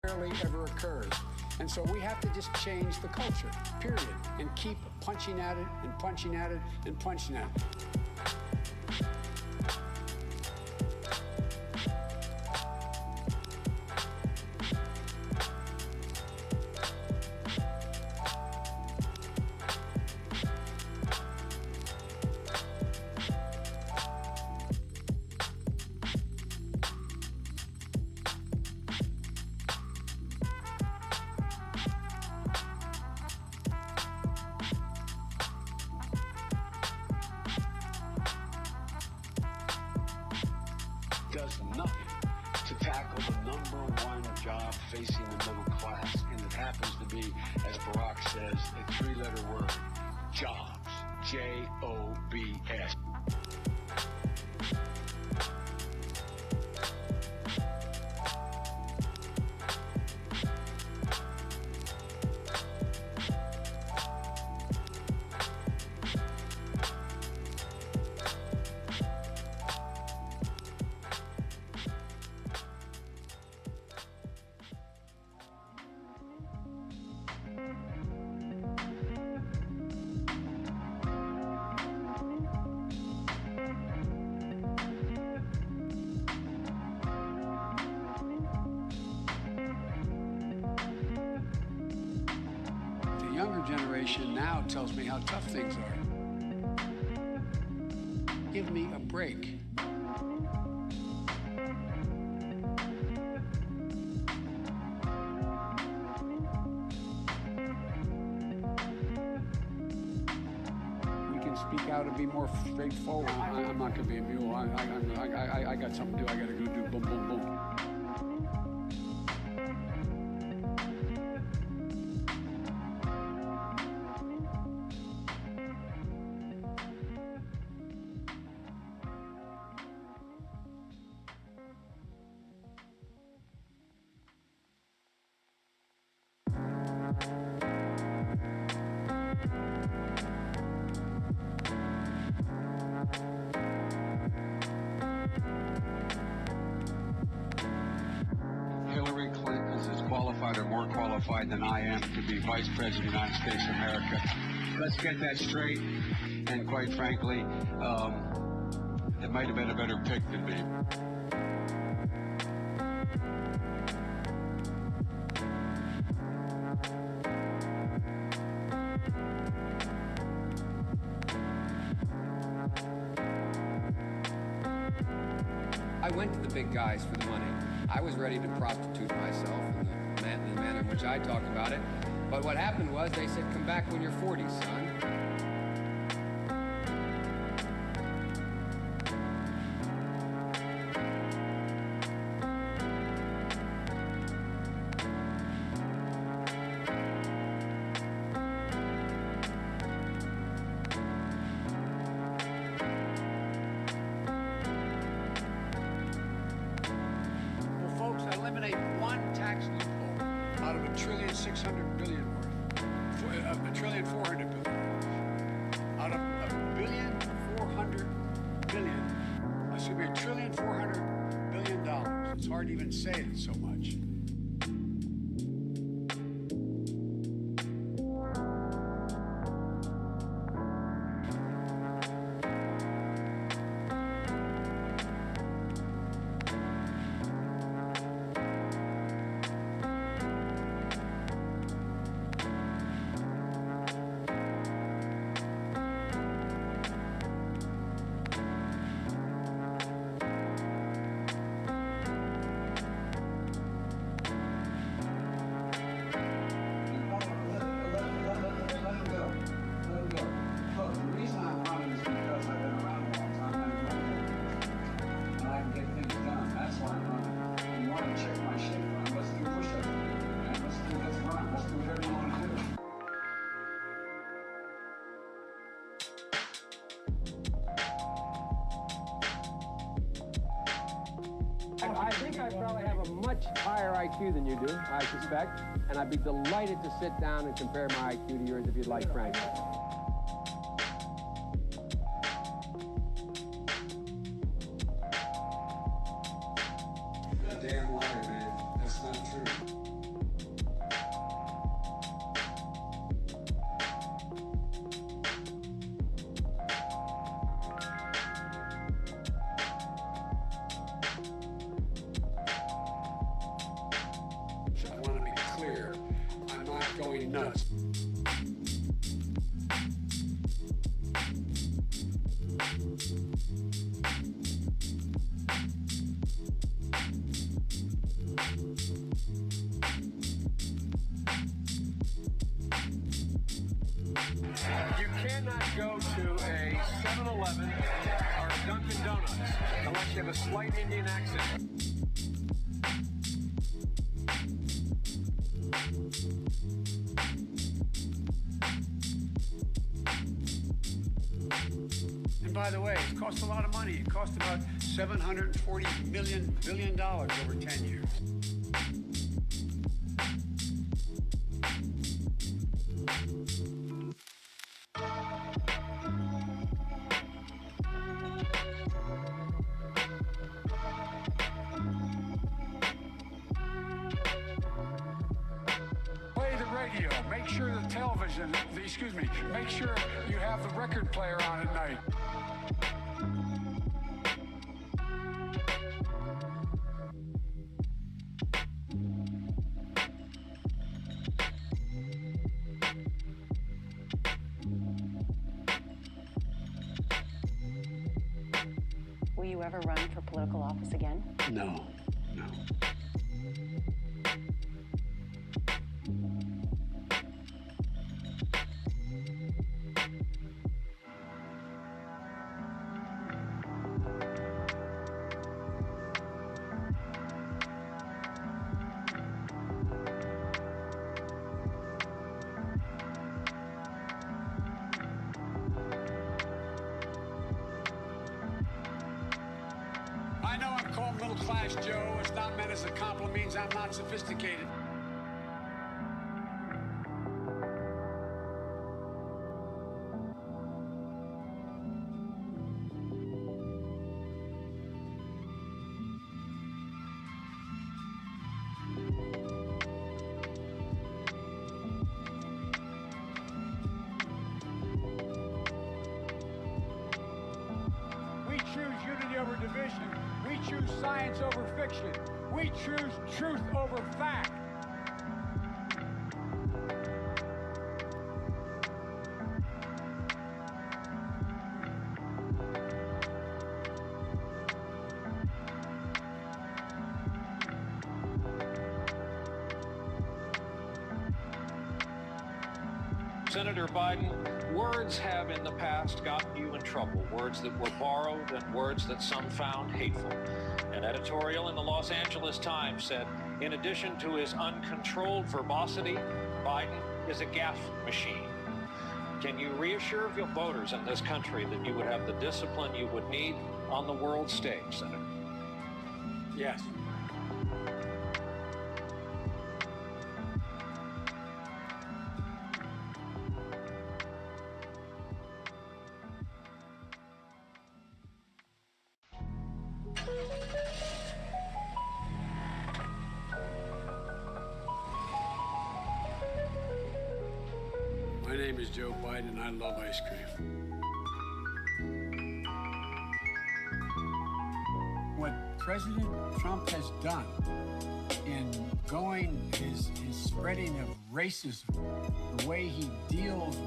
rarely ever occurs. And so we have to just change the culture, period, and keep punching at it and punching at it and punching at it. Does nothing to tackle the #1 job facing the middle class, and it happens to be, as Barack says, a 3-letter word: jobs. Jobs. The younger generation now tells me how tough things are. Give me a break. We can speak out and be more straightforward. I'm not going to be a mule. I got something to do. I got to go do boom, boom, boom. Hillary Clinton is as qualified or more qualified than I am to be Vice President of the United States of America. Let's get that straight. And quite frankly, it might have been a better pick than me. I went to the big guys for the money. I was ready to prostitute myself in the manner in which I talked about it. But what happened was they said, come back when you're 40, son. Eliminate one tax loophole out of $1.6 trillion worth, $1.4 trillion. Out of $1.4 billion, excuse me, $1.4 trillion. It's hard to even say it so much. I think I probably have a much higher IQ than you do, I suspect, and I'd be delighted to sit down and compare my IQ to yours if you'd like, Frank. You're a damn liar, man. That's not true. nuts. You cannot go to a 7-Eleven or a Dunkin' Donuts unless you have a slight Indian accent. And by the way, it costs a lot of money. It cost about $740 billion over 10 years. Play the radio. Make sure the television, make sure you have the record player on at night. Will you ever run for political office again? No. I know I'm called middle class Joe. It's not meant as a compliment. Means I'm not sophisticated. We choose unity over division. We choose science over fiction. We choose truth over fact. Senator Biden, words have in the past gotten you in trouble. Words that were borrowed and words that some found hateful. An editorial in the Los Angeles Times said, in addition to his uncontrolled verbosity, Biden is a gaffe machine. Can you reassure your voters in this country that you would have the discipline you would need on the world stage, Senator? Yes. My name is Joe Biden, and I love ice cream. What President Trump has done in his spreading of racism, the way he deals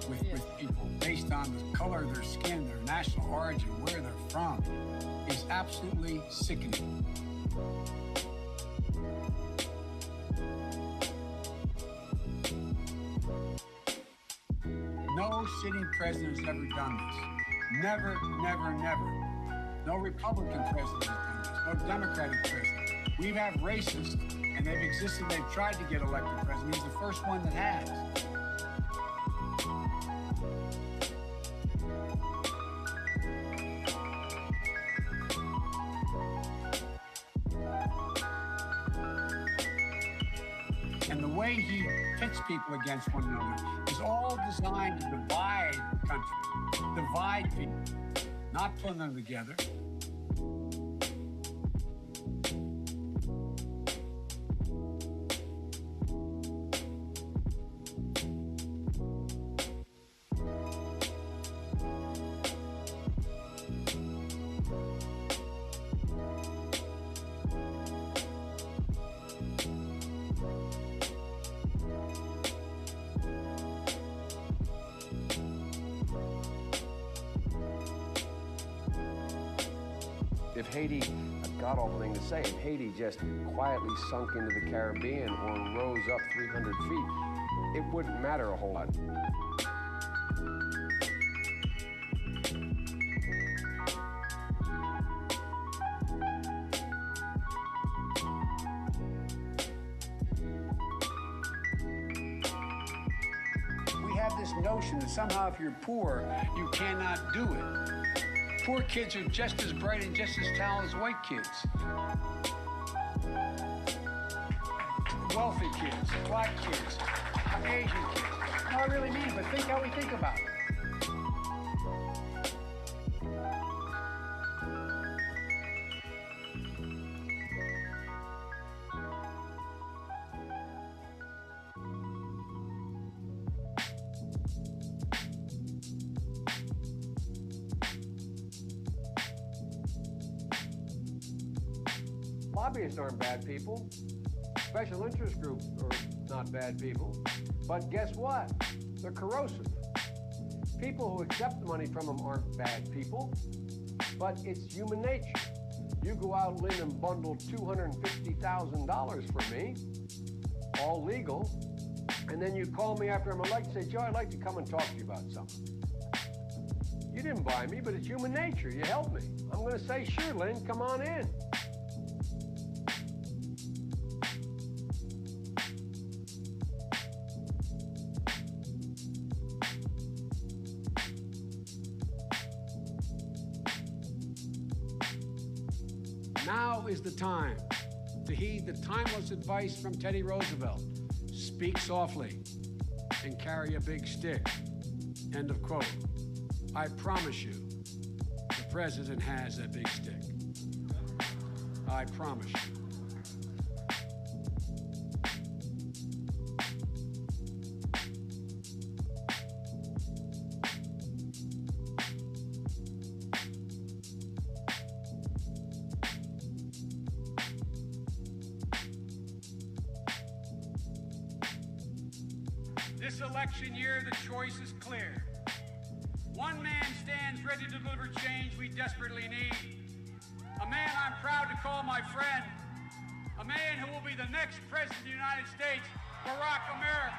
with people based on the color of their skin, their national origin, where they're from, is absolutely sickening. No sitting president has ever done this. Never, never, never. No Republican president has done this. No Democratic president. We have racists, and they've existed. They've tried to get elected president. He's the first one that has. And the way he pits people against one another is all designed to divide the country, divide people, not put them together. If Haiti, a god-awful thing to say, if Haiti just quietly sunk into the Caribbean or rose up 300 feet, it wouldn't matter a whole lot. We have this notion that somehow if you're poor, you cannot do it. Poor kids are just as bright and just as talented as white kids. Wealthy kids, black kids, Asian kids. No, I really mean it, but think how we think about it. Lobbyists aren't bad people. Special interest groups are not bad people. But guess what? They're corrosive. People who accept the money from them aren't bad people, but it's human nature. You go out, Lynn, and bundle $250,000 for me, all legal, and then you call me after I'm elected and say, Joe, I'd like to come and talk to you about something. You didn't buy me, but it's human nature. You helped me. I'm going to say, sure, Lynn, come on in. Now is the time to heed the timeless advice from Teddy Roosevelt. Speak softly and carry a big stick. End of quote. I promise you, the president has a big stick. I promise you. This election year, the choice is clear. One man stands ready to deliver change we desperately need. A man I'm proud to call my friend. A man who will be the next president of the United States, Barack America.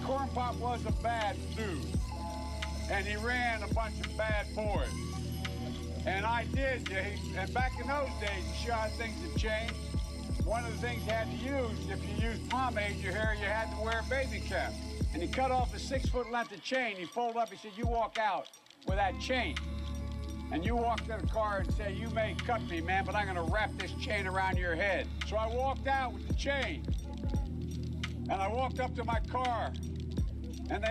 Corn Pop was a bad dude, and he ran a bunch of bad boys. And I did, and back in those days, to show how things had changed, one of the things you had to use, if you used pomade in your hair, you had to wear a baby cap. And he cut off a 6-foot length of chain. He folded up, he said, you walk out with that chain. And you walk to the car and say, you may cut me, man, but I'm gonna wrap this chain around your head. So I walked out with the chain. And I walked up to my car. And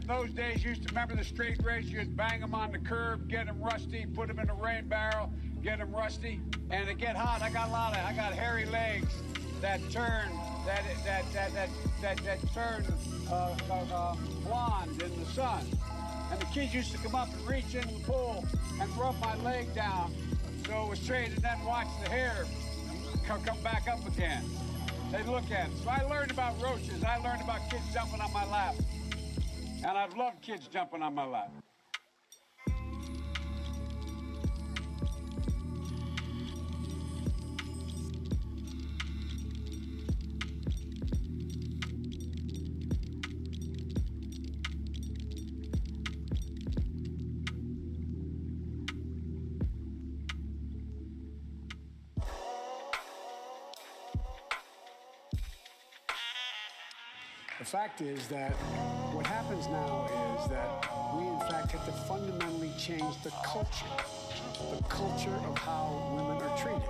those days used to remember the straight race. You'd bang them on the curb, get them rusty, put them in a rain barrel, get them rusty. And to get hot, I got hairy legs that turn, blonde in the sun. And the kids used to come up and reach into the pool and rub my leg down so it was straight, and then watch the hair come back up again. They'd look at it. So I learned about roaches. I learned about kids jumping on my lap. And I've loved kids jumping on my lap. The fact is that what happens now is that we, in fact, have to fundamentally change the culture of how women are treated.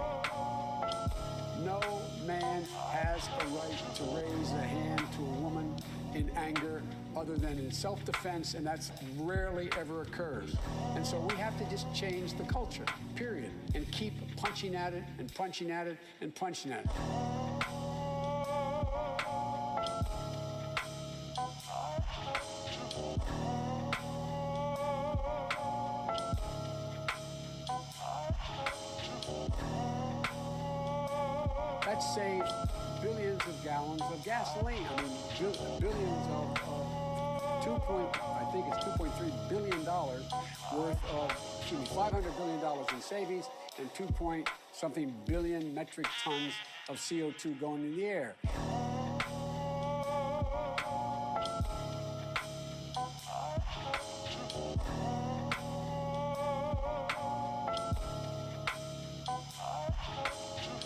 No man has a right to raise a hand to a woman in anger other than in self-defense, and that's rarely ever occurs. And so we have to just change the culture, period, and keep punching at it and punching at it and punching at it. save billions of gallons of gasoline. I mean, billions of I think it's $2.3 billion worth of, $500 billion in savings and 2-point-something billion metric tons of CO2 going in the air.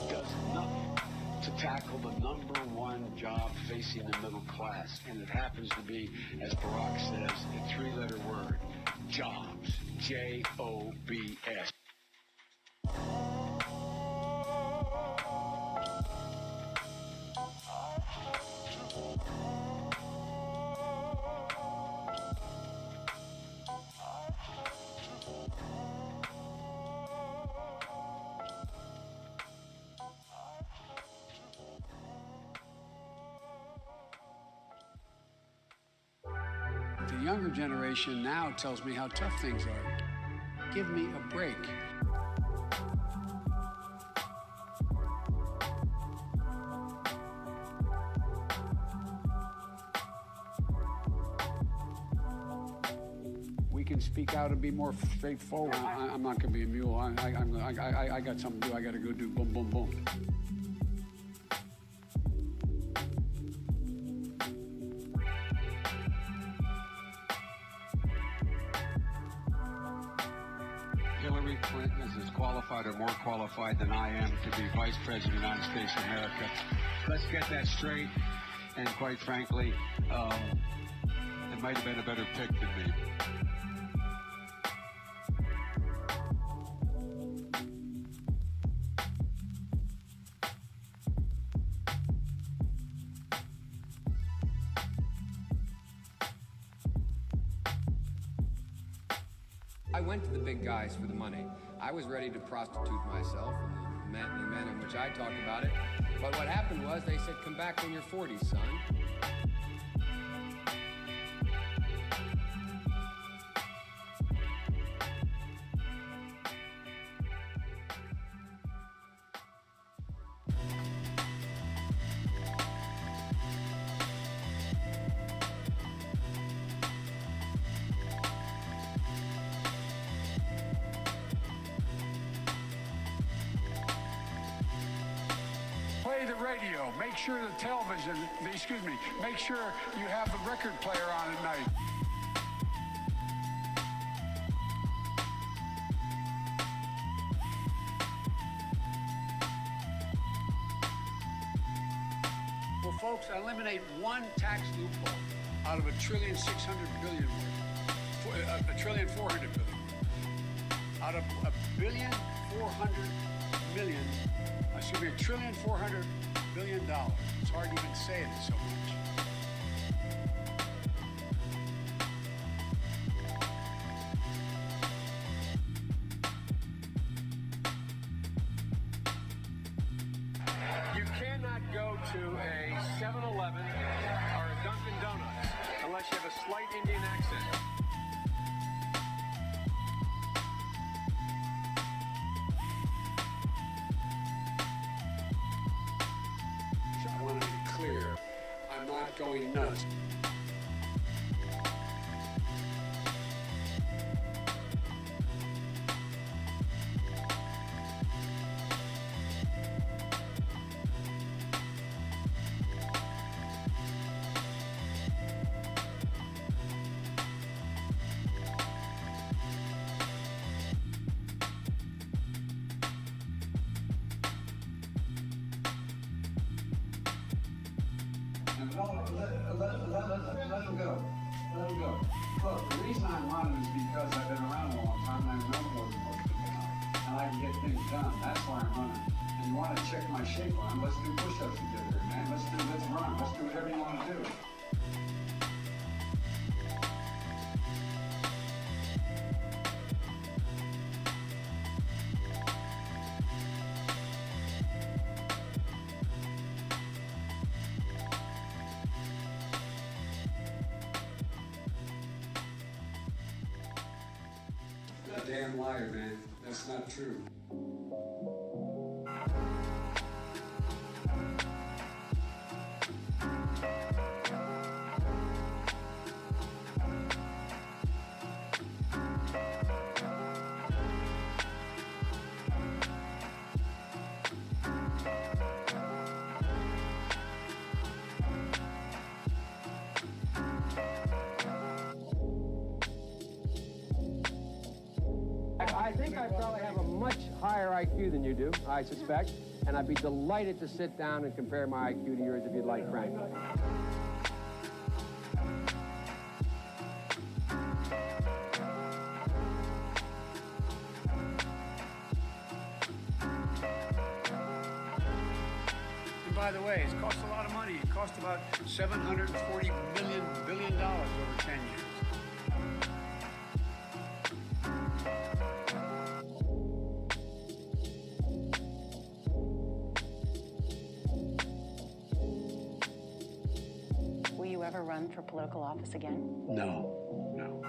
Does nothing to tackle the number one job facing the middle class, and it happens to be, as Barack says, a three-letter word: jobs. J-O-B-S. The younger generation now tells me how tough things are. Give me a break. We can speak out and be more straightforward. I'm not going to be a mule. I got something to do. I got to go do boom, boom, boom. Hillary Clinton is as qualified or more qualified than I am to be Vice President of the United States of America. Let's get that straight. And quite frankly, it might have been a better pick than me. I went to the big guys for the money. I was ready to prostitute myself in the manner in which I talk about it. But what happened was they said, come back when you're 40, son. Play the radio. Make sure the television, make sure you have the record player on at night. Well, folks, eliminate one tax loophole out of $1.6 trillion worth, $1.4 trillion. Out of $1.4 billion, $1.4 billion. It's hard to even say it so much. You cannot go to a 7-Eleven or a Dunkin' Donuts unless you have a slight Indian accent. I want to be clear. I'm not going nuts. Let him go. Let him go. Look, the reason I'm running is because I've been around a long time and I know more than most people know. And I can get things done. That's why I'm running. And you want to check my shape on, let's do push-ups together, man. Let's run. Let's do whatever you want to do. Damn liar, man. That's not true. think I probably have a much higher IQ than you do, I suspect, and I'd be delighted to sit down and compare my IQ to yours if you'd like, Frank. And by the way, it's cost a lot of money. It cost about $740 billion over 10 years. Will you ever run for political office again? No, no.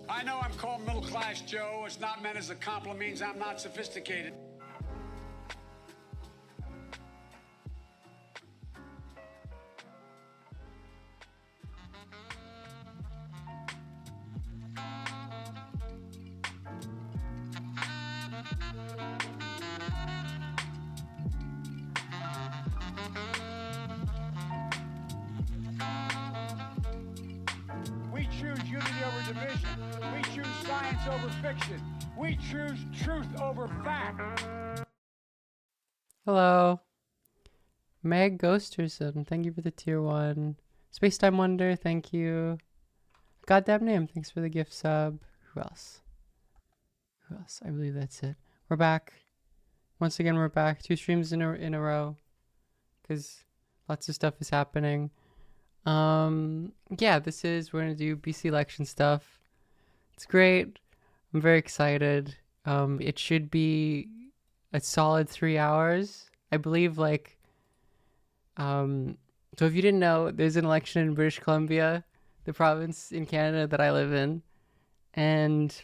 I know I'm called middle class Joe. It's not meant as a compliment, means I'm not sophisticated. We choose unity over division. We choose science over fiction. We choose truth over fact. Hello. Meg Ghosterson, thank you for the tier 1. Spacetime Wonder, thank you. Goddamn name, thanks for the gift sub. Who else? Who else? I believe that's it. We're back. Once again, we're back. 2 streams in a row. Because lots of stuff is happening. Yeah, we're gonna do BC election stuff. It's great. I'm very excited. It should be a solid 3 hours. I believe, like, so if you didn't know, there's an election in British Columbia, the province in Canada that I live in, and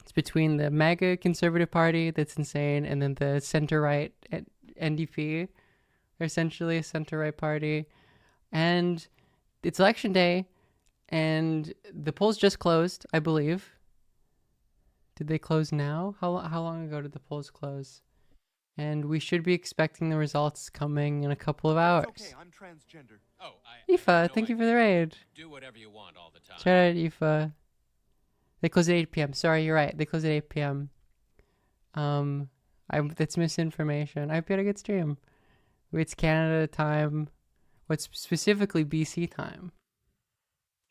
it's between the MAGA Conservative Party, that's insane, and then the center-right NDP. They're essentially a center-right party, and it's election day, and the polls just closed, I believe. Did they close now? How long ago did the polls close? And we should be expecting the results coming in a couple of hours. Okay, I'm transgender. Oh, Aoife, thank you for the raid. Do whatever you want all the time. Shout out Aoife. They close at 8 p.m. Sorry, you're right. They close at 8 p.m. That's misinformation. I had a good stream. It's Canada time. What's specifically BC time?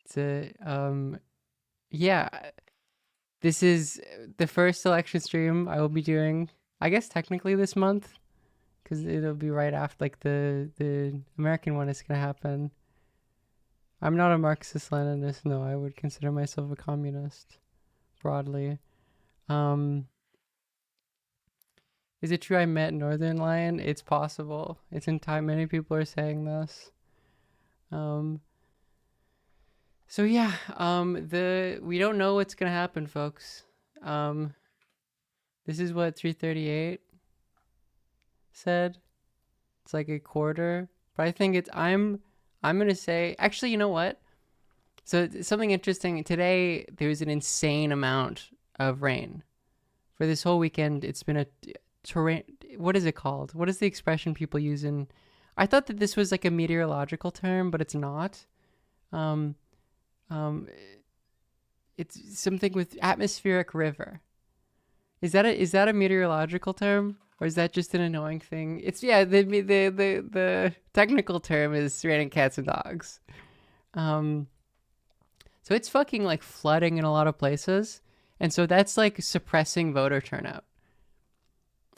It's yeah. This is the first election stream I will be doing, I guess technically this month, because it'll be right after, like, the American one is gonna happen. I'm not a Marxist-Leninist, no. I would consider myself a communist, broadly. Is it true I met Northern Lion? It's possible. It's in time. Many people are saying this. So yeah, we don't know what's gonna happen, folks. This is what 338 said. It's like a quarter, but I think I'm gonna say, actually, you know what? So something interesting today. There was an insane amount of rain for this whole weekend. It's been a terrain. What is it called? What is the expression people use in? I thought that this was like a meteorological term, but it's not. It's something with atmospheric river. Is that a meteorological term, or is that just an annoying thing? It's, yeah, the technical term is raining cats and dogs. So it's fucking like flooding in a lot of places, and so that's like suppressing voter turnout.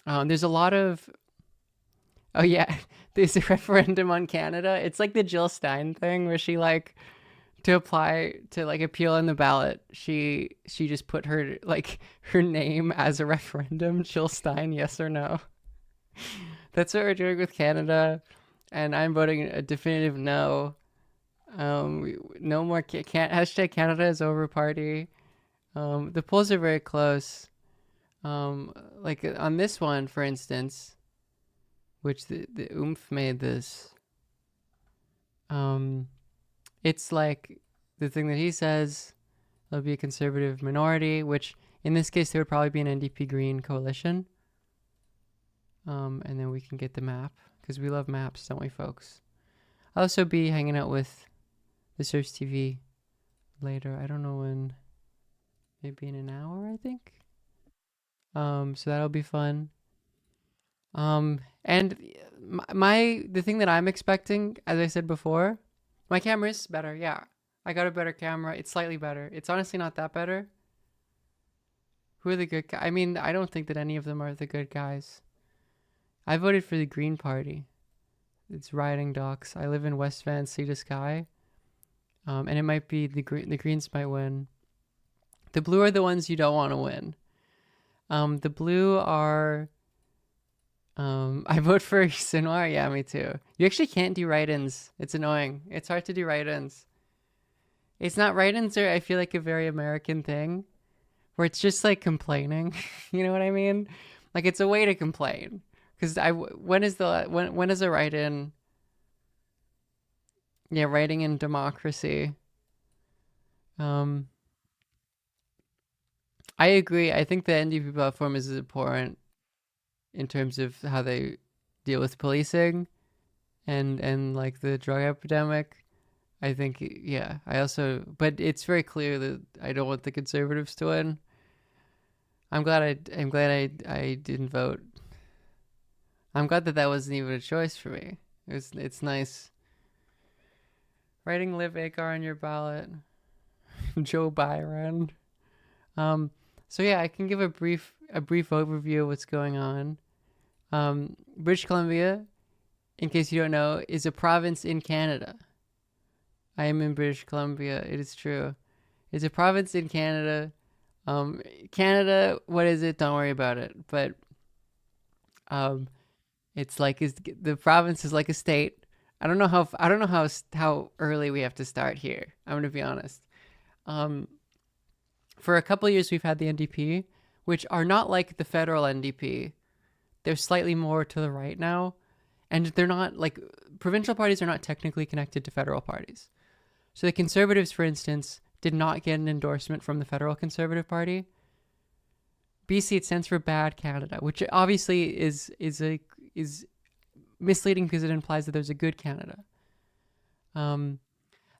There's a lot of, oh yeah, there's a referendum on Canada. It's like the Jill Stein thing where she, like, to apply to, like, appeal in the ballot, she just put her name as a referendum. Jill Stein, yes or no. That's what we're doing with Canada, and I'm voting a definitive no. No more hashtag Canada is over party. The polls are very close. Like on this one, for instance, which the oomph made this. It's like the thing that he says, there'll be a conservative minority, which in this case there would probably be an NDP Green coalition. And then we can get the map because we love maps, don't we, folks? I'll also be hanging out with the Search TV later. I don't know when. Maybe in an hour, I think. So that'll be fun. And the thing that I'm expecting, as I said before, my camera is better. Yeah, I got a better camera. It's slightly better. It's honestly not that better. Who are the good guys? I mean, I don't think that any of them are the good guys. I voted for the Green Party. It's riding ducks. I live in West Van, Sea to Sky. And it might be the Greens might win. The blue are the ones you don't want to win. The blue are... I vote for Sinwar. Yeah, me too. You actually can't do write-ins. It's annoying. It's hard to do write-ins. It's not write-ins are, I feel like, a very American thing, where it's just like complaining. You know what I mean? Like it's a way to complain. Because when is a write-in? Yeah, writing in democracy. I agree. I think the NDP platform is important in terms of how they deal with policing and like the drug epidemic. I think, yeah, but it's very clear that I don't want the Conservatives to win. I'm glad I didn't vote. I'm glad that wasn't even a choice for me. It's nice. Writing Liv Agar on your ballot. Joe Byron. So yeah, I can give a brief overview of what's going on. British Columbia, in case you don't know, is a province in Canada. I am in British Columbia. It is true. It's a province in Canada. Canada, what is it? Don't worry about it. But it's like the province is like a state. I don't know how early we have to start here. I'm gonna be honest. For a couple of years, we've had the NDP, which are not like the federal NDP. They're slightly more to the right now. And they're not like provincial parties are not technically connected to federal parties. So the Conservatives, for instance, did not get an endorsement from the federal Conservative Party. BC, it stands for Bad Canada, which obviously is misleading because it implies that there's a good Canada. The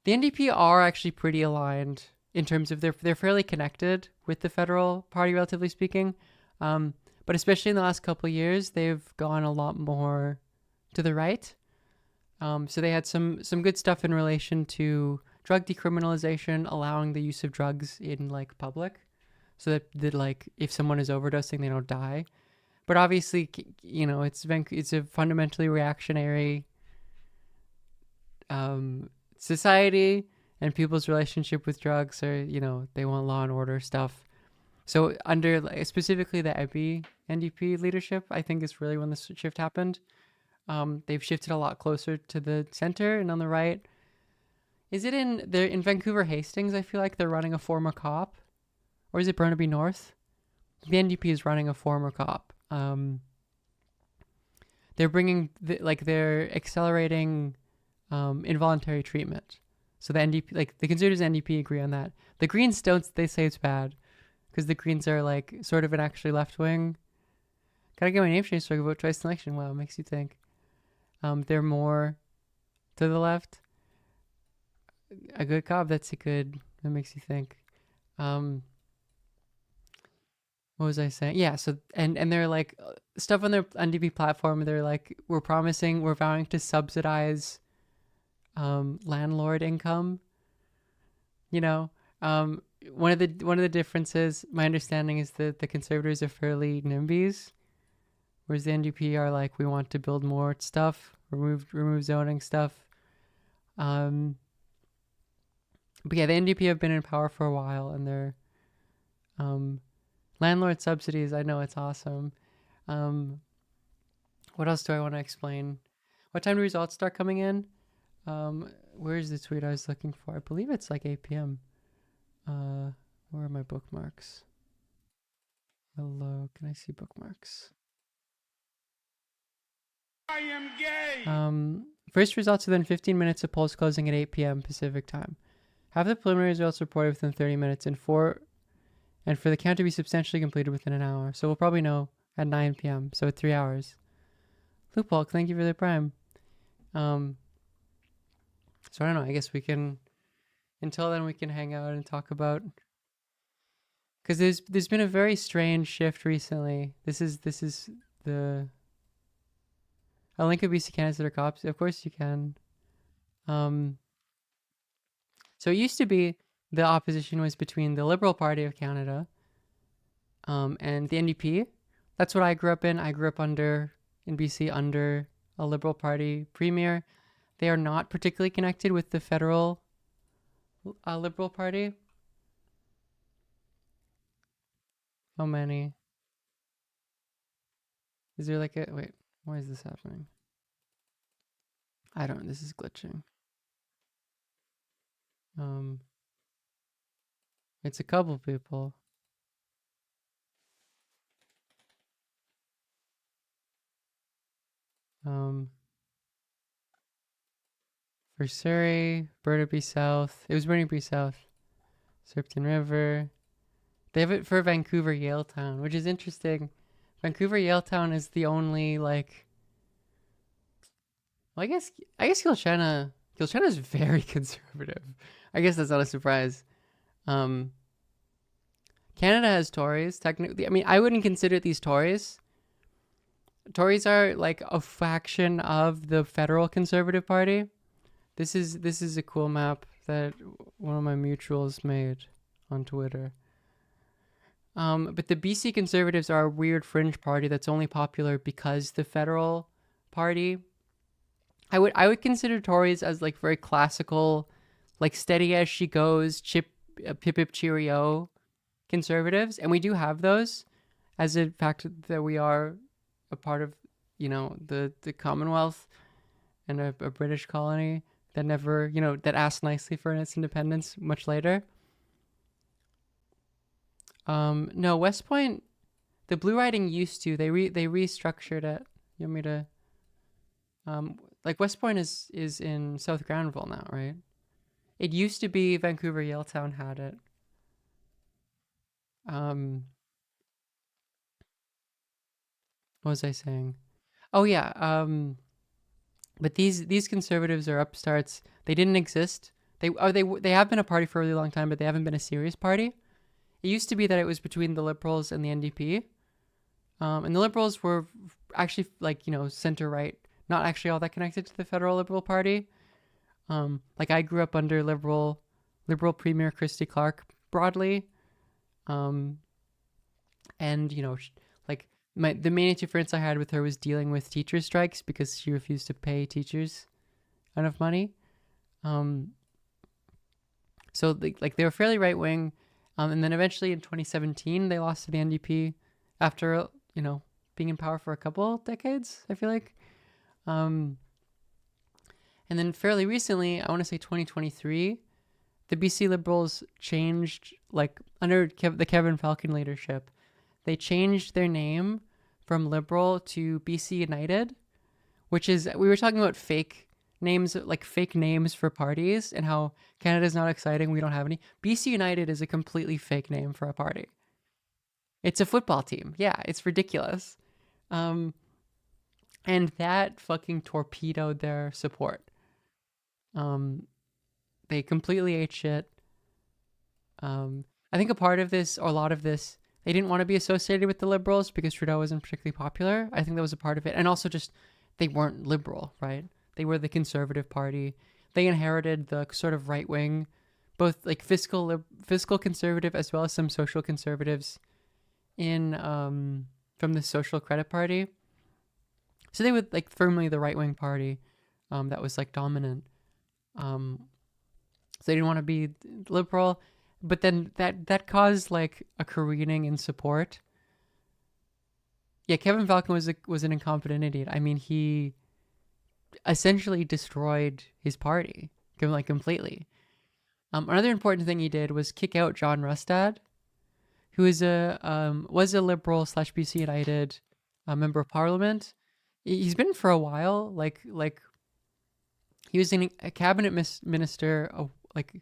NDP are actually pretty aligned in terms of they're fairly connected with the federal party, relatively speaking. But especially in the last couple of years, they've gone a lot more to the right. So they had some good stuff in relation to drug decriminalization, allowing the use of drugs in like public, so that like if someone is overdosing, they don't die. But obviously, you know, it's a fundamentally reactionary society, and people's relationship with drugs are, you know, they want law and order stuff. So under specifically the NDP leadership, I think is really when the shift happened. They've shifted a lot closer to the center and on the right. Is it in Vancouver Hastings? I feel like they're running a former cop, or is it Burnaby North? The NDP is running a former cop. They're they're accelerating involuntary treatment. So the NDP, like the Conservatives and NDP agree on that. The Greens don't. They say it's bad because the Greens are like sort of an actually left wing. Gotta get my name changed so I can vote twice in election. Wow, it makes you think. They're more to the left. A good cop, that makes you think. What was I saying? Yeah, so and they're like stuff on their NDP platform, they're like, we're vowing to subsidize landlord income. You know, one of the differences, my understanding is that the Conservatives are fairly NIMBYs, whereas the NDP are like, we want to build more stuff, remove zoning stuff. But yeah, the NDP have been in power for a while, and they're landlord subsidies. I know, it's awesome. What else do I want to explain? What time do results start coming in? Where's the tweet I was looking for? I believe it's like 8 p.m. Where are my bookmarks? Hello, can I see bookmarks? I am gay. First results within 15 minutes of polls closing at 8 p.m. Pacific time. Have the preliminary results reported within 30 minutes and for the count to be substantially completed within an hour. So we'll probably know at 9 p.m. So 3 hours. Loophole, thank you for the prime. So I don't know. I guess we can, until then, we can hang out and talk about, because there's been a very strange shift recently. This is the. A link of BC candidates that are cops. Of course you can. So it used to be the opposition was between the Liberal Party of Canada, and the NDP. That's what I grew up in. I grew up in BC under a Liberal Party premier. They are not particularly connected with the federal Liberal Party. How many? Is there like a... Wait, why is this happening? I don't... This is glitching. It's a couple people. For Surrey, Burnaby South. It was Burnaby South. Serpentine River. They have it for Vancouver Yaletown, which is interesting. Vancouver Yaletown is the only like. Well, I guess Kilchana is very conservative. I guess that's not a surprise. Canada has Tories. Technically, I mean, I wouldn't consider these Tories. Tories are like a faction of the federal Conservative Party. This is a cool map that one of my mutuals made on Twitter. But the BC Conservatives are a weird fringe party that's only popular because the federal party. I would consider Tories as like very classical, like steady as she goes, pip pip cheerio conservatives, and we do have those, as a fact that we are a part of, the Commonwealth and a British colony that never, that asked nicely for its independence much later. No, West Point, the blue riding used to, they restructured it. You want me to, like West Point is in South Granville now, right? It used to be Vancouver Yaletown had it. What was I saying? Oh yeah, but these conservatives are upstarts. They didn't exist. They have been a party for a really long time, but they haven't been a serious party. It used to be that it was between the Liberals and the NDP. And the Liberals were actually center right, not actually all that connected to the federal Liberal Party. Like I grew up under Liberal Premier Christy Clark broadly. And the main interference I had with her was dealing with teacher strikes because she refused to pay teachers enough money. So they were fairly right wing. And then eventually in 2017, they lost to the NDP after, being in power for a couple decades, I feel like. And then fairly recently, I want to say 2023, the BC Liberals changed, under the Kevin Falcon leadership, they changed their name from Liberal to BC United, which is, we were talking about fake names for parties and how Canada's not exciting, we don't have any. BC United is a completely fake name for a party. It's a football team. Yeah, it's ridiculous. And that fucking torpedoed their support. They completely ate shit. I think a part of this, or a lot of this, they didn't want to be associated with the Liberals because Trudeau wasn't particularly popular. I think that was a part of it. And also just, they weren't liberal, right? They were the Conservative Party. They inherited the sort of right wing, both like fiscal conservative as well as some social conservatives in from the Social Credit Party. So they were firmly the right wing party that was dominant. So they didn't want to be liberal, but then that caused a careening in support. Yeah, Kevin Falcon was an incompetent idiot. I mean, he essentially destroyed his party completely. Another important thing he did was kick out John Rustad, who is was a Liberal / BC United member of Parliament. He's been for a while, like he was a cabinet minister like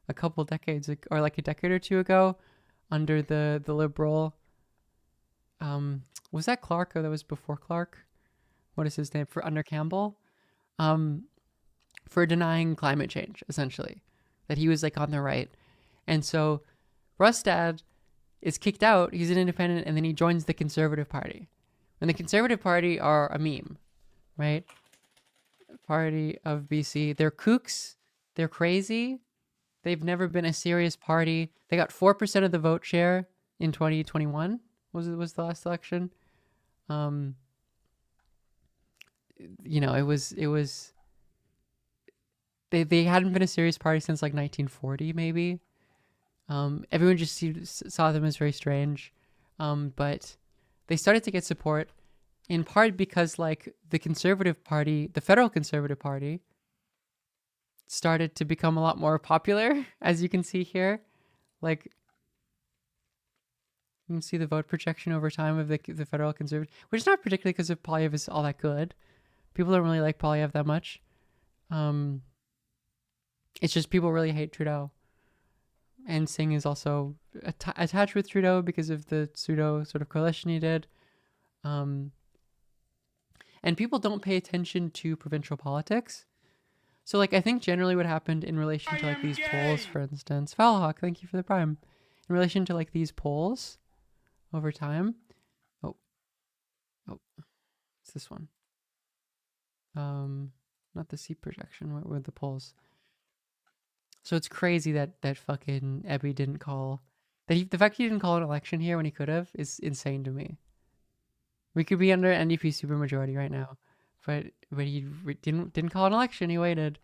a couple decades or like a decade or two ago under the Liberal. Was that Clark or that was before Clark? What is his name? For under Campbell, for denying climate change, essentially, that he was like on the right. And so Rustad is kicked out. He's an independent, and then he joins the Conservative Party. And the Conservative Party are a meme, right? Party of BC. They're kooks. They're crazy. They've never been a serious party. They got 4% of the vote share in 2021. Was the last election. You know, it was they hadn't been a serious party since like 1940 maybe. Everyone just saw them as very strange. But they started to get support in part because like the Conservative Party, the Federal Conservative Party, started to become a lot more popular, as you can see here. Like, you can see the vote projection over time of the Federal Conservative, which is not particularly because of Polyev is all that good. People don't really like Polyev that much. It's just people really hate Trudeau. And Singh is also attached with Trudeau because of the pseudo sort of coalition he did. And people don't pay attention to provincial politics. So, like, I think generally what happened in relation to, like, these polls, for instance... Foulhawk, thank you for the prime. In relation to, like, these polls over time... Oh, it's this one. Not the seat projection. What were the polls? So it's crazy that fucking Ebby didn't call... the fact he didn't call an election here when he could have is insane to me. We could be under NDP supermajority right now, but he didn't call an election. He waited.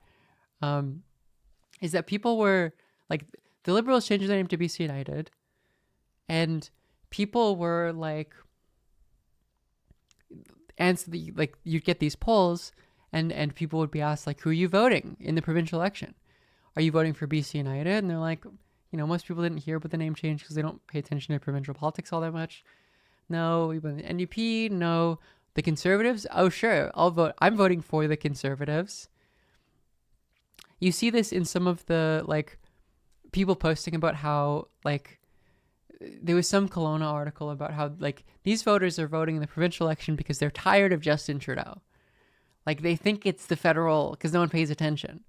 Is that people were like the Liberals changed their name to BC United, and people were like, like you'd get these polls, and people would be asked like, who are you voting in the provincial election? Are you voting for BC United? And they're like, you know, most people didn't hear about the name change because they don't pay attention to provincial politics all that much. No, we voted the NDP. No, the Conservatives. Oh, sure, I'll vote. I'm voting for the Conservatives. You see this in some of the like people posting about how like there was some Kelowna article about how like these voters are voting in the provincial election because they're tired of Justin Trudeau. Like they think it's the federal because no one pays attention.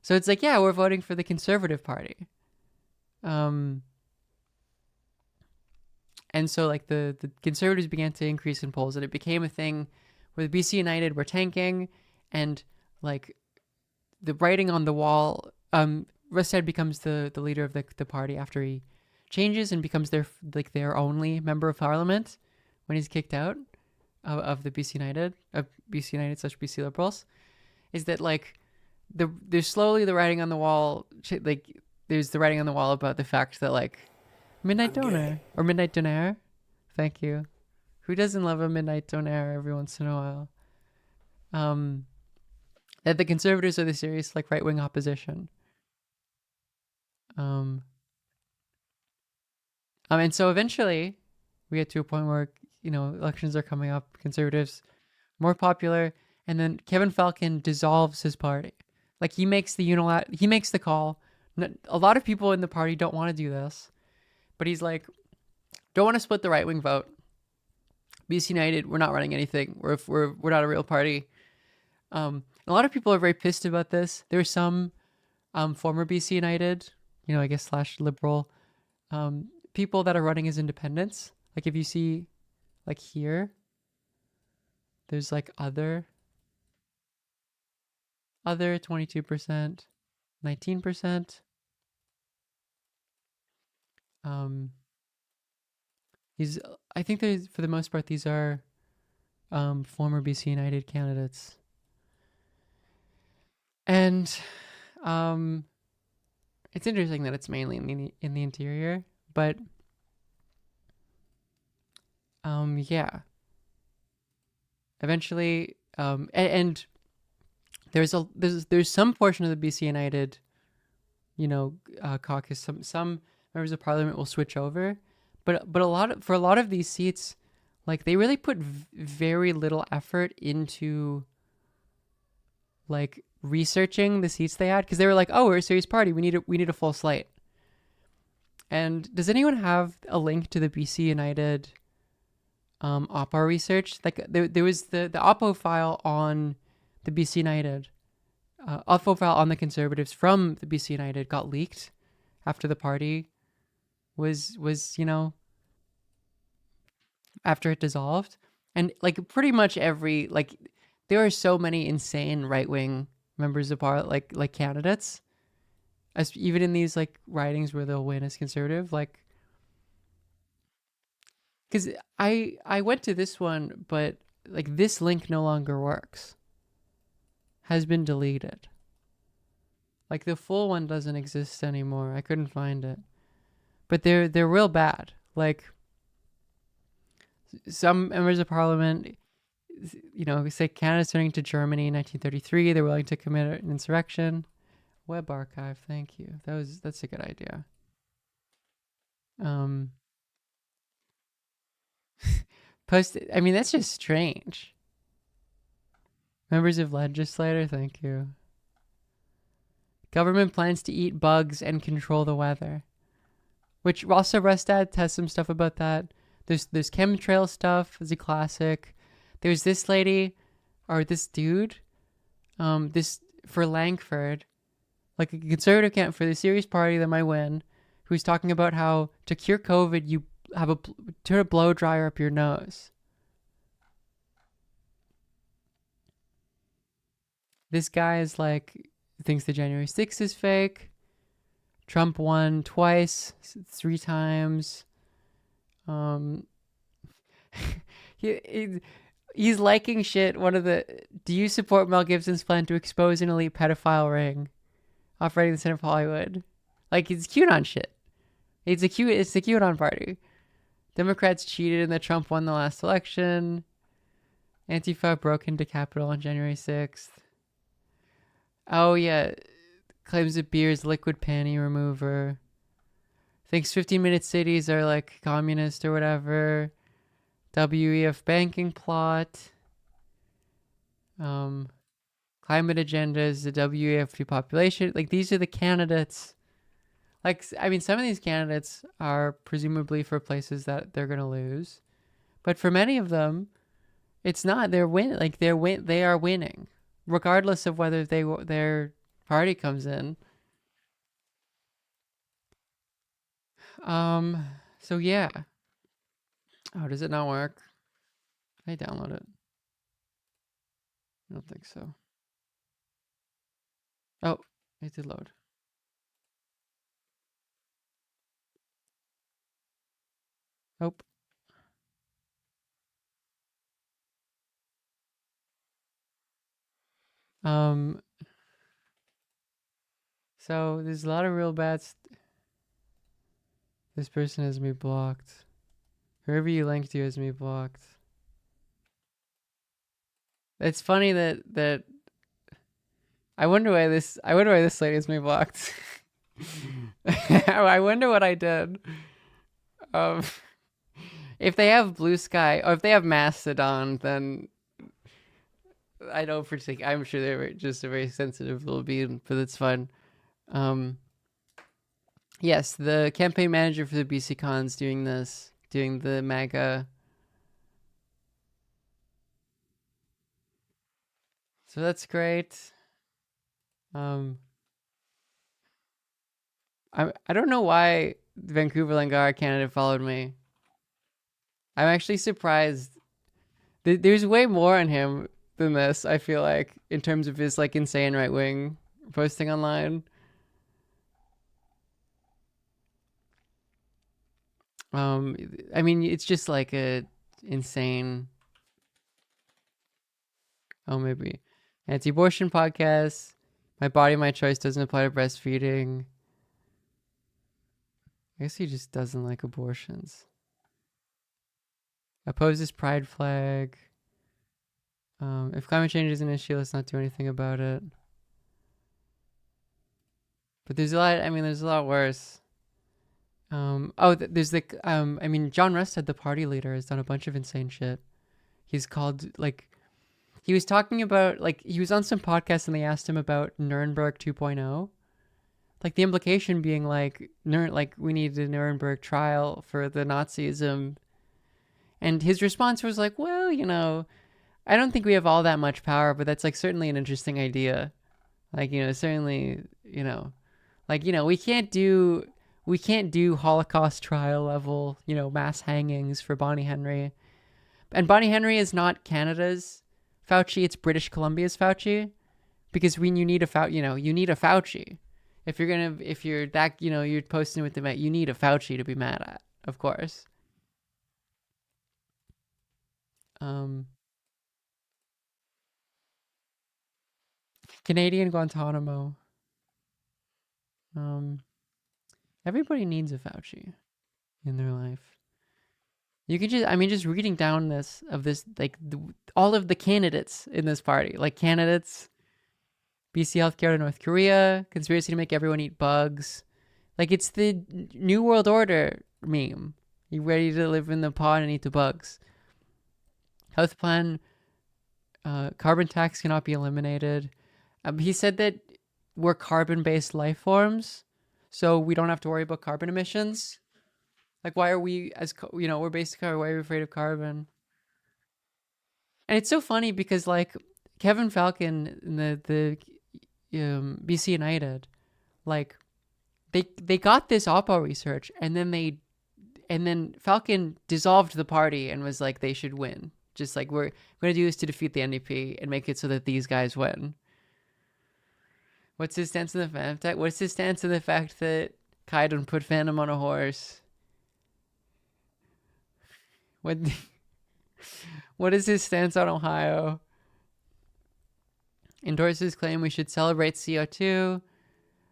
So it's like, yeah, we're voting for the Conservative Party. And so like the Conservatives began to increase in polls, and it became a thing where the BC United were tanking, and like the writing on the wall, Rustad becomes the leader of the party after he changes and becomes their only member of parliament when he's kicked out of the BC United / BC Liberals, is that like there's slowly the writing on the wall, like there's the writing on the wall about the fact that like Midnight Donair or Midnight Donair, thank you. Who doesn't love a Midnight Donair every once in a while? That the Conservatives are the serious like right-wing opposition. And so eventually we get to a point where, you know, elections are coming up, Conservatives more popular, and then Kevin Falcon dissolves his party. Like he makes the call. A lot of people in the party don't want to do this, but he's like, don't want to split the right-wing vote. BC United, we're not running anything. We're not a real party. A lot of people are very pissed about this. There are some former BC United, you know, I guess / Liberal people that are running as independents. Like if you see, like here, there's like other 22%, 19%. I think there's, for the most part, these are former BC United candidates. And it's interesting that it's mainly in the interior, but yeah. Eventually, and there's some portion of the BC United, you know, caucus, some members of parliament will switch over, but for a lot of these seats, like they really put very little effort into like researching the seats they had, because they were like, oh, we're a serious party, we need a full slate. And does anyone have a link to the BC United Oppo research? Like there was the Oppo file on the BC United, Oppo file on the Conservatives from the BC United got leaked after the party was after it dissolved. And like pretty much every, like there are so many insane right-wing members of parliament, like candidates, as even in these like ridings where they'll win as conservative, like, because I went to this one, but like this link no longer works, has been deleted. Like the full one doesn't exist anymore. I couldn't find it, but they're real bad. Like some members of parliament, say Canada's turning to Germany in 1933. They're willing to commit an insurrection. Web archive, thank you. That's a good idea. I mean, that's just strange. Members of legislature, thank you. Government plans to eat bugs and control the weather. Which also Rustad has some stuff about that. There's chemtrail stuff, is a classic. There's this lady, or this dude, this for Langford, like a conservative candidate for the serious party that might win, who's talking about how to cure COVID, you have turn a blow dryer up your nose. This guy is like, thinks the January 6th is fake. Trump won twice, 3 times. He's liking shit. Do you support Mel Gibson's plan to expose an elite pedophile ring operating the center of Hollywood? Like, it's QAnon shit. It's the QAnon party. Democrats cheated and that Trump won the last election. Antifa broke into Capitol on January 6th. Oh, yeah. Claims that beer is liquid panty remover. Thinks 15-minute cities are like communist or whatever. WEF banking plot. Climate agenda is the WEF depopulation. Like, these are the candidates. Like, I mean, some of these candidates are presumably for places that they're going to lose. But for many of them, it's not. They are winning. Regardless of whether their party comes in. So yeah. Oh, does it not work? Can I download it? I don't think so. Oh, it did load. Nope. So there's a lot of real bad. This person has me blocked. Whoever you linked to has me blocked. It's funny that I wonder why this lady has me blocked. I wonder what I did. If they have Blue Sky or if they have Mastodon, then I don't particularly. I'm sure they're just a very sensitive little being, but it's fine. Yes, the campaign manager for the BC Con's doing the MAGA. So that's great. I don't know why Vancouver Langara candidate followed me. I'm actually surprised. There's way more on him than this, I feel like, in terms of his like insane right wing posting online. I mean, it's just like a insane. Oh, maybe anti-abortion podcast. My body, my choice doesn't apply to breastfeeding. I guess he just doesn't like abortions. Opposes pride flag. If climate change is an issue, let's not do anything about it. But there's a lot. I mean, there's a lot worse. There's I mean, John Rustad, the party leader, has done a bunch of insane shit. He's called, like, he was talking about, like, he was on some podcast and they asked him about Nuremberg 2.0. Like, the implication being, like, we need a Nuremberg trial for the Nazism. And his response was like, well, you know, I don't think we have all that much power, but that's, like, certainly an interesting idea. Like, you know, certainly, you know, like, you know, we can't do Holocaust trial level, you know, mass hangings for Bonnie Henry. And Bonnie Henry is not Canada's Fauci, it's British Columbia's Fauci. Because when you need a Fauci. If you're that, you know, you're posting with the, you need a Fauci to be mad at, of course. Canadian Guantanamo. Everybody needs a Fauci in their life. You can just reading down like all of the candidates in this party, like candidates, BC Healthcare to North Korea, conspiracy to make everyone eat bugs. Like, it's the New World Order meme. You ready to live in the pod and eat the bugs? Health plan, carbon tax cannot be eliminated. He said that we're carbon-based life forms, so we don't have to worry about carbon emissions. Like, why are we, we're basically, why are we afraid of carbon? And it's so funny because, like, Kevin Falcon and the BC United, like, they got this Oppo research, and then Falcon dissolved the party and was like, they should win. Just like, we're going to do this to defeat the NDP and make it so that these guys win. What's his stance on the fact? What's his stance on the fact that Kaiden put Phantom on a horse? What is his stance on Ohio? Endorses claim we should celebrate CO2.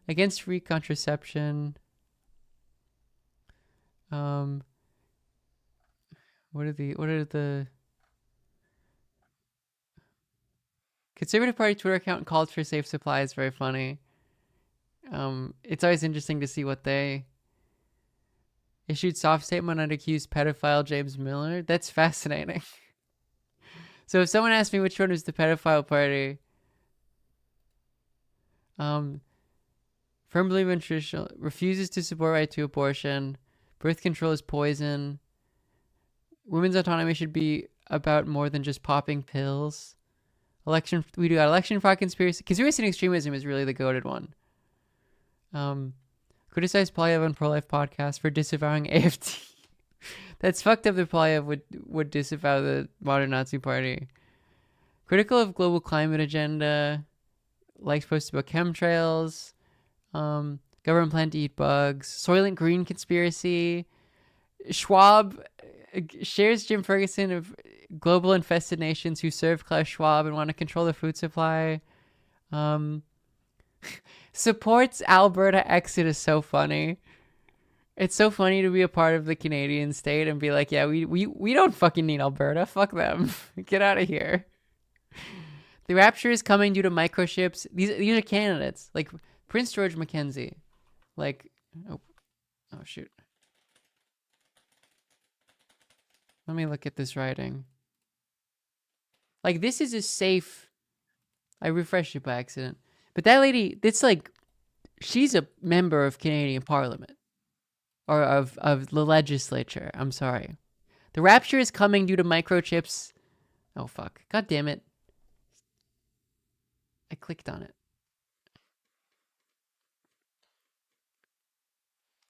Against free contraception. What are the Conservative Party Twitter account called for safe supply is very funny. It's always interesting to see what they issued soft statement on accused pedophile James Miller. That's fascinating. So if someone asked me which one was the pedophile party, firm believer in traditional, refuses to support right to abortion, birth control is poison, women's autonomy should be about more than just popping pills. We do election fraud conspiracy. Conspiracy and extremism is really the goated one. Criticize Polyev on Pro-Life podcast for disavowing AFT. That's fucked up that Polyev would disavow the modern Nazi party. Critical of global climate agenda. Likes posts about chemtrails. Government plan to eat bugs. Soylent Green conspiracy. Schwab shares Jim Ferguson of global infested nations who serve Klaus Schwab and want to control the food supply. Supports Alberta exit is so funny. It's so funny to be a part of the Canadian state and be like, yeah, we don't fucking need Alberta. Fuck them. Get out of here. The rapture is coming due to microchips. These are candidates. Like Prince George Mackenzie. Like, oh shoot. Let me look at this writing. Like, this is a safe... I refreshed it by accident. But that lady, it's like, she's a member of Canadian Parliament. Or of the legislature. I'm sorry. The rapture is coming due to microchips. Oh, fuck. God damn it. I clicked on it.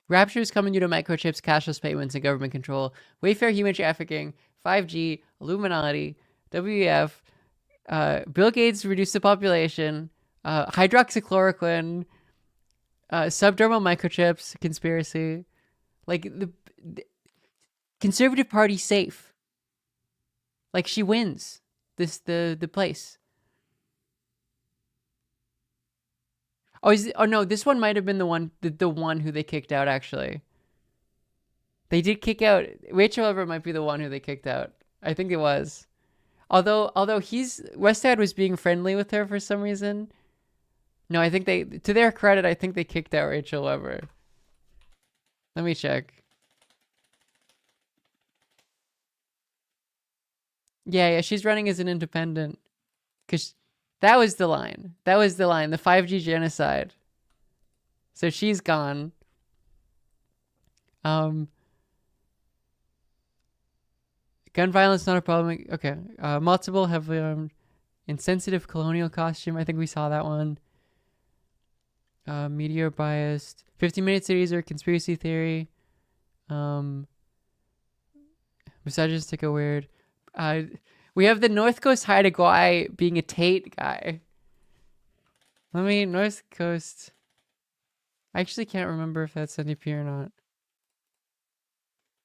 Rapture is coming due to microchips, cashless payments, and government control. Wayfair human trafficking, 5G, Illuminati, WEF, Bill Gates reduced the population, hydroxychloroquine, subdermal microchips, conspiracy. Like, the Conservative Party safe. Like, she wins the place. Oh no, this one might have been the one who they kicked out, actually. They did kick out Rachel Everett might be the one who they kicked out. I think it was. Although Rustad was being friendly with her for some reason. No, I think to their credit, I think they kicked out Rachel Weber. Let me check. Yeah, she's running as an independent. Because that was the line. That was the line. The 5G genocide. So she's gone. Gun violence not a problem. Okay. Multiple heavily armed, insensitive colonial costume. I think we saw that one. Media biased. 15-minute cities or conspiracy theory. Misogynistic or weird. We have the North Coast Haida guy being a Tate guy. North Coast. I actually can't remember if that's NDP or not.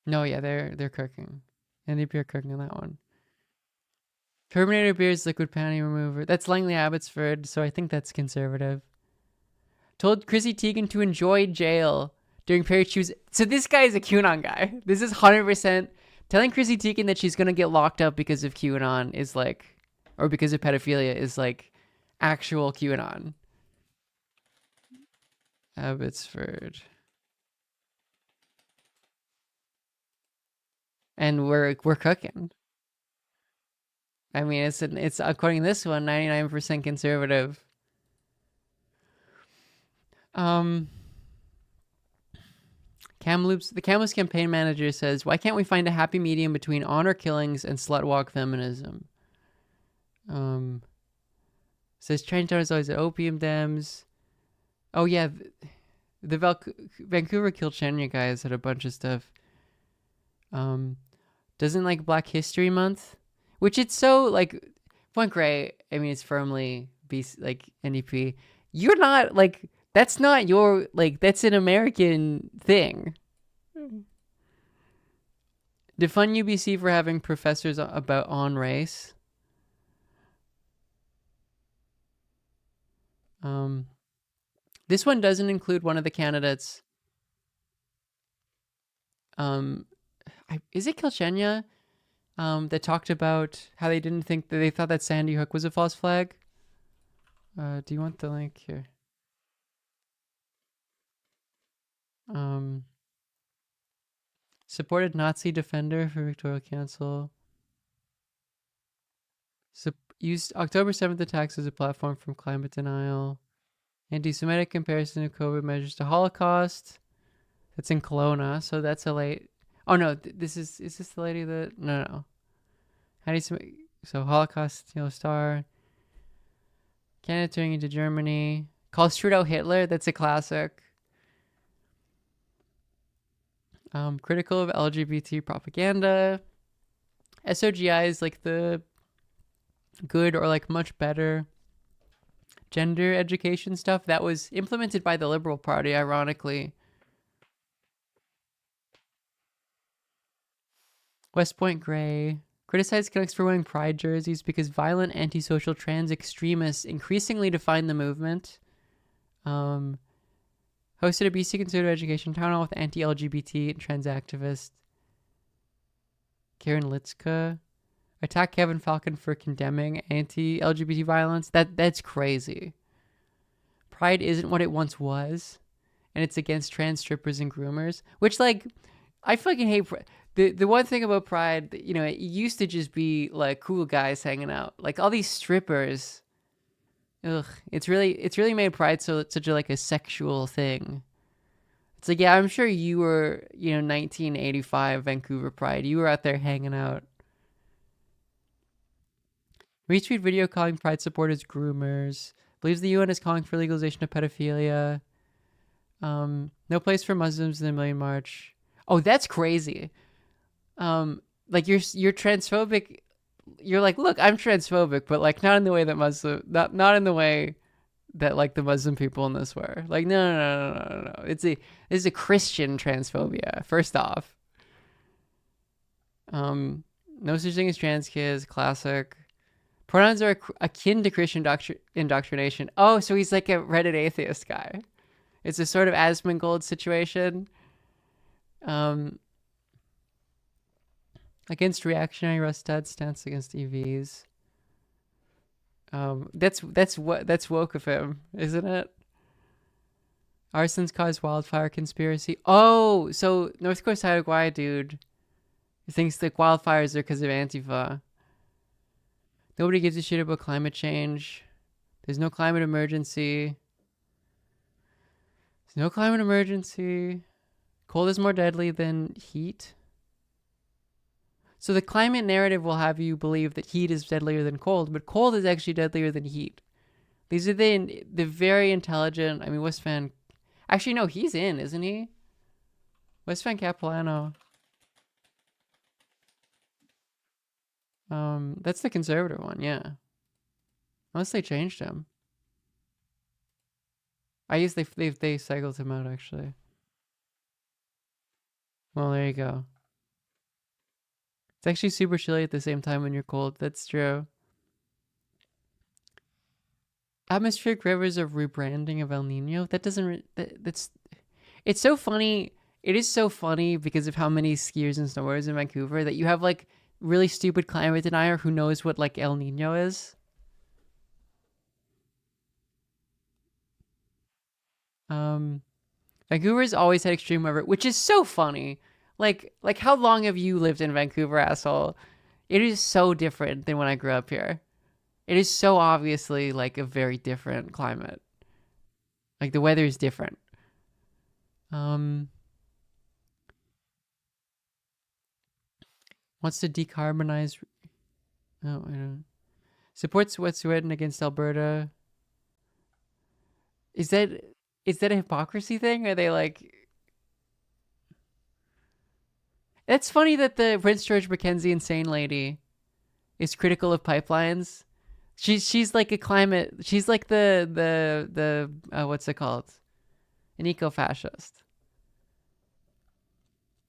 No, yeah, they're cooking. NDP are cooking on that one. Terminator beers, liquid panty remover. That's Langley Abbotsford, so I think that's conservative. Told Chrissy Teigen to enjoy jail during period she was. So this guy is a QAnon guy. This is 100%. Telling Chrissy Teigen that she's gonna get locked up because of QAnon is like, or because of pedophilia is like, actual QAnon. Abbotsford. And we're cooking. I mean, it's according to this one, 99% conservative. Kamloops, the Kamloops campaign manager says, "Why can't we find a happy medium between honor killings and slutwalk feminism?" Says Chinatown is always at opium dens. Oh yeah, the Vancouver Kilchenia guys had a bunch of stuff. Doesn't like Black History Month, which it's so like Point Grey. I mean, it's firmly like NDP. You're not like that's not your like that's an American thing. Defund UBC for having professors about on race. This one doesn't include one of the candidates. Is it Kilchenia? That talked about how they didn't think that they thought that Sandy Hook was a false flag. Do you want the link here? Supported Nazi defender for Victoria Council. Used October 7th attacks as a platform from climate denial. Anti-Semitic comparison of COVID measures to Holocaust. That's in Kelowna, so that's a late. Oh no, is this the lady that? No. So Holocaust, Star. Canada turning into Germany. Calls Trudeau Hitler. That's a classic. Critical of LGBT propaganda. SOGI is like the good or like much better gender education stuff that was implemented by the Liberal Party, ironically. West Point Grey. Criticized Canucks for wearing pride jerseys because violent antisocial trans extremists increasingly define the movement. Hosted a BC Conservative Education town hall with anti-LGBT and trans activist Karen Litska. Attacked Kevin Falcon for condemning anti-LGBT violence. That's crazy. Pride isn't what it once was, and it's against trans strippers and groomers. Which, like, I fucking hate the one thing about Pride. It used to just be like cool guys hanging out. Like all these strippers. Ugh, it's really made Pride such a like a sexual thing. It's like, yeah, I'm sure you were 1985 Vancouver Pride. You were out there hanging out. Retweet video calling Pride supporters groomers. Believes the UN is calling for legalization of pedophilia. No place for Muslims in the Million March. Oh, that's crazy. Like you're transphobic. You're like, look, I'm transphobic, but like not in the way that not in the way that like the Muslim people in this were. Like, no. It's a Christian transphobia. First off, no such thing as trans kids. Classic. Pronouns are akin to Christian indoctrination. Oh, so he's like a Reddit atheist guy. It's a sort of Asmongold situation. Against reactionary Rustad stance against EVs. That's woke of him, isn't it? Arsons cause wildfire conspiracy. Oh, so North Coast Hawaii dude thinks the wildfires are because of Antifa. Nobody gives a shit about climate change. There's no climate emergency. There's no climate emergency. Cold is more deadly than heat. So the climate narrative will have you believe that heat is deadlier than cold, but cold is actually deadlier than heat. These are the very intelligent. I mean, West Van. Actually, no, he's in, isn't he? West Van Capilano. That's the conservative one, yeah. Unless they changed him. I guess they cycled him out actually. Well, there you go. It's actually super chilly at the same time when you're cold. That's true. Atmospheric rivers are rebranding of El Nino. That doesn't. That's. It's so funny. It is so funny because of how many skiers and snowboarders in Vancouver that you have like really stupid climate denier who knows what like El Nino is. Vancouver's always had extreme weather, which is so funny. Like how long have you lived in Vancouver, asshole? It is so different than when I grew up here. It is so obviously like a very different climate. Like the weather is different. Wants to decarbonize. Oh, I don't. Supports Wet'suwet'en against Alberta. Is that a hypocrisy thing? Are they like? It's funny that the Prince George Mackenzie insane lady is critical of pipelines. She's like a climate. She's like the what's it called? An eco-fascist.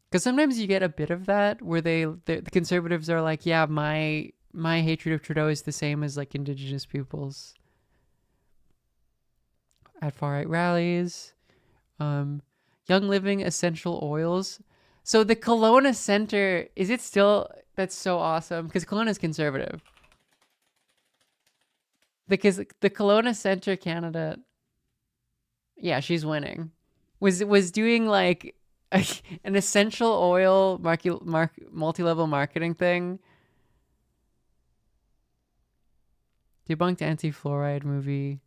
Because sometimes you get a bit of that where the conservatives are like, yeah, my hatred of Trudeau is the same as like Indigenous peoples at far-right rallies. Young Living essential oils. So the Kelowna Center, is it still? That's so awesome because Kelowna is conservative. Because the Kelowna Center candidate, yeah, she's winning. Was doing like an essential oil multi-level marketing thing. Debunked anti-fluoride movie.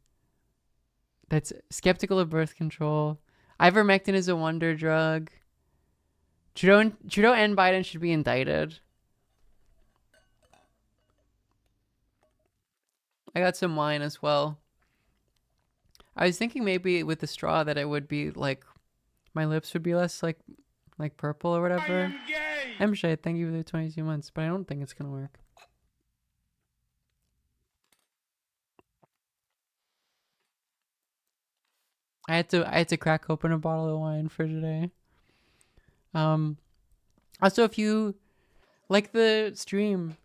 That's skeptical of birth control. Ivermectin is a wonder drug. Trudeau and Biden should be indicted. I got some wine as well. I was thinking maybe with the straw that it would be like my lips would be less like purple or whatever. I'm shy. Thank you for the 22 months, but I don't think it's gonna work. I had to crack open a bottle of wine for today. Also, if you like the stream,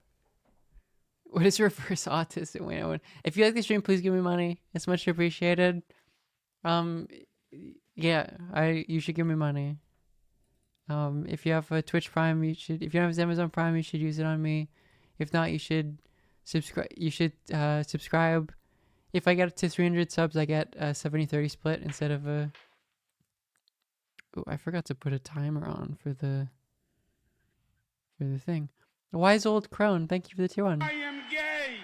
what is reverse autism? Wait, if you like the stream, please give me money. It's much appreciated. Yeah, you should give me money. If you have a Twitch Prime, you should. If you have Amazon Prime, you should use it on me. If not, you should subscribe. Subscribe. If I get to 300 subs, I get a 70-30 split instead of a. Oh, I forgot to put a timer on for the thing. Wise old crone, thank you for the tier 1. I am gay.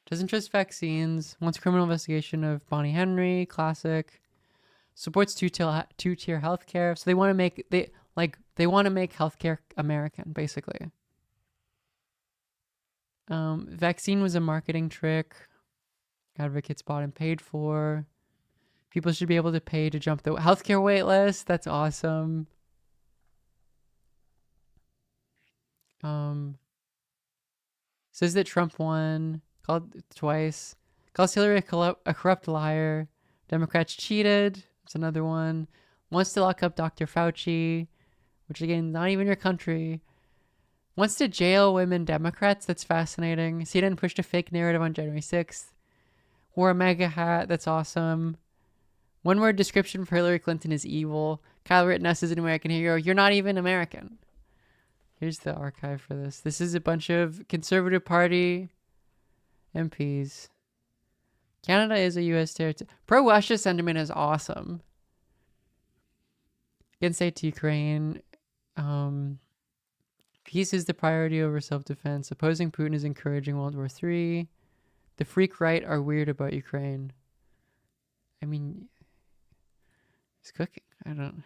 Doesn't trust vaccines. Wants criminal investigation of Bonnie Henry. Classic. Supports two-tier healthcare. So they want to make healthcare American, basically. Vaccine was a marketing trick. Advocates bought and paid for. People should be able to pay to jump the healthcare wait list. That's awesome. Says that Trump won. Called twice. Calls Hillary a corrupt liar. Democrats cheated. That's another one. Wants to lock up Dr. Fauci, which again, not even your country. Wants to jail women Democrats. That's fascinating. CNN pushed a fake narrative on January 6th. Wore a MAGA hat. That's awesome. One word description for Hillary Clinton is evil. Kyle Rittenhouse is an American hero. You're not even American. Here's the archive for this. This is a bunch of Conservative Party MPs. Canada is a U.S. territory. Pro-Russia sentiment is awesome. Against aid to Ukraine. Peace is the priority over self-defense. Opposing Putin is encouraging World War III. The freak right are weird about Ukraine. I mean, he's cooking. I don't.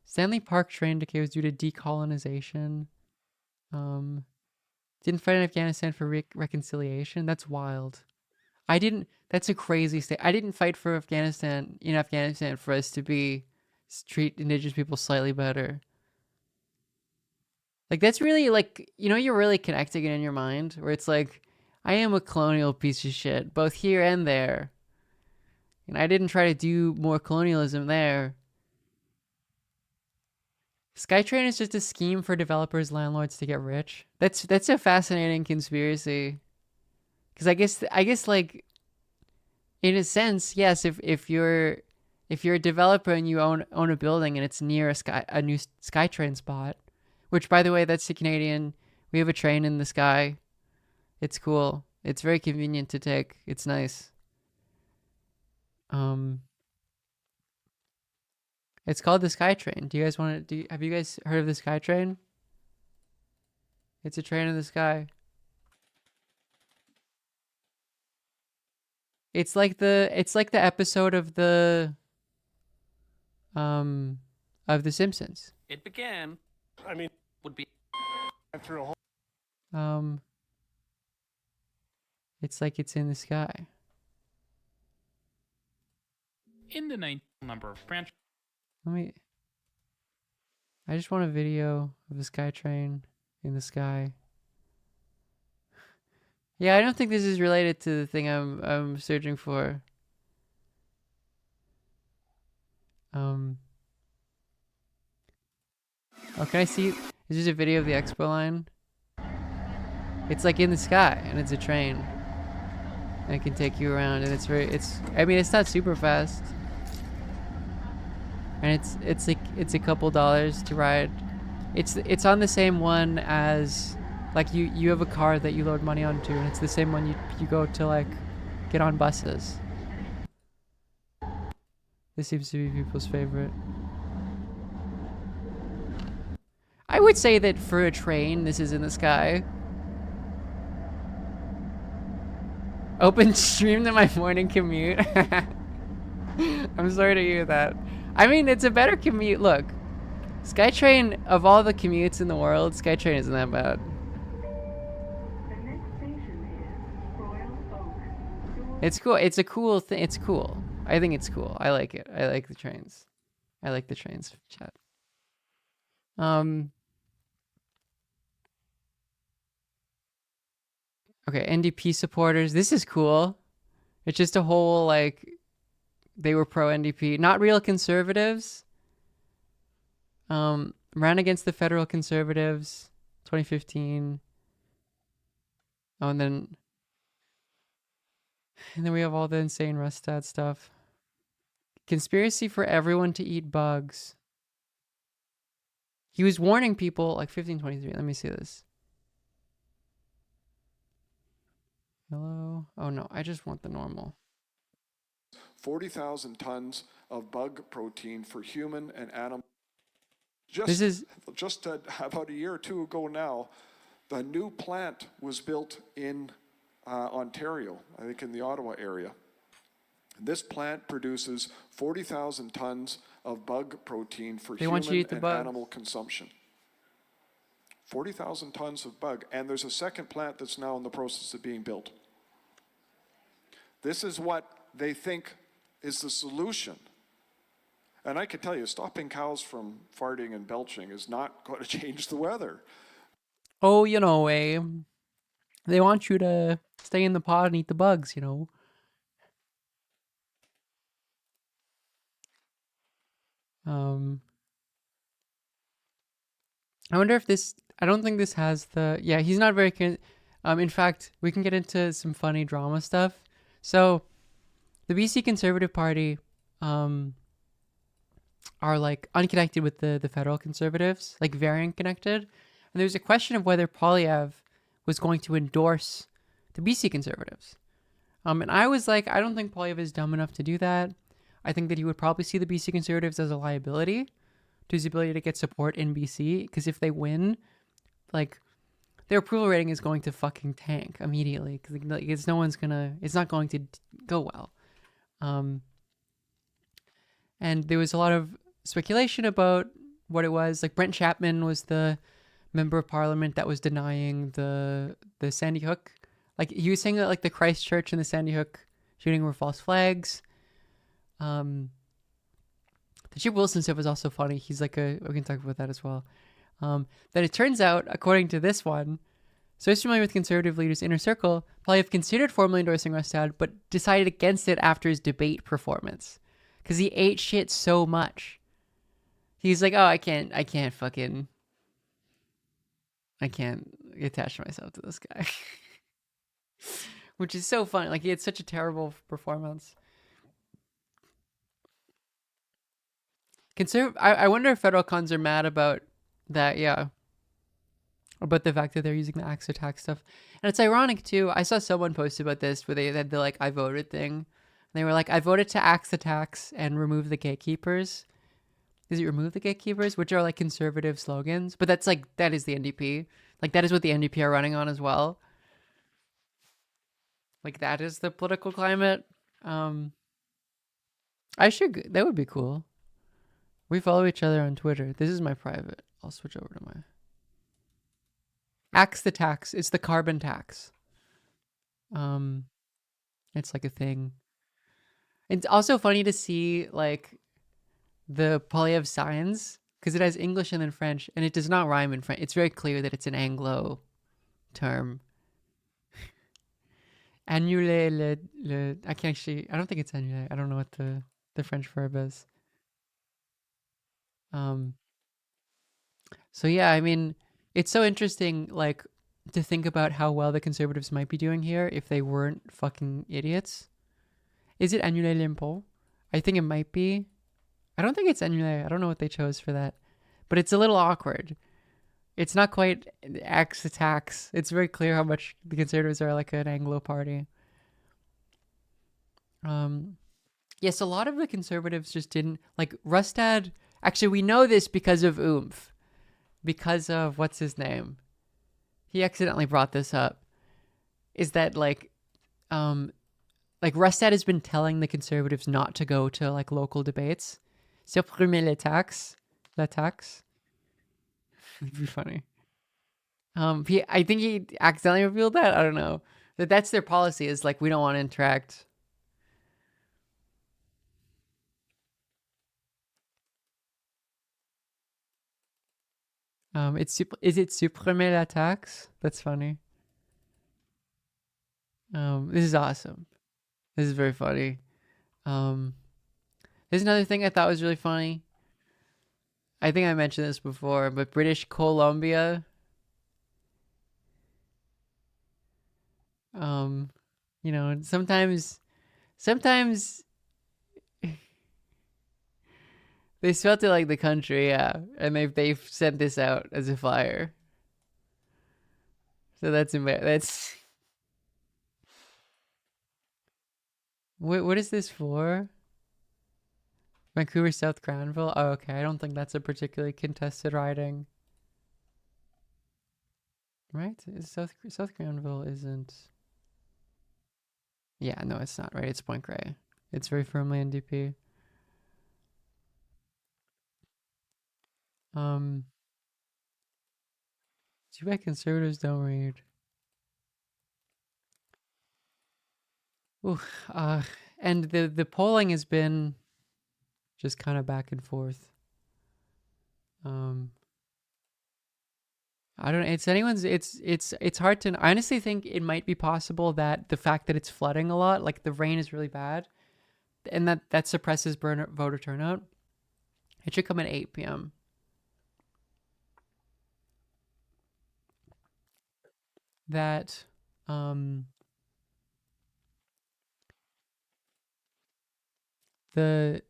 Stanley Park train decay was due to decolonization. Didn't fight in Afghanistan for reconciliation. That's wild. I didn't. That's a crazy state. I didn't fight for Afghanistan for us to treat indigenous people slightly better. Like, that's really, like, you're really connecting it in your mind, where it's like, I am a colonial piece of shit, both here and there. And I didn't try to do more colonialism there. SkyTrain is just a scheme for developers, landlords to get rich. That's a fascinating conspiracy. Because I guess like, in a sense, yes, if you're a developer and you own a building and it's near a new SkyTrain spot, which, by the way, that's the Canadian. We have a train in the sky. It's cool. It's very convenient to take. It's nice. It's called the SkyTrain. Do you guys want to? Have you guys heard of the SkyTrain? It's a train in the sky. It's like the episode of the Simpsons. It began. I mean, would be through a whole. It's like it's in the sky. In the 9th number of franchise. I just want a video of the SkyTrain in the sky. Yeah, I don't think this is related to the thing I'm searching for. Oh, can I see? Is this a video of the Expo line? It's like in the sky, and it's a train. And it can take you around, and I mean, it's not super fast. And it's a couple dollars to ride. It's on the same one as, like, you have a car that you load money onto, and it's the same one you go to, like, get on buses. This seems to be people's favorite. I would say that for a train, this is in the sky. Open stream to my morning commute. I'm sorry to hear that. I mean, it's a better commute. Look, SkyTrain, of all the commutes in the world, SkyTrain isn't that bad. It's cool. It's a cool thing. It's cool. I think it's cool. I like it. I like the trains. I like the trains, chat. Okay, NDP supporters. This is cool. It's just a whole, like, they were pro-NDP. Not real conservatives. Ran against the federal conservatives, 2015. Oh, and then we have all the insane Rustad stuff. Conspiracy for everyone to eat bugs. He was warning people, like 1523. Let me see this. Hello? Oh no, I just want the normal. 40,000 tons of bug protein for human and animal. Just about a year or two ago now, the new plant was built in Ontario, I think in the Ottawa area. This plant produces 40,000 tons of bug protein for human and animal consumption. 40,000 tons of bug, and there's a second plant that's now in the process of being built. This is what they think is the solution. And I can tell you, stopping cows from farting and belching is not going to change the weather. Oh, you know, they want you to stay in the pod and eat the bugs, you know. I wonder if this, I don't think this has the, yeah, he's not very, in fact, we can get into some funny drama stuff. So, the BC Conservative Party, are like unconnected with the federal Conservatives, like very unconnected. And there's a question of whether Poilievre was going to endorse the BC Conservatives. And I was like, I don't think Poilievre is dumb enough to do that. I think that he would probably see the BC Conservatives as a liability to his ability to get support in BC, because if they win, like, their approval rating is going to fucking tank immediately, because it's not going to go well. And there was a lot of speculation about what it was. Like, Brent Chapman was the member of parliament that was denying the Sandy Hook. Like, he was saying that, like, the Christchurch and the Sandy Hook shooting were false flags. The Chip Wilson stuff was also funny. He's like we can talk about that as well. Then it turns out, according to this one, so he's familiar with conservative leaders' inner circle, Poilievre considered formally endorsing Rustad, but decided against it after his debate performance. Because he ate shit so much. He's like, oh, I can't attach myself to this guy. Which is so funny. Like, he had such a terrible performance. I wonder if federal cons are mad about that, yeah. About the fact that they're using the axe attack stuff. And it's ironic, too. I saw someone post about this where they had the, like, I voted thing. And they were like, I voted to axe the tax and remove the gatekeepers. Is it remove the gatekeepers? Which are, like, conservative slogans. But that's, like, that is the NDP. Like, that is what the NDP are running on as well. Like, that is the political climate. That would be cool. We follow each other on Twitter. This is my private. I'll switch over to my... Axe the tax. It's the carbon tax. It's like a thing. It's also funny to see, like, the Poilievre signs, because it has English and then French, and it does not rhyme in French. It's very clear that it's an Anglo term. Annuler le... I don't think it's annuler. I don't know what the French verb is. So yeah, I mean, it's so interesting, like, to think about how well the Conservatives might be doing here if they weren't fucking idiots. Is it annuler l'impôt? I think it might be. I don't think it's annuler. I don't know what they chose for that. But it's a little awkward. It's not quite axe the tax. It's very clear how much the Conservatives are like an Anglo party. Yes, a lot of the Conservatives just didn't... Like, Rustad... Actually, we know this because of Oomph. Because of, what's his name? He accidentally brought this up. Is that, like Rustad has been telling the Conservatives not to go to, like, local debates. Supprimer les taxes. La taxe. It'd be funny. I think he accidentally revealed that. I don't know. That's their policy, is, like, we don't want to interact. Is it supprimer la taxe? That's funny. This is awesome. This is very funny. There's another thing I thought was really funny. I think I mentioned this before, but British Columbia. You know, sometimes they spelt it like the country, yeah, and they've sent this out as a flyer. So that's what is this for? Vancouver South Granville. Oh, okay. I don't think that's a particularly contested riding, right? South Granville isn't. Yeah, no, it's not, right? It's Point Grey. It's very firmly NDP. Too bad Conservatives don't read. Ooh, and the polling has been just kind of back and forth. I don't know. It's hard to... I honestly think it might be possible that the fact that it's flooding a lot, like the rain is really bad, and that suppresses voter turnout. It should come at 8 p.m. That that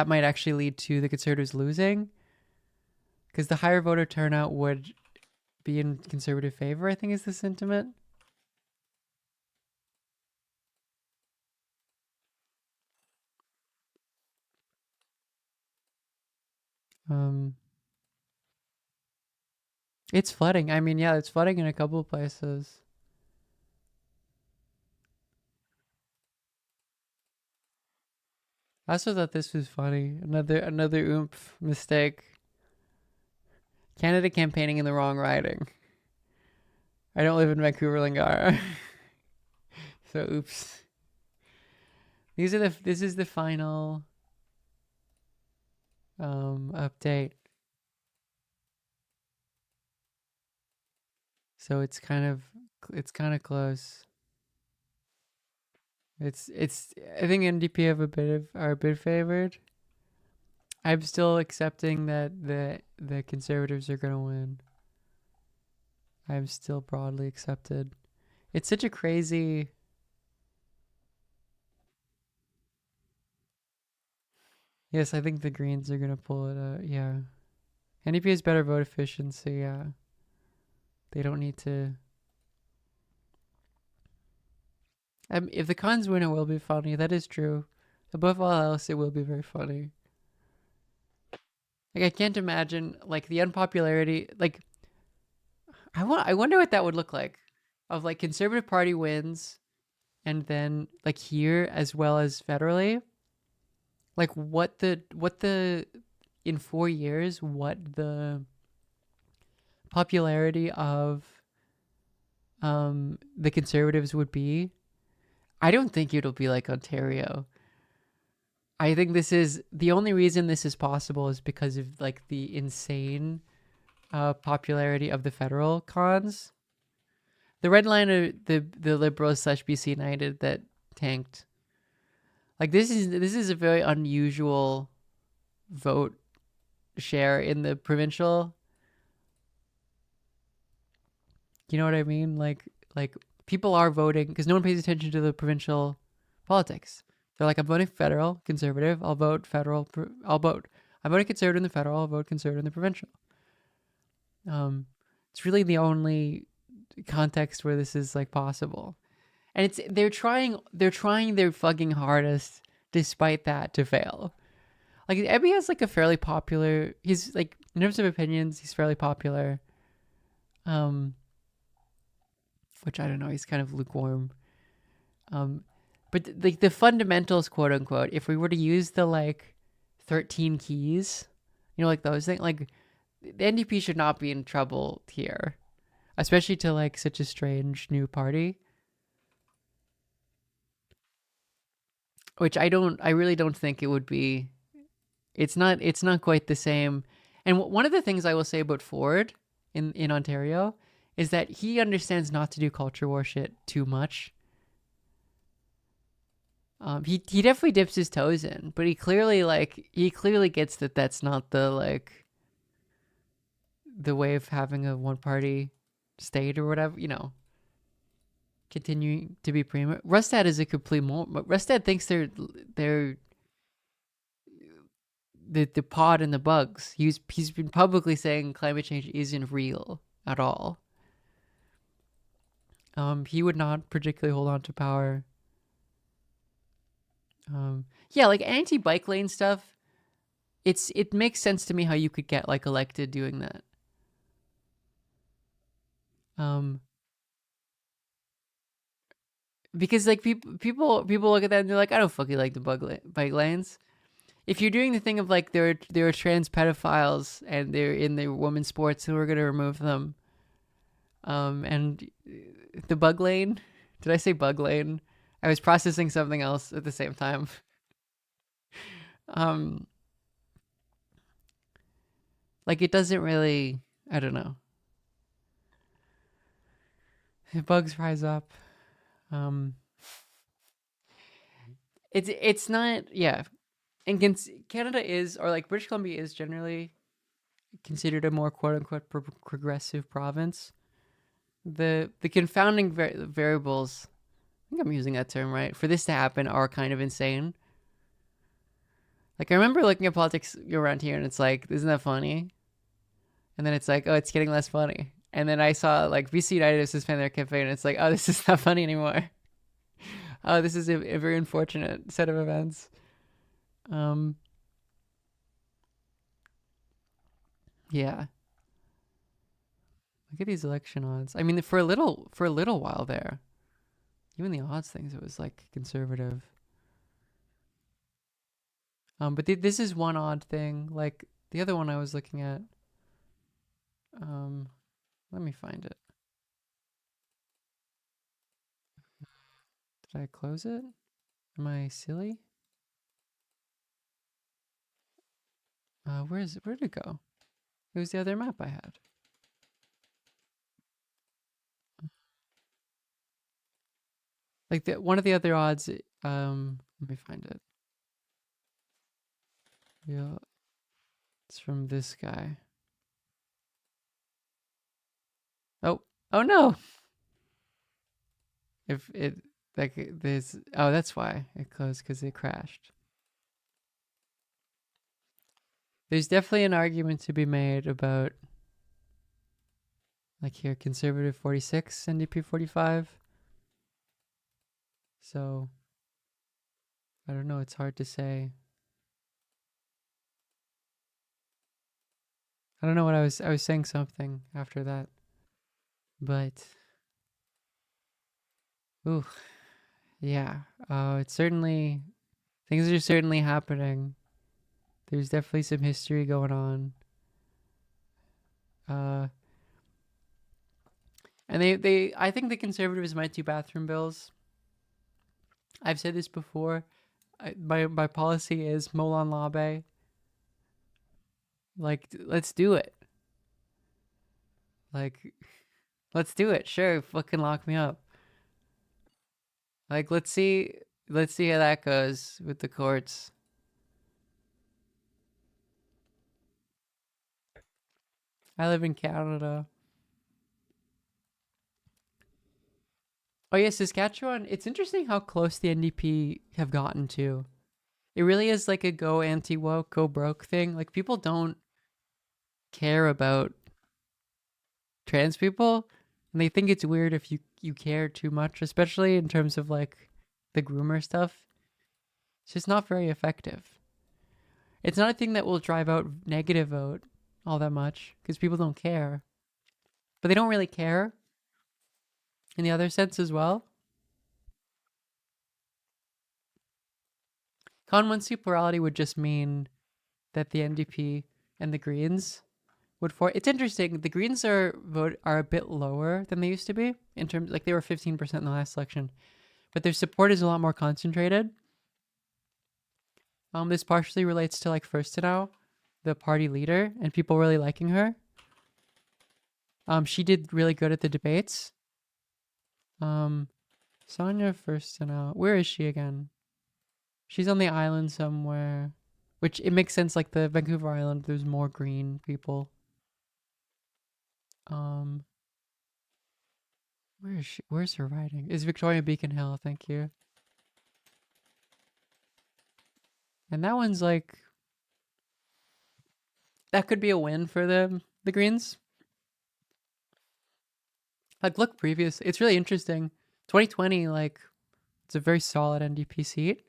might actually lead to the Conservatives losing, because the higher voter turnout would be in conservative favor, I think is the sentiment. It's flooding. I mean, yeah, it's flooding in a couple of places. I also thought this was funny. Another oomph mistake. Canada campaigning in the wrong riding. I don't live in Vancouver, Lingara. So oops. This is the final update. So it's kind of close. It's I think NDP are a bit favored. I'm still accepting that the Conservatives are gonna win. I'm still broadly accepted. It's such a crazy. Yes, I think the Greens are gonna pull it out. Yeah, NDP has better vote efficiency. Yeah, they don't need to. If the cons win, it will be funny. That is true. Above all else, it will be very funny. Like I can't imagine like the unpopularity. Like I wonder what that would look like. Of like Conservative Party wins, and then like here as well as federally. Like what the in 4 years what the popularity of the Conservatives would be. I don't think it'll be like Ontario. I think this is the only reason this is possible is because of like the insane popularity of the federal cons. The red line are the Liberals / BC United that tanked. Like this is a very unusual vote share in the provincial. You know what I mean? Like people are voting because no one pays attention to the provincial politics. They're like, I'm voting federal, conservative. I'll vote federal. I'm voting conservative in the federal. I'll vote conservative in the provincial. It's really the only context where this is like possible, and they're trying their fucking hardest despite that to fail. Like Ebby has like a fairly popular. He's like in terms of opinions, he's fairly popular. Which I don't know. He's kind of lukewarm. But like the fundamentals, quote unquote, if we were to use the like 13 keys, like those things, like the NDP should not be in trouble here, especially to like such a strange new party. Which I really don't think it would be. It's not quite the same. And one of the things I will say about Ford in Ontario is that he understands not to do culture war shit too much. He definitely dips his toes in, but he clearly gets that that's not the way of having a one party state or whatever, continuing to be prima. Rustad is a complete Rustad thinks they're the pod and the bugs. He's been publicly saying climate change isn't real at all. He would not particularly hold on to power. Yeah, like anti-bike lane stuff, it makes sense to me how you could get like elected doing that. Because like people look at that and they're like, I don't fucking like the bike lanes. If you're doing the thing of like there are trans pedophiles and they're in the women's sports, who are gonna remove them. And the bug lane. Did I say bug lane? I was processing something else at the same time. Like it doesn't really, I don't know. Bugs rise up. It's not, yeah. And Canada is, or like British Columbia is generally considered a more quote unquote progressive province. The confounding variables, I think I'm using that term right, for this to happen are kind of insane. Like I remember looking at politics around here and it's like, isn't that funny? And then it's like, oh, it's getting less funny. And then I saw like BC United to suspend their campaign. And it's like, oh, this is not funny anymore. Oh, this is a very unfortunate set of events. Yeah. Look at these election odds. I mean, for a little while there, even the odds things, it was like conservative. But this is one odd thing. Like the other one I was looking at. Let me find it. Did I close it? Am I silly? Where'd it go? It was the other map I had. Like one of the other odds. Let me find it. Yeah, it's from this guy. Oh no! If it like this, oh, that's why it closed, because it crashed. There's definitely an argument to be made about, like here, conservative 46, NDP 45. So I don't know. It's hard to say. I don't know what I was saying something after that, but ooh, yeah. It's certainly, things are certainly happening. There's definitely some history going on. And I think the conservatives might do bathroom bills. I've said this before. My policy is Molon Labe. Like, let's do it. Like, let's do it. Sure, fucking lock me up. Like, let's see how that goes with the courts. I live in Canada. Oh yeah, Saskatchewan. It's interesting how close the NDP have gotten to. It really is like a go anti-woke, go broke thing. Like, people don't care about trans people, and they think it's weird if you care too much, especially in terms of like the groomer stuff. It's just not very effective. It's not a thing that will drive out negative vote all that much, because people don't care. But they don't really care in the other sense as well. Con one seat plurality would just mean that the NDP and the Greens would for. It's interesting. The Greens are a bit lower than they used to be in terms, like they were 15% in the last election, but their support is a lot more concentrated. This partially relates to like Firstenau, the party leader, and people really liking her. She did really good at the debates. Sonia Firstenau, where is she again? She's on the island somewhere, which it makes sense. Like the Vancouver Island, there's more green people. Where is she? Where's her riding? Is Victoria Beacon Hill? Thank you. And that one's like, that could be a win for the Greens. Like, look previous. It's really interesting. 2020, like, it's a very solid NDP seat.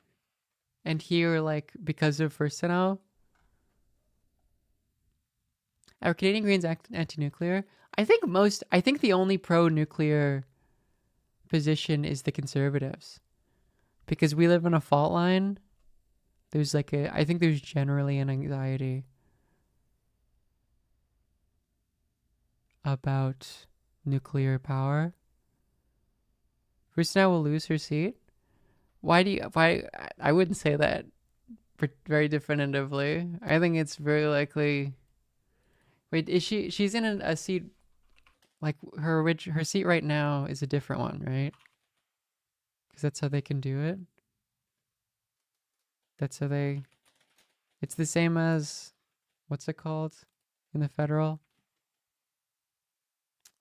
And here, like, because of Firstenau, our Canadian Greens act anti-nuclear. I think the only pro-nuclear position is the Conservatives, because we live on a fault line. There's like I think there's generally an anxiety about nuclear power. Firstenau will lose her seat. Why? I wouldn't say that very definitively. I think it's very likely. Wait, is she's in a seat, like her seat right now is a different one, right? Because that's how they can do it. That's how they. It's the same as, what's it called in the federal?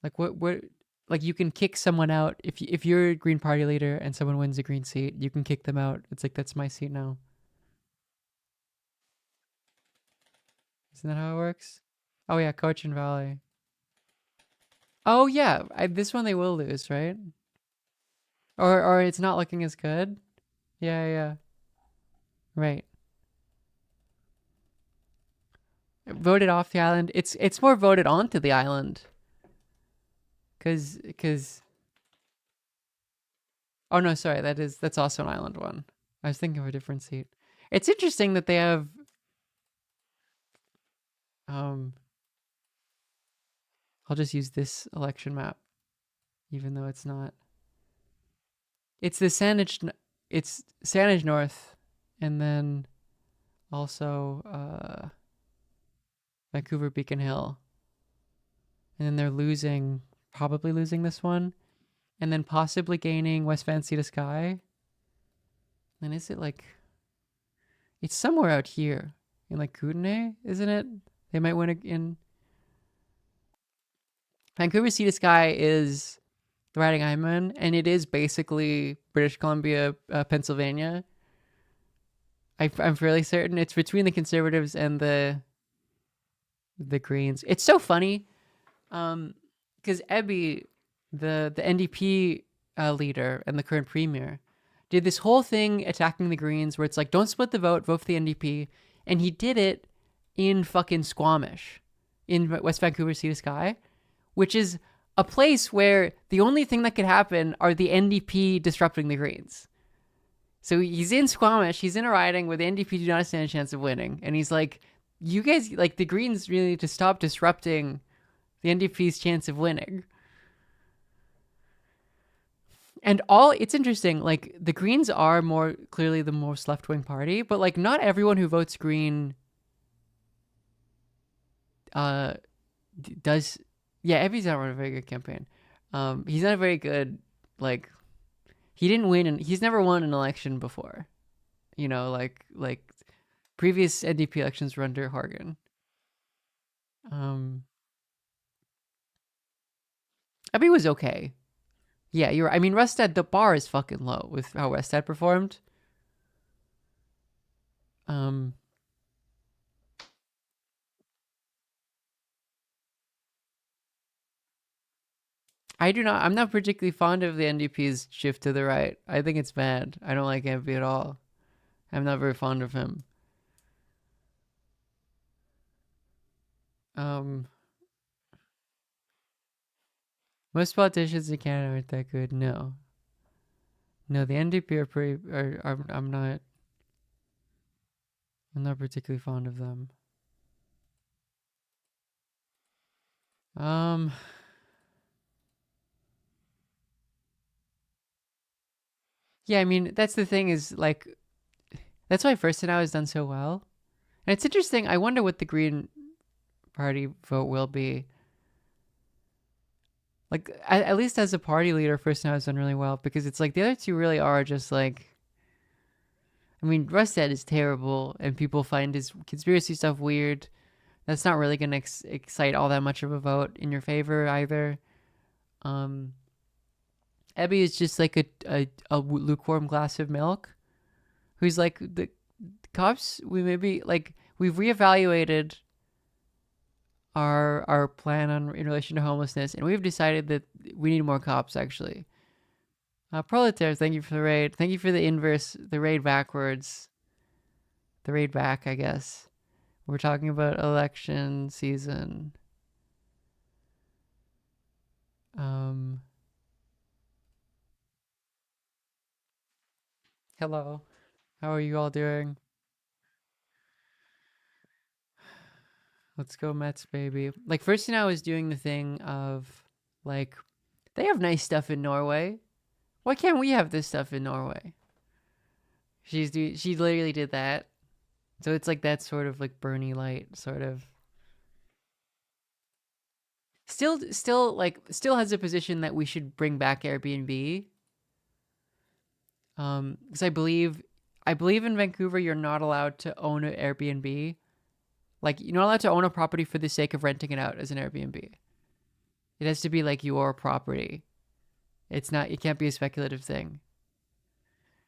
Like what? Like you can kick someone out if you're a Green Party leader and someone wins a Green seat, you can kick them out. It's like, that's my seat now. Isn't that how it works? Oh yeah, Cochin Valley. Oh yeah, this one they will lose, right? Or it's not looking as good. Yeah, yeah, right. Voted off the island. It's more voted onto the island. Cause oh no, sorry, that's also an island one. I was thinking of a different seat. It's interesting that they have I'll just use this election map, even though it's not. It's the Saanich North, and then also Vancouver Beacon Hill. And then they're probably losing this one, and then possibly gaining West Van Sea to Sky. And is it like, it's somewhere out here in like Kootenay, isn't it? They might win in Vancouver Sea to Sky is the riding I'm in, and it is basically British Columbia, Pennsylvania. I'm fairly certain it's between the Conservatives and the Greens. It's so funny, because Ebby, the NDP leader and the current premier, did this whole thing attacking the Greens, where it's like, don't split the vote for the NDP, and he did it in fucking Squamish, in West Vancouver Sea to Sky, which is a place where the only thing that could happen are the NDP disrupting the Greens. So he's in Squamish, he's in a riding where the NDP do not stand a chance of winning. And he's like, you guys, like, the Greens really need to stop disrupting the NDP's chance of winning. And it's interesting, like, the Greens are more clearly the most left-wing party, but like not everyone who votes Green does. Yeah, Ebby's not running a very good campaign. He's not a very good, like, he didn't win, and he's never won an election before. You know, like previous NDP elections were under Hargan. Ebby was okay. Yeah, you're right. I mean, Rustad, the bar is fucking low with how Rustad performed. I'm not particularly fond of the NDP's shift to the right. I think it's bad. I don't like Ebby at all. I'm not very fond of him. Most politicians in Canada aren't that good. No, the NDP are pretty. I'm not particularly fond of them. Yeah, I mean, that's the thing, is like, that's why First and Now has done so well. And it's interesting. I wonder what the Green Party vote will be. Like, at least as a party leader, First Now has done really well, because it's like the other two really are just like, I mean, Rustad is terrible, and people find his conspiracy stuff weird. That's not really going to excite all that much of a vote in your favor either. Ebby is just like a lukewarm glass of milk, who's like, the cops, we've reevaluated our plan in relation to homelessness, and we've decided that we need more cops, actually. Proletaire, thank you for the raid. Thank you for the inverse, the raid backwards. The raid back, I guess. We're talking about election season. Hello. How are you all doing? Let's go Mets, baby. Like, First Now is doing the thing of, like, they have nice stuff in Norway. Why can't we have this stuff in Norway? She literally did that. So it's like that sort of like Bernie light sort of. Still has a position that we should bring back Airbnb. Because I believe in Vancouver, you're not allowed to own an Airbnb. Like, you're not allowed to own a property for the sake of renting it out as an Airbnb. It has to be like your property. It can't be a speculative thing.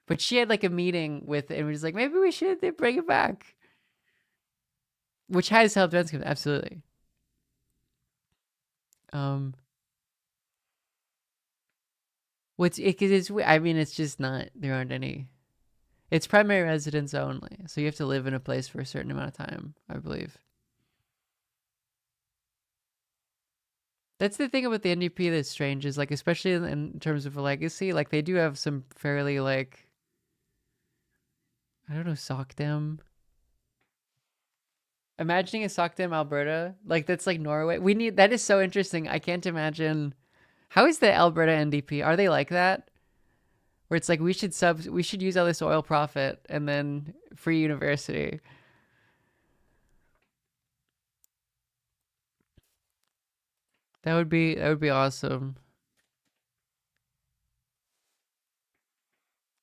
But she had like a meeting with, and was like, maybe we should bring it back. Which has helped Vancouver, absolutely. I mean, it's just not, there aren't any. It's primary residence only. So you have to live in a place for a certain amount of time, I believe. That's the thing about the NDP that's strange is like, especially in terms of a legacy, like they do have some fairly like, I don't know, Sockdam. Imagining a Sockdam, Alberta, like that's like Norway. That is so interesting. I can't imagine. How is the Alberta NDP? Are they like that? Where it's like we should use all this oil profit and then free university. That would be awesome.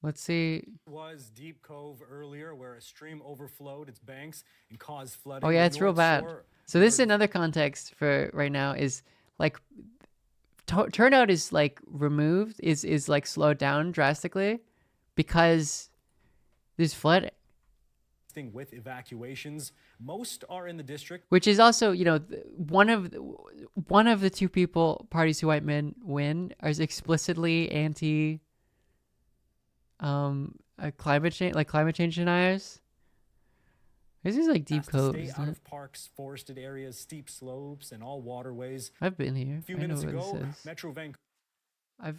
Let's see. Was Deep Cove earlier, where a stream overflowed its banks and caused flooding. Oh yeah, it's real bad. So this is another context for right now is like turnout is like removed, is like slowed down drastically because there's flooding. With evacuations, most are in the district, which is also, you know, one of the two parties who white men win is explicitly anti climate change deniers. This is like Deep Cove. Stay out of parks, forested areas, steep slopes, and all waterways. I've been here. A few minutes ago, Metro Vancouver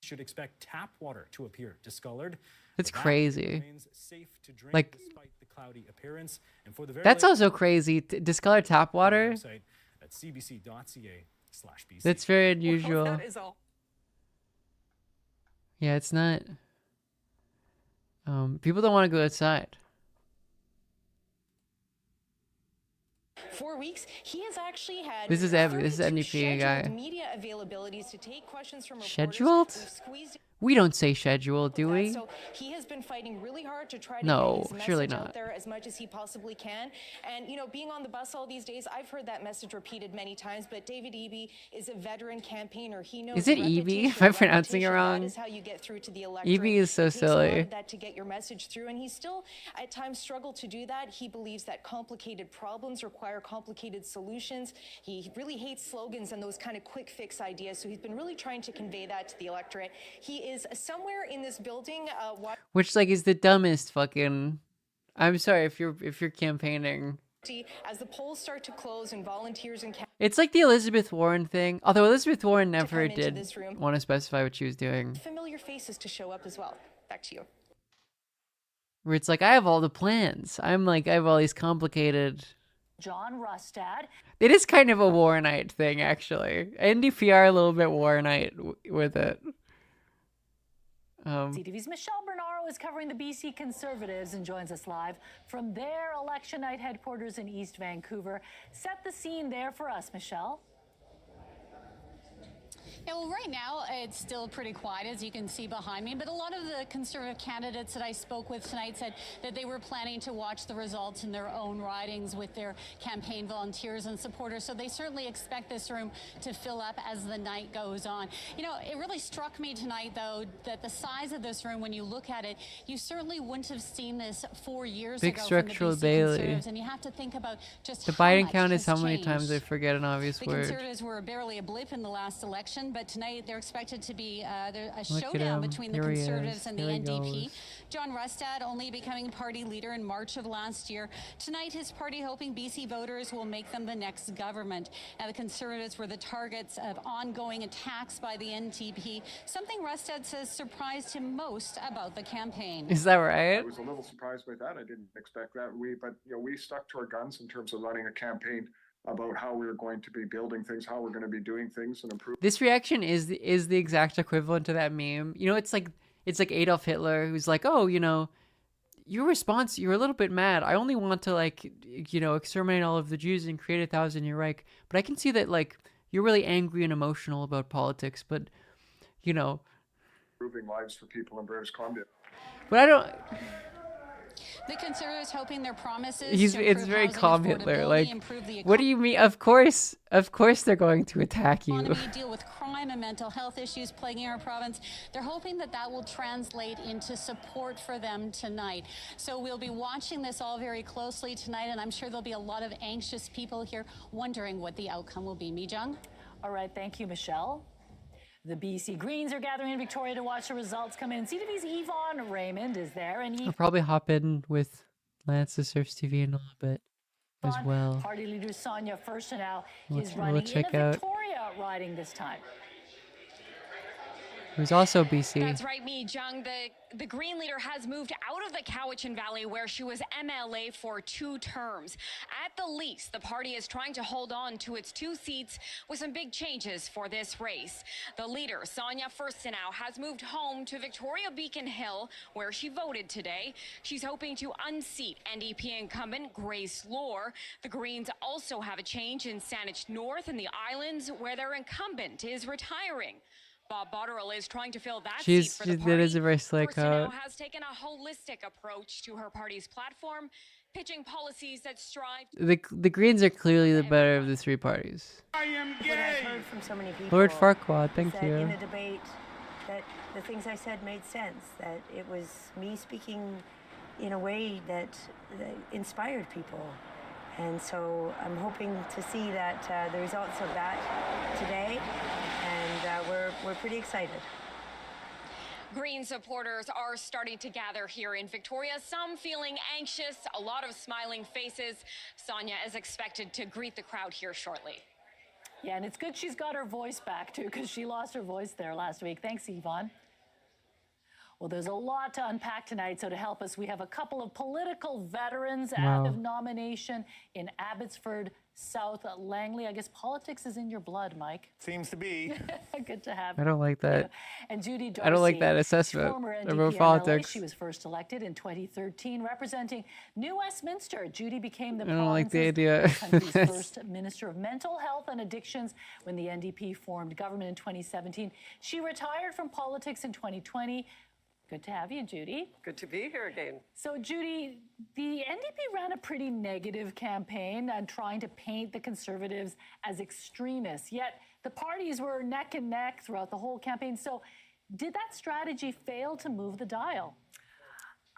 should expect tap water to appear discolored. It's crazy. Safe to drink like, despite the cloudy appearance. And for the very that's also crazy. Discolored tap water. At cbc.ca/BC. That's very unusual. Well, that is all. Yeah, it's not. People don't want to go outside. 4 weeks, he has actually had. This is NDP guy. Media availabilities to take questions from scheduled. We don't say schedule, do we? So he has been fighting really hard to try to no, get his surely message not. out there as much as he possibly can. And, you know, being on the bus all these days, I've heard that message repeated many times, but David Eby is a veteran campaigner. He knows. Is it Eby? Am I pronouncing it wrong? That is how you get through to the electorate. Eby is so silly. That to get your message through, and he still at times struggled to do that. He believes that complicated problems require complicated solutions. He really hates slogans and those kind of quick fix ideas. So he's been really trying to convey that to the electorate. He is somewhere in this building, which like is the dumbest fucking. I'm sorry if you're campaigning. As the polls start to close and volunteers and it's like the Elizabeth Warren thing. Although Elizabeth Warren never did want to specify what she was doing. Familiar faces to show up as well. Back to you. Where it's like I have all the plans. I have all these complicated. John Rustad. It is kind of a Warrenite thing, actually. NDP are a little bit Warrenite with it. CTV's Michelle Bernaro is covering the BC Conservatives and joins us live from their election night headquarters in East Vancouver. Set the scene there for us, Michelle. Yeah, well, right now it's still pretty quiet, as you can see behind me, but a lot of the Conservative candidates that I spoke with tonight said that they were planning to watch the results in their own ridings with their campaign volunteers and supporters, so they certainly expect this room to fill up as the night goes on. You know, it really struck me tonight, though, that the size of this room, when you look at it, you certainly wouldn't have seen this 4 years ago. Big structural Bailey. And you have to think about just the Biden count is how many times I forget an obvious word. The Conservatives were barely a blip in the last election, but tonight they're expected to be a showdown between the Conservatives and the NDP. John Rustad only becoming party leader in March of last year. Tonight, his party hoping BC voters will make them the next government. Now, the Conservatives were the targets of ongoing attacks by the NDP, something Rustad says surprised him most about the campaign. Is that right? I was a little surprised by that. I didn't expect that. We stuck to our guns in terms of running a campaign about how we were going to be building things, how we're going to be doing things and improving. This reaction is the exact equivalent to that meme. You know, it's like Adolf Hitler who's like, oh, you know, your response, you're a little bit mad. I only want to exterminate all of the Jews and create a 1,000-year Reich. But I can see that you're really angry and emotional about politics. But, you know, improving lives for people in British Columbia. But I don't. The Conservatives hoping their promises. It's very calm Hitler. What do you mean? Of course they're going to attack you. Deal with crime and mental health issues plaguing our province. They're hoping that will translate into support for them tonight. So we'll be watching this all very closely tonight, and I'm sure there'll be a lot of anxious people here wondering what the outcome will be. Mi Jung? All right, thank you, Michelle. The BC Greens are gathering in Victoria to watch the results come in. CTV's Yvonne Raymond is there. And I'll probably hop in with Lance to Surf TV in a little bit as well. Party leader Sonia Furstenau is We'll running in check a out. Victoria riding this time. Who's also BC. That's right, me, Jung. The Green leader has moved out of the Cowichan Valley, where she was MLA for 2 terms. At the least, the party is trying to hold on to its 2 seats with some big changes for this race. The leader, Sonia Furstenau, has moved home to Victoria Beacon Hill, where she voted today. She's hoping to unseat NDP incumbent Grace Lohr. The Greens also have a change in Saanich North and the Islands, where their incumbent is retiring. Bob Botterill is trying to fill that seat for the party. That is a very slick Furstenau has taken a holistic approach to her party's platform, pitching policies that strive. The Greens are clearly the better of the 3 parties. I am gay. What I've heard from so many people. Lord Farquaad, thank you. In a debate, that the things I said made sense. That it was me speaking in a way that inspired people. And so I'm hoping to see that the results of that today, and we're pretty excited. Green supporters are starting to gather here in Victoria, some feeling anxious, a lot of smiling faces. Sonia is expected to greet the crowd here shortly. Yeah, and it's good she's got her voice back, too, because she lost her voice there last week. Thanks, Yvonne. Well, there's a lot to unpack tonight, so to help us, we have a couple of political veterans out of nomination in Abbotsford, South Langley. I guess politics is in your blood, Mike. Seems to be. Good to have you. I don't like that. And Judy Dorsey, I don't like that assessment former NDP about MLA. politics. She was first elected in 2013, representing New Westminster. Judy became the I don't like the idea. country's first Minister of Mental Health and Addictions when the NDP formed government in 2017. She retired from politics in 2020. Good to have you, Judy. Good to be here again. So, Judy, the NDP ran a pretty negative campaign and trying to paint the Conservatives as extremists, yet the parties were neck and neck throughout the whole campaign. So, did that strategy fail to move the dial?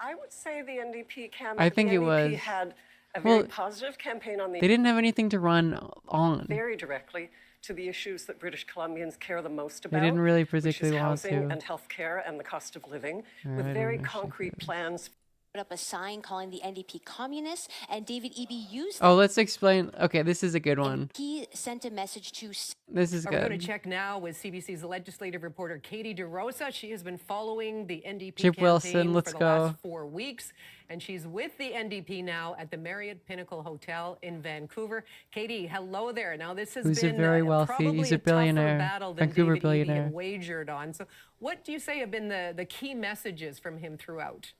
I would say the NDP I think it was. had a very positive campaign on the. They didn't have anything to run on. Very directly to the issues that British Columbians care the most about. They didn't really which is particularly want housing to. and healthcare and the cost of living, I with very don't know. concrete plans. Put up a sign calling the NDP communists, and David Eby used. Oh, let's explain. Okay, this is a good one. He sent a message to. This is We're going good. to check now with CBC's legislative reporter Katie DeRosa. She has been following the NDP Chip campaign Wilson, let's for the go. last 4 weeks, and she's with the NDP now at the Marriott Pinnacle Hotel in Vancouver. Katie, hello there. Now this has Who's a been very wealthy, probably he's a tougher billionaire, battle than Vancouver David Eby billionaire. had wagered on. So, what do you say have been the key messages from him throughout?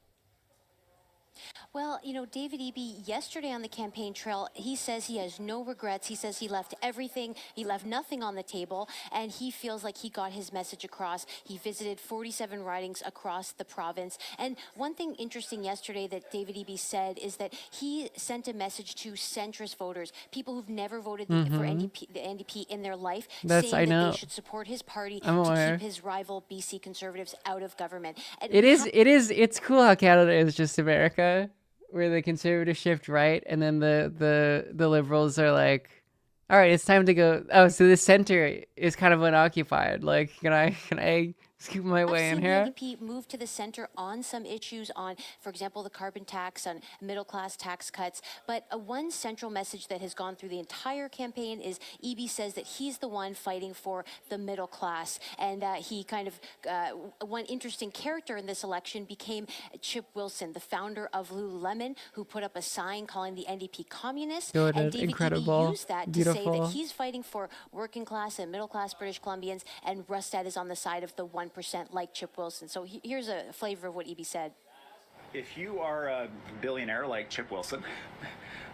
Well, you know, David Eby, yesterday on the campaign trail, he says he has no regrets. He says he left everything, he left nothing on the table, and he feels like he got his message across. He visited 47 ridings across the province. And one thing interesting yesterday that David Eby said is that he sent a message to centrist voters, people who've never voted the NDP in their life, That's- I saying that know. they should support his party I'm to aware. keep his rival BC Conservatives out of government. And It's cool how Canada is just America, where the Conservatives shift right, and then the Liberals are like, all right, it's time to go. Oh, so the center is kind of unoccupied. Like, can I scoop my way in here? I've seen the NDP move to the center on some issues on, for example, the carbon tax, on middle-class tax cuts. But one central message that has gone through the entire campaign is Eby says that he's the one fighting for the middle class. And he kind of, one interesting character in this election became Chip Wilson, the founder of Lululemon, who put up a sign calling the NDP communists. Good, And David incredible, Eby used that to say that he's fighting for working class and middle class British Columbians, and Rustad is on the side of the 1% like Chip Wilson. So here's a flavor of what Eby said. If you are a billionaire like Chip Wilson,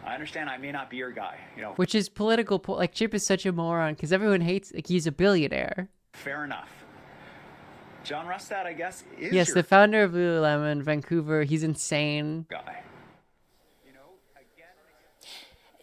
I understand I may not be your guy, you know. Which is political. Like, Chip is such a moron because everyone hates. Like, he's a billionaire. Fair enough. John Rustad, I guess, is Yes, your the founder of Lululemon, Vancouver. He's insane. guy.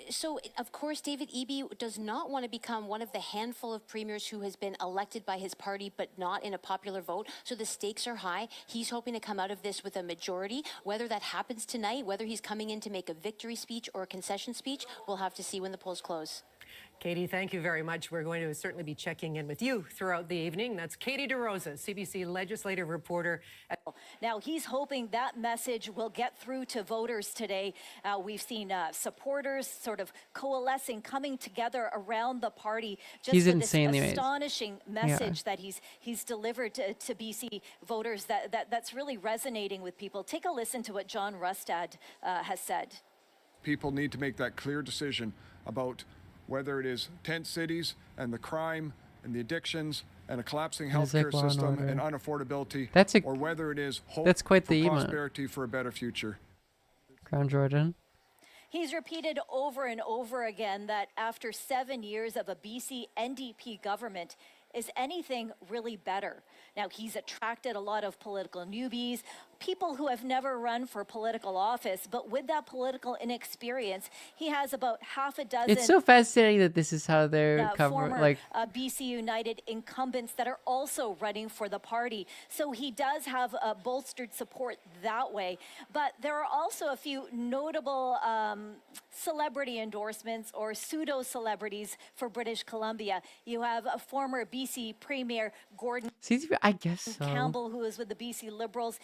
So, of course, David Eby does not want to become one of the handful of premiers who has been elected by his party, but not in a popular vote. So the stakes are high. He's hoping to come out of this with a majority. Whether that happens tonight, whether he's coming in to make a victory speech or a concession speech, we'll have to see when the polls close. Katie, thank you very much. We're going to certainly be checking in with you throughout the evening. That's Katie DeRosa, CBC legislative reporter. Now, he's hoping that message will get through to voters today. We've seen supporters sort of coalescing, coming together around the party just He's for this insanely astonishing message that he's delivered to BC voters that's really resonating with people. Take a listen to what John Rustad has said. People need to make that clear decision about whether it is tent cities and the crime and the addictions and a collapsing healthcare system and unaffordability, or whether it is hope quite for the prosperity for a better future. Crown Jordan. He's repeated over and over again that after 7 years of a BC NDP government, is anything really better? Now, he's attracted a lot of political newbies, people who have never run for political office, but with that political inexperience, he has about half a dozen. It's so fascinating that this is how they're former like BC United incumbents that are also running for the party. So he does have bolstered support that way. But there are also a few notable celebrity endorsements or pseudo-celebrities for British Columbia. You have a former BC Premier Gordon I guess so. Campbell, who is with the BC Liberals.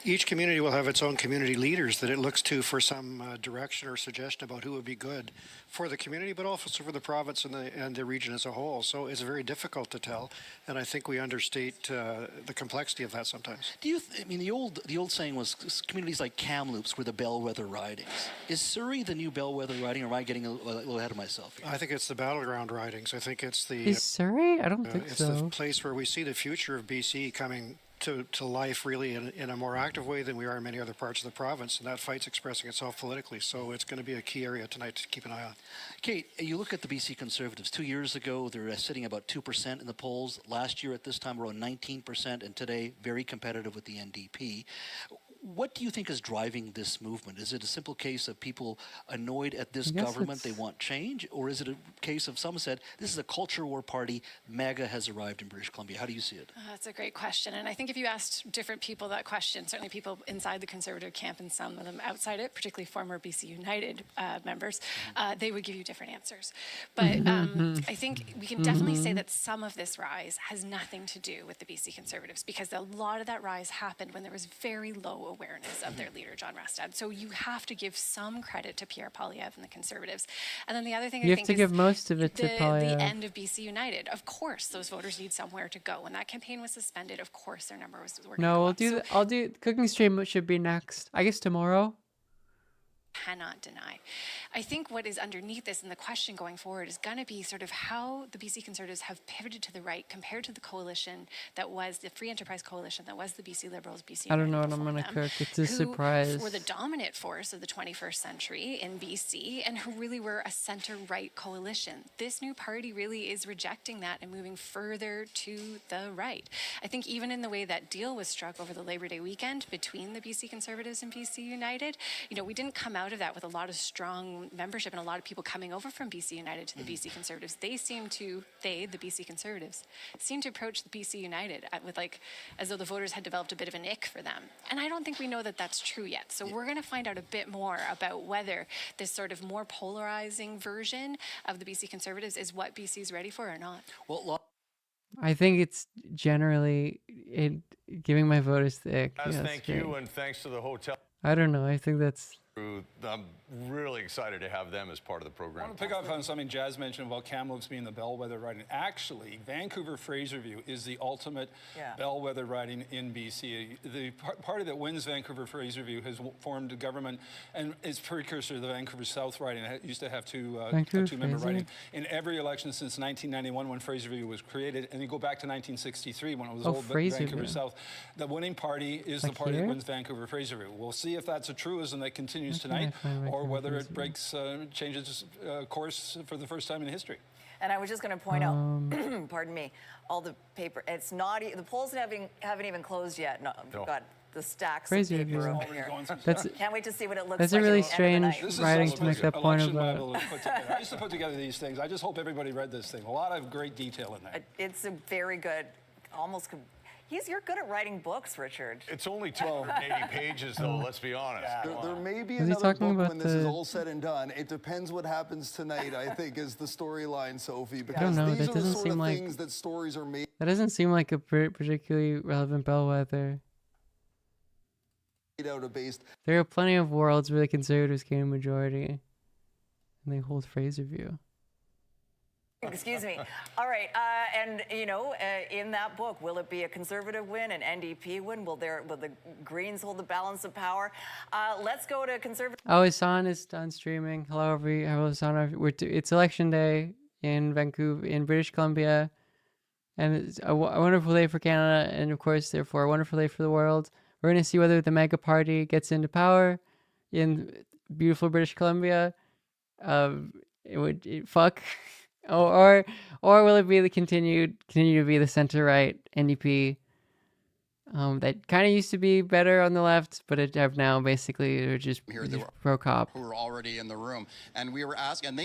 Each community will have its own community leaders that it looks to for some direction or suggestion about who would be good for the community, but also for the province and the region as a whole. So it's very difficult to tell, and I think we understate the complexity of that sometimes. Do you? I mean, the old saying was communities like Kamloops were the bellwether ridings. Is Surrey the new bellwether riding, or am I getting a little ahead of myself here? I think it's the battleground ridings. I think it's the. Is Surrey? I don't think so. It's the place where we see the future of BC coming to life really in a more active way than we are in many other parts of the province, and that fight's expressing itself politically. So it's going to be a key area tonight to keep an eye on. Kate, you look at the BC Conservatives. 2 years ago, they're sitting about 2% in the polls. Last year at this time, around 19%, and today, very competitive with the NDP. What do you think is driving this movement? Is it a simple case of people annoyed at this government, they want change? Or is it a case of some said, this is a culture war party, MAGA has arrived in British Columbia? How do you see it? That's a great question. And I think if you asked different people that question, certainly people inside the Conservative camp and some of them outside it, particularly former BC United members, they would give you different answers. But I think we can definitely say that some of this rise has nothing to do with the BC Conservatives, because a lot of that rise happened when there was very low awareness of their leader, John Rustad. So you have to give some credit to Pierre Poilievre and the Conservatives. And then the other thing You I have think to is give most of it to the Poilievre. end of BC United. Of course, those voters need somewhere to go. When that campaign was suspended, of course their number was going to No, go we'll up. do. I'll do. Cooking stream should be next. I guess tomorrow. Cannot deny. I think what is underneath this and the question going forward is going to be sort of how the BC Conservatives have pivoted to the right compared to the coalition that was the Free Enterprise Coalition, that was the BC Liberals, BC I don't know United what I'm before gonna them, cook. It's a who surprise. were the dominant force of the 21st century in BC and who really were a center-right coalition. This new party really is rejecting that and moving further to the right. I think even in the way that deal was struck over the Labor Day weekend between the BC Conservatives and BC United, we didn't come out of that with a lot of strong membership and a lot of people coming over from BC United to the BC Conservatives. The BC Conservatives, seem to approach the BC United with as though the voters had developed a bit of an ick for them. And I don't think we know that that's true yet. So we're going to find out a bit more about whether this sort of more polarizing version of the BC Conservatives is what BC's ready for or not. Well, I think it's generally giving my voters the ick. Guys, Yeah, thank you, and thanks to the hotel. I don't know. I think that's. I'm really excited to have them as part of the program. I want to pick up on something Jazz mentioned about Kamloops being the bellwether riding. Actually, Vancouver-Fraserview is the ultimate bellwether riding in BC. The party that wins Vancouver-Fraserview has formed a government and is precursor to the Vancouver South riding. It used to have two-member riding. In every election since 1991 when Fraserview was created, and you go back to 1963 when it was old Vancouver South, the winning party is the party that wins Vancouver-Fraserview. We'll see if that's a truism that continues tonight, or whether it changes course for the first time in history. And I was just going to point out, pardon me, all the paper. It's not the polls haven't even closed yet. No, we've got the stacks Crazy of paper of you. over here. That's- Can't wait to see what it looks That's like. a really at the end of the strange night. writing to make that point Election about. Bible put together. I used to put together these things. I just hope everybody read this thing. A lot of great detail in there. It's a very good, almost. You're good at writing books, Richard. It's only 280 pages, though, let's be honest. There may be Was he another talking book about when this is the- all said and done. It depends what happens tonight, I think, is the storyline, Sophie. I Because don't know. these That are the doesn't sort seem of like things that stories are made that doesn't seem like a particularly relevant bellwether. out of based. There are plenty of worlds where the conservatives gain a majority, and they hold Fraser view. Excuse me. All right, and in that book, will it be a Conservative win, an NDP win? Will the Greens hold the balance of power? Let's go to Conservative. Oh, Hassan is done streaming. Hello, hello, Hassan. It's election day in Vancouver, in British Columbia, and it's a wonderful day for Canada, and of course, therefore, a wonderful day for the world. We're going to see whether the mega party gets into power in beautiful British Columbia. Fuck. Or will it be the continue to be the center right NDP that kind of used to be better on the left, but it have now basically just pro cop. Who are already in the room, and we were asking, and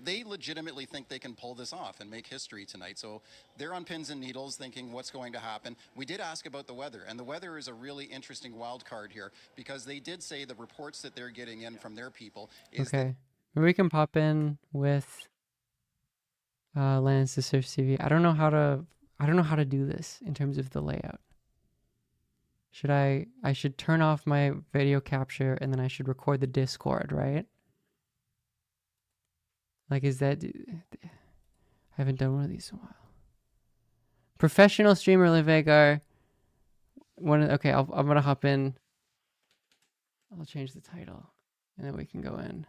they legitimately think they can pull this off and make history tonight. So they're on pins and needles thinking what's going to happen. We did ask about the weather, and the weather is a really interesting wild card here because they did say the reports that they're getting in from their people is Okay, maybe we can pop in with Lance to Surf TV. I don't know how to do this in terms of the layout. I should turn off my video capture and then I should record the Discord, right? Like, is that... I haven't done one of these in a while. Professional streamer Liv Agar. Okay, I'm gonna hop in. I'll change the title. And then we can go in.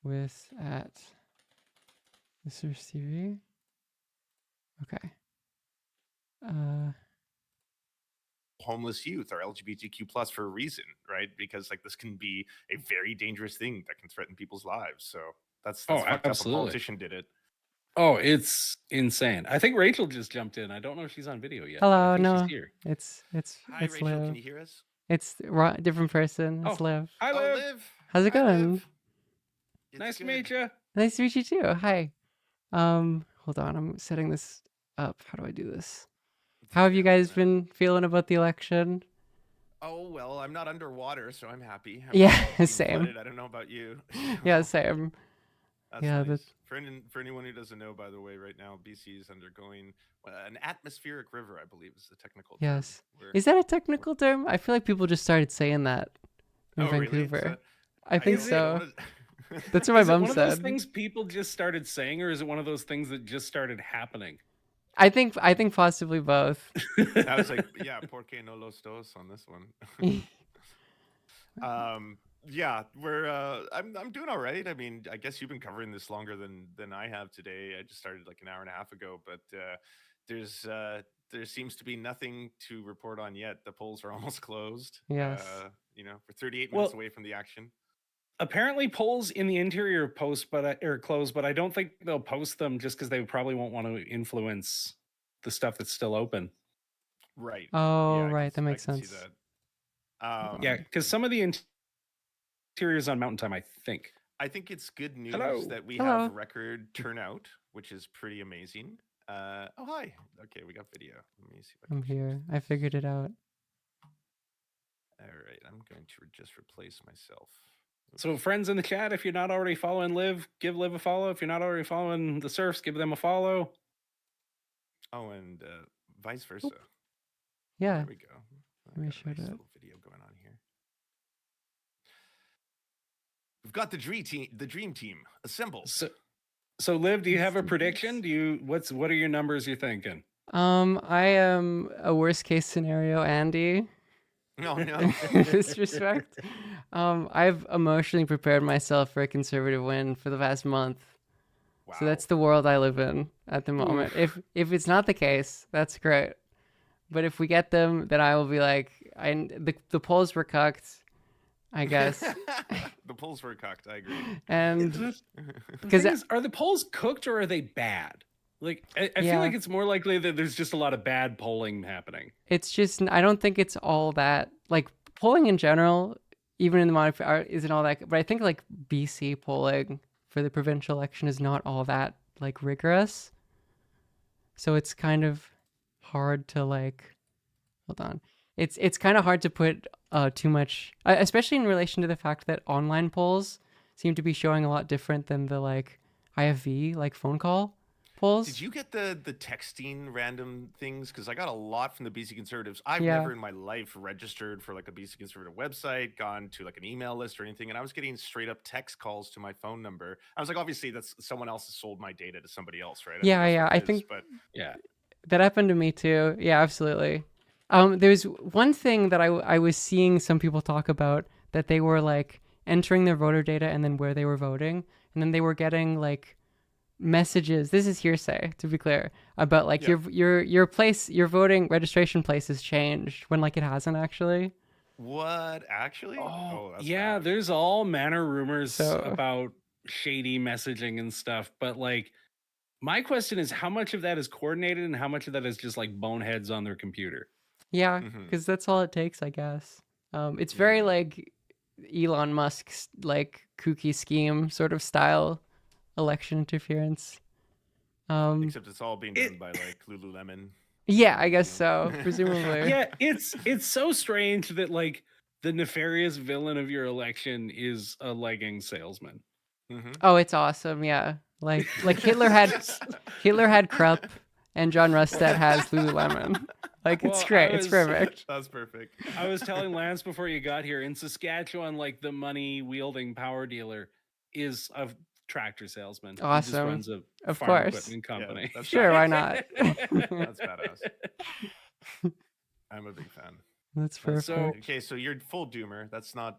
With at... Mr. TV. Okay. Homeless youth are LGBTQ plus for a reason, right? Because like this can be a very dangerous thing that can threaten people's lives. So that's fucked up. A politician did it. Oh, it's insane. I think Rachel just jumped in. I don't know if she's on video yet. Hello, I think no. She's here. It's Hi, Rachel. Liv. Can you hear us? It's different person. It's Liv. Hi, Liv. How's it going? Nice to meet you. Nice to meet you too. Hi. Hold on. I'm setting this up. How do I do this? How have you guys been feeling about the election? Oh, well, I'm not underwater, so I'm happy. Yeah, being same. flooded. I don't know about you. Yeah, same. That's Yeah, nice. that's- For anyone who doesn't know, by the way, right now BC is undergoing an atmospheric river, I believe is the technical term. Yes. Is that a technical term? I feel like people just started saying that in Oh, really? Vancouver. So- I think Is it? so. What is- That's what my Is it mom one of those said. things people just started saying, or is it one of those things that just started happening? I think possibly both. I was like, yeah, porque no los dos on this one. Yeah, I'm doing all right. I mean, I guess you've been covering this longer than I have today. I just started like an hour and a half ago, but there seems to be nothing to report on yet. The polls are almost closed. Yes. We're 38 minutes away from the action. Apparently, polls in the interior post, or close, but I don't think they'll post them just because they probably won't want to influence the stuff that's still open. Right. Oh, Yeah, right. That I makes can see sense. that. Yeah, because some of the interiors on Mountain Time, I think. I think it's good news Hello. that we Hello. have record turnout, which is pretty amazing. Oh, hi. Okay, we got video. Let me see if I can. I'm here. I figured it out. All right, I'm going to just replace myself. So, friends in the chat, if you're not already following Liv, give Liv a follow. If you're not already following the Surfs, give them a follow. Oh, and vice versa. Yeah. There we go. Let me show Nice that. little video going on here. We've got the dream team assembled. So Liv, do you have a prediction? What are your numbers you're thinking? I am a worst case scenario Andy. No. In this respect. I've emotionally prepared myself for a conservative win for the past month. So that's the world I live in at the moment. If it's not the case, that's great. But if we get them, then I will be like, the polls were cucked, I guess. The polls were cocked. I agree. And because are the polls cooked or are they bad? Like I Yeah. feel like it's more likely that there's just a lot of bad polling happening. it's just, I don't think it's all that, like polling in general, even in the modifier, isn't all that. But I think like BC polling for the provincial election is not all that like rigorous. So it's kind of, hard to like. Hold on. It's kind of hard to put too much, especially in relation to the fact that online polls seem to be showing a lot different than the like IFV like phone call polls. Did you get the texting random things? Because I got a lot from the BC Conservatives. I've Yeah. never in my life registered for like a BC Conservative website, gone to like an email list or anything, and I was getting straight up text calls to my phone number. I was like, obviously that's someone else has sold my data to somebody else, right? Yeah, that's yeah. what I it is, think but Yeah. that happened to me too. Yeah, absolutely. There's one thing that I was seeing some people talk about, that they were like entering their voter data and then where they were voting, and then they were getting like messages. This is hearsay, to be clear, about like your place, your voting registration place has changed when like it hasn't actually. what actually? Oh, that's yeah, there's all manner rumors So- about shady messaging and stuff, but like my question is how much of that is coordinated and how much of that is just like boneheads on their computer? Yeah, because that's all it takes, I guess. It's very like Elon Musk's like kooky scheme sort of style election interference. Except it's all being done by like Lululemon. Yeah, I guess so, presumably. Yeah, it's so strange that like the nefarious villain of your election is a legging salesman. Oh, it's awesome. Yeah, like Hitler had Krupp, and John Rustad has Lululemon. Like it's Well, great. It's perfect. That's perfect. I was telling Lance before you got here, in Saskatchewan, like the money wielding power dealer is a tractor salesman. He just Awesome. runs a Of farm course. equipment company. that's Sure, why badass. not? That's badass. I'm a big fan. That's So perfect. okay, so you're full doomer. That's not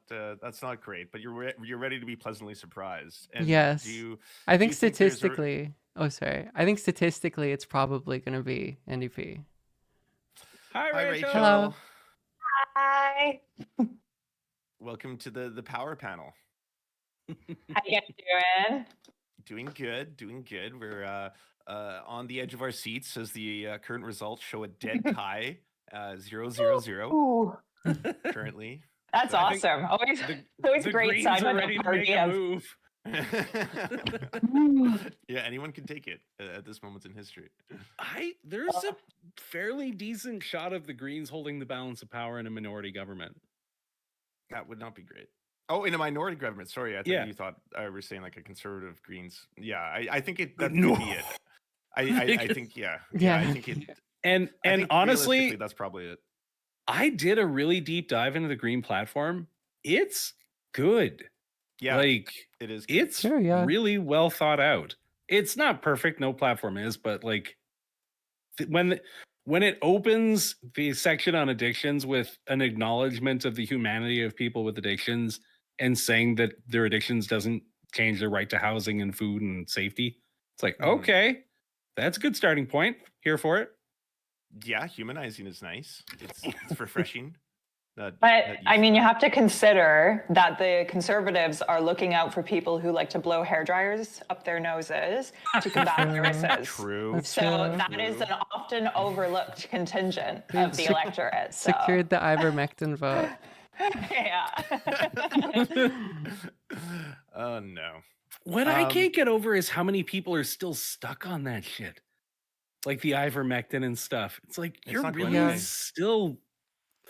great, but you're ready to be pleasantly surprised. And Yes. I think do you there's a- statistically. Oh, sorry. I think statistically, it's probably going to be NDP. Hi, Rachel. Hello. Hi. Welcome to the power panel. How you guys doing? Doing good. We're on the edge of our seats as the current results show a dead tie, 0-0-0 Ooh, currently. that's So I think awesome. Always The great Greens sign are when ready a to party make a has move. Yeah, anyone can take it at this moment in history. There's a fairly decent shot of the Greens holding the balance of power in a minority government. That would not be great. Oh, in a minority government. Sorry, I thought Yeah. you thought I were saying like a conservative Greens. Yeah, I think that No. could be it. I think yeah. Yeah. I think it. And I think honestly, realistically, that's probably it. I did a really deep dive into the Green platform. It's good. Yeah, Like it is. Good. it's Sure, yeah. really well thought out. It's not perfect, no platform is, but like when it opens the section on addictions with an acknowledgement of the humanity of people with addictions and saying that their addictions doesn't change their right to housing and food and safety, it's like, okay, that's a good starting point. Here for it. Yeah, humanizing is nice. It's refreshing. But I mean, you have to consider that the Conservatives are looking out for people who like to blow hair dryers up their noses to combat viruses. True. That's So true. that is an often overlooked contingent of the electorate. So. Secured the ivermectin vote. Yeah. Oh no. What I can't get over is how many people are still stuck on that shit. Like the ivermectin and stuff. It's like, It's you're not going really away. still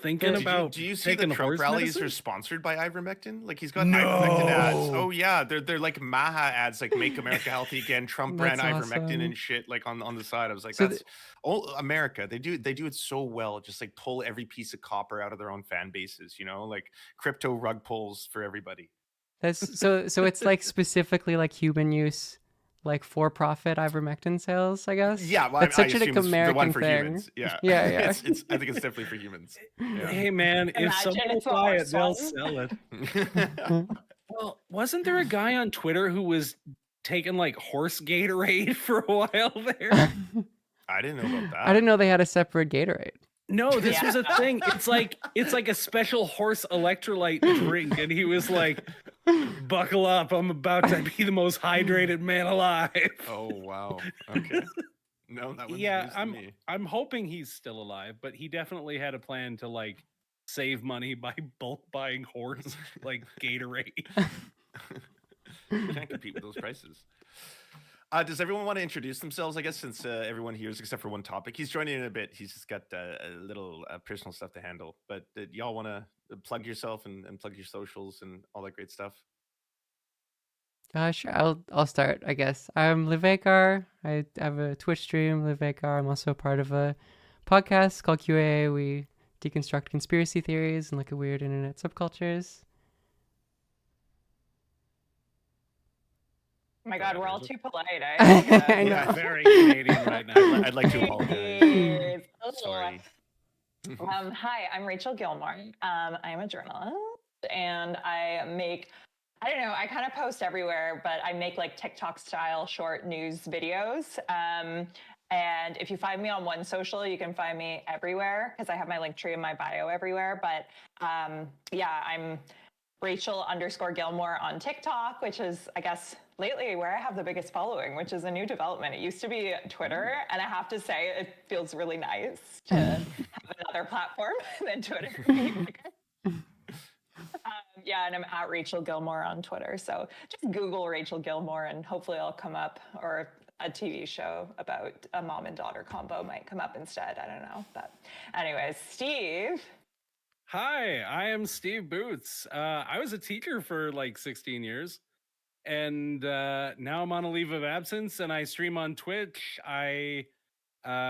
thinking about Do you see the taking Trump horse rallies medicine? are sponsored by ivermectin? Like he's got ivermectin ads. No. Oh yeah, they're like Maha ads, like "Make America Healthy Again." Trump ran That's ivermectin awesome. and shit, like on the side. I was like, So that's America. They do it so well. Just like pull every piece of copper out of their own fan bases. You know, like crypto rug pulls for everybody. That's so it's like specifically like human use, like for-profit ivermectin sales, I guess. Yeah, well, That's such an assume it's the American one for thing. humans. Yeah, Yeah, yeah. it's I think it's definitely for humans. Yeah. Hey man, if Imagine someone will it's a buy it, horse they'll one. sell it. Well, wasn't there a guy on Twitter who was taking like horse Gatorade for a while there? I didn't know about that. I didn't know they had a separate Gatorade. No, this was a thing. It's like a special horse electrolyte drink, and he was like, "Buckle up, I'm about to be the most hydrated man alive." Oh wow. Okay. No, that was Yeah, news to me. I'm hoping he's still alive, but he definitely had a plan to like save money by bulk buying horse like Gatorade. You can't compete with those prices. Does everyone want to introduce themselves? I guess since everyone here is except for one topic. He's joining in a bit. He's just got a little personal stuff to handle. But y'all want to plug yourself and plug your socials and all that great stuff? Sure. I'll start, I guess. I'm Livekar. I have a Twitch stream, Livekar. I'm also part of a podcast called QA. We deconstruct conspiracy theories and look at weird internet subcultures. Oh my God, we're all too polite. I know. Yeah, very Canadian right now. I'd like to apologize. Sorry. Hi, I'm Rachel Gilmore. I'm a journalist and I make, I don't know, I kind of post everywhere, but I make like TikTok style short news videos. And if you find me on one social, you can find me everywhere because I have my link tree in my bio everywhere. But yeah, I'm Rachel_Gilmore on TikTok, which is, I guess, lately where I have the biggest following, which is a new development. It used to be Twitter, and I have to say it feels really nice to have another platform than Twitter. Yeah, and I'm at Rachel Gilmore on Twitter. So just Google Rachel Gilmore, and hopefully I'll come up, or a TV show about a mom and daughter combo might come up instead. I don't know. But anyways, Steve. Hi, I am Steve Boots. I was a teacher for like 16 years, and now I'm on a leave of absence, and I stream on Twitch. I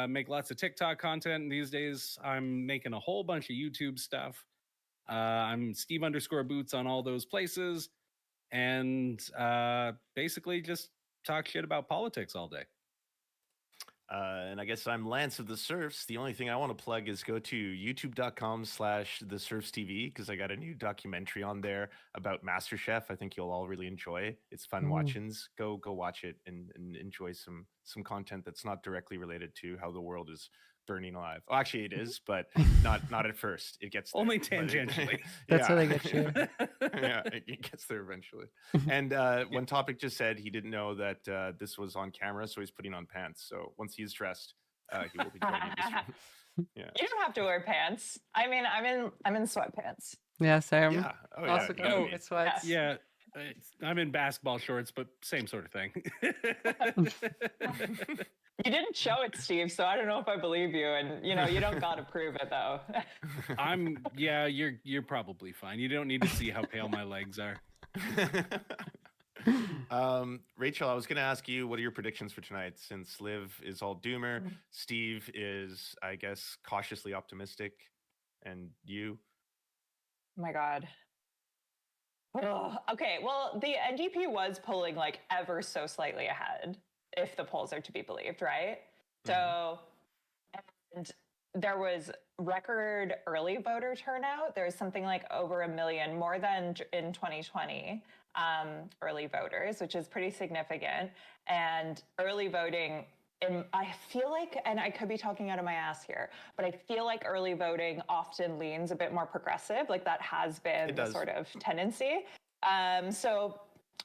make lots of TikTok content, and these days I'm making a whole bunch of YouTube stuff. I'm Steve_Boots on all those places, and basically just talk shit about politics all day. And I guess I'm Lance of the Surfs. The only thing I want to plug is go to youtube.com/thesurfstv because I got a new documentary on there about MasterChef. I think you'll all really enjoy. It's fun watchings. Go watch it and enjoy some content that's not directly related to how the world is burning alive. Well, actually, it is, but not at first. It gets there, only tangentially. That's how they get you. Yeah, it gets there eventually. And one topic just said he didn't know that this was on camera, so he's putting on pants. So once he's dressed, he will be joining this room. Yeah. You don't have to wear pants. I mean, I'm in sweatpants. Yeah, Sam. Yeah. Oh, yeah. Also go with sweats. Yeah, I'm in basketball shorts, but same sort of thing. You didn't show it, Steve, so I don't know if I believe you. And you don't gotta prove it though. You're probably fine. You don't need to see how pale my legs are. Rachel, I was going to ask you, what are your predictions for tonight? Since Liv is all doomer, Steve is, I guess, cautiously optimistic, and you? Oh my God. Ugh. Okay, well, the NDP was polling like ever so slightly ahead, if the polls are to be believed, right? So, and there was record early voter turnout. There's something like over 1 million, more than in 2020, early voters, which is pretty significant. And early voting, I feel like, and I could be talking out of my ass here, but I feel like early voting often leans a bit more progressive. Like that has been the sort of tendency. So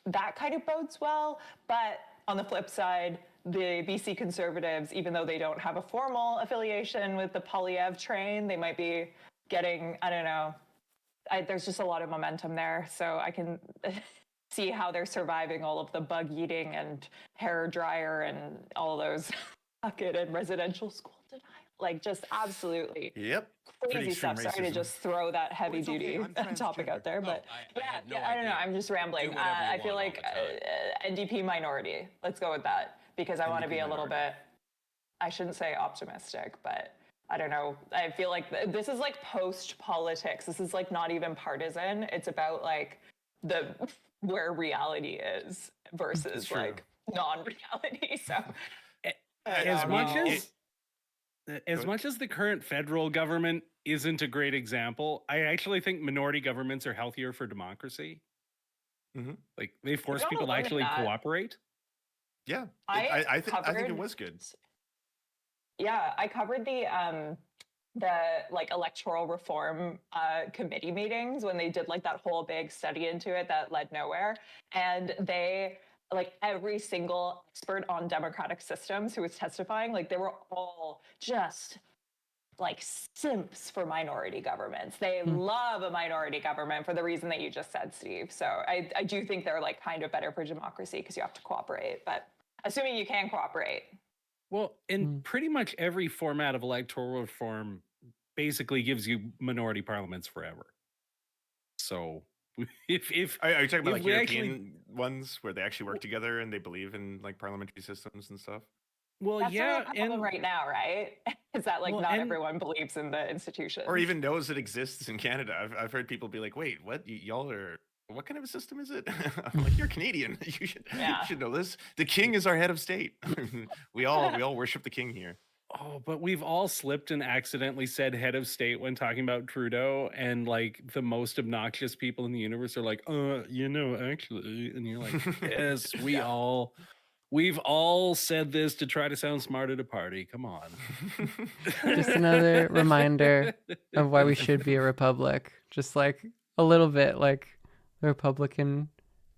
that kind of bodes well. But on the flip side, the BC Conservatives, even though they don't have a formal affiliation with the Polyev train, they might be getting, I don't know, there's just a lot of momentum there. So I can see how they're surviving all of the bug eating and hair dryer and all those bucket and residential school denial. Like just absolutely crazy stuff. Sorry to just throw that heavy duty topic out there, but I don't know. I'm just rambling. I feel like NDP minority. Let's go with that because I want to be a little bit, I shouldn't say optimistic, but I don't know. I feel like this is like post politics. This is like not even partisan. It's about like where reality is versus like non-reality. So as much as the current federal government isn't a great example, I actually think minority governments are healthier for democracy. Like they force people to actually cooperate. Yeah, I think it was good. Yeah, I covered the like electoral reform committee meetings when they did like that whole big study into it that led nowhere, and they like every single expert on democratic systems who was testifying, like they were all just like simps for minority governments. They love a minority government for the reason that you just said, Steve. So I do think they're like kind of better for democracy because you have to cooperate. But assuming you can cooperate. Well, in pretty much every format of electoral reform basically gives you minority parliaments forever. So if Are you talking about if like we European ones where they actually work together and they believe in like parliamentary systems and stuff? Well, That's yeah, the problem and right now, right? Is that like well, not and everyone believes in the institutions. Or even knows it exists in Canada. I've heard people be like, "Wait, what? Y'all are? What kind of a system is it?" I'm like, "You're Canadian. You should know this. The king is our head of state. we all worship the king here." oh, but we've all slipped and accidentally said head of state when talking about Trudeau, and like the most obnoxious people in the universe are like, actually, and you're like, yes, we've all said this to try to sound smart at a party. Come on. Just another reminder of why we should be a republic. Just like a little bit like the Republican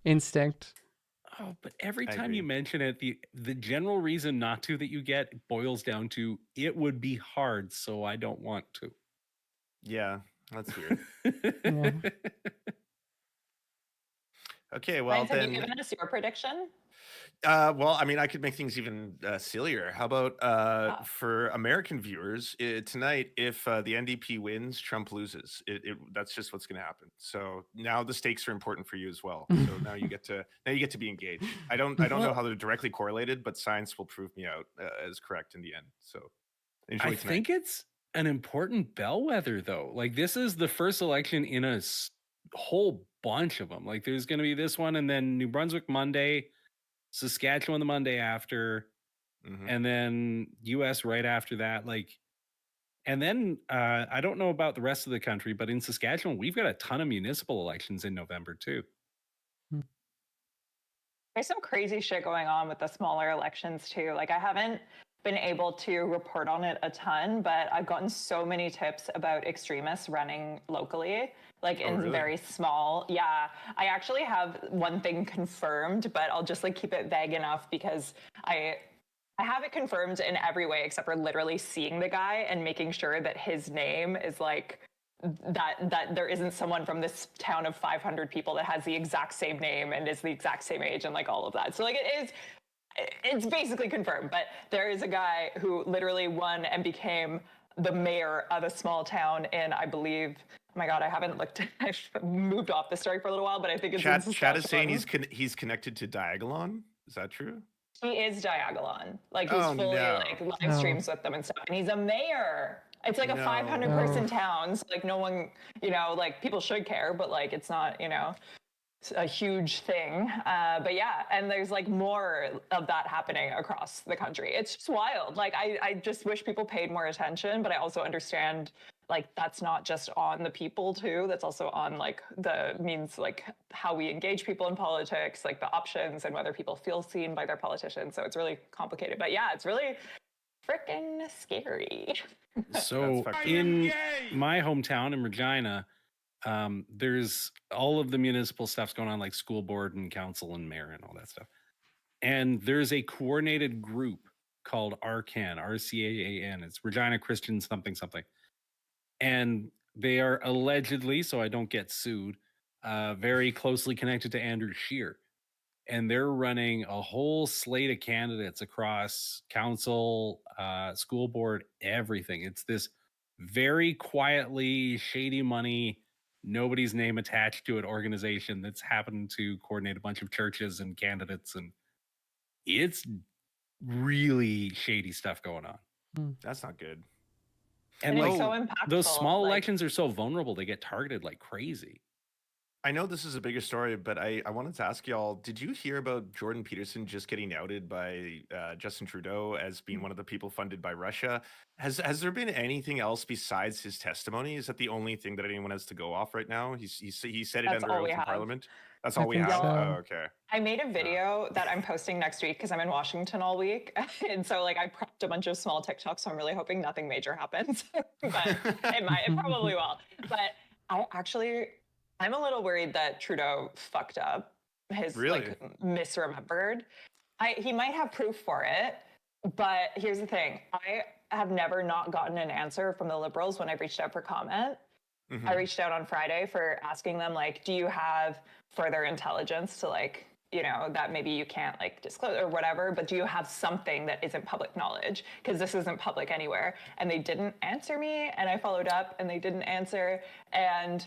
instinct. Oh, but every time you mention it, the general reason not to that you get boils down to it would be hard, so I don't want to. Yeah, that's weird. Yeah. Okay, well Lance, have you then. given us your prediction? Well, I mean, I could make things even sillier. How about for American viewers tonight? If the NDP wins, Trump loses. That's just what's going to happen. So now the stakes are important for you as well. So now you get to be engaged. I don't know how they're directly correlated, but science will prove me out as correct in the end. So enjoy I tonight. think it's an important bellwether, though. Like this is the first election in a whole bunch of them. Like there's going to be this one, and then New Brunswick Monday, Saskatchewan the Monday after, and then US right after that. Like, and then I don't know about the rest of the country, but in Saskatchewan, we've got a ton of municipal elections in November too. There's some crazy shit going on with the smaller elections too. Like I haven't been able to report on it a ton, but I've gotten so many tips about extremists running locally, like in very small. Yeah, I actually have one thing confirmed, but I'll just like keep it vague enough because I have it confirmed in every way except for literally seeing the guy and making sure that his name is like that there isn't someone from this town of 500 people that has the exact same name and is the exact same age and like all of that. So like it's basically confirmed, but there is a guy who literally won and became the mayor of a small town in, I believe, oh my God, I haven't looked, I've moved off the story for a little while, but I think it's in Chat is saying Saskatchewan. he's connected to Diagolon. Is that true? He is Diagolon. Like he's fully like live streams with them and stuff. And he's a mayor. It's like a 500 person town. So like no one, like people should care, but like it's not, a huge thing. But yeah, and there's like more of that happening across the country. It's just wild. Like I just wish people paid more attention, but I also understand like that's not just on the people too. That's also on like the means, like how we engage people in politics, like the options and whether people feel seen by their politicians. So it's really complicated, but yeah, it's really freaking scary. So in my hometown in Regina, there's all of the municipal stuff's going on, like school board and council and mayor and all that stuff. And there's a coordinated group called RCAN, RCAAN. It's Regina Christian something. And they are allegedly, so I don't get sued, very closely connected to Andrew Scheer. And they're running a whole slate of candidates across council, school board, everything. It's this very quietly shady money, nobody's name attached to it organization that's happened to coordinate a bunch of churches and candidates. And it's really shady stuff going on. That's not good. And it's like so impactful. those small elections are so vulnerable, they get targeted like crazy. I know this is a bigger story, but I wanted to ask y'all, did you hear about Jordan Peterson just getting outed by Justin Trudeau as being one of the people funded by Russia? Has there been anything else besides his testimony? Is that the only thing that anyone has to go off right now? He said it That's under all oath we in have. Parliament? That's all we think have? so. Oh, okay. I made a video that I'm posting next week because I'm in Washington all week. And so like I prepped a bunch of small TikToks. So I'm really hoping nothing major happens, but it probably will. But I'm a little worried that Trudeau fucked up. Like misremembered. He might have proof for it, but here's the thing. I have never not gotten an answer from the Liberals when I've reached out for comment. I reached out on Friday for asking them, like, do you have further intelligence to like that maybe you can't like disclose or whatever, but do you have something that isn't public knowledge? Because this isn't public anywhere. And they didn't answer me, and I followed up and they didn't answer. And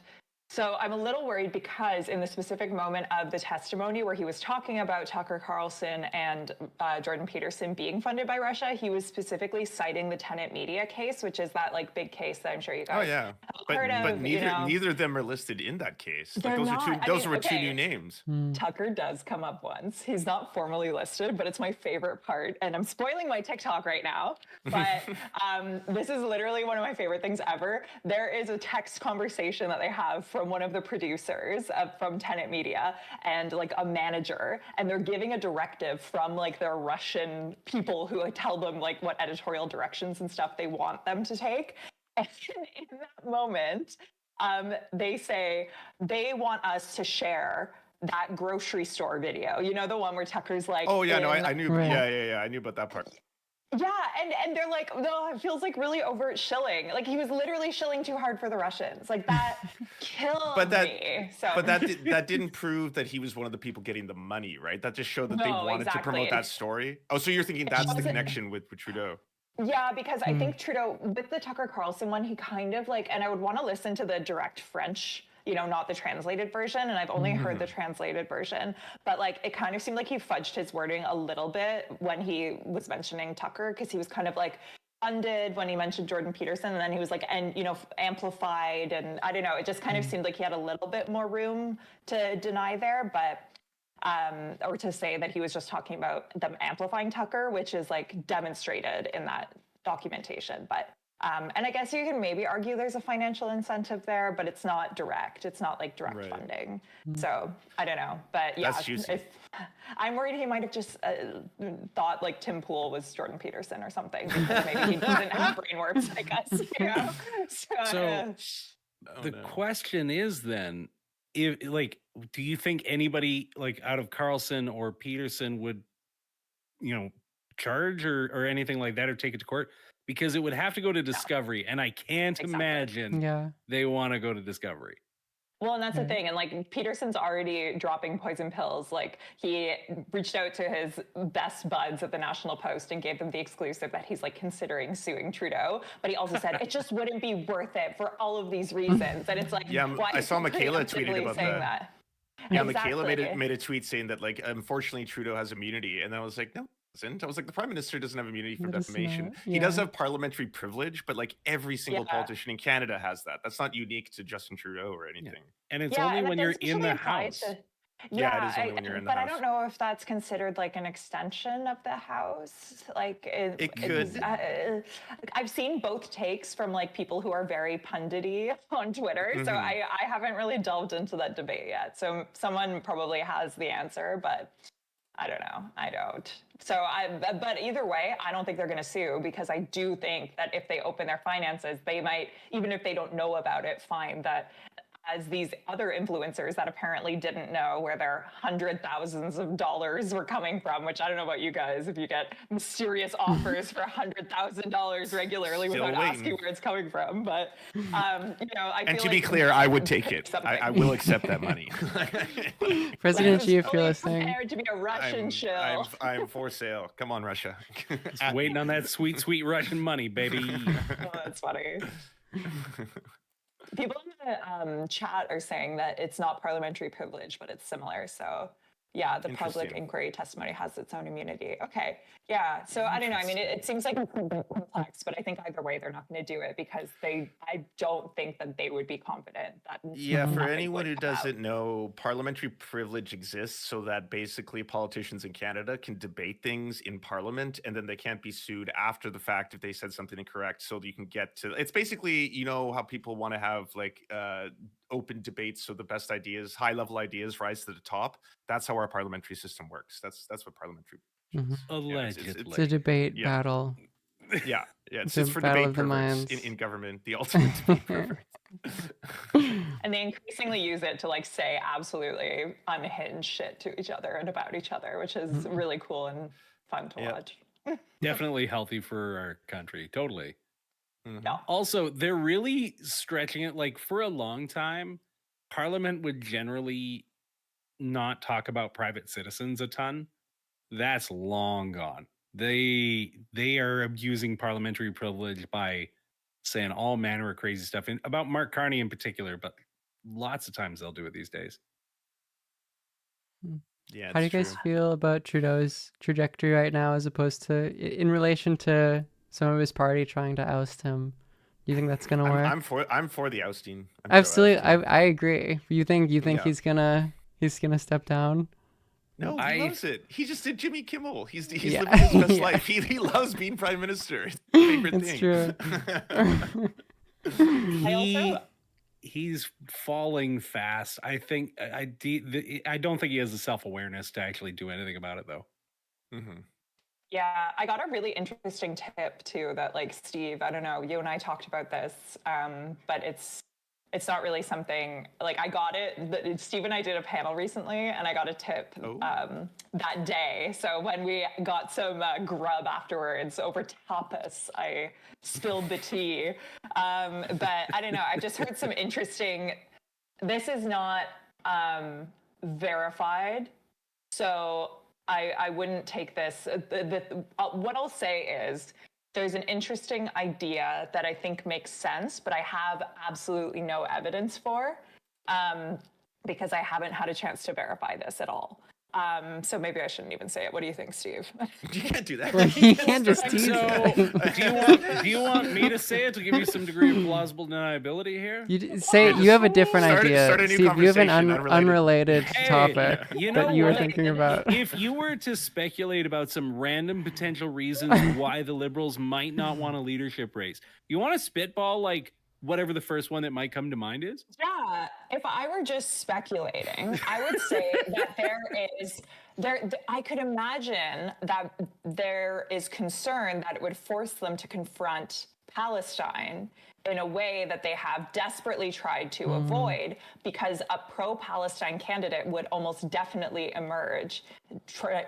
so I'm a little worried because in the specific moment of the testimony where he was talking about Tucker Carlson and Jordan Peterson being funded by Russia, he was specifically citing the Tenet Media case, which is that like big case that I'm sure you guys have heard of. But neither of them are listed in that case. Like, They're not. those were two new names. Tucker does come up once. He's not formally listed, but it's my favorite part. And I'm spoiling my TikTok right now, but this is literally one of my favorite things ever. There is a text conversation that they have from one of the producers from Tenet Media and like a manager, and they're giving a directive from like their Russian people who like tell them like what editorial directions and stuff they want them to take. And in that moment, they say they want us to share that grocery store video. You know, the one where Tucker's like, oh yeah, no, I knew. Right. Yeah, I knew about that part. Yeah, and they're like, no, it feels like really overt shilling. Like he was literally shilling too hard for the Russians. Like that killed me. So. But that didn't prove that he was one of the people getting the money, right? That just showed that they wanted to promote that story. Oh, so you're thinking that's the connection with Trudeau? Yeah, because I think Trudeau, with the Tucker Carlson one, he kind of like, and I would want to listen to the direct French, not the translated version. And I've only heard the translated version, but like, it kind of seemed like he fudged his wording a little bit when he was mentioning Tucker, because he was kind of like funded when he mentioned Jordan Peterson. And then he was like, and, amplified. And I don't know, it just kind of seemed like he had a little bit more room to deny there, but or to say that he was just talking about them amplifying Tucker, which is like demonstrated in that documentation. But and I guess you can maybe argue there's a financial incentive there, but it's not direct. It's not like direct funding. So I don't know. But yeah, I'm worried he might have just thought like Tim Pool was Jordan Peterson or something, because maybe he doesn't have brain warps like us. So the question is then, if like, do you think anybody like out of Carlson or Peterson would, charge or anything like that, or take it to court? Because it would have to go to discovery, and I can't imagine they want to go to discovery. Well, and that's the thing. And like Peterson's already dropping poison pills. Like he reached out to his best buds at the National Post and gave them the exclusive that he's like considering suing Trudeau. But he also said it just wouldn't be worth it for all of these reasons. And it's like, why I saw Michaela tweeted about that. Yeah, exactly. Michaela made a tweet saying that like, unfortunately, Trudeau has immunity. And I was like, no. I was like, the Prime Minister doesn't have immunity from defamation. He does have parliamentary privilege, but like every single politician in Canada has that. That's not unique to Justin Trudeau or anything. And it's only when you're in the House. It is only when you're in the House. But I don't know if that's considered like an extension of the House. Like it could. I've seen both takes from like people who are very pundity on Twitter. So I haven't really delved into that debate yet. So someone probably has the answer, but I don't know. I don't. So but either way, I don't think they're going to sue, because I do think that if they open their finances, they might, even if they don't know about it, find that as these other influencers that apparently didn't know where their $100,000s of dollars were coming from, which I don't know about you guys, if you get mysterious offers for $100,000 regularly without asking where it's coming from. But, I and feel to be clear, I would take it. I will accept that money. President G, if you're listening. Prepared to be a Russian shill. I'm for sale. Come on, Russia. Just waiting on that sweet, sweet Russian money, baby. Oh, that's funny. People in the chat are saying that it's not parliamentary privilege, but it's similar. So yeah, the public inquiry testimony has its own immunity. Okay. Yeah. So I don't know. I mean, it seems like it's complex, but I think either way, they're not going to do it, because I don't think that they would be confident that. Yeah. For anyone who doesn't know, parliamentary privilege exists so that basically politicians in Canada can debate things in Parliament, and then they can't be sued after the fact if they said something incorrect. So that you can get to, it's basically, how people want to have like open debates, so the best ideas, high level ideas, rise to the top. That's how our parliamentary system works. That's what parliamentary allegedly. It's a debate battle. Yeah, it's just for debate perverts in government, the ultimate debate pervert. And they increasingly use it to like say absolutely unhinged shit to each other and about each other, which is really cool and fun to watch. Definitely healthy for our country. Totally. Yeah. Also, they're really stretching it. Like for a long time, Parliament would generally not talk about private citizens a ton, that's long gone. They are abusing parliamentary privilege by saying all manner of crazy stuff about Mark Carney in particular, but lots of times they'll do it these days. Yeah, How do you guys feel about Trudeau's trajectory right now, as opposed to in relation to some of his party trying to oust him? Do you think that's gonna work? I'm for the ousting. Absolutely, I agree. You think Yeah. he's gonna step down? No, he loves it. He just did Jimmy Kimmel. He's Yeah. living his best Yeah. life. He loves being prime minister. It's his favorite It's thing. true. He's falling fast. I think I don't think he has the self-awareness to actually do anything about it, though. Mm-hmm. Yeah, I got a really interesting tip too that, like, Steve, I don't know, you and I talked about this, but it's not really something, like, I got it, but Steve and I did a panel recently and I got a tip that day. So when we got some grub afterwards over tapas, I spilled the tea. But I don't know, I just heard some interesting, this is not verified, so I wouldn't take this. What I'll say is there's an interesting idea that I think makes sense, but I have absolutely no evidence for, because I haven't had a chance to verify this at all. So maybe I shouldn't even say it. What do you think, Steve? You can't do that. You can't just tease So, it. do you want me to say it to give you some degree of plausible deniability here? You have a different idea, start a new Steve. You have an conversation, unrelated topic you know that you were what? thinking about. If you were to speculate about some random potential reasons why the Liberals might not want a leadership race, you want to spitball like whatever the first one that might come to mind is? Yeah, if I were just speculating, I would say that I could imagine that there is concern that it would force them to confront Palestine in a way that they have desperately tried to avoid, because a pro-Palestine candidate would almost definitely emerge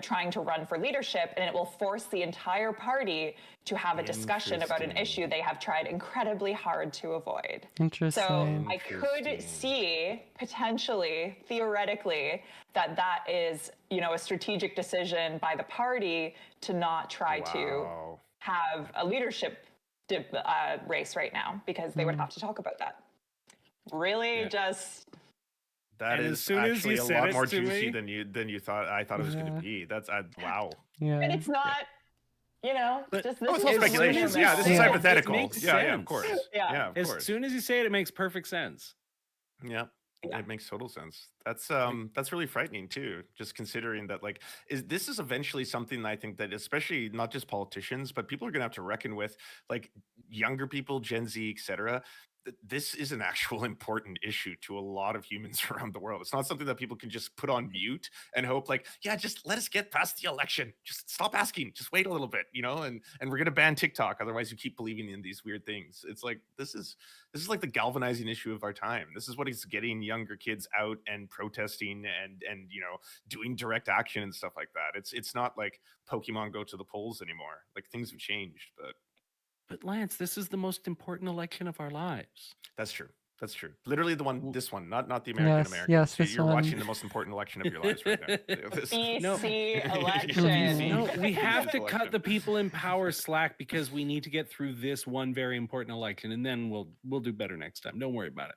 trying to run for leadership, and it will force the entire party to have a discussion about an issue they have tried incredibly hard to avoid. Interesting. So I could see potentially, theoretically, that is, a strategic decision by the party to not try to have a leadership race right now, because they would have to talk about that. Really, just. That And is as soon as actually you a said lot it more to juicy me- than you thought. I thought it was going to be. That's wow. Yeah. And it's not, just this it's all is speculation. rumor Yeah, mill. this is hypothetical. It makes Yeah, sense. of course. Yeah. Yeah, of As course. soon as you say it, it makes perfect sense. Yeah. It makes total sense. That's really frightening too. Just considering that, like, this is eventually something that I think that, especially not just politicians, but people are going to have to reckon with, like younger people, Gen Z, etc. This is an actual important issue to a lot of humans around the world. It's not something that people can just put on mute and hope, like, yeah, just let us get past the election. Just stop asking. Just wait a little bit, and we're going to ban TikTok. Otherwise, you keep believing in these weird things. It's like this is like the galvanizing issue of our time. This is what is getting younger kids out and protesting and doing direct action and stuff like that. It's not like Pokemon Go to the polls anymore. Like, things have changed, But Lance, this is the most important election of our lives. That's true. That's true. Literally this one, not the American. Yes, this You're one. watching the most important election of your lives right now. BC election. No, we have to cut the people in power slack because we need to get through this one very important election, and then we'll do better next time. Don't worry about it.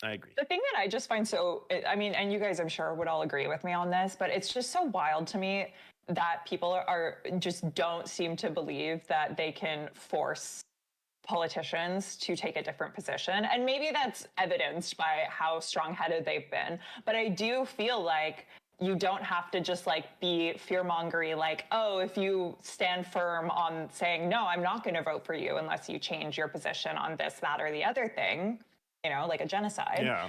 I agree. The thing that I just find and you guys, I'm sure, would all agree with me on this, but it's just so wild to me that people are just don't seem to believe that they can force politicians to take a different position. And maybe that's evidenced by how strong-headed they've been. But I do feel like you don't have to just be fear-mongery, like, oh, if you stand firm on saying, no, I'm not going to vote for you unless you change your position on this, that, or the other thing, like a genocide. Yeah.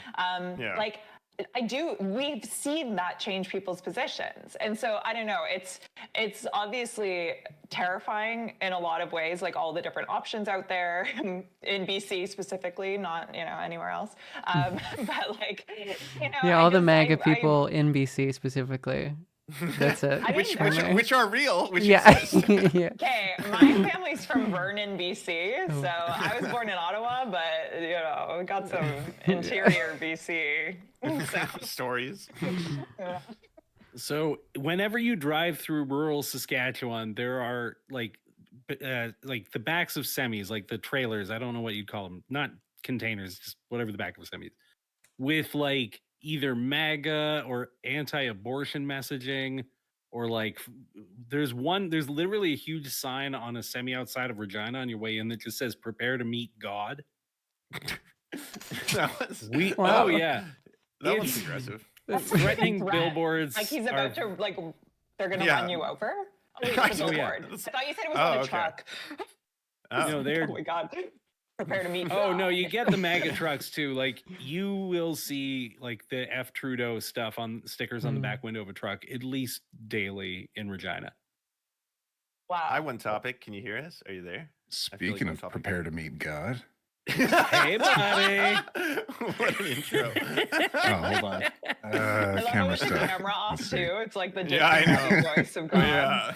We've seen that change people's positions. And so I don't know, it's obviously terrifying in a lot of ways, like all the different options out there in BC specifically, not, anywhere else. But Yeah, all the MAGA people in BC specifically. That's it. I which didn't- which are real. Which Yeah. exist. Yeah. Okay, my family's from Vernon, BC, so I was born in Ottawa, but you know, we got some interior BC. So. Stories. So whenever you drive through rural Saskatchewan, there are like the backs of semis, like the trailers. I don't know what you'd call them, not containers, just whatever the back of a semi is, with like either MAGA or anti-abortion messaging, or like there's literally a huge sign on a semi outside of Regina on your way in that just says "Prepare to meet God." Wow. Oh yeah, That was It's- aggressive. Threatening Threat. billboards. Like he's about to like they're gonna Yeah. run you over. Oh, wait, it's a Oh, yeah. billboard. I thought you said it was Oh, on a okay. truck. No, they're. Oh my god. Prepare to meet. Oh no, God. you get the MAGA trucks too. Like you will see like the F Trudeau stuff on stickers on the back window of a truck at least daily in Regina. Wow. Hi, One Topic. Can you hear us? Are you there? Speaking of prepare to meet God. Hey, buddy. What an intro. Oh, hold on. I love Camera with the stuff. camera off Let's see. too. It's like the Yeah, I know. voice of God. Yeah.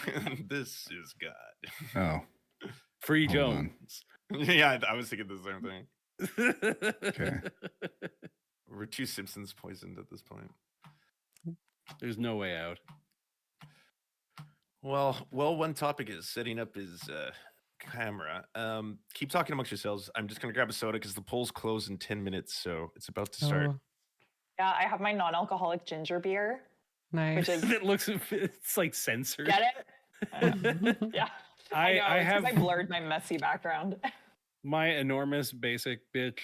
This is God. Oh, Free hold on. Jones. Yeah, I was thinking the same thing. Okay. We're two Simpsons poisoned at this point. There's no way out. Well, One Topic is setting up his camera. Keep talking amongst yourselves. I'm just gonna grab a soda because the polls close in 10 minutes, so it's about to start. Oh, Yeah, I have my non-alcoholic ginger beer. nice. Which is It looks, it's like censored. get it? Yeah. I know, it's 'cause have I blurred my messy background. my enormous basic bitch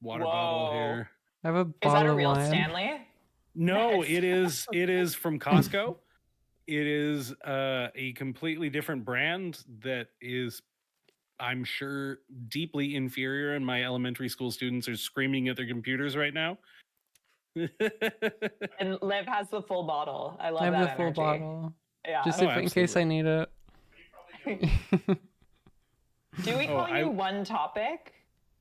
water Whoa. bottle here. I have a Is that bottle a of real wine. Stanley? No, Nice. it is from Costco. It is a completely different brand that is, I'm sure, deeply inferior, and my elementary school students are screaming at their computers right now. And Liv has the full bottle. I love I have that the full energy. bottle. Yeah. Just Oh, in case I need it. Do we call I- you One Topic,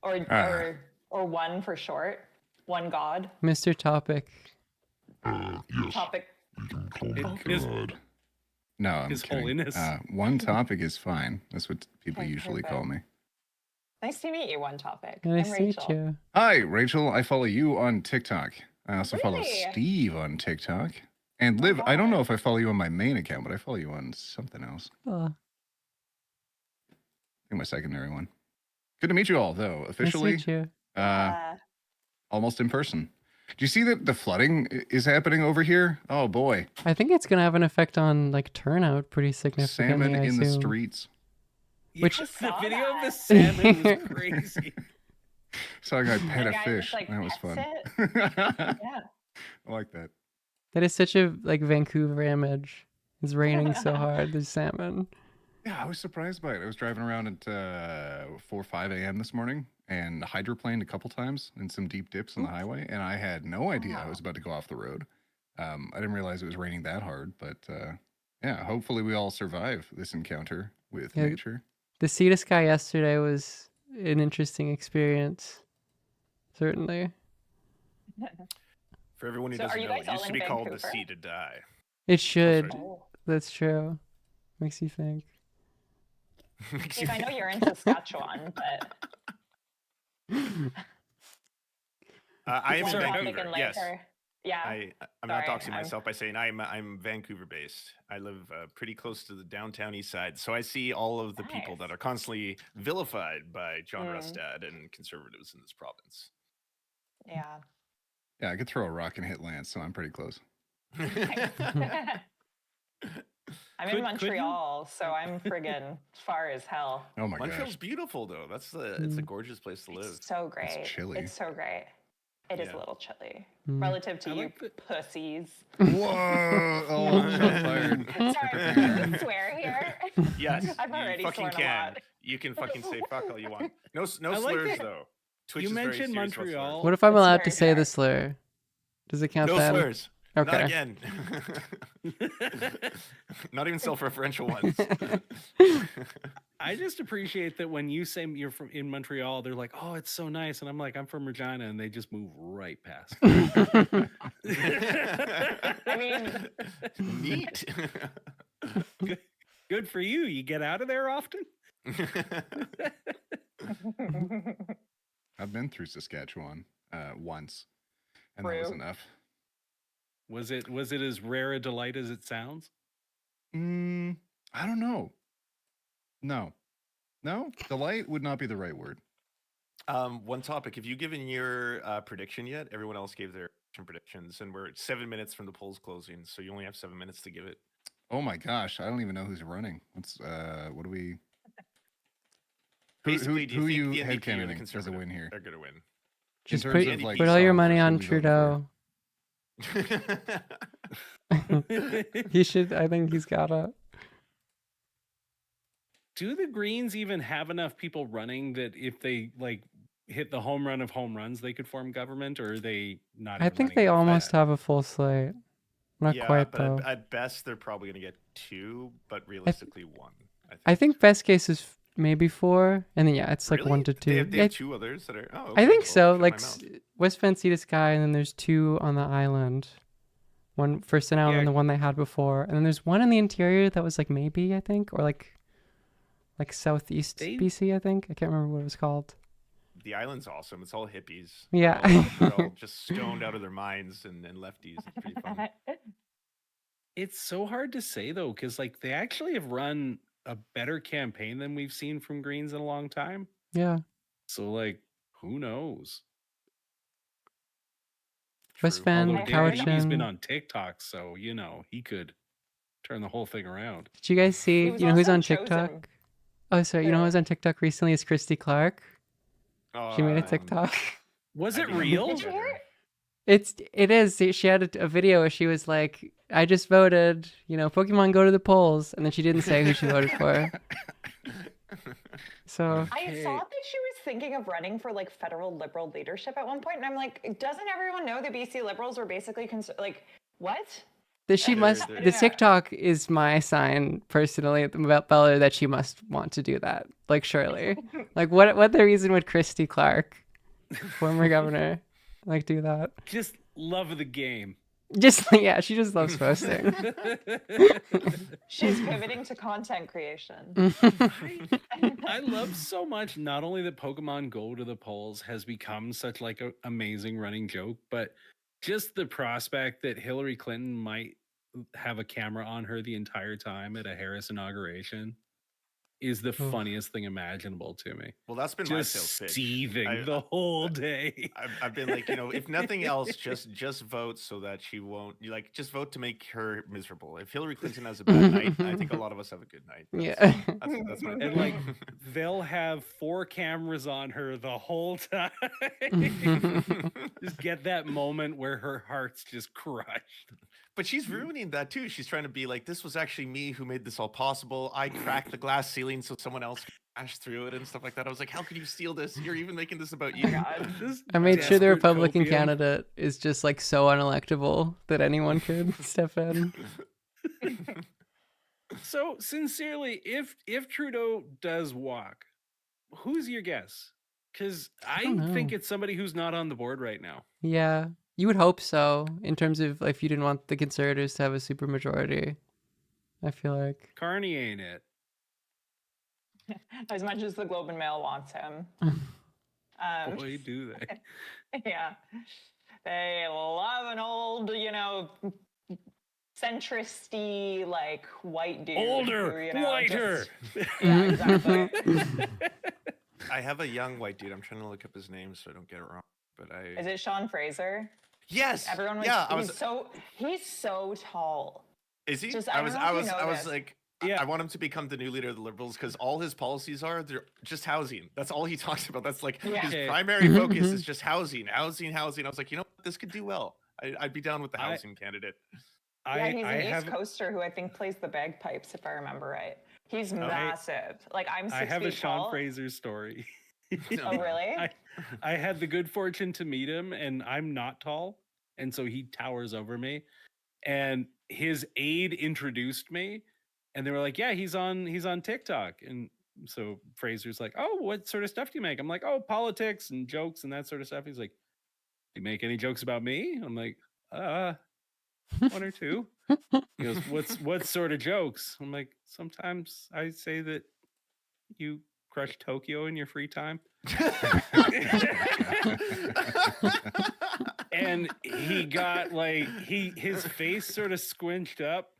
or one for short? One God Mr. Topic. topic. His, No, I'm His kidding. Holiness. One Topic is fine. That's what people Okay, usually call me. Nice to meet you, One Topic. Nice I'm to meet Rachel. you. Hi, Rachel. I follow you on TikTok. I also follow Really? Steve on TikTok. And Liv, I don't know if I follow you on my main account, but I follow you on something else. Oh, I think my secondary one. Good to meet you all, though. Officially, nice to meet you. almost in person. Do you see that the flooding is happening over here? Oh boy, I think it's gonna have an effect on like turnout pretty significantly. salmon I in the assume. streets. Which- the saw video of the that. salmon was crazy. Saw a guy pet a guy fish. just, like, That was pets fun. Yeah. I like that. That is such a like Vancouver image. It's raining so hard. There's salmon. Yeah, I was surprised by it. I was driving around at 4 or 5 a.m. this morning and hydroplaned a couple times in some deep dips on the highway, and I had no idea I was about to go off the road. I didn't realize it was raining that hard, but yeah, hopefully we all survive this encounter with Yeah, nature. The sea to sky yesterday was an interesting experience. Certainly. For everyone who So are doesn't you know, guys it used all to in be called the Vancouver? Sea to Die. It should. right. That's true. Makes you think. Steve, I know you're in Saskatchewan, but I am in One Topic Vancouver. and Yes, Laker. Yeah. I'm not Sorry, doxing I'm- myself by saying I'm Vancouver based. I live pretty close to the downtown east side, so I see all of the people that are constantly vilified by John Rustad and conservatives in this province. Yeah. Yeah, I could throw a rock and hit Lance, so I'm pretty close. I'm in Montreal, so I'm friggin' far as hell. Oh my Montreal's gosh. beautiful though. It's a gorgeous place to live. It's so great. chilly. It's so great. It is Yeah. a little chilly Mm. relative to you pussies. Whoa! Oh, shots fired. Sorry, can I swear here? Yes, I've you already fucking sworn a can. lot. You can fucking say fuck all you want. No I like slurs that though. Twitch you is very mentioned serious about Montreal. slurs. What if I'm That's allowed very to say fair. the slur? Does it count No then? slurs. Okay. Not again. Not even self-referential ones. I just appreciate that when you say you're from in Montreal, they're like, "Oh, it's so nice," and I'm like, "I'm from Regina," and they just move right past. I mean, Neat. Good for you. You get out of there often. I've been through Saskatchewan once, and that was enough. Was it as rare a delight as it sounds? I don't know. No, delight would not be the right word. One topic. Have you given your prediction yet? Everyone else gave their predictions, and we're 7 minutes from the polls closing, so you only have 7 minutes to give it. Oh my gosh, I don't even know who's running. What do we? Basically, who do you you think the NDP or the headcanoning as a win here? They're going to win. Just put all your money on Trudeau. He should. I think he's got it. Do the Greens even have enough people running that if they like hit the home run of home runs, they could form government, or are they not? I think they almost have a full slate. Not yeah, quite but though. at best they're probably going to get 2, but realistically 1. I think best case is maybe 4, and then it's like 1 to 2. They have 2 others that are. Oh, okay, I think well, so. shut Like my mouth. West Van Sea Sky, and then there's 2 on the island. One for St. Allan, and the one they had before, and then there's one in the interior that was like maybe, I think, or like southeast BC, I think. I can't remember what it was called. The island's awesome. It's all hippies. Yeah. They're all just stoned out of their minds and lefties. It's pretty fun. It's so hard to say though, because like they actually have run a better campaign than we've seen from Greens in a long time. Yeah. So like, who knows? West Van, Although David Eby's been Cowichan. on TikTok, so you know he could turn the whole thing around. Did you guys see? He was You know who's also on chosen. TikTok? Oh, sorry. You know who's on TikTok recently is Christy Clark. She made a TikTok. Was it real? Did you hear it? It is. She had a video where she was like, "I just voted. You know, Pokemon go to the polls," and then she didn't say who she voted for. So I thought that she was thinking of running for like federal Liberal leadership at one point, and I'm like, doesn't everyone know the BC Liberals were basically like what? that she must. The TikTok is my sign personally about Beller that she must want to do that. Like surely, like what the reason would Christy Clark, former governor, like do that? Just love of the game. Just she just loves posting. She's pivoting to content creation. I love so much not only that Pokemon Go to the polls has become such like an amazing running joke, but just the prospect that Hillary Clinton might have a camera on her the entire time at a Harris inauguration is the funniest thing imaginable to me. Well, that's been just my sales pitch. Seething the whole day. I've been like, if nothing else, just vote so that she won't. Just vote to make her miserable. If Hillary Clinton has a bad night, I think a lot of us have a good night. That's my And like they'll have 4 cameras on her the whole time. Just get that moment where her heart's just crushed. But she's ruining that too. She's trying to be like, this was actually me who made this all possible. I cracked the glass ceiling so someone else crashed through it and stuff like that. I was like, how could you steal this? You're even making this about you. I made sure the Republican candidate is just like so unelectable that anyone could step in. So sincerely, if Trudeau does walk, who's your guess? Because I don't think know. it's somebody who's not on the board right now. Yeah, you would hope so. In terms of if you didn't want the Conservatives to have a supermajority, I feel like. Carney ain't it. As much as the Globe and Mail wants him. Boy, do they. Yeah. They love an old, centristy, like, white dude. Older, who, whiter. Yeah, exactly. I have a young white dude. I'm trying to look up his name so I don't get it wrong. But Is it Sean Fraser? Yes. Everyone was, Yeah, he's so tall. Is he? Just, I don't was know if you know this. like, I want him to become the new leader of the Liberals because all his policies they're just housing. That's all he talks about. That's like his primary focus is just housing. I was like, what? This could do well. I'd be down with the housing candidate. Yeah, he's an East Coaster who I think plays the bagpipes, if I remember right. He's massive. Like, I'm 6 feet I have a Sean tall. Fraser story. Oh, really? I had the good fortune to meet him, and I'm not tall, and so he towers over me. And his aide introduced me, and they were like, "Yeah, he's on TikTok." And so Fraser's like, "Oh, what sort of stuff do you make?" I'm like, "Oh, politics and jokes and that sort of stuff." He's like, "Do you make any jokes about me?" I'm like, one or two." He goes, what sort of jokes?" I'm like, "Sometimes I say that you crush Tokyo in your free time." And he got like his face sort of squinched up,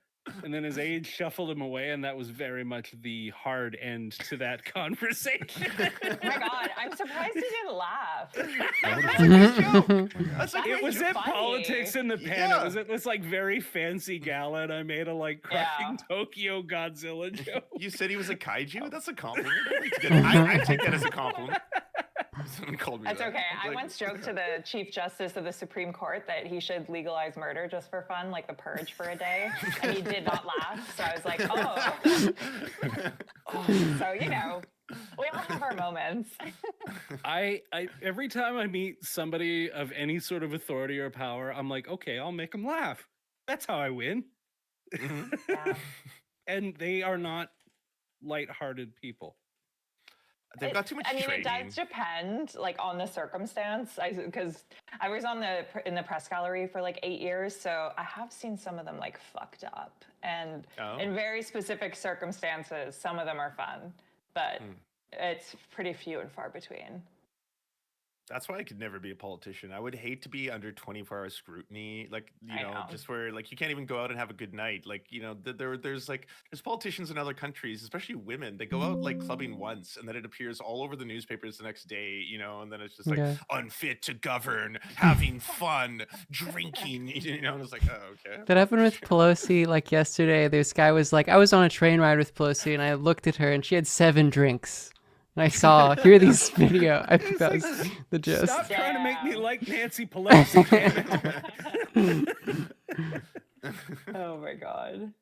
and then his aide shuffled him away, and that was very much the hard end to that conversation. Oh my God, I'm surprised he didn't laugh. It was at politics in the pen. Yeah. It was at this like very fancy gala, and I made a like crushing Tokyo Godzilla joke. You said he was a kaiju? That's a compliment. I take that as a compliment. Someone called me That's that. okay. I was like, once joked to the Chief Justice of the Supreme Court that he should legalize murder just for fun, like the purge for a day. And he did not laugh. So I was like, oh. So, you know, we all have our moments. I every time I meet somebody of any sort of authority or power, I'm like, okay, I'll make them laugh. That's how I win. Yeah. And they are not lighthearted people. They've got too much it training. does depend, like, on the circumstance. Because I was in the press gallery for like 8 years, so I have seen some of them like fucked up, and in very specific circumstances, some of them are fun, but it's pretty few and far between. That's why I could never be a politician. I would hate to be under 24-hour scrutiny, like, you I know, know. just where like you can't even go out and have a good night. Like, you know, there's politicians in other countries, especially women. They go out like clubbing once, and then it appears all over the newspapers the next day, you know, and then it's just like unfit to govern, having fun, drinking, you know, and it's like, oh, okay. That happened with Pelosi like yesterday. This guy was like, I was on a train ride with Pelosi and I looked at her and she had 7 drinks. And I saw, hear these video. I think that was the gist. Stop trying to make me like Nancy Pelosi. Damn it. Oh my God.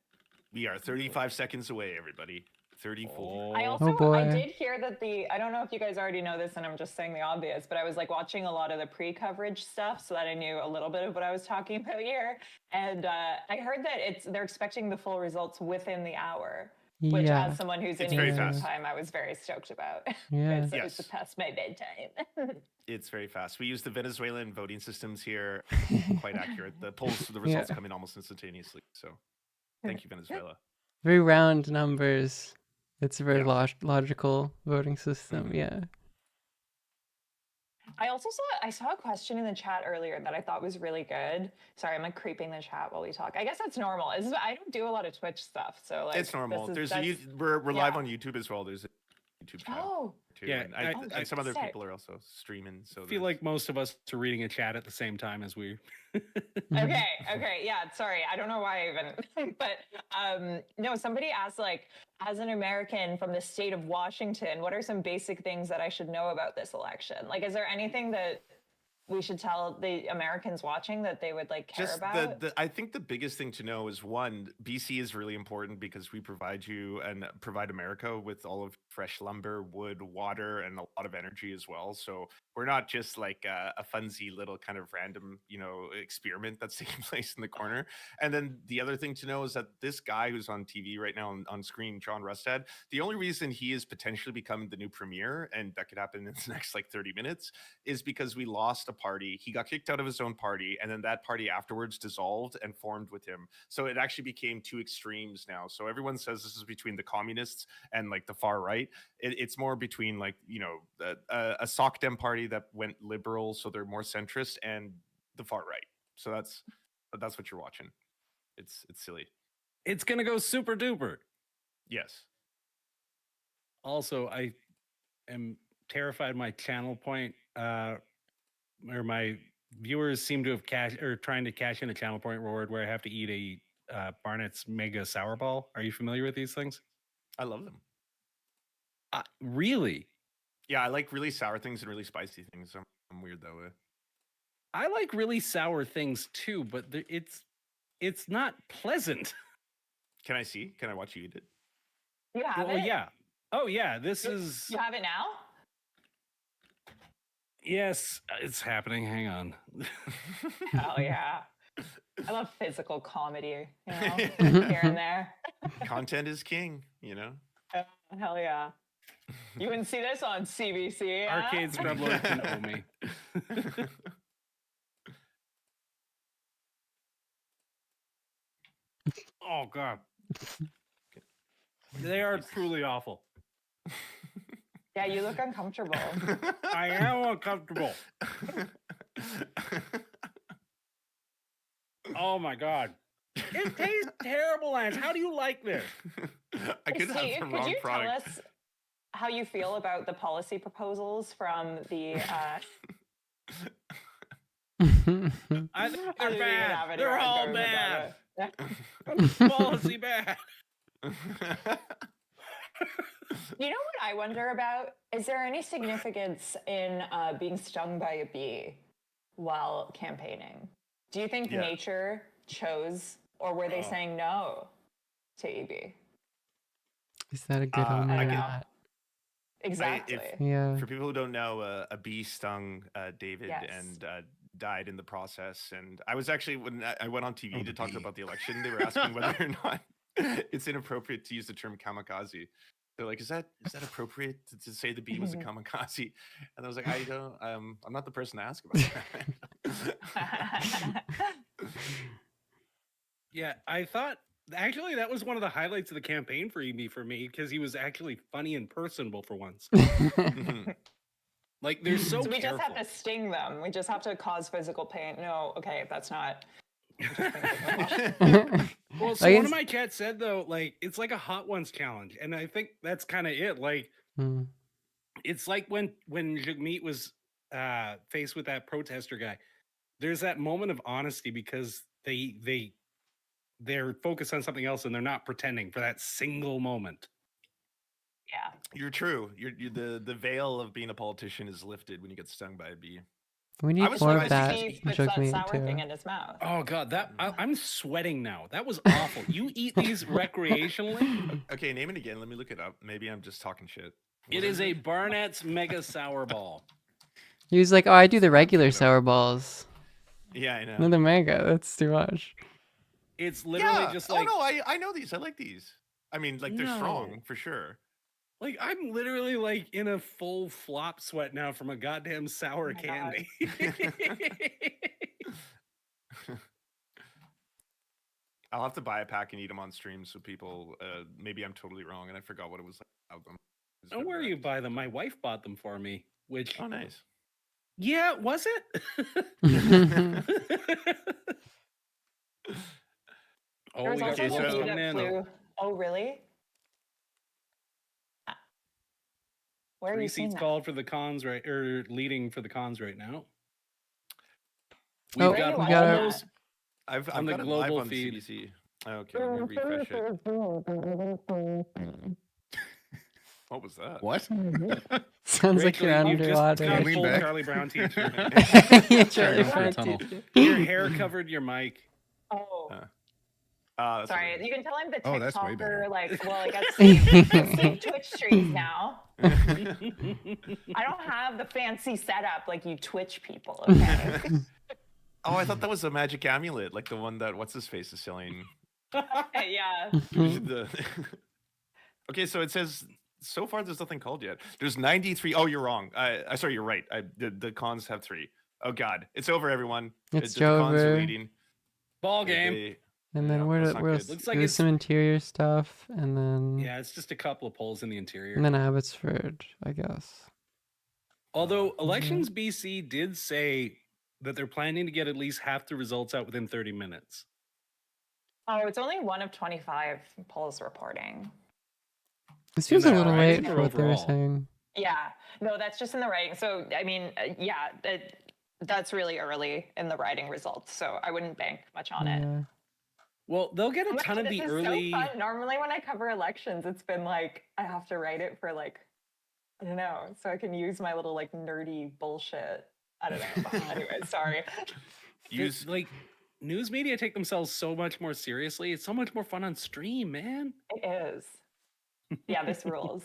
We are 35 seconds away, everybody. 34. I also, I did hear that I don't know if you guys already know this and I'm just saying the obvious, but I was like watching a lot of the pre-coverage stuff so that I knew a little bit of what I was talking about here. And I heard that they're expecting the full results within the hour. Which, as someone who's in Eastern time, I was very stoked about. Yeah. It's past my bedtime. It's very fast. We use the Venezuelan voting systems here. Quite accurate. The results come in almost instantaneously. So thank you, Venezuela. Very round numbers. It's a very logical voting system. Yeah. I saw a question in the chat earlier that I thought was really good. Sorry, I'm like creeping the chat while we talk. I guess that's normal. I don't do a lot of Twitch stuff, so like it's normal. We're live on YouTube as well. There's a YouTube channel too. Yeah, and some other people are also streaming. So I feel like most of us are reading a chat at the same time as we. Okay, yeah. Sorry, I don't know why I even. But no, somebody asked, like, as an American from the state of Washington, what are some basic things that I should know about this election? Like, is there anything that we should tell the Americans watching that they would like care about? I think the biggest thing to know is, one, BC is really important because we provide you and provide America with all of fresh lumber, wood, water, and a lot of energy as well. So we're not just like a funsy little kind of random, you know, experiment that's taking place in the corner. And then the other thing to know is that this guy who's on TV right now on screen, John Rustad, the only reason he is potentially becoming the new premier, and that could happen in the next like 30 minutes, is because we lost a party. He got kicked out of his own party, and then that party afterwards dissolved and formed with him. So it actually became two extremes now. So everyone says this is between the communists and like the far right. It's more between like, you know, a Soc Dem party that went liberal, so they're more centrist, and the far right. So that's what you're watching. It's silly. It's gonna go super duper. Yes. Also, I am terrified my channel point or my viewers seem to have trying to cash in a channel point reward where I have to eat a Barnett's Mega Sour Ball. Are you familiar with these things? I love them. Really? Yeah, I like really sour things and really spicy things. I'm weird that way. I like really sour things too, but it's not pleasant. Can I see? Can I watch you eat it? You have it? Yeah. Oh yeah, this is... You have it now? Yes, it's happening. Hang on. Oh yeah. I love physical comedy, you know, here and there. Content is king, you know? Hell yeah. You wouldn't see this on CBC. Huh? Arcade scrub lord can owe me. Oh god. They are truly awful. Yeah, you look uncomfortable. I am uncomfortable. Oh my god. It tastes terrible, Lance. How do you like this? I could have Steve, the could wrong you product. tell us how you feel about the policy proposals from the I think I they're didn't even bad. have any They're way of all going about bad. it. Policy bad. You know what I wonder about? Is there any significance in being stung by a bee while campaigning? Do you think Yeah. nature chose, or were they saying no to EB? Is that a good omen I or don't know. not? Exactly. Yeah. For people who don't know, a bee stung David Yes. and died in the process. And I was actually, when I went on TV to talk about the election, they were asking whether or not it's inappropriate to use the term kamikaze. They're like, is that appropriate to say the bee was a kamikaze? And I was like, I don't, I'm not the person to ask about that. Yeah, I thought actually that was one of the highlights of the campaign for EB for me because he was actually funny and personable for once. Like they're so we careful. just have to sting them. We just have to cause physical pain. No, okay, that's not. Well, so one of my chat said though, like it's like a hot ones challenge, and I think that's kind of it. Like it's like when Jagmeet was faced with that protester guy. There's that moment of honesty because they're focused on something else and they're not pretending for that single moment. Yeah, You're true. You're the veil of being a politician is lifted when you get stung by a bee. We need more of that. Steve puts that sour thing in his mouth. Oh god, I'm sweating now. That was awful. You eat these recreationally? Okay, name it again. Let me look it up. Maybe I'm just talking shit. It is a Barnett's Mega Sour Ball. He was like, "Oh, I do the regular sour balls." Yeah, I know. Not the mega. That's too much. It's literally just like, oh no, I know these. I like these. I mean, like they're strong for sure. Like I'm literally like in a full flop sweat now from a goddamn sour candy. I'll have to buy a pack and eat them on stream so people. Maybe I'm totally wrong and I forgot what it was like about them. Don't worry, you buy them. My wife bought them for me. Which nice. Yeah, was it? There was we also got the bee that flew. Oh, really? Where are you seeing seats that? called for the cons right or leading for the cons right now. Oh, We've got we got our- almost I've on the got it live global on feed. CBC. Okay, let me refresh it. What was that? What? Sounds like you're you've just underwater. got a Lean full back. Charlie Brown teacher. Yeah, Charlie Sorry, Brown for a tunnel. teacher. Your hair covered your mic. Oh, That's sorry. You can tell I'm the Oh, that's way better. TikToker. Like, well, I guess Steve Twitch streams now. I don't have the fancy setup like you Twitch people. Okay. Oh, I thought that was a magic amulet, like the one that what's his face is selling. Yeah. Okay, so it says so far there's nothing called yet. There's 93. Oh, you're wrong. I sorry, you're right. The cons have 3. Oh God, it's over, everyone. It's The cons are over. leading. Ball game. And then that's not we're good. Looks like do it's- some interior stuff, and then Yeah, it's just a couple of polls in the interior. and then Abbotsford, I guess. Although Elections BC did say that they're planning to get at least half the results out within 30 minutes. Oh, it's only one of 25 polls reporting. This feels a little writing late or for what they were overall? saying. Yeah. No, that's just in the writing. So, I mean, yeah, that's really early in the writing results. So I wouldn't bank much on it. Yeah. Well, they'll get a Oh my ton God, of this the is early. So fun. Normally, when I cover elections, it's been like I have to write it for like I don't know, so I can use my little like nerdy bullshit. I don't know. Anyway, sorry. Use like news media take themselves so much more seriously. It's so much more fun on stream, man. It is. Yeah, this rules.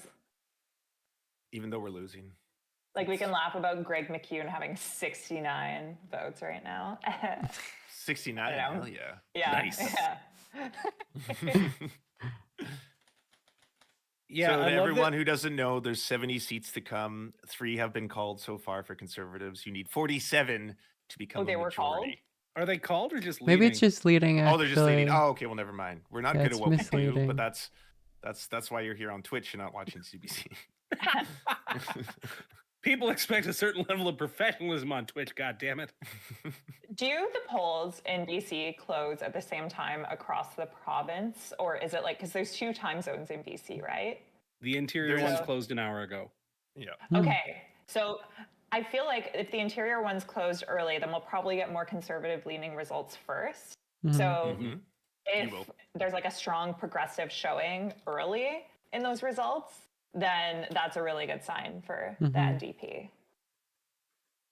Even though we're losing. Like we can laugh about Greg McCune having 69 votes right now. 69. I know. Hell yeah. Yeah. Nice. Yeah. So to everyone who doesn't know, there's 70 seats to come. 3 have been called so far for Conservatives. You need 47 to become a they were called? majority. Are they called or just leading? Maybe it's just leading. Actually. Oh, they're just leading. Oh, okay. Well, never mind. We're not good it's at what we do, misleading. but that's why you're here on Twitch and not watching CBC. People expect a certain level of professionalism on Twitch. God damn it! Do the polls in BC close at the same time across the province, or is it like because there's 2 time zones in BC, right? The interior one's closed an hour ago. Yeah. Okay, so I feel like if the interior one's closed early, then we'll probably get more conservative-leaning results first. So if there's like a strong progressive showing early in those results, then that's a really good sign for the NDP.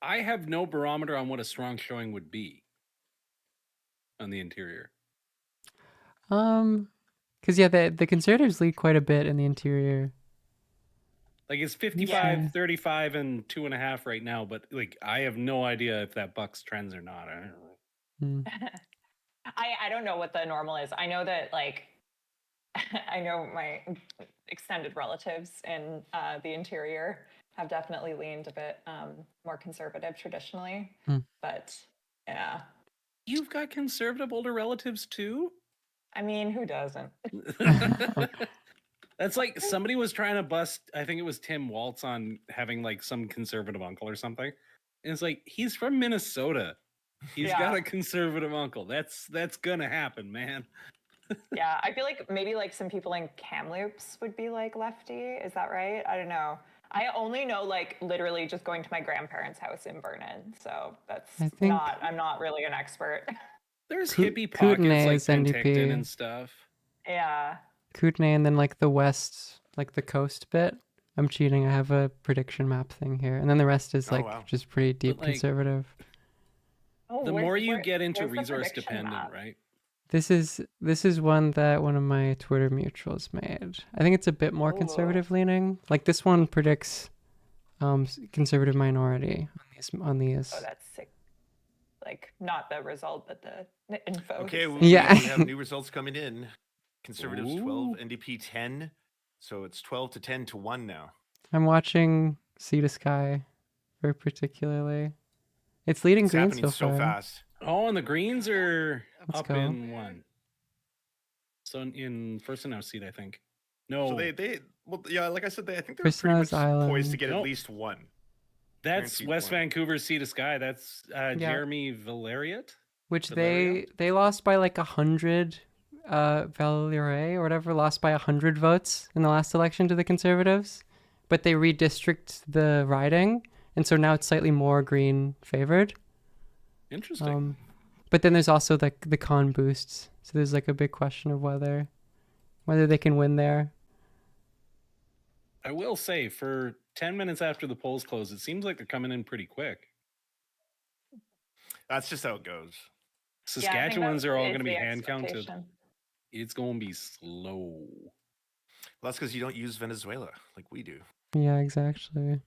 I have no barometer on what a strong showing would be on the interior. Because the Conservatives lead quite a bit in the interior. Like it's 55, 35, and 2.5 right now, but like I have no idea if that bucks trends or not. I don't know. I don't know what the normal is. I know that like I know my extended relatives in the interior have definitely leaned a bit more conservative traditionally, but yeah. You've got conservative older relatives too? I mean, who doesn't? That's like somebody was trying to bust, I think it was Tim Waltz on having like some conservative uncle or something. And it's like, he's from Minnesota. He's got a conservative uncle. That's gonna happen, man. Yeah, I feel like maybe like some people in Kamloops would be like lefty. Is that right? I don't know. I only know like literally just going to my grandparents' house in Vernon. So that's I'm not really an expert. There's hippie pockets like NDP. Penticton and stuff. Yeah. Kootenay and then like the west, like the coast bit. I'm cheating. I have a prediction map thing here. And then the rest is like just pretty deep conservative. The more you get into resource dependent, right? This is one that one of my Twitter mutuals made. I think it's a bit more conservative leaning. Like this one predicts conservative minority on these. Oh, that's sick. Like not the result, but the info. Okay, we have new results coming in. Conservatives 12, NDP 10. So it's 12 to 10 to 1 now. I'm watching Sea to Sky very particularly. It's leading Greens so far. Fast. Oh, and the Greens are Let's up go. in 1. So in first and now seat, I think. No. So they well, yeah, like I said, I think they're First pretty much Island. poised to get at least 1. That's West Vancouver Sea to Sky. That's Yeah. Jeremy Valeriot. Which they lost by like 100. Valerie or whatever lost by 100 votes in the last election to the Conservatives, but they redistrict the riding, and so now it's slightly more Green favored. Interesting. But then there's also the con boosts, so there's like a big question of whether they can win there. I will say, for 10 minutes after the polls close, it seems like they're coming in pretty quick. That's just how it goes. Saskatchewan's are all going to be hand counted. It's going to be slow. Well, that's because you don't use Venezuela like we do. Yeah, exactly.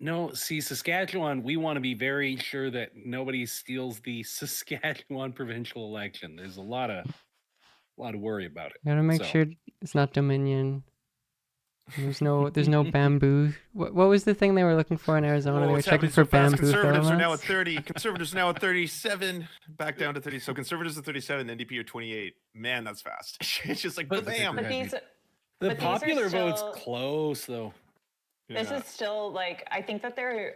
No, see, Saskatchewan, we want to be very sure that nobody steals the Saskatchewan provincial election. There's a lot of worry about it. Gotta make sure it's not Dominion. There's no bamboo. What was the thing they were looking for in Arizona? They were checking for bamboo Conservatives are now filaments. at 30. Conservatives are now at 37. Back down to 30. So Conservatives are 37. NDP are 28. Man, that's fast. It's just like bam. The popular vote's close though. This is still like I think that they're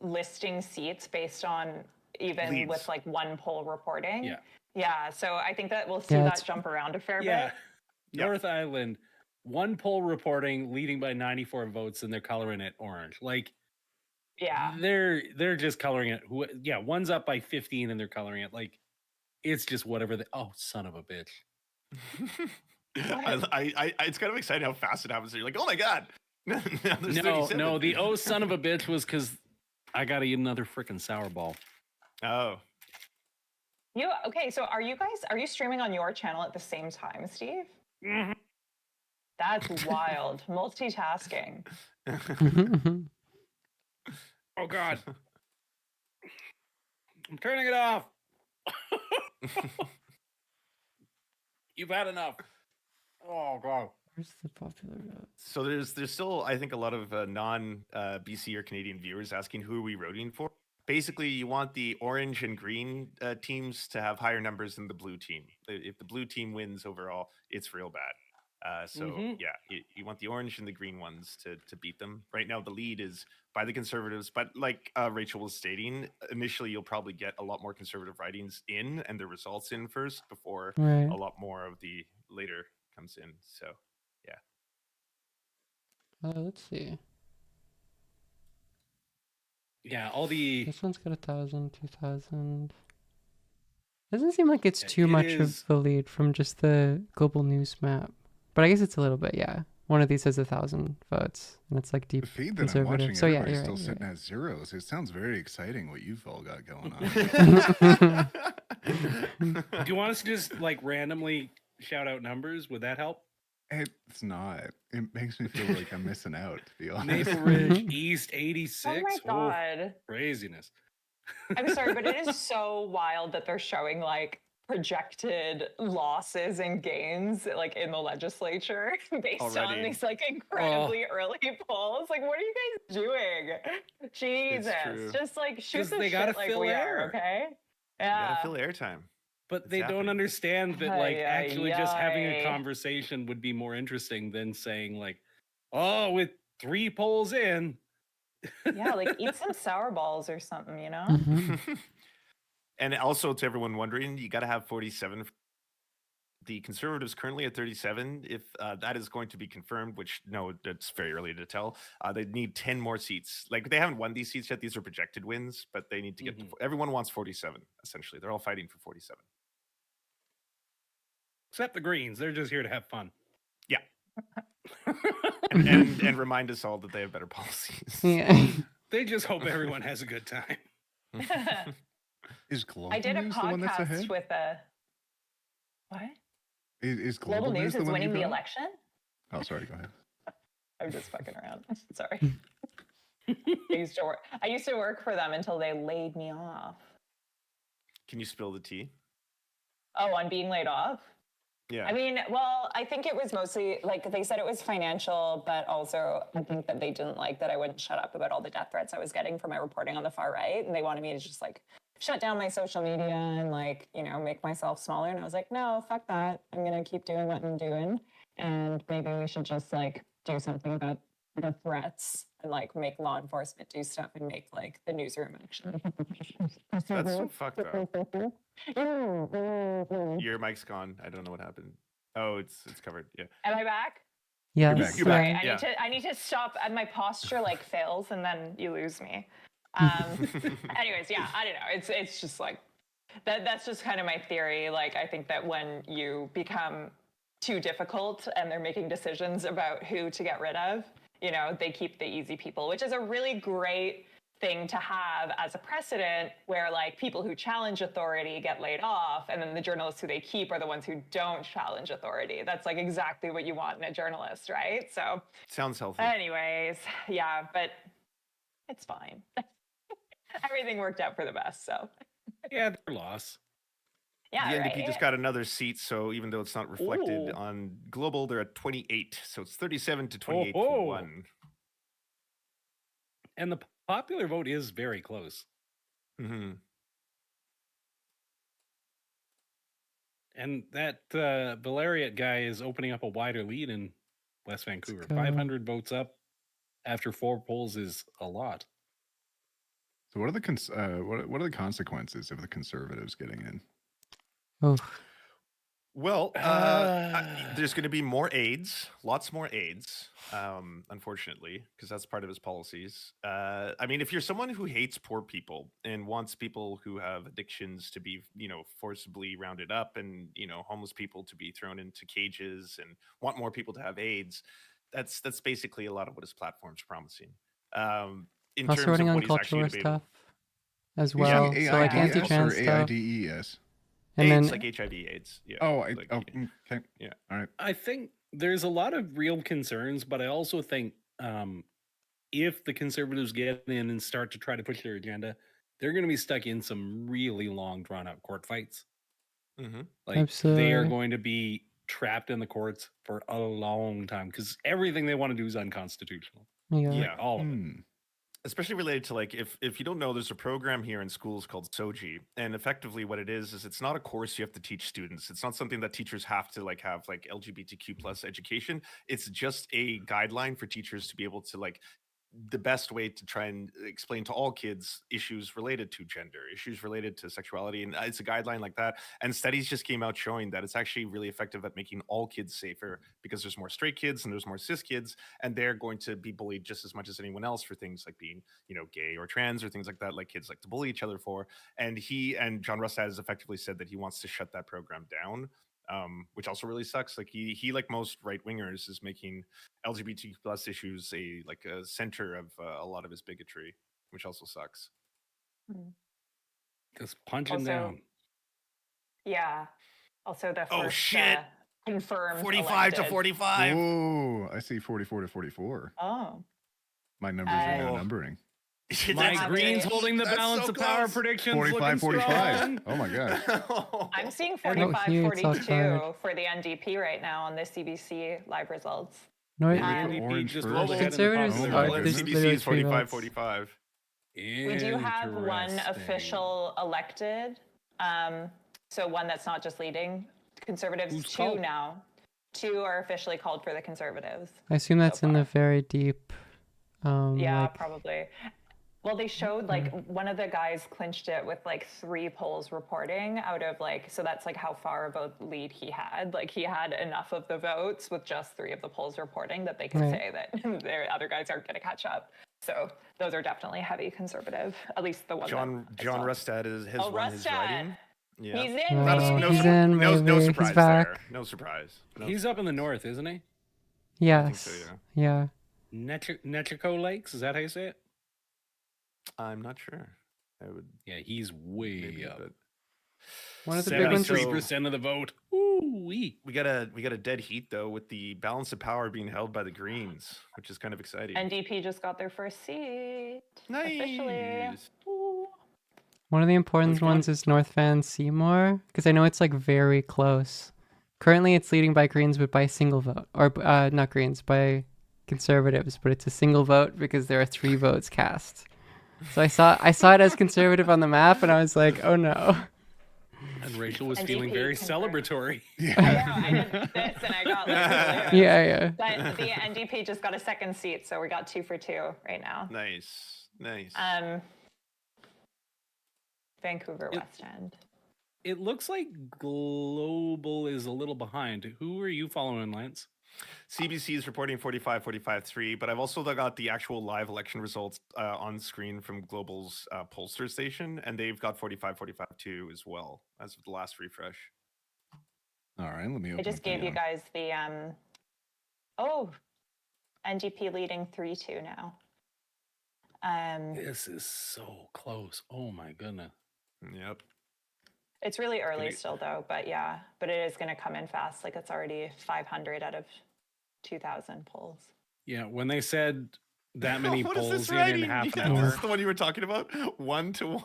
listing seats based on even Leads. with like one poll reporting. Yeah. Yeah. So I think that we'll see that jump around a fair bit. North Island, one poll reporting leading by 94 votes, and they're coloring it orange. Like, they're just coloring it. Yeah, one's up by 15, and they're coloring it like it's just whatever. Oh, son of a bitch! It's kind of exciting how fast it happens. You're like, oh my god. No, the oh son of a bitch was because I got to eat another freaking sour ball. Oh. Okay, so are you streaming on your channel at the same time, Steve? Mm-hmm. That's wild. Multitasking. Oh God. I'm turning it off. You've had enough. Oh God. Where's the popular vote? So there's still, I think, a lot of non-BC or Canadian viewers asking who are we voting for. Basically, you want the orange and green teams to have higher numbers than the blue team. If the blue team wins overall, it's real bad. Yeah, you want the orange and the green ones to beat them. Right now, the lead is by the Conservatives, but like Rachel was stating, initially you'll probably get a lot more Conservative writings in and the results in first before Right. a lot more of the later comes in. So, yeah. Let's see. Yeah, all the This one's got 1,000, 2,000. Doesn't seem like it's too it much is- of the lead from just the global news map, but I guess it's a little bit. Yeah, one of these has 1,000 votes, and it's like deep The feed that I'm conservative. watching, So yeah, everybody's you're still right, you're sitting at zeros. It sounds very exciting what you've all got going on. Do you want us to just like randomly shout out numbers? Would that help? It's not. It makes me feel like I'm missing out, to be honest. Maple Ridge East 86. Oh my God. Craziness. I'm sorry, but it is so wild that they're showing like projected losses and gains like in the legislature based on Already. these like incredibly early polls. Like, what are you guys doing? Jesus, true. just like shoot 'Cause the they shit gotta like fill we air. are, okay? You Yeah. gotta fill airtime. But It's they don't happening. understand that like Ay, actually ay, just having a ay. conversation would be more interesting than saying like, oh, with 3 polls in. Yeah, like eat some sour balls or something, you know? And also, to everyone wondering, you got to have 47. The Conservatives currently at 37. If that is going to be confirmed, which no, it's very early to tell, they need 10 more seats. Like they haven't won these seats yet; these are projected wins, but they need to get. Everyone wants 47. Essentially, they're all fighting for 47. Except the Greens. They're just here to have fun. Yeah. and remind us all that they have better policies. Yeah. They just hope everyone has a good time. Is global I did a news the one that's podcast ahead? with a what? Is Global News the is one winning you the got? election? Oh, sorry. Go ahead. I'm just fucking around. Sorry. I used to work for them until they laid me off. Can you spill the tea? Oh, on being laid off? Yeah. I mean, well, I think it was mostly like they said it was financial, but also I think that they didn't like that I wouldn't shut up about all the death threats I was getting from my reporting on the far right. And they wanted me to just like shut down my social media and like, you know, make myself smaller. And I was like, no, fuck that. I'm going to keep doing what I'm doing. And maybe we should just like do something about the threats and like make law enforcement do stuff and make like the newsroom actually. That's so fucked up. Your mic's gone. I don't know what happened. Oh, it's covered. Yeah. Am I back? Yes. You're back. Sorry, Yeah. I need to stop. And my posture like fails, and then you lose me. Anyways, yeah, I don't know. It's just like that's just kind of my theory. Like, I think that when you become too difficult and they're making decisions about who to get rid of, you know, they keep the easy people, which is a really great thing to have as a precedent where like people who challenge authority get laid off and then the journalists who they keep are the ones who don't challenge authority. That's like exactly what you want in a journalist, right? So sounds healthy. Anyways, yeah, but it's fine. Everything worked out for the best, so yeah, their loss. Yeah, the NDP right? just got another seat, so even though it's not reflected Ooh. on global, they're at 28. So it's 37 to 28 to Oh. 1. And the popular vote is very close. Mm-hmm. And that Valeriot guy is opening up a wider lead in West Vancouver. go. 500 votes up after 4 polls is a lot. So what are the consequences of the Conservatives getting in? Oh, Well, there's going to be more aids, lots more aids, unfortunately, because that's part of his policies. I mean, if you're someone who hates poor people and wants people who have addictions to be, you know, forcibly rounded up and, you know, homeless people to be thrown into cages and want more people to have aids, that's basically a lot of what his platform's promising. In also terms running of on what he's actually cultural going to be able. stuff as well. Is it So like AIDS anti-trans or stuff. AIDS? And AIDS, then like HIV AIDS. Yeah. Oh, like, okay. Yeah. All right. I think there's a lot of real concerns, but I also think if the Conservatives get in and start to try to push their agenda, they're going to be stuck in some really long, drawn-out court fights. Mm-hmm. Like they are Absolutely. going to be trapped in the courts for a long time because everything they want to do is unconstitutional. Yeah. All of it. Especially related to like if you don't know, there's a program here in schools called SOGI, and effectively what it is it's not a course you have to teach students. It's not something that teachers have to like have like LGBTQ plus education. It's just a guideline for teachers to be able to like the best way to try and explain to all kids issues related to gender, issues related to sexuality, and it's a guideline like that. And studies just came out showing that it's actually really effective at making all kids safer because there's more straight kids and there's more cis kids, and they're going to be bullied just as much as anyone else for things like being, you know, gay or trans or things like that, like kids like to bully each other for. And John Rustad has effectively said that he wants to shut that program down. Which also really sucks. Like he like most right wingers is making LGBT plus issues a center of a lot of his bigotry, which also sucks. Just punch him Also- down. Yeah. Also, the Oh, first shit. confirmed 45 to elected. 45. Oh, I see 44 to 44. Oh. My numbers are now numbering. My Green's holding the balance of power predictions. 45, 45. Strong. Oh my god. I'm seeing Oh, 45 here it's all 42 colored. for the NDP right now on the CBC live results. No, The NDP just rolled ahead in the Conservatives popular are vote. this CBC literally is 3 45 votes. 45. We do have one Interesting. official elected, so one that's not just leading Conservatives. Who's Two called? now. Two are officially called for the Conservatives. I assume that's in the very deep. Yeah, like, probably. Well, they showed like one of the guys clinched it with like 3 polls reporting out of like, so that's like how far of a lead he had. Like he had enough of the votes with just 3 of the polls reporting that they could Right. say that their other guys aren't going to catch up. So those are definitely heavy conservative, at least the one. John Rustad has won his Rustad. writing. Yeah. He's in, Right. baby. He's in, no baby. surprise He's back. there. No surprise. No He's up in the north, isn't he? Yes. so, Yeah. Nechico Lakes, is that how you say it? I'm not sure. I would. Yeah, he's way up. but- One of the big ones is 73% of the vote. Ooh-wee. We got a dead heat though with the balance of power being held by the Greens, which is kind of exciting. NDP just got their first seat. Officially. Nice. one of the important ones is North Van Seymour because I know it's like very close. Currently, it's leading by Greens, but by single vote, or not Greens, by Conservatives, but it's a single vote because there are 3 votes cast. So I saw it as Conservative on the map, and I was like, oh no. And Rachel was NDP feeling very confirmed. celebratory. I did this and I got like, Yeah. But the NDP just got a second seat, so we got 2 for 2 right now. Nice. Vancouver West End. It looks like Global is a little behind. Who are you following, Lance? CBC is reporting 45-45-3, but I've also got the actual live election results on screen from Global's pollster station, and they've got 45-45-2 as well as of the last refresh. All right, let me open I just up gave the, you guys the NDP leading 3-2 now. This is so close. Oh my goodness. Yep. It's really early still though, but yeah, but it is going to come in fast. Like it's already 500 out of 2,000 polls. Yeah, when they said that many What is polls this in writing? half Yeah, an this hour. is the one you were talking about? 1 to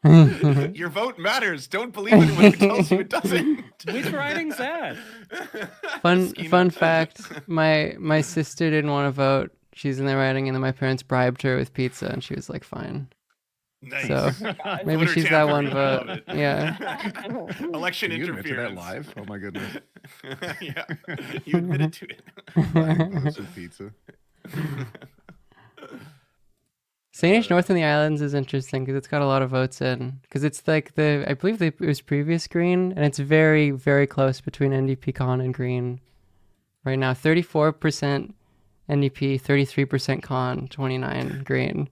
1. Your vote matters. Don't believe it when it tells you it doesn't. Which writing's that? Fun fact: my sister didn't want to vote. She's in the writing, and then my parents bribed her with pizza, and she was like, "Fine." Nice. So maybe Voter she's that one tampering. I love vote. it. Yeah. Election Can you admit to interference. that live? Oh my goodness. Yeah, you admitted to it. Votes with pizza. Sainish North in the Islands is interesting because it's got a lot of votes in. Because it's like I believe it was previous Green, and it's very, very close between NDP Con and Green. Right now, 34% NDP, 33% Con, 29 Green.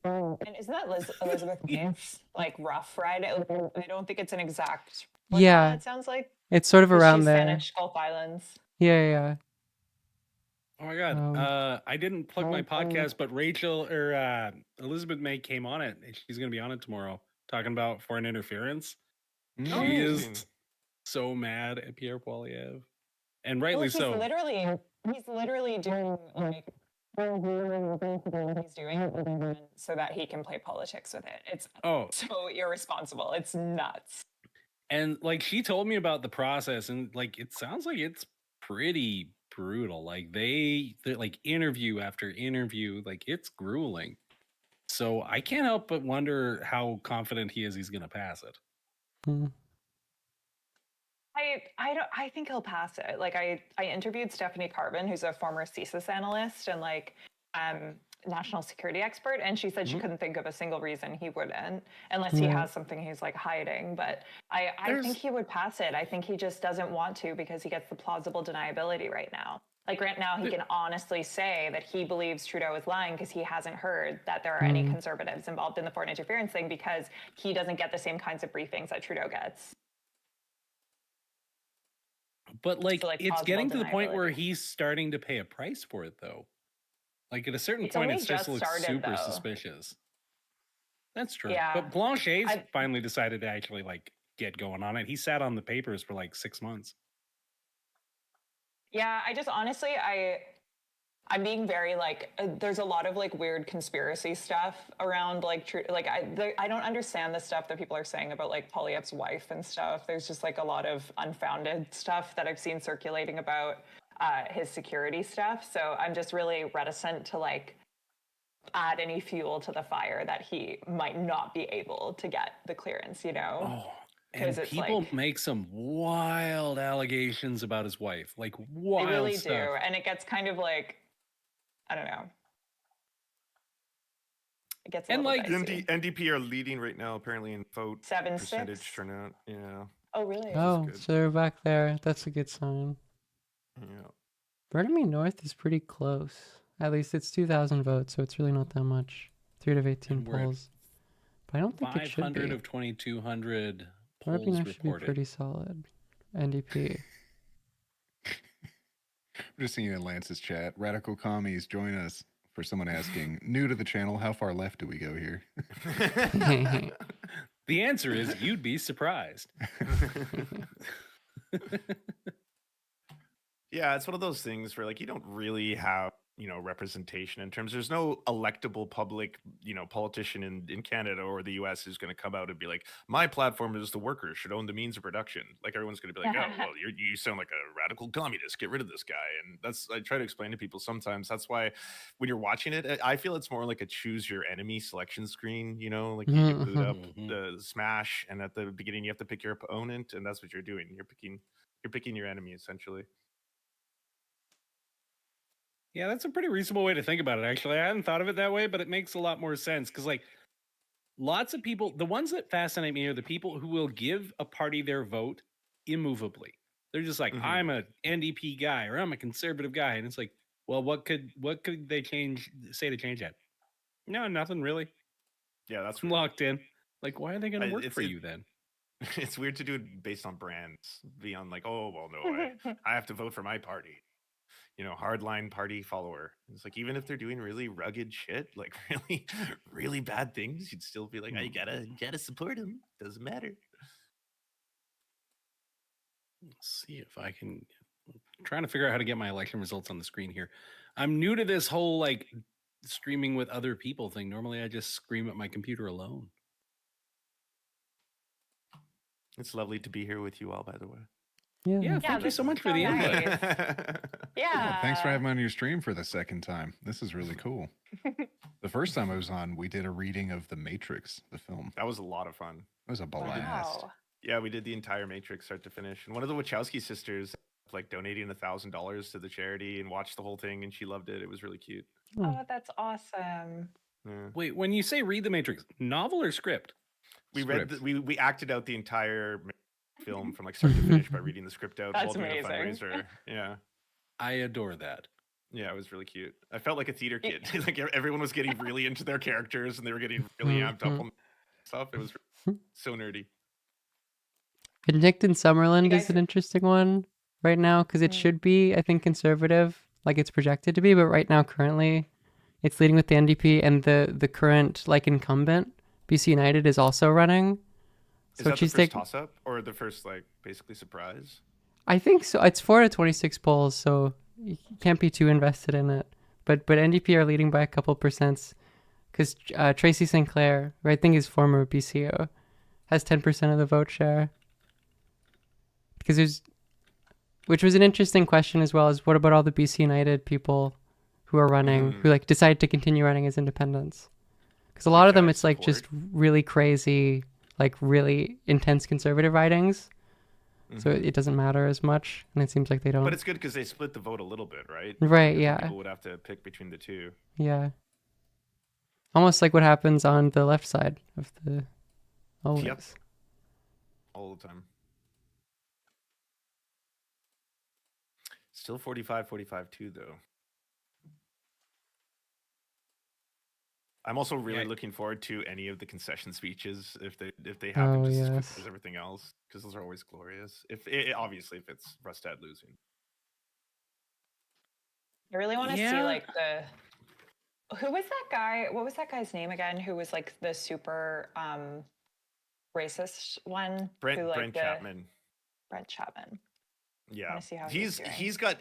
And isn't that Elizabeth May's like rough ride? I don't think it's an exact. Yeah. It sounds like It's sort of around she's there. Saanich Gulf Islands. Yeah. Oh my god. I didn't plug my podcast, but Rachel or Elizabeth May came on it. She's gonna be on it tomorrow talking about foreign interference. She is so mad at Pierre Poilievre. And rightly he's so. literally doing like what he's doing so that he can play politics with it. It's so irresponsible. It's nuts. And like she told me about the process, and like it sounds like it's pretty brutal. Like they're like interview after interview, like it's grueling. So I can't help but wonder how confident he is he's gonna pass it. Hmm. I think he'll pass it. Like I interviewed Stephanie Carbon, who's a former CSIS analyst and like national security expert, and she said she couldn't think of a single reason he wouldn't, unless he has something he's like hiding. But I think he would pass it. I think he just doesn't want to because he gets the plausible deniability right now. Like right now, he can honestly say that he believes Trudeau is lying because he hasn't heard that there are any conservatives involved in the foreign interference thing because he doesn't get the same kinds of briefings that Trudeau gets. But like, So, like, it's plausible getting to the point where deniability. he's starting to pay a price for it, though. Like at a certain It's point, only it starts to just look started, super though. suspicious. That's true. Yeah. But Blanchet's finally decided to actually like get going on it. He sat on the papers for like 6 months. Yeah, I just honestly, I'm being very like, there's a lot of like weird conspiracy stuff around like, I don't understand the stuff that people are saying about like Poilievre's wife and stuff. There's just like a lot of unfounded stuff that I've seen circulating about his security stuff. So I'm just really reticent to like add any fuel to the fire that he might not be able to get the clearance, you know? Oh, and it's people like, make some wild allegations about his wife, like wild they really stuff. do. And it gets kind of like, I don't know. It gets a And little like dicey. NDP are leading right now, apparently in vote 7-6. percentage turnout. Yeah. Oh, really? Oh, so they're back there. That's a good sign. Yeah. Burnaby North is pretty close. At least it's 2,000 votes, so it's really not that much. 3 out of 18 And we're at polls. But I don't think it should 500 be. of 2,200 Burnaby polls North should be reported. pretty solid. NDP. I'm just seeing in Lance's chat. Radical commies join us for someone asking, new to the channel, how far left do we go here? The answer is you'd be surprised. Yeah, it's one of those things where like you don't really have, you know, representation in terms there's no electable public, you know, politician in Canada or the US who's going to come out and be like, my platform is the workers should own the means of production. Like everyone's going to be like, oh, well, you sound like a radical communist. Get rid of this guy. And that's, I try to explain to people sometimes. That's why when you're watching it, I feel it's more like a choose your enemy selection screen, you know, like you boot up the Smash, and at the beginning you have to pick your opponent, and that's what you're doing. You're picking your enemy essentially. Yeah, that's a pretty reasonable way to think about it, actually. I hadn't thought of it that way, but it makes a lot more sense. Because, like, lots of people, the ones that fascinate me are the people who will give a party their vote immovably. They're just like, I'm a NDP guy, or I'm a conservative guy. And it's like, well, what could they say to change that? No, nothing really. Yeah, that's locked in. Like, why are they going to work for you then? It's weird to do it based on brands, beyond like, oh, well, no, I have to vote for my party. You know, hardline party follower. It's like, even if they're doing really rugged shit, like really, really bad things, you'd still be like, I gotta support them. Doesn't matter. Let's see if I can. I'm trying to figure out how to get my election results on the screen here. I'm new to this whole like streaming with other people thing. Normally I just scream at my computer alone. It's lovely to be here with you all, by the way. Yeah, thank you so much for the invite. Yeah. Thanks for having me on your stream for the second time. This is really cool. The first time I was on, we did a reading of The Matrix, the film. That was a lot of fun. It was a blast. Wow. Yeah, we did the entire Matrix start to finish. And one of the Wachowski sisters like donating $1,000 to the charity and watched the whole thing, and she loved it. It was really cute. Oh, that's awesome. Yeah. Wait, when you say read The Matrix, novel or script? We read we acted out the entire film from like start to finish by reading the script out That's while doing a amazing. fundraiser. Yeah. I adore that. Yeah, it was really cute. I felt like a theater kid. Like everyone was getting really into their characters and they were getting really amped up on stuff. It was so nerdy. Penticton Summerland is an interesting one right now because it should be, I think, conservative, like it's projected to be, but right now, currently, it's leading with the NDP, and the current like incumbent, BC United, is also running. Is So that she's the first taking. toss-up or the first like basically surprise? I think so. It's 4 out of 26 polls, so you can't be too invested in it. But NDP are leading by a couple percents because Tracy St. Clair, who I think is former BCO, has 10% of the vote share. which was an interesting question as well, is what about all the BC United people who are running, who like decide to continue running as independents? Because a lot of them, it's like just really crazy, like really intense conservative ridings. So it doesn't matter as much, and it seems like they don't. But it's good because they split the vote a little bit, right? Right, Because yeah. People would have to pick between the two. Yeah. Almost like what happens on the left side of the always. Yep. All the time. Still 45-45-2 though. I'm also really looking forward to any of the concession speeches if they happen just as quick as everything else, because those are always glorious. Obviously if it's Rustad losing. I really want to see like who was that guy? What was that guy's name again? Who was like the super racist one? Brent Chapman. Brent Chapman. Yeah, I wanna see how he's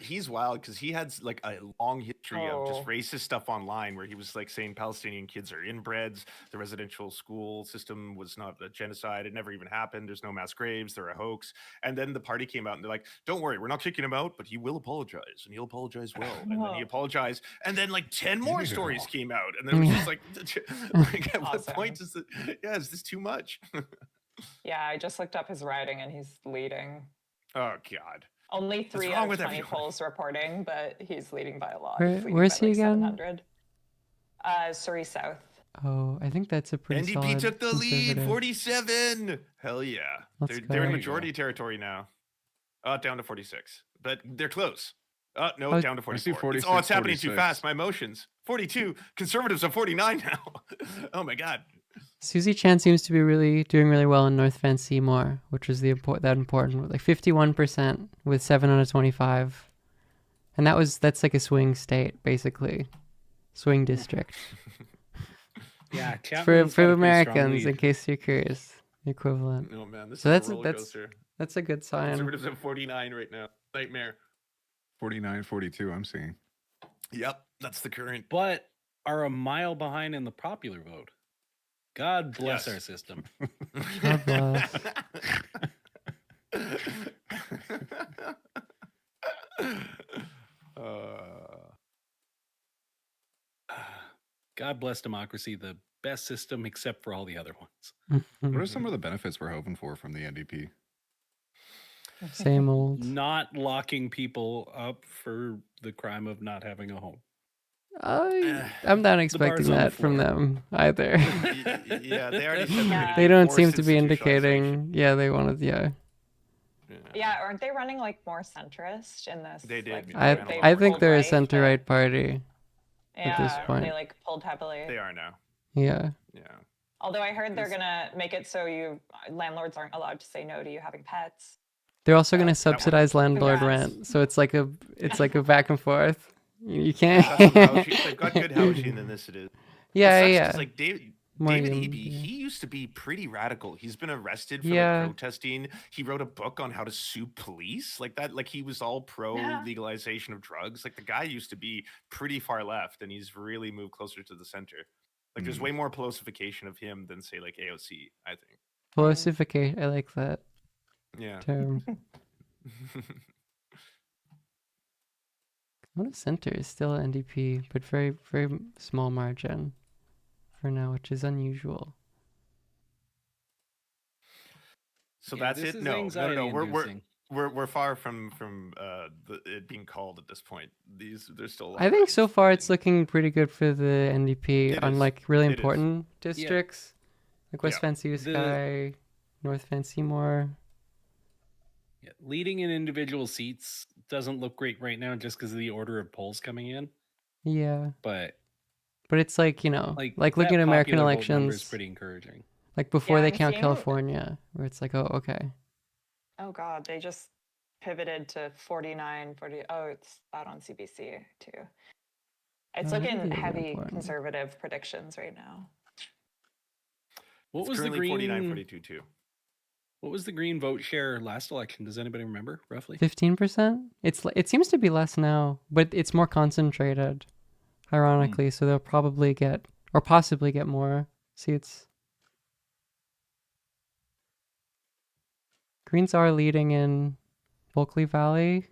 he's wild because he had like a long history of just racist stuff online where he was like saying Palestinian kids are inbreds, the residential school system was not a genocide, it never even happened, there's no mass graves, they're a hoax. And then the party came out and they're like, don't worry, we're not kicking him out, but he will apologize, and he'll apologize well. And then he apologized, and then like 10 more stories came out, and then it was just like at what point is it? Yeah, is this too much? Yeah, I just looked up his riding, and he's leading. Oh God. Only 3 out of 20 polls reporting, but he's leading by a lot. Where's he again? 700. Surrey South. Oh, I think that's a pretty solid NDP took the lead, conservative. 47. Hell yeah. Let's They're in go. majority territory now. Down to 46. But they're close. No, Oh, down to I see 44. 46, It's happening too 46. fast. My emotions. 42. Conservatives are 49 now. Oh my God. Susie Chan seems to be doing really well in North Van Seymour, which was that important, like 51% with 7 out of 25, and that's like a swing state, basically, swing district. Yeah, for Americans, in case you're curious, the equivalent. Oh man, this So is a roller coaster. that's a good sign. Conservatives at 49 right now. Nightmare. 49-42, I'm seeing. Yep, that's the current. But are a mile behind in the popular vote. God bless our system. God bless. God bless democracy, the best system except for all the other ones. What are some of the benefits we're hoping for from the NDP? Same old. Not locking people up for the crime of not having a home. I'm not expecting that from them either. Yeah, they already said They don't seem to be indicating. Yeah, they wanted. Yeah, aren't they running like more centrist in this? They did. Like, I think they're a right, center-right party at this Yeah, point. they like pulled heavily. They are now. Yeah. Yeah. Although I heard they're gonna make it so landlords aren't allowed to say no to you having pets. They're also going to subsidize landlord rent, so it's like a back and forth. You can't. They've got good housing in this. It is. Yeah, It sucks yeah. 'cause, like David Eby, he used to be pretty radical. He's been arrested for like, protesting. He wrote a book on how to sue police, like that. Like he was all pro legalization of drugs. Like the guy used to be pretty far left, and he's really moved closer to the center. Like there's way more Pelosification of him than say like AOC. I think. Pelosification. I like that term. What a center is still NDP, but very, very small margin for now, which is unusual. So that's it. No. We're far from it being called at this point. There's still a lot. I think so far it's looking pretty good for the NDP on like really It important districts, like West Van Sky, North Van Seymour. Yeah, leading in individual seats doesn't look great right now just because of the order of polls coming in. Yeah. But it's like, like looking at American elections. Is pretty encouraging. Like before they I'm count seeing- California, where it's like, oh, okay. Oh God, they just pivoted to 49, 40. Oh, it's that on CBC too. It's Oh, looking really heavy important. conservative predictions right now. What It's was the currently green 49-42 too. What was the green vote share last election? Does anybody remember roughly? 15%. It seems to be less now, but it's more concentrated, ironically. So they'll probably get or possibly get more seats. Greens are leading in Bulkley Valley.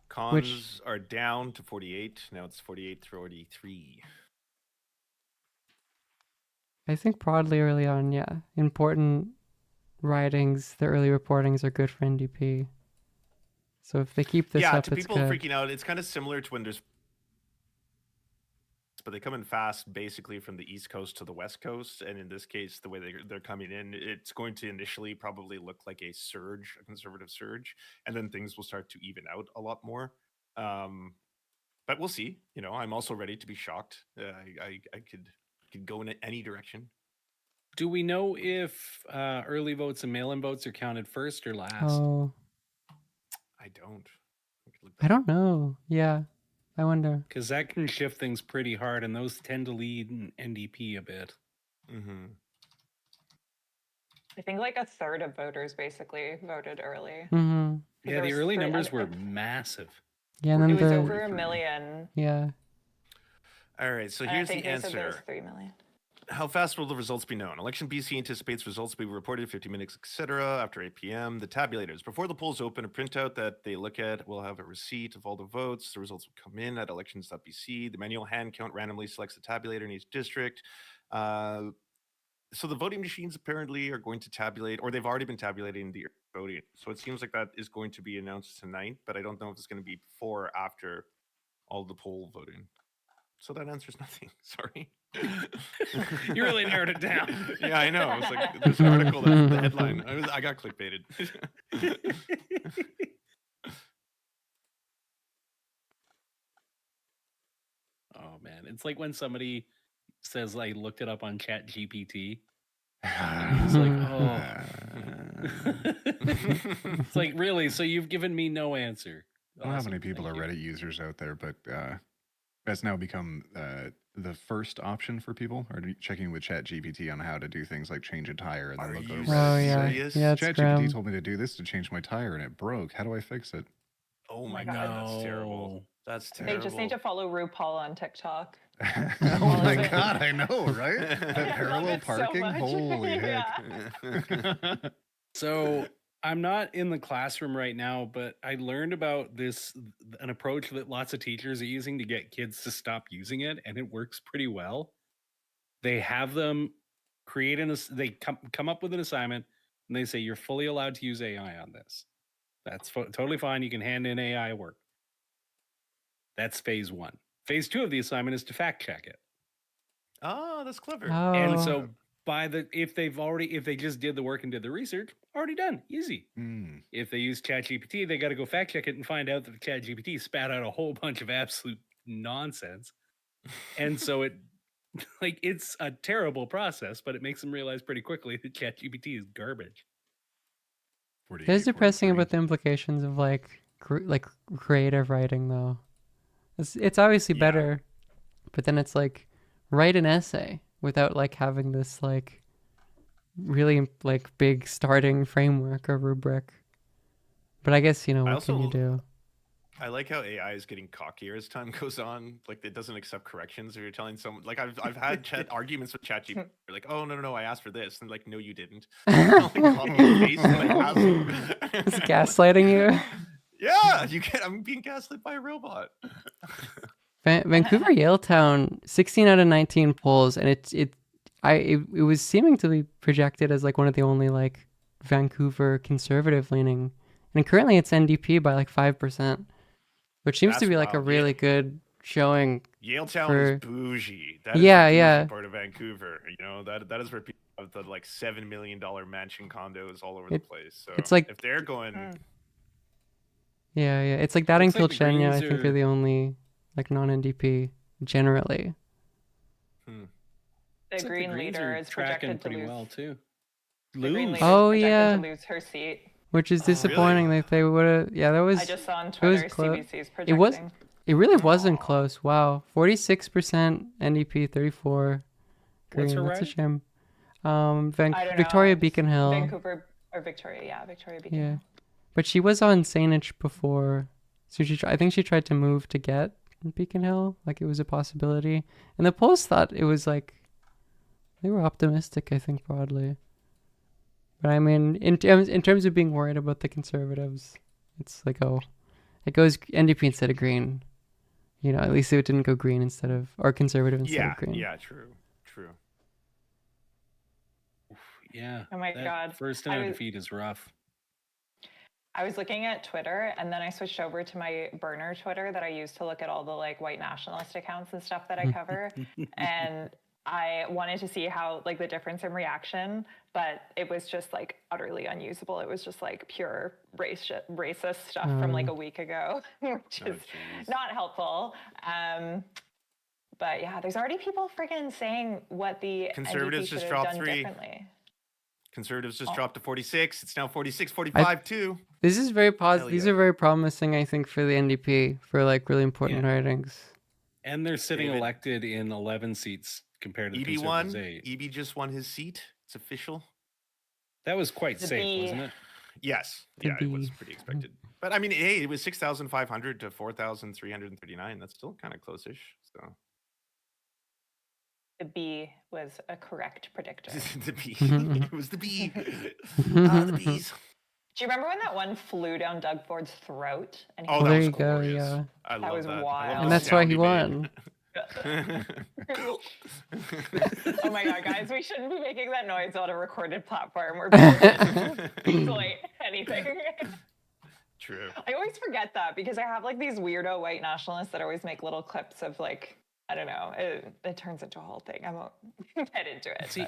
Cons are down to 48. Now it's 48-43. I think broadly early on, yeah. Important ridings, the early reportings are good for NDP. So if they keep this up, to it's people good. freaking out, it's kind of similar to when there's, but they come in fast basically from the East Coast to the West Coast. And in this case, the way they're coming in, it's going to initially probably look like a surge, a conservative surge, and then things will start to even out a lot more. But we'll see. You know, I'm also ready to be shocked. I could go in any direction. Do we know if early votes and mail-in votes are counted first or last? Oh, I don't. I don't know. Yeah, I wonder. Because that can shift things pretty hard, and those tend to lead in NDP a bit. Mm-hmm. I think like a third of voters basically voted early. Mm-hmm. Yeah, the early numbers were massive. Yeah, and then it was over 1 million. Yeah. All right, so And here's I think the they said there was answer. 3 million. How fast will the results be known? Election BC anticipates results will be reported 50 minutes, etc. after 8 p.m. The tabulators, before the polls open, a printout that they look at will have a receipt of all the votes. The results will come in at elections.bc. The manual hand count randomly selects the tabulator in each district. So the voting machines apparently are going to tabulate, or they've already been tabulating the voting. So it seems like that is going to be announced tonight, but I don't know if it's going to be before or after all the poll voting. So that answers nothing. Sorry. You really narrowed it down. Yeah, I know. It's like there's an article that's the headline. I got clickbaited. Oh man, it's like when somebody says I looked it up on Chat GPT. It's like, it's like, really? So you've given me no answer. I don't know how many people are Reddit users out there, but that's now become the first option for people are checking with Chat GPT on how to do things like change a tire and then look over. Oh yeah, yeah. It's Chat GPT told me to do this to change my tire and it broke. How do I fix it? Oh my God, that's terrible. That's terrible. They just need to follow RuPaul on TikTok. Oh my God, I know, right? That parallel parking, much. holy heck. So I'm not in the classroom right now, but I learned about an approach that lots of teachers are using to get kids to stop using it, and it works pretty well. They have them create they come up with an assignment, and they say you're fully allowed to use AI on this. That's totally fine. You can hand in AI work. That's phase 1. Phase 2 of the assignment is to fact check it. Oh, that's clever. And so if they just did the work and did the research, already done, easy. If they use ChatGPT, they got to go fact check it and find out that ChatGPT spat out a whole bunch of absolute nonsense. And so it's a terrible process, but it makes them realize pretty quickly that ChatGPT is garbage. It's depressing about the implications of like creative writing though. It's obviously better, but then it's like write an essay without like having this like really like big starting framework or rubric. But I guess, you know, what can you do? I like how AI is getting cockier as time goes on. Like it doesn't accept corrections. If you're telling someone, like I've had arguments with ChatGPT. Like, oh no, I asked for this, and like, no, you didn't. Like, copy and paste, and, like, It's gaslighting you. Yeah, I'm being gaslit by a robot. Vancouver Yaletown, 16 out of 19 polls, and it was seeming to be projected as like one of the only like Vancouver conservative leaning, and currently it's NDP by like 5%, which seems to be like a really good showing. Yaletown is bougie. That is yeah, the bougie yeah. part of Vancouver. You know that is where people have the like $7 million mansion condos all over the place. So it's like if they're going. Yeah. It's like that in Looks like the Kilchenya, I Greens think are- are the only like non-NDP generally. The Green Greens leader are is tracking projected to pretty lose. well too. The Green leader is Oh, projected yeah. to lose her seat. Which is disappointing. Like they would have. Yeah, that was. I just saw on it was Twitter close. CBC's It was. projecting. It really wasn't close. Wow, 46% NDP, 34 Green. What's her That's a riding? shame. I don't Victoria know. Beacon Hill. Vancouver or Victoria, yeah, Victoria Beacon Yeah, Hill. but she was on Saanich before, so I think she tried to move to get Beacon Hill, like it was a possibility. And the polls thought it was like they were optimistic, I think broadly. But I mean, in terms of being worried about the Conservatives, It's like, oh, it goes NDP instead of Green. You know, at least it didn't go Green instead of, or Conservative instead of Green. Yeah, true. Yeah. Oh my that God. First in a defeat is rough. I was looking at Twitter, and then I switched over to my burner Twitter that I use to look at all the like white nationalist accounts and stuff that I cover. And I wanted to see how like the difference in reaction, but it was just like utterly unusable. It was just like pure racist stuff from like a week ago, which is not helpful. But yeah, there's already people freaking saying what the Conservatives NDP just should have dropped done 3. differently. Conservatives just dropped to 46. It's now 46, 45 too. This is very positive. Hell These yeah. are very promising, I think, for the NDP for like really important ridings. And they're sitting David. elected in 11 seats compared to EB Conservatives won. 8. EB just won his seat. It's official. That was quite The safe, B. wasn't it? Yes. The Yeah, it was B. pretty expected. But I mean, hey, it was 6,500 to 4,339. That's still kind of close-ish. So The B was a correct predictor. the B. It was the B. The bees. Do you remember when that one flew down Doug Ford's throat? And Oh, Well, that there was you go. glorious. Yeah, I That love was that. I love wild. the and that's why sound he made. won. Oh my God, guys, we shouldn't be making that noise on a recorded platform where people can exploit anything. True. I always forget that because I have like these weirdo white nationalists that always make little clips of like, I don't know, it turns into a whole thing. I won't get into it. See,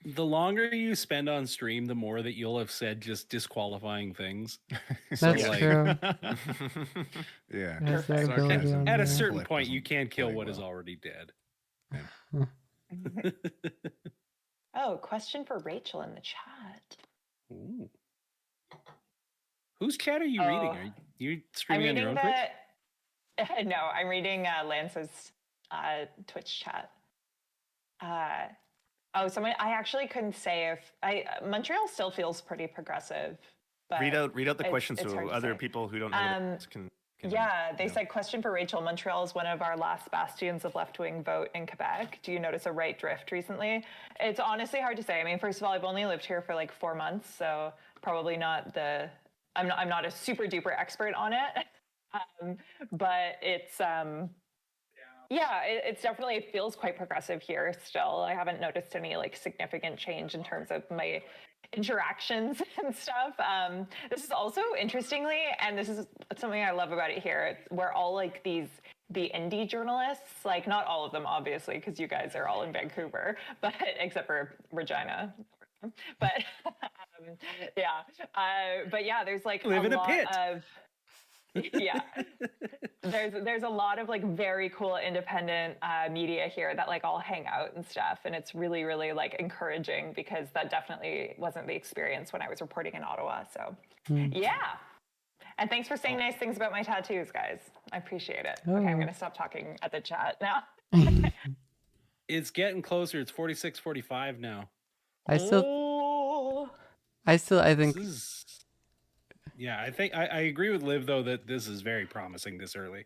the longer you spend on stream, the more that you'll have said just disqualifying things. That's true. Yeah. There's that ability on At there. a certain point, you can't kill what is already dead. Oh, question for Rachel in the chat. Ooh. Whose chat are you reading? Are you I'm streaming on your reading own Twitch? No, I'm reading Lance's Twitch chat. Someone, I actually couldn't say if Montreal still feels pretty progressive. But Read out the questions it's so hard to other say. people who don't know can Yeah, they said, question for Rachel. Montreal is one of our last bastions of left-wing vote in Quebec. Do you notice a right drift recently? It's honestly hard to say. I mean, first of all, I've only lived here for like 4 months, so probably not I'm not a super duper expert on it. But it's it's definitely, it feels quite progressive here still. I haven't noticed any like significant change in terms of my interactions and stuff. This is also interestingly, and this is something I love about it here, we're all like the indie journalists, like not all of them obviously, because you guys are all in Vancouver, but except for Regina. But but yeah, there's like Live in a lot pit. of yeah, there's a lot of like very cool independent media here that like all hang out and stuff, and it's really like encouraging because that definitely wasn't the experience when I was reporting in Ottawa. So yeah, and thanks for saying nice things about my tattoos, guys. I appreciate it. Okay, I'm gonna stop talking at the chat now. It's getting closer. It's 46-45 now. I think Yeah, I think I agree with Liv though that this is very promising this early.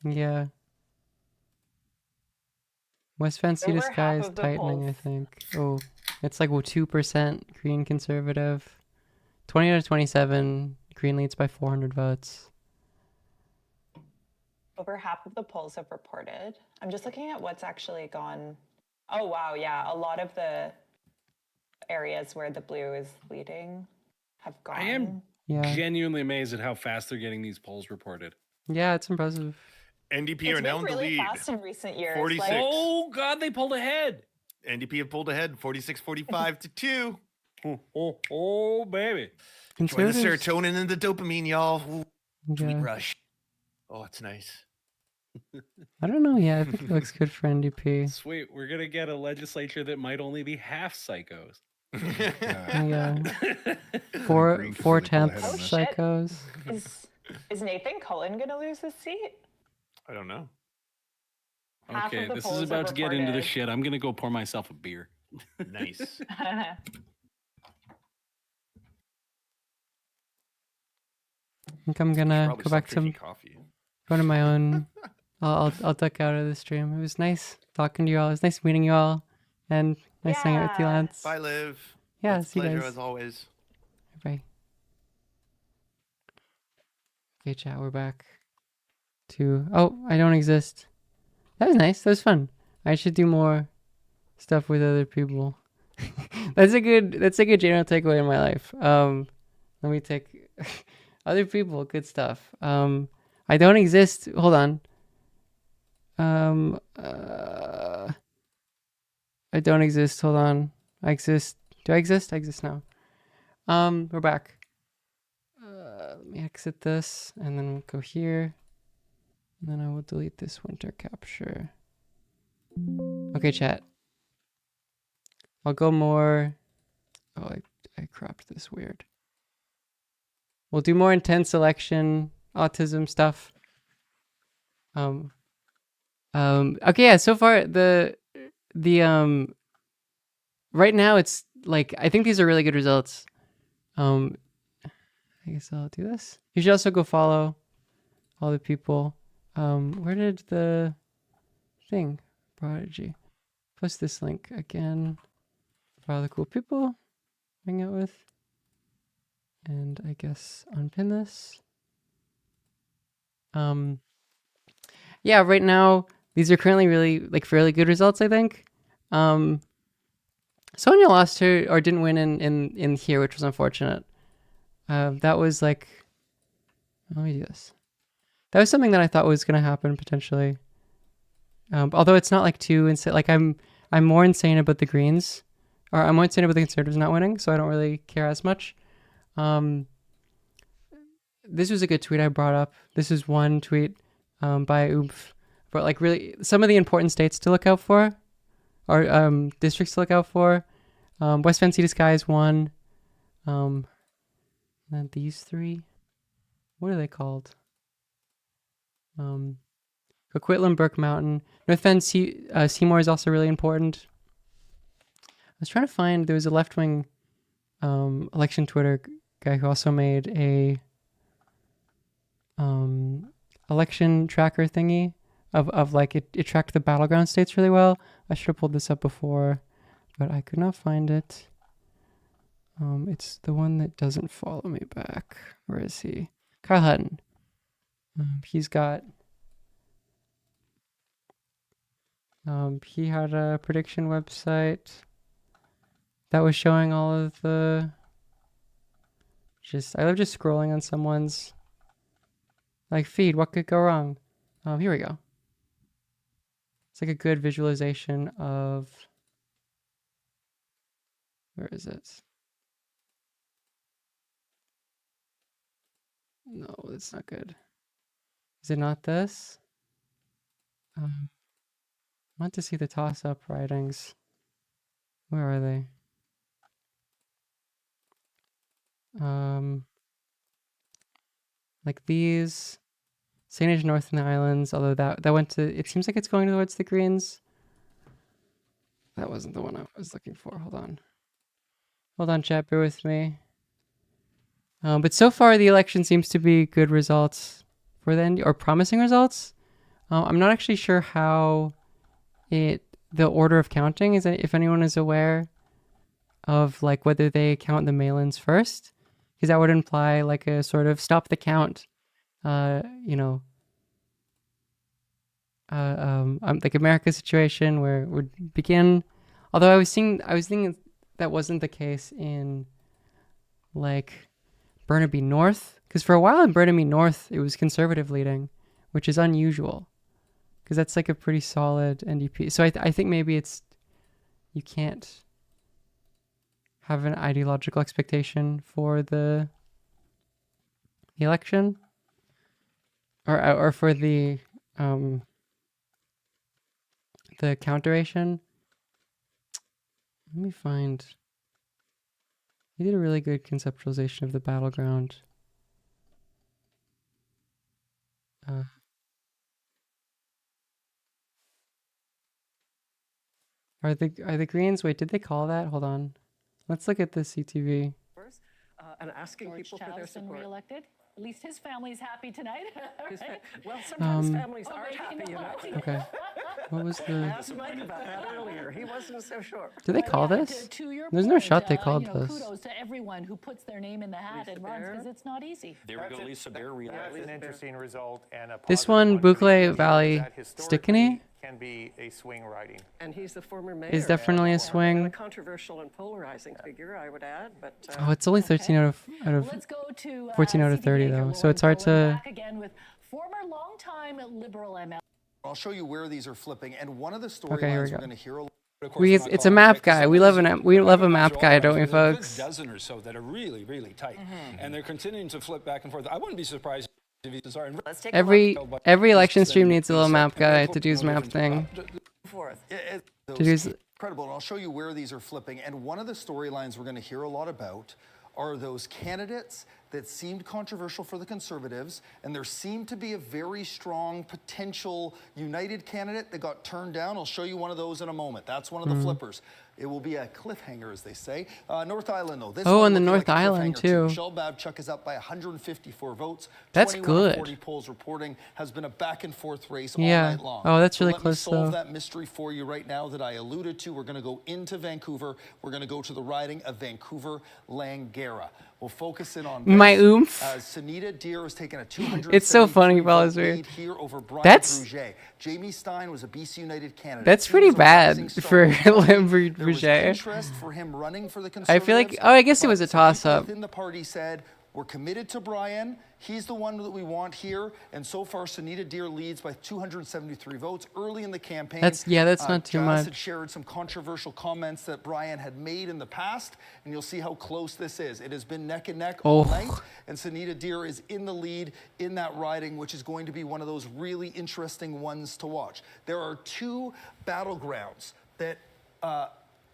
yeah. West Vancouver Over sky half is of the tightening, I polls. think. Oh, it's like 2% Green Conservative. 20 to 27, Green leads by 400 votes. Over half of the polls have reported. I'm just looking at what's actually gone. Oh wow, yeah, a lot of the areas where the blue is leading have gone. I am Yeah. genuinely amazed at how fast they're getting these polls reported. Yeah, it's impressive. NDP It's are now been in the really lead. fast in recent years. 46. Like, Oh God, they pulled ahead. NDP have pulled ahead 46-45 to 2. Oh baby. Enjoy the Conservatives- serotonin and the dopamine, y'all. Ooh, sweet Yeah. rush. Oh, it's nice. I don't know. Yeah, I think it looks good for NDP. Sweet, we're gonna get a legislature that might only be half psychos. Yeah. Green Four could really pull tenths ahead on this. psychos. is Nathan Cullen gonna lose his seat? I don't know. Half Okay, of the this polls is have about to get into the reported. shit. I'm gonna go pour myself a beer. Nice. I think I'm gonna Probably go stop back to drinking coffee. go to my own. I'll duck out of the stream. It was nice talking to you all. It was nice meeting you all, and nice hanging out with you, Yeah. Lance. Bye, Liv. Yeah, It's a see you pleasure guys. as always. Bye. Okay, chat, we're back to... Oh, I don't exist. That was nice. That was fun. I should do more stuff with other people. That's a good general takeaway in my life. Let me take other people, good stuff. I don't exist. Hold on. I don't exist. Hold on. I exist. Do I exist? I exist now. We're back. Let me exit this and then we'll go here. And then I will delete this winter capture. Okay, chat. I'll go more. Oh, I cropped this weird. We'll do more intense election autism stuff. Okay, yeah, so far the right now it's like I think these are really good results. I guess I'll do this. You should also go follow all the people. Where did the thing? Prodigy. Post this link again for all the cool people hang out with. And I guess unpin this. Yeah, right now these are currently really like fairly good results, I think. Sonia lost her or didn't win in here, which was unfortunate. That was like, let me do this. That was something that I thought was going to happen potentially. Although it's not like too insane. Like I'm more insane about the Greens, or I'm more insane about the Conservatives not winning, so I don't really care as much. This was a good tweet I brought up. This is one tweet by Oomph, but like really some of the important states to look out for, or districts to look out for. West Van Sea to Sky is one. And then these three, what are they called? Coquitlam, Burke Mountain. North Van Seymour is also really important. I was trying to find, there was a left-wing election Twitter guy who also made a election tracker thingy of like it tracked the battleground states really well. I should have pulled this up before, but I could not find it. It's the one that doesn't follow me back. Where is he? Kyle Hutton. He's got he had a prediction website that was showing all of the I love just scrolling on someone's like feed. What could go wrong? Here we go. It's like a good visualization of, where is it? No, it's not good. Is it not this? I want to see the toss-up writings. Where are they? Like these. Saanich North in the Islands, although that went to, it seems like it's going towards the Greens. That wasn't the one I was looking for. Hold on. Hold on, chat, bear with me. But so far the election seems to be good results for the end, or promising results. I'm not actually sure how the order of counting is, if anyone is aware of like whether they count the mail-ins first, because that would imply like a sort of stop the count, like America's situation where it would begin. Although I was thinking that wasn't the case in like Burnaby North, because for a while in Burnaby North it was Conservative leading, which is unusual because that's like a pretty solid NDP. So I think maybe you can't have an ideological expectation for the election, or for the count duration. Let me find. He did a really good conceptualization of the battleground. Are the Greens? Wait, did they call that? Hold on. Let's look at the CTV. And asking people for their support. Reelected. At least his family's happy tonight. Well, sometimes families aren't happy, you know. Okay. What was I the? asked Mike about that earlier. He wasn't so sure. Did they call this? There's no shot they called this. Kudos to everyone who puts their name in the hat and runs, because it's not easy. There we go, Lisa Bear. That's an interesting result and a This positive one, for Boucle BC, Valley that historically Stickney, can be a swing riding. And he's the former mayor. is definitely a And a swing. controversial and polarizing figure, I would add. But Oh, it's only 13 out of Let's go to 14 out of 30 though, so it's hard to. back again with former longtime Liberal ML. I'll show you where these are flipping, and one of the Okay, here we storylines go. we're going to hear. It's a map guy. We love a map guy, don't we, There's folks? a dozen or so that are really, really tight, and they're continuing to flip back and forth. I wouldn't be surprised if he's sorry. Every election stream needs a little map guy to do his map thing. To do his, Incredible, and I'll show you where these are flipping. And one of the storylines we're going to hear a lot about are those candidates that seemed controversial for the Conservatives, and there seemed to be a very strong potential United candidate that got turned down. I'll show you one of those in a moment. That's one of the flippers. It will be a cliffhanger, as they say. North Island, though. This oh, one and the looking North like a Island, cliffhanger, too. Michelle Babchuk is up by 154 votes. That's 21 of good. 40 polls reporting has been a back-and-forth race Yeah. all night long. Oh, that's So really let close, me solve though. that mystery for you right now that I alluded to. We're going to go into Vancouver. We're going to go to the riding of Vancouver-Langara. We'll focus in on My this. oomph. Sunita Deer has taken a 200. It's so funny, Ballister. Here over Brian That's- Bruget. Jamie Stein was a BC United candidate. That's He pretty was a rising bad star for in the party. Lambert There was Bruget. interest for him running for the I feel like, Conservatives, oh, I guess it but was a some people toss-up. within the party said, we're committed to Brian. He's the one that we want here. And so far, Sunita Deer leads by 273 votes early in the campaign. That's not too Jazz much. had shared some controversial comments that Brian had made in the past, and you'll see how close this is. It has been neck and neck all Oh. night, and Sunita Deer is in the lead in that riding, which is going to be one of those really interesting ones to watch. There are two battlegrounds that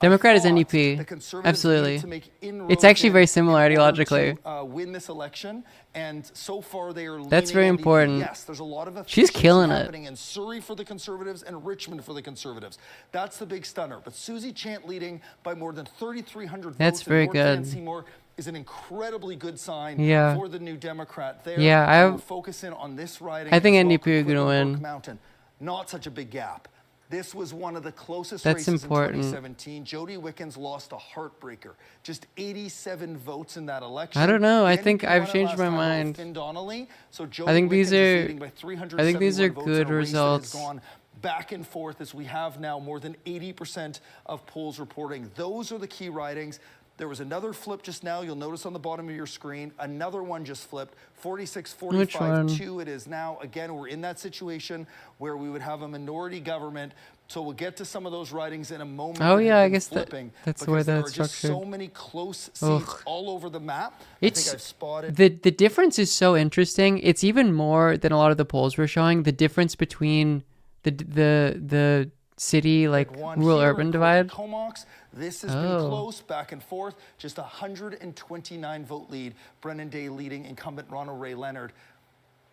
Democrat is the NDP. Conservatives Absolutely. need to make inroads It's actually in very similar order ideologically. to, win this election, and so far they are. That's leaning very NDP. important. Yes, there's a lot of She's efficiency killing it. happening in Surrey for the Conservatives and Richmond for the Conservatives. That's the big stunner. But Susie Chant leading by more than 3,300 votes. That's in very North Van good. Seymour is an incredibly good sign Yeah. for the New Democrat there. Yeah, And we'll focus in on this riding. I think as well, NDP are gonna Quinnipiac win. Mountain. Not such a big gap. This was one of the closest That's races important. in 2017. Jody Wickens lost a heartbreaker. Just 87 votes in that election. I don't know. I The think NDP I've won it changed last my time over mind. Finn Donnelly. So I Jody think these Wickens is are. leading by I think these are 371 votes good in a race that results. has gone back and forth as we have now more than 80% of polls reporting. Those are the key ridings. There was another flip just now. You'll notice on the bottom of your screen. Another one just flipped. 46-45-2 it is now. Again, we're in that situation where we would have a minority government. So we'll get to some of those ridings in a moment. Oh, that yeah, have I been guess flipping that's the way because there that's are just structured. so many close seats Ugh. all over the map. I It's think I've spotted. the difference is so interesting. It's even more than a lot of the polls were showing. The difference between the city like one rural here urban in divide. Comox. This has been Oh. close, back and forth. Just a 129 vote lead. Brennan Day leading incumbent Ronald Ray Leonard.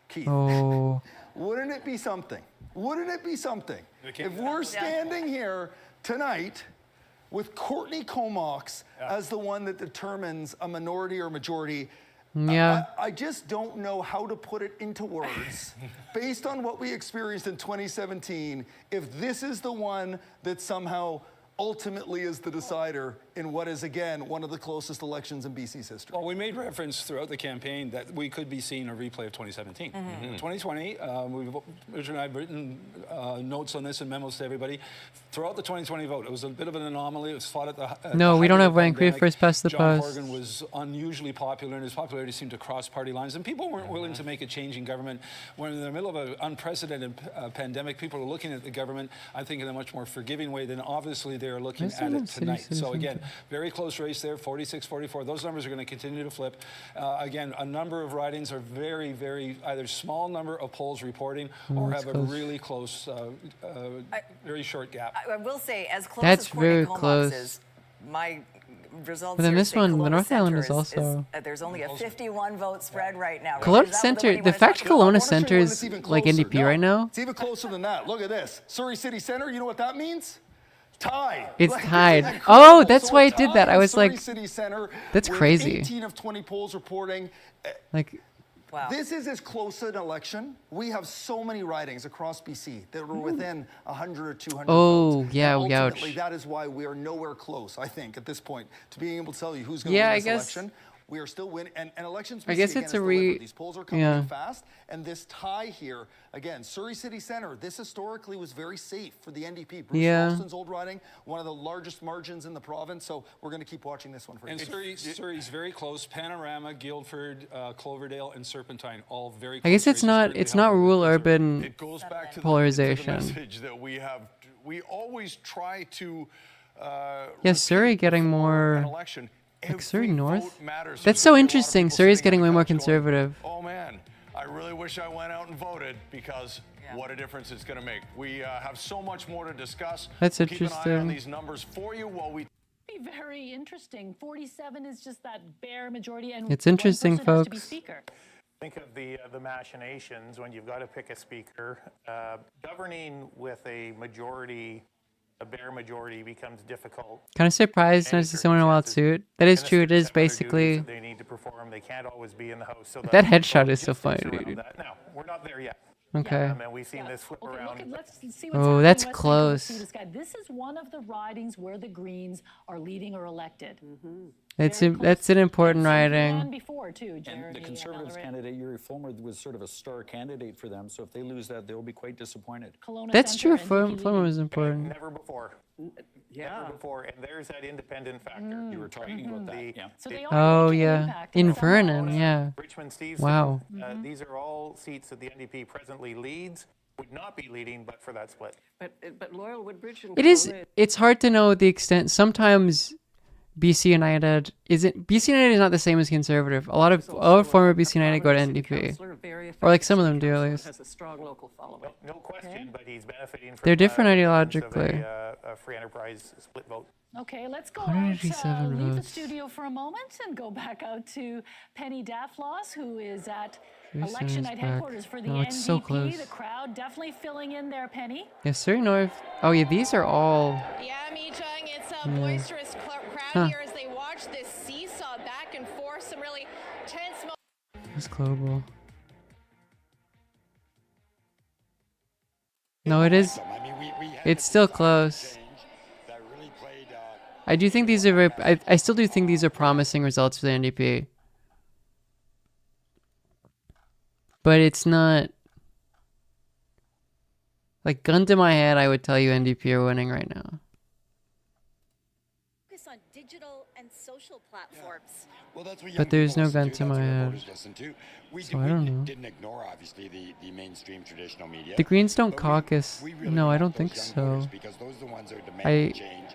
Keith, Oh. wouldn't it be something? Wouldn't it be something if we're standing here tonight with Courtney Comox as the one that determines a minority or majority? Yeah. I just don't know how to put it into words based on what we experienced in 2017, if this is the one that somehow ultimately is the decider in what is, again, one of the closest elections in BC's history. Well, we made reference throughout the campaign that we could be seeing a replay of 2017. 2020, Richard and I have written notes on this and memos to everybody. Throughout the 2020 vote, it was a bit of an anomaly. It was fought at the No, we don't have height of the Vancouver first past the John post. Horgan was unusually popular, and his popularity seemed to cross party lines. And people weren't willing to make a change in government. When in the middle of an unprecedented pandemic, people are looking at the government, I think, in a much more forgiving way than obviously they are looking Where's at the it city tonight. citizen So again, thing? very close race there, 46-44. Those numbers are going to continue to flip. Again, a number of ridings are very, very either small number of polls reporting or that's have close. a really close, very short gap. I will say, as close That's as Courtney very Comox close. is, my results But then here this say one, the Kelowna North Island Centre is also- there's only a 51 vote spread right now. Kelowna Is that Center, one you the wanna fact talk about? Kelowna I wanna show you Center one is that's even like closer. NDP No, right now. It's even closer than that. Look at this. Surrey City Center, you know what that means? Tie. It's Like, tied. isn't that Oh, incredible? that's So why a I did tie that. I in was Surrey like, City Center that's with crazy. 18 of 20 polls reporting. Like, Wow. This is as close an election. We have so many ridings across BC that are within 100 or 200 Oh, votes. yeah, And ultimately, ouch. that is why we are nowhere close, I think, at this point, to being able to tell you who's going to Yeah, win I this guess- election. We are still winning, and elections. I guess again, it's is a re- deliberate. These polls are coming yeah. in fast, and this tie here, again, Surrey City Centre. This historically was very safe for the NDP. Bruce Yeah. Ralston's old riding, one of the largest margins in the province. So we're going to keep watching this one for And you. Surrey's very close. Panorama, Guildford, Cloverdale, and Serpentine, all very I close. guess it's not rural urban It goes back to the polarization. message that we have. We always try to. Yeah, Surrey getting more. Election. Like Surrey North. Matters. That's so interesting. Surrey's getting way more conservative. Oh man, I really wish I went out and voted because what a difference it's going to make. We have so much more to discuss. That's We'll keep an eye on interesting. these numbers for you while we. Be very interesting. 47 is just that bare majority, and It's interesting, one person has to be folks. speaker. Think of the machinations when you've got to pick a speaker. Governing with a bare majority becomes difficult. Kind of surprised to see someone in a wild suit. That is true. It is basically. They need to perform. They can't always be in the house. So That headshot is so funny, logistics around dude. that. Now, we're not there yet. Okay. And we've seen this flip around. Let's see what's Oh, happening that's in West close. Vancouver. See this guy. This is one of the ridings where the Greens are leading or elected. That's an important Ran riding. before too, And Jeremy. the Conservatives candidate, Yuri Fulmer, was sort of a star candidate for them. So if they lose that, they'll be quite disappointed. That's true. Fulham was important. Never before. Never before. And there's that independent factor. You were talking about that. Yeah. So they Oh yeah, in Vernon. Yeah. Richmond Steveson. Wow. These are all seats that the NDP presently leads. Would not be leading, but for that split. But Loyal Woodbridge and It is. Kelowna- It's hard to know the extent. Sometimes BC United isn't. BC United is not the same as Conservative. A lot of former BC United go to NDP, or like some of them do at least. Has a strong local following. No question, but he's benefiting from They're different the influence ideologically. of a free enterprise split vote. Okay, let's go 187 out, leave the votes. studio for a moment and go back out to Penny Daflos, who is at Very election soon night it's back. headquarters for the Oh, NDP. it's so close. The crowd definitely filling in there, Penny. Yeah, Surrey North. Oh yeah, these are all. Yeah, Mijung, it's a Yeah. boisterous crowd Huh. here as they watch this seesaw back and forth. Some really tense moments. It's global. No, it is. It's still close. I do think these are very. I still do think these are promising results for the NDP. But it's not. Like, gun to my head, I would tell you NDP are winning right now. Focus on digital and social platforms. Well, that's what But there's no gun to my That's what our head. voters listen to. We So I don't know. didn't ignore, obviously, the mainstream traditional media. The Greens don't but caucus. we really No, I want don't those think young so. voters Because those are the ones that are demanding change.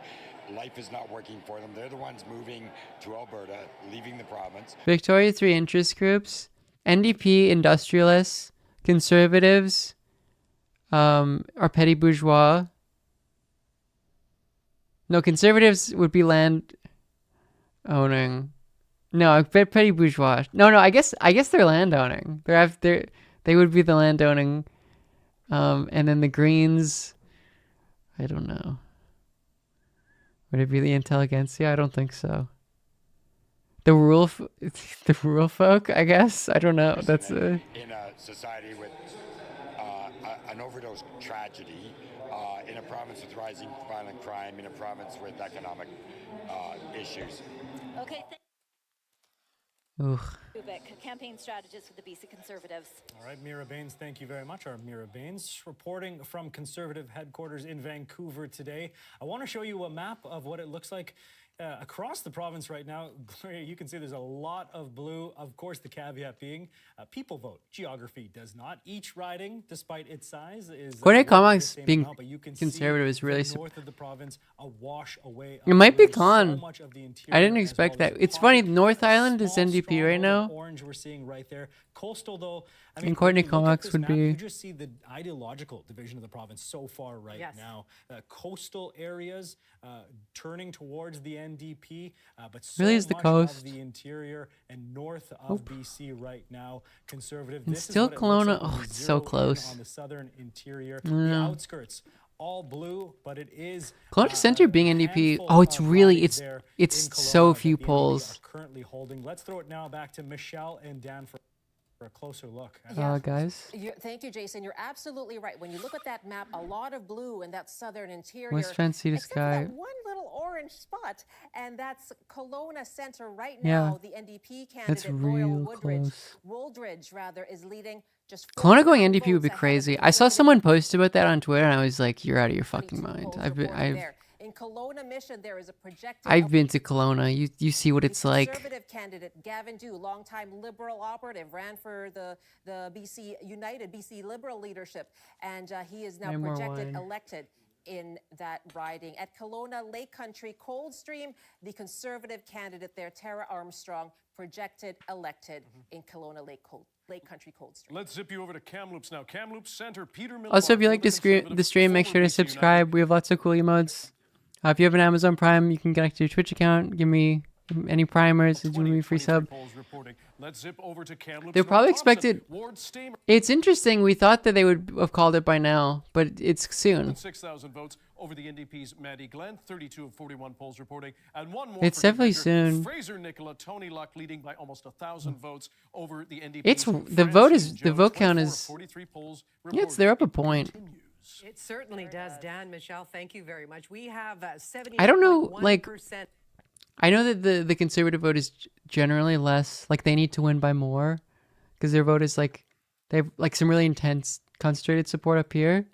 Life is not working for them. They're the ones moving to Alberta, leaving the province. Victoria 3 interest groups, NDP industrialists, conservatives, are petty bourgeois. No, conservatives would be land owning. No, I bet petty bourgeois. No, I guess they're land owning. They would be the land owning. And then the Greens, I don't know. Would it be the intelligentsia? I don't think so. The rural folk, I guess. I don't know. That's In a society with an overdose tragedy, in a province with rising violent crime, in a province with economic issues. Okay. Ugh. Kubik, campaign strategist with the BC Conservatives. All right, Mira Baines, thank you very much. Our Mira Baines reporting from Conservative headquarters in Vancouver today. I want to show you a map of what it looks like across the province right now. Gloria, you can see there's a lot of blue. Of course, the caveat being people vote. Geography does not. Each riding, despite its size, is Corday the Comox same being amount, but you can conservative see is really the north of the province a wash away. It might be blue. So Con. much of the I interior didn't as expect well. that. It's funny, North Island is Small NDP right stronghold of now. Orange we're seeing right there. Coastal though, I And mean, Courtney when you look at Comox this would map, be- You just see the ideological division of the province so far right Yes. now. Coastal areas turning towards the NDP, but so Really is the much coast. of the interior and north of Nope. BC right now. Conservative. And This still is what it looks Kelowna. like when Oh, we it's so zero in close. on the southern interior, Yeah. the outskirts. All blue, but it is Kelowna Center being NDP. Oh, it's really it's so few polls. currently holding. Let's throw it now back to Michelle and Dan for For a closer look. Guys. Thank you, Jason. You're absolutely right. When you look at that map, a lot of blue in that southern interior. West Fancy except for Sky. that one little orange spot, and that's Kelowna Centre right Yeah. now. The NDP That's candidate Doyle real close. Woldridge rather, is leading just. Kelowna going NDP would be crazy. I saw someone post about that on Twitter, and I was like, "You're out of your fucking mind." In Kelowna Mission, there is a projected. I've been to Kelowna. You see what it's like. Conservative candidate Gavin Dew, longtime Liberal operative, ran for the BC United BC Liberal leadership, and he is now projected elected in that riding. At Kelowna Lake Country Coldstream, the Conservative candidate there, Tara Armstrong, projected elected in Kelowna Lake Country Coldstream. Let's zip you over to Kamloops now. Kamloops Centre, Peter Miller. Also, if you like the stream, make sure to subscribe. We have lots of cool emotes. If you have an Amazon Prime, you can connect to your Twitch account. Give me any primers, give me a free sub. They probably expected. It's interesting. We thought that they would have called it by now, but it's soon. 6,000 votes over the NDP's Maddie Glenn. 32 of 41 polls reporting, and one more. It's definitely soon. Fraser Nicola, Tony Luck leading by almost 1,000 votes over the NDP. It's the vote count is. Yeah, they're up a point. It certainly does, Dan. Michelle, thank you very much. We have 70. I don't know, like, I know that the conservative vote is generally less, like they need to win by more, because their vote is like, they have like some really intense concentrated support up here.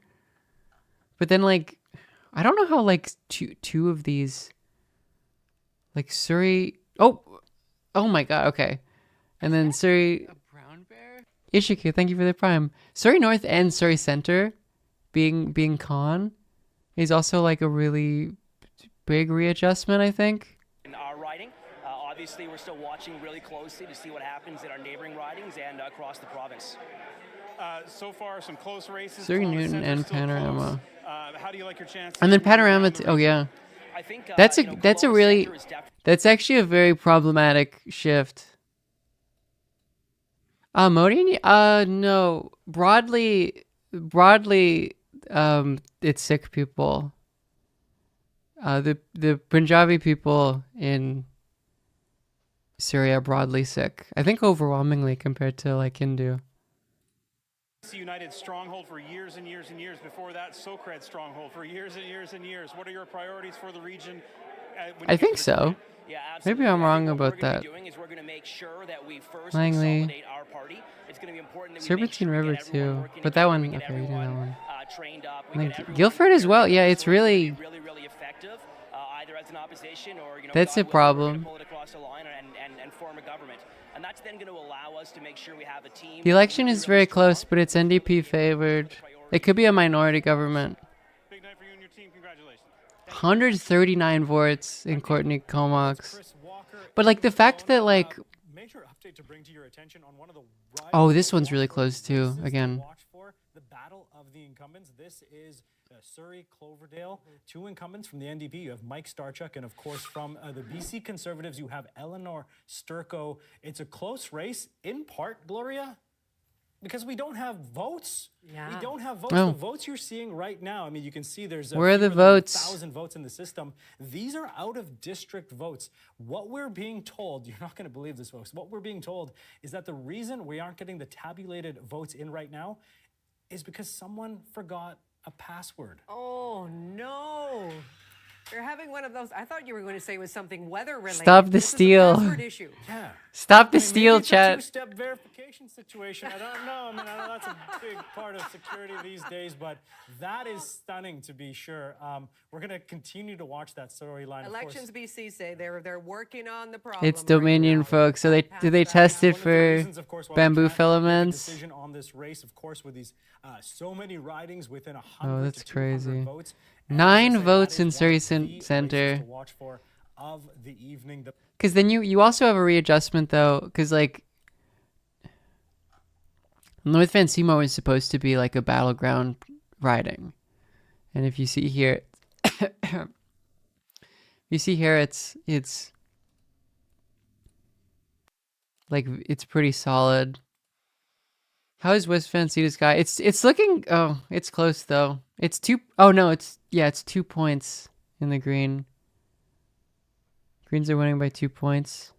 But then like, I don't know how like two of these, like Surrey, oh my God, okay. And then Surrey, Ishiku, thank you for the prime. Surrey North and Surrey Center being con is also like a really big readjustment, I think. In our riding, obviously we're still watching really closely to see what happens in our neighboring ridings and across the province. So far, some close races. Surrey Newton and Panorama. How do you like your chances? And then Panorama, oh yeah. I think that's actually a very problematic shift. Modi? No. Broadly, it's Sikh people. The Punjabi people in Syria are broadly Sikh. I think overwhelmingly compared to like Hindu. United stronghold for years and years and years. Before that, Socred stronghold for years and years and years. What are your priorities for the region? I think so. Yeah, maybe I'm wrong about that. We're going to make sure that we first Langley. consolidate our party. It's going to be important that we Serpentine River too, but that one, okay, you did that one. I think Guildford as well. Yeah, it's really effective, either as an opposition or that's a problem. pull it across the line and form a government. And that's then going to allow us to make sure we have a team. The election is very close, but it's NDP favored. It could be a minority government. Big night for you and your team. Congratulations. 139 votes in Courtney Comox. But like the fact that like, oh, this one's really close too. Again. The battle of the incumbents. This is Surrey, Cloverdale. Two incumbents from the NDP. You have Mike Starchuk, and of course from the BC Conservatives, you have Eleanor Sturko. It's a close race, in part, Gloria, because we don't have votes. Yeah. We don't have votes. Oh. The votes you're seeing right now, I mean, you can see there's where are the fewer than votes? 1,000 votes in the system. These are out of district votes. What we're being told, you're not going to believe this, folks. What we're being told is that the reason we aren't getting the tabulated votes in right now is because someone forgot a password. Oh, no. You're having one of those. I thought you were going to say it was something weather related. Stop the This is a steal. password issue. Yeah. Stop the I mean, steal, maybe it's chat. a two-step verification situation. I don't know. I mean, I know that's a big part of security these days, but that is stunning to be sure. We're going to continue to watch that storyline. Elections BC say they're working on the problem. It's Dominion, folks. So they test it for bamboo filaments? Decision on this race, of course, with these so many ridings within 100 Oh, that's to 200 crazy. votes. 9 votes in Surrey Center. To watch for of the evening. Because then you also have a readjustment though, because like North Van Seymour is supposed to be like a battleground riding, and if you see here, it's like it's pretty solid. How is West Van Seymour Sky? It's looking. Oh, it's close though. It's 2. Oh no, it's 2 points in the green. Greens are winning by 2 points.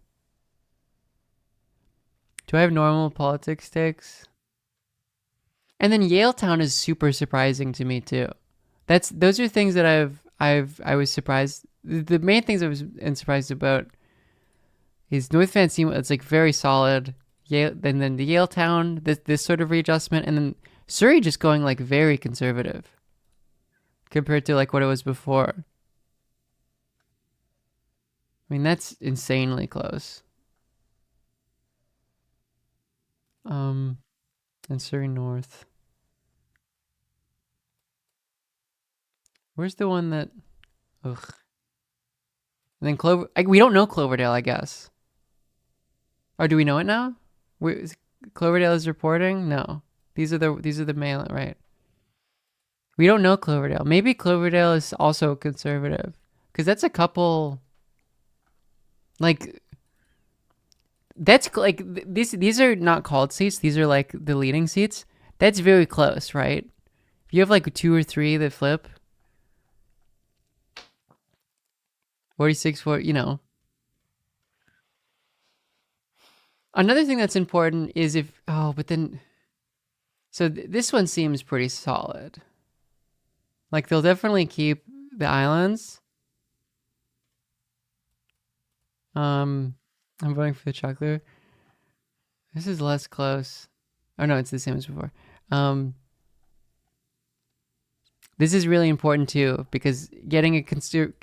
Do I have normal politics takes? And then Yaletown is super surprising to me too. Those are things that I was surprised. The main things I was surprised about is North Van Seymour. It's like very solid. And then the Yaletown, this sort of readjustment, and then Surrey just going like very conservative compared to like what it was before. I mean, that's insanely close. And Surrey North. Where's the one that? Ugh. And then we don't know Cloverdale, I guess. Or do we know it now? Cloverdale is reporting? No. These are the mail, right? We don't know Cloverdale. Maybe Cloverdale is also conservative. Because that's a couple... Like... That's like... These are not called seats. These are like the leading seats. That's very close, right? If you have like 2 or 3 that flip... 46, you know. Another thing that's important is if... Oh, but then... So this one seems pretty solid. Like, they'll definitely keep the islands. I'm voting for the chocolate. This is less close. Oh, no, it's the same as before. This is really important, too, because getting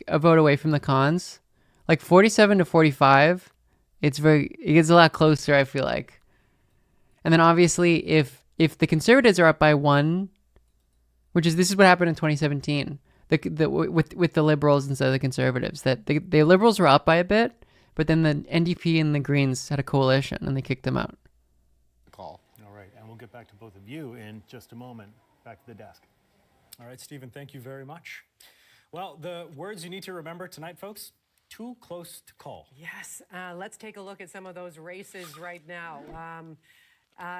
a vote away from the cons, like 47 to 45, it gets a lot closer, I feel like. And then obviously, if the Conservatives are up by 1, this is what happened in 2017, with the Liberals instead of the Conservatives, that the Liberals were up by a bit, but then the NDP and the Greens had a coalition and they kicked them out. All right, and we'll get back to both of you in just a moment. Back to the desk. All right, Stephen, thank you very much. Well, the words you need to remember tonight, folks: too close to call. Yes, let's take a look at some of those races right now.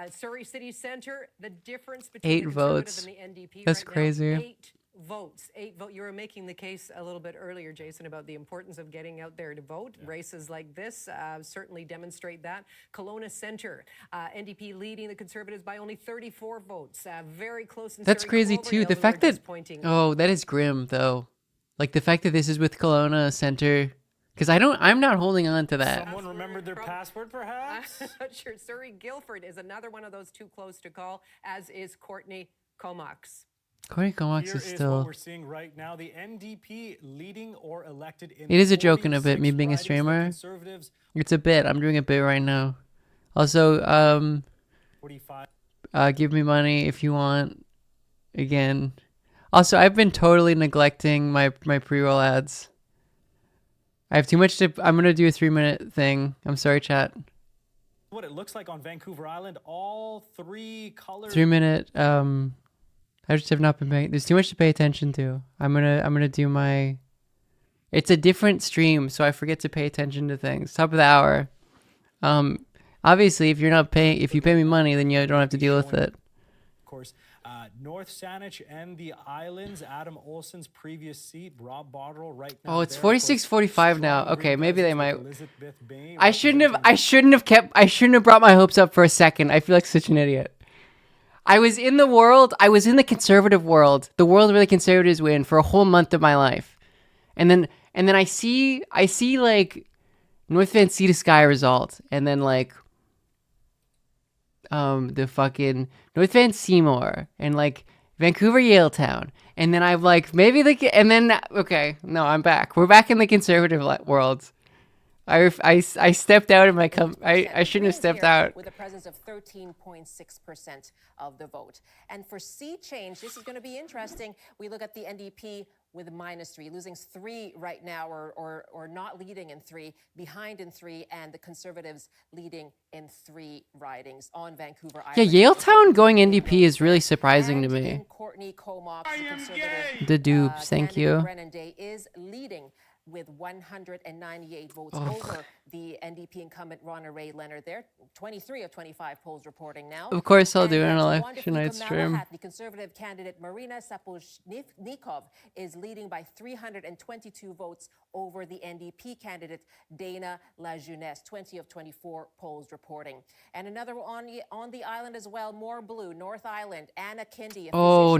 Surrey City Centre, the difference between 8 the Conservative votes. and the NDP That's right crazy. now, 8 votes. 8 votes. You were making the case a little bit earlier, Jason, about the importance of getting out there to vote. Yeah. Races like this certainly demonstrate that. Kelowna Centre, NDP leading the Conservatives by only 34 votes. Very close. That's crazy too. The fact that that is grim though. Like the fact that this is with Kelowna Centre, because I'm not holding on to that. Someone remembered their password, perhaps? Sure. Surrey Guildford is another one of those too close to call, as is Courtney Comox. Courtney Comox Here is is still... what we're seeing right now. The NDP leading or elected in It is a joke in a bit, me being a streamer. It's a bit. I'm doing a bit right now. Also, 45. Give me money if you want. Again. Also, I've been totally neglecting my pre-roll ads. I have too much to... I'm going to do a 3-minute thing. I'm sorry, chat. What it looks like on Vancouver Island, all 3 colors... 3-minute, I just have not been paying... There's too much to pay attention to. I'm gonna do my... It's a different stream, so I forget to pay attention to things. Top of the hour. Obviously, if you pay me money, then you don't have to deal with it. Of course. North Saanich and the Islands, Adam Olsen's previous seat, Rob Botterill right now. Oh, it's 46-45 now. Okay, maybe they might... I shouldn't have brought my hopes up for a second. I feel like such an idiot. I was in the conservative world, the world where the Conservatives win, for a whole month of my life. And then I see like North Van Sky result, and then like the fucking North Van Seymour and like Vancouver Yaletown. And then I'm like, okay, no, I'm back. We're back in the conservative world. I stepped out of my I shouldn't have stepped out. With a presence of 13.6% of the vote. And for sea change, this is going to be interesting. We look at the NDP with -3, losing 3 right now, or not leading in 3, behind in 3, and the Conservatives leading in 3 ridings on Vancouver Island. Yeah, Yaletown going NDP is really surprising to me. Courtney Comox, the Conservative The dupes, thank you. Brennan Day is leading with 198 votes Ugh. over the NDP incumbent Ronna Ray Leonard there. 23 of 25 polls reporting now. Of course, I'll And do an to election defeat night Kamala stream. Harris, the Conservative candidate Marina Sapochnikov is leading by 322 votes over the NDP candidate Dana LaJeunesse. 20 of 24 polls reporting. And another on the island as well, more blue. North Island, Anna Kindy. Oh,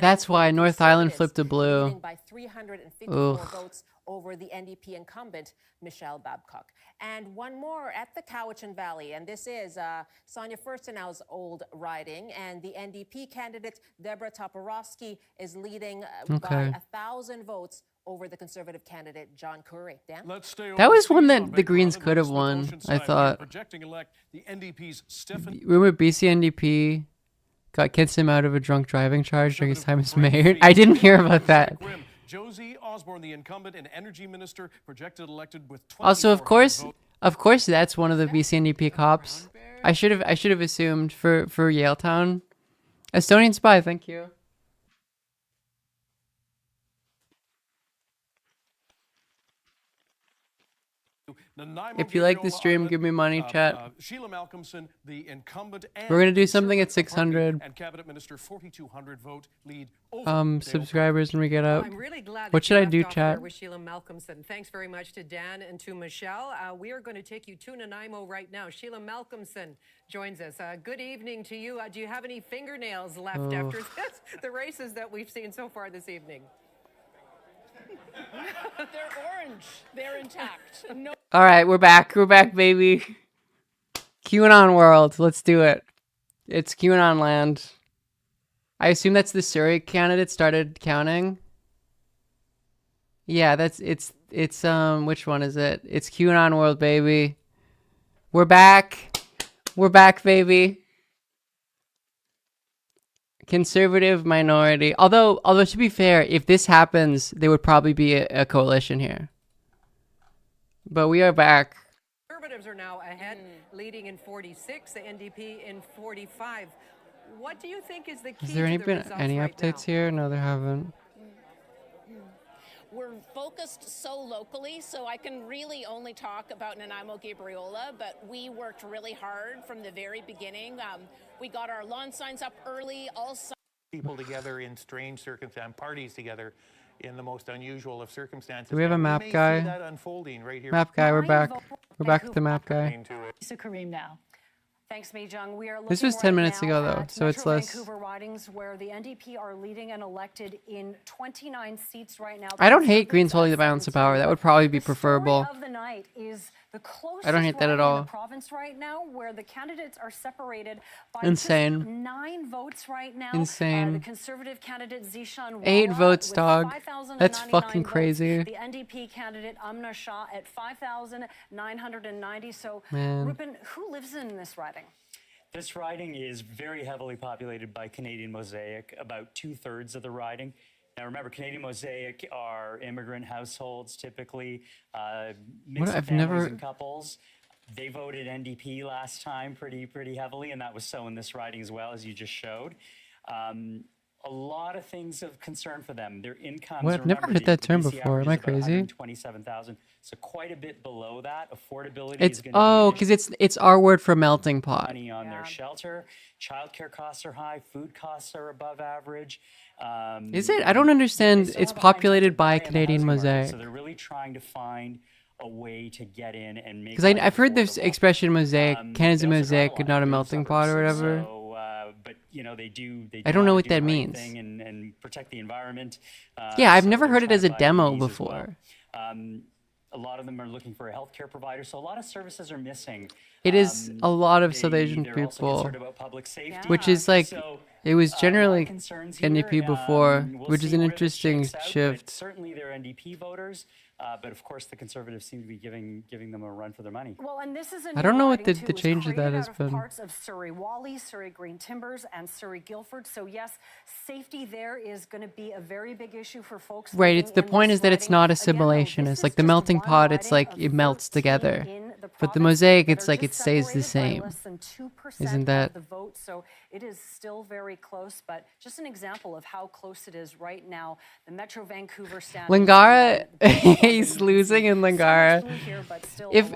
that's why North Island flipped to blue. Leading by 354 Ugh. votes over the NDP incumbent, Michelle Babcock. And one more at the Cowichan Valley, and this is Sonia Furstenau's old riding, and the NDP candidate, Deborah Toporowski, is leading by 1,000 votes over the Conservative candidate, John Curry. Dan? That was one that the Greens could have won, I thought. Remember BC NDP got Kitsim out of a drunk driving charge during his time as mayor? I didn't hear about that. Josie Osborne, the incumbent and energy minister, projected elected with 24 Also, of course, votes. that's one of the BC NDP cops. I should have assumed for Yaletown. Estonian spy, thank you. If you like the stream, give me money, chat. Sheila Malcolmson, the incumbent, and We're gonna do something at 600. And cabinet minister, 4,200 vote lead over Subscribers when we get up. I'm really glad What that should you I left do, off chat? there with Sheila Malcolmson. Thanks very much to Dan and to Michelle. We are going to take you to Nanaimo right now. Sheila Malcolmson joins us. Good evening to you. Do you have any fingernails left after the races that we've seen so far this evening? They're orange. They're intact. No. All right, we're back. We're back, baby. QAnon world. Let's do it. It's QAnon land. I assume that's the Surrey candidate started counting. Yeah, it's which one is it? It's QAnon world, baby. We're back. We're back, baby. Conservative minority. Although to be fair, if this happens, there would probably be a coalition here. But we are back. Conservatives are now ahead, leading in 46, the NDP in 45. What do you think is the key Has there to the been results any right updates here? No, there haven't. We're focused so locally, so I can really only talk about Nanaimo Gabriola, but we worked really hard from the very beginning. We got our lawn signs up early, all people together in strange circumstances, parties together in the most unusual of circumstances. Do we have a And map may see guy? that unfolding right here. Map guy, we're back. We're back with the map guy. Lisa Kareem now. Thanks, Mijung. We are This looking was 10 right minutes now ago, though, at so it's Metro less. Vancouver ridings where the NDP are leading and elected in 29 seats right now. I don't hate Greens holding the balance of power. That would probably be preferable. Of the night is the closest I don't hate that at riding in all. the province right now, where the candidates are separated by Insane. just 9 votes right now. Insane. The Conservative candidate Zishan 8 Walla votes, with dog. 5,099 That's fucking votes. crazy. The NDP candidate Amna Shah at 5,990. So, Man. Rupin, who lives in this riding? This riding is very heavily populated by Canadian Mosaic, about 2/3 of the riding. Now remember, Canadian Mosaic are immigrant households, typically mixed I've families never- and couples. They voted NDP last time pretty heavily, and that was so in this riding as well, as you just showed. A lot of things of concern for them. Their incomes. What? I've never remember, heard that term BC before. Am average I is about crazy? 127,000, so quite a bit below that. Affordability It's is going to be because it's our word for melting pot. money on their shelter. Childcare costs are high. Food costs are above average. Is it? I don't understand. It's populated by Canadian Mosaic. So they're really trying to find a way to get in and make. Because I've heard this expression mosaic, Canada's a mosaic, not a melting pot or whatever. So, but you know they do. I don't know wanna what do that the right means. thing and protect the environment. Yeah, I've so never they're heard it trying as a to find demo ways as before. well. A lot of them are looking for a healthcare provider, so a lot of services are missing. It is a lot of South Asian they're also people, concerned about public safety. which is like, So, it was a lot of generally concerns NDP here. before, We'll which is see an where this interesting shakes out, but shift. certainly they're NDP voters, but of course the Conservatives seem to be giving them a run for their money. Well, and this is a I don't new know what riding, the too. It was change of that created has out of been. Parts of Surrey Wally, Surrey Green Timbers, and Surrey Guildford. So yes, safety there is going to be a very big issue for folks. Right, living it's the in point this is that it's riding. not Again, though, assimilationist. this Like is the just melting one pot, it's riding like of it melts 13 together. in the But the province mosaic, that it's are like it just stays the separated by same. less than 2% Isn't that? of the vote, so it is still very close. But just an example of how close it is right now. The Metro Vancouver standings. Lingara, he's losing in Lingara. If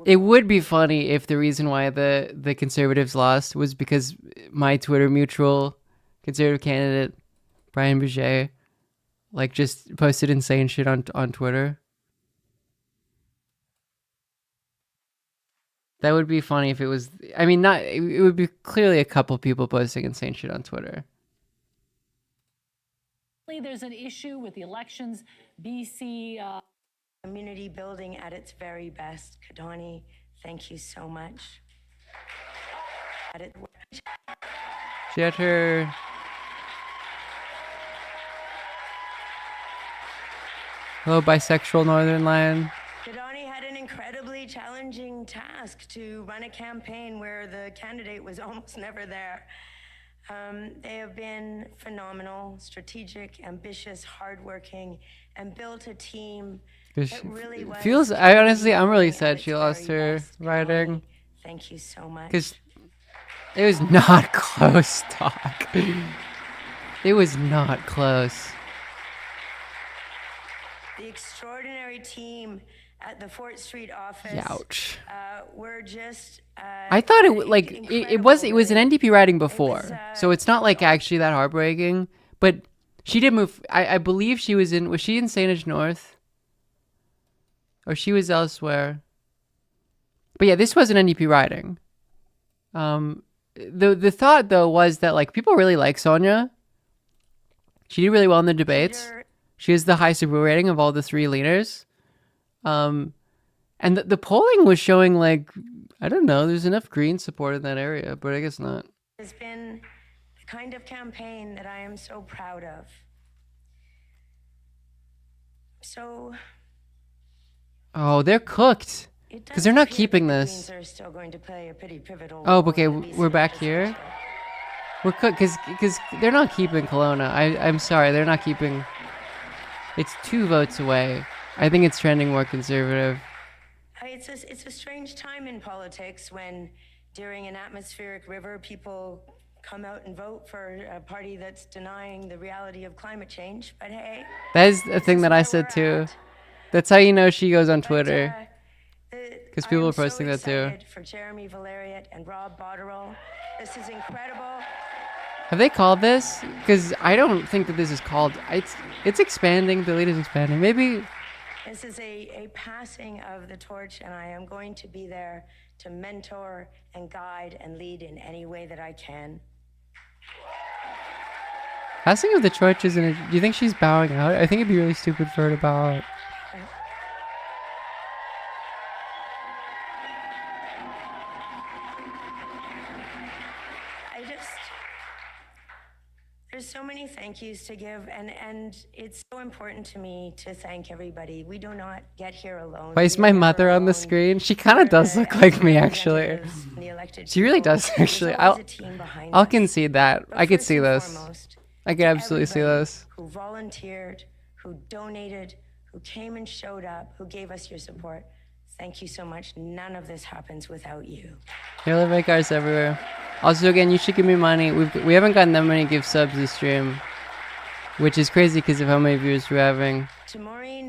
it would be funny if the reason why the Conservatives lost was because my Twitter mutual Conservative candidate Brian Boucher like just posted insane shit on Twitter. That would be funny if it was. I mean, not. It would be clearly a couple people posting insane shit on Twitter. There's an issue with the elections. BC. Community building at its very best. Kadani, thank you so much. Jeter. Hello, bisexual Northern Lion. Kadani had an incredibly challenging task to run a campaign where the candidate was almost never there. They have been phenomenal, strategic, ambitious, hardworking, and built a team that really was. Feels. I'm really sad she lost her riding. Thank you so much. Because it was not close, talk. It was not close. The extraordinary team at the Fort Street office. Ouch. Were just. I thought it was an NDP riding before, so it's not like actually that heartbreaking. But she did move. I believe she was in. Was she in Saanich North? Or she was elsewhere. But yeah, this was an NDP riding. The thought though was that like people really like Sonia. She did really well in the debates. She has the highest approval rating of all the three leaders. And the polling was showing like, I don't know, there's enough Green support in that area, but I guess not. It's been the kind of campaign that I am so proud of. So. Oh, they're cooked. Because they're not keeping this. Are still going to play a pretty pivotal Oh, role okay, in the BC we're back here. We're cooked because they're not keeping Kelowna. I'm sorry, they're not keeping. It's 2 votes away. I think it's trending more conservative. It's a strange time in politics when, during an atmospheric river, people come out and vote for a party that's denying the reality of climate change. But hey, that is a thing that I said too. That's how you know she goes on Twitter. Because people are posting that too. For Jeremy Valeriot and Rob Botterill, this is incredible. Have they called this? Because I don't think that this is called. It's expanding. The lead is expanding. Maybe. This is a passing of the torch, and I am going to be there to mentor and guide and lead in any way that I can. Passing of the torch isn't. Do you think she's bowing out? I think it'd be really stupid for her to bow out. There's so many thank yous to give, and it's so important to me to thank everybody. We do not get here alone. Why is my mother on the screen? She kind of does look like me, actually. She really does, actually. I'll concede that. I could see this. I could absolutely see this. Who volunteered, who donated, who came and showed up, who gave us your support. Thank you so much. None of this happens without you. Yellow make cars everywhere. Also, again, you should give me money. We haven't gotten that many gift subs this stream, which is crazy because of how many viewers we're having.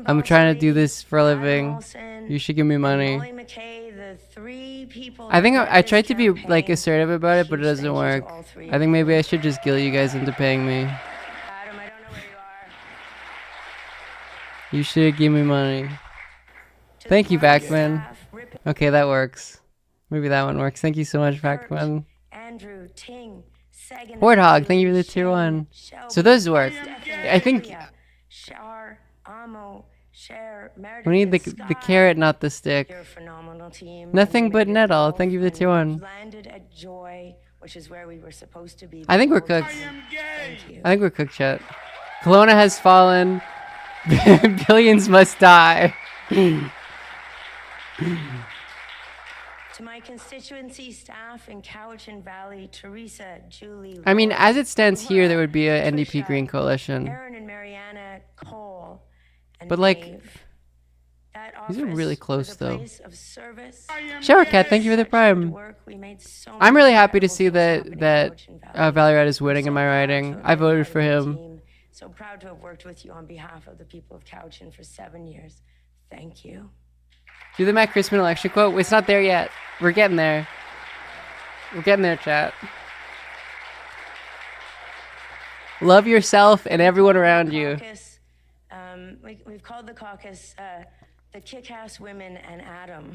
I'm trying to do this for a living. You should give me money. I think I tried to be like assertive about it, but it doesn't work. I think maybe I should just guilt you guys into paying me. You should give me money. Thank you, Backman. Okay, that works. Maybe that one works. Thank you so much, Backman. Andrew, Ting, Sagan, Warthog, thank you for the tier 1. So those work. I think we need the carrot, not the stick. Nothing but Nettle. Thank you for the tier 1. I think we're cooked. I think we're cooked, chat. Kelowna has fallen. Billions must die. To my constituency staff in Cowichan Valley, Teresa, Julie. I mean, as it stands here, there would be a NDP Green coalition. Aaron and Mariana, Cole, and but like, Maeve. that These are office really was close a though. place of service. Shower Cat, thank you for the prime. I'm really happy to see that Valorant is winning in my riding. I voted for him. So proud to have worked with you on behalf of the people of Cowichan for 7 years. Thank you. Do the Matt Christman election quote. It's not there yet. We're getting there. We're getting there, chat. Love yourself and everyone around you. We've called the caucus the Kick-Ass Women and Adam.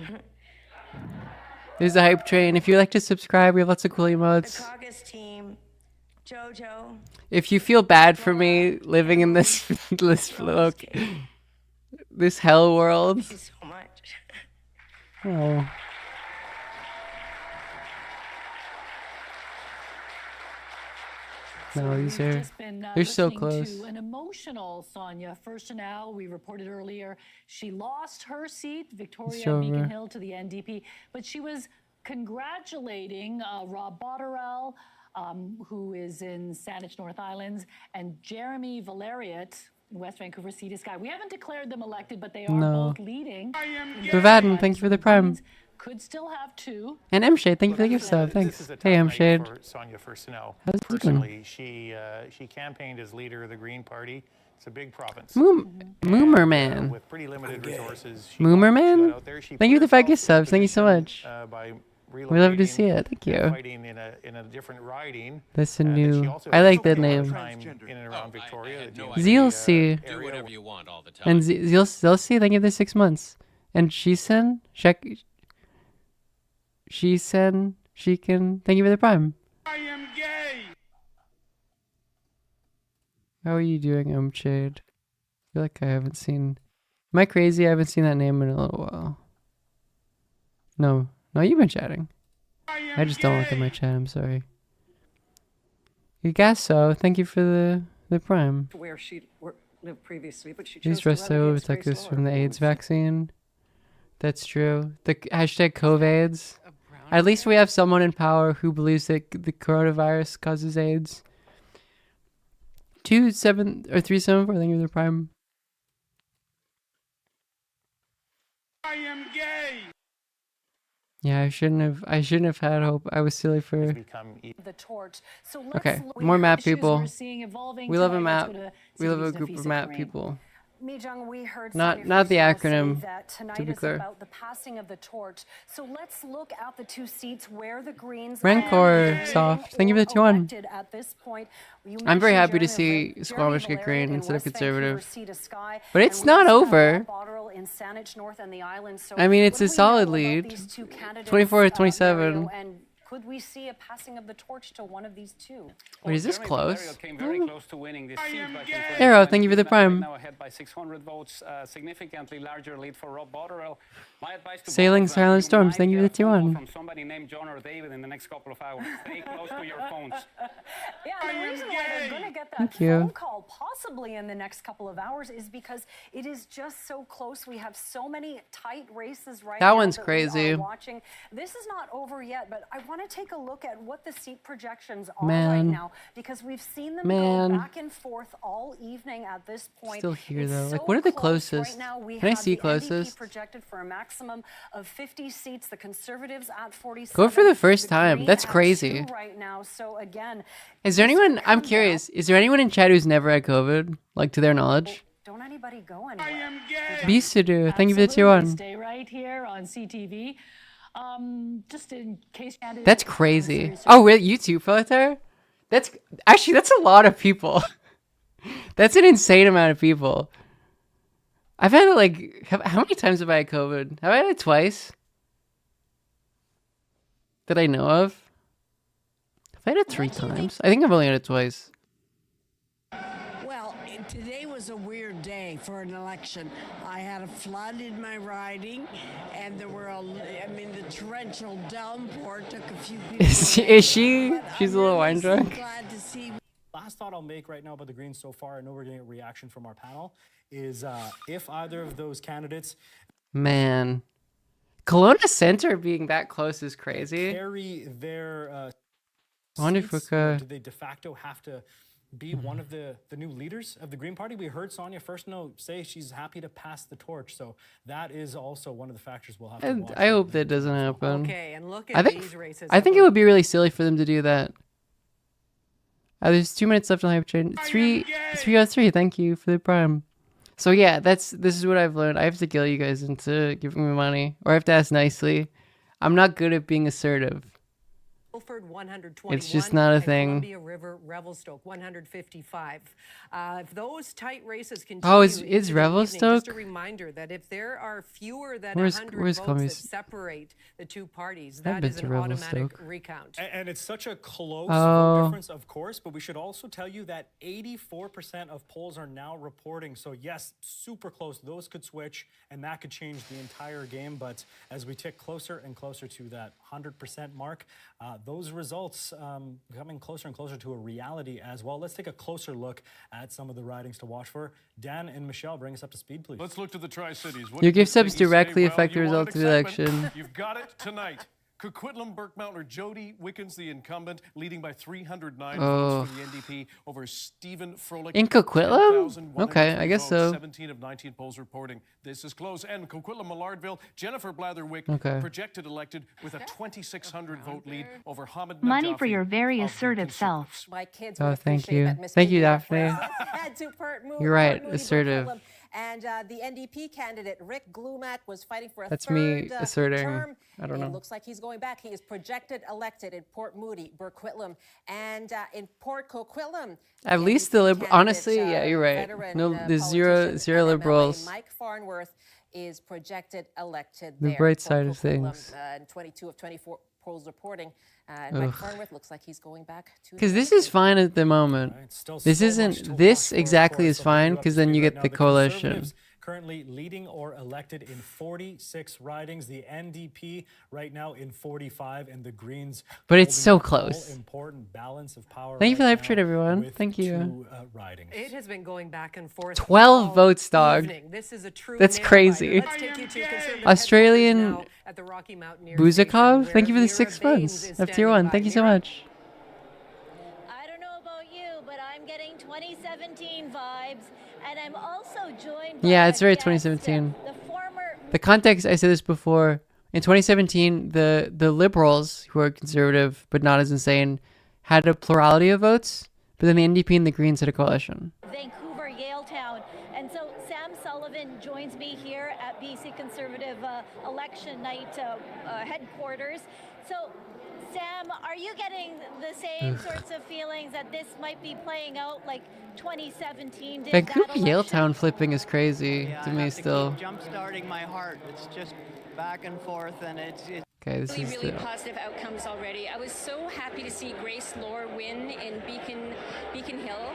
There's the hype train. If you like to subscribe, we have lots of cool emotes. The caucus team, Jojo. If you feel bad for me living in this this hell world. Thank you so much. Oh. No, these are they're so close. To an emotional Sonia. First to now, we reported earlier she lost her seat, Victoria Beacon Hill, to the NDP, but she was congratulating Rob Botterill, who is in Saanich North Islands, and Jeremy Valeriot, West Vancouver Sea Sky. We haven't declared them elected, but they are both leading. Bavadan, thank you for the prime. Could still have two. And M Shade, thank you for the gift sub. Thanks. Hey M Shade. Sonia first to know. How's it Personally, she campaigned as leader of the Green Party. It's a big province. Moomerman. With pretty limited resources. Moomerman. Thank you for the 5 gift subs. Thank you so much. We love to see it. Thank you. Fighting in a different riding. That's a new. I like that name. In and around Victoria. ZLC. Do whatever you want all the time. And ZLC, thank you for the 6 months. And Shisen, she can. Thank you for the prime. I am gay. How are you doing, Shade? I feel like I haven't seen. Am I crazy? I haven't seen that name in a little while. No, you've been chatting. I just don't look at my chat. I'm sorry. You guess so. Thank you for the prime. Where she lived previously, but she chose These to run Rustad against Grace attackers from the Lawler. AIDS vaccine. That's true. The hashtag COVAIDS. At least we have someone in power who believes that the coronavirus causes AIDS. 374. Thank you for the prime. I am gay. Yeah, I shouldn't have had hope. I was silly for. The torch. So let's Okay, look more at map issues people. we're seeing evolving We love a today. map. Let's go to We love a CTV's group of Nafisa map Karim. people. Mijung, we heard Not Sonia the Furstenau say acronym, that tonight to be is clear. about the passing of the torch. So let's look at the two seats where the Greens Rancor soft. Thank you for the 2-1. elected at this point. You I'm very mentioned happy to Jeremy see Squamish get green in instead of West Vancouver, conservative. Sea to Sky, But and it's we not also have over. Rob Botterill in Saanich North and the islands. So I mean, it's what a do we know solid about lead. these two candidates, 24-27. Mario, and could we see a passing of the torch to one of these two? Wait, is this close? Came very close to winning this seat back in Arrow, thank you for the 2020. prime. Now ahead by 600 votes, significantly larger lead for Rob Botterill. My advice to Sailing both of them, Silent you Storms, might thank you get for the a phone call 2-1. from somebody named John or David in the next couple of hours. Stay close to your phones. Yeah, the reason why they're going to get that Thank you. phone call possibly in the next couple of hours is because it is just so close. We have so many tight races right That now one's we crazy. are watching. This is not over yet, but I want to take a look at what the seat projections are right Man. now because we've seen them Man. go back and forth all evening at this point. Still here It's though. so Like, what are the close. closest? Right now we Can I have see the NDP closest? projected for a maximum of 50 seats. The Conservatives at 47. Go for the first The time. Green That's at crazy. 2 right now. So again, Is there anyone? I'm curious. Is there anyone in chat who's never had COVID, like to their knowledge? don't anybody go anywhere. Beast to do. Thank you for the Absolutely. 2-1. Stay right here on CTV. Just in case candidates. That's crazy. Oh, really? You too, Proletariat? That's a lot of people. That's an insane amount of people. I've had it like, how many times have I had COVID? Have I had it twice? That I know of? Have I had it 3 times? I think I've only had it twice. Well, today was a weird day for an election. I had a flood in my riding, and there were the torrential downpour took a few people. Is she? She's a little wine drunk. Glad to see. Last thought I'll make right now about the Greens so far, I know we're getting a reaction from our panel, is if either of those candidates Man. Kelowna Center being that close is crazy. carry their I wonder if seats, we could- do they de facto have to be one of the new leaders of the Green Party? We heard Sonia First Note say she's happy to pass the torch. So that is also one of the factors we'll have to watch. I hope that doesn't happen. Okay, and look at these races. I think it would be really silly for them to do that. There's 2 minutes left on hype train. 303. Thank you for the prime. So yeah, this is what I've learned. I have to guilt you guys into giving me money, or I have to ask nicely. I'm not good at being assertive. Guildford 121, It's just not a and thing. Columbia River Revelstoke 155. If those tight races continue, Oh, it's into the evening, Revelstoke? just a reminder that if there are fewer than Where's 100 votes Columbia? that separate the two parties, I've that been is to an automatic Revelstoke. recount. And it's such a close Oh. vote difference, of course, but we should also tell you that 84% of polls are now reporting. So yes, super close. Those could switch, and that could change the entire game. But as we tick closer and closer to that 100% mark, those results coming closer and closer to a reality as well. Let's take a closer look at some of the ridings to watch for. Dan and Michelle, bring us up to speed, please. Let's look to the Tri-Cities. Your gift subs Ladies say, directly well, affect the you result wanted of the excitement. election. You've got it tonight. Coquitlam, Burke Mountain, Jody Wickens, the incumbent, leading by 309 votes for the NDP over Stephen Froelich. In Coquitlam? 10,103 Okay, I guess votes, so. 17 of 19 polls reporting this is close. And Coquitlam, Millardville, Jennifer Blatherwick Okay. projected elected with a 2,600 vote lead over Hamid Money Najafi for your very of the assertive self. My kids Oh, would thank appreciate you. that Miss Thank you, Piggy Daphne. reference. To You're right, Moody assertive. Coquitlam. And the NDP candidate, Rick Glumac, was fighting for a That's third me asserting. term. I don't It know. looks like he's going back. He is projected elected in Port Moody, Burquitlam, and in Port Coquitlam. At least the honestly, yeah, you're right. No, there's zero liberals. Mike Farnworth is projected elected The there. bright Port side of Coquitlam, things. 22 of 24 polls reporting. And Mike Ugh. Farnworth looks like he's going back to Because this is fine at the moment. This isn't. This exactly is fine because then you get the coalition. Conservatives currently leading or elected in 46 ridings. The NDP right now in 45, and the Greens. But it's holding so that close. all-important balance of power. Thank you for the right live trade, now everyone. with Thank you. 2 ridings. It has been going back and forth. 12 all votes, dog. evening. This is a true That's nail-biter. crazy. Let's take you to Conservative Australian headquarters now at the Rocky Mountaineer Buzakov, Station, thank you for the where 6 Mira months Baines is of tier standing 1. by. Thank you so Mira? much. I don't know about you, but I'm getting 2017 vibes, and I'm also joined by Yeah, it's very a guest, 2017. the former The context, I said this before. In 2017, the liberals, who are conservative but not as insane, had a plurality of votes, but then the NDP and the Greens had a coalition. Vancouver, Yaletown. And so Sam Sullivan joins me here at BC Conservative election night headquarters. So, Sam, are you getting the same sorts of feelings that this might be playing out like 2017 did? Vancouver that election? Yaletown flipping is crazy to me still. Jump starting my heart. It's just back and forth, and it's Okay, this is really the. positive outcomes already. I was so happy to see Grace Lohr win in Beacon Hill.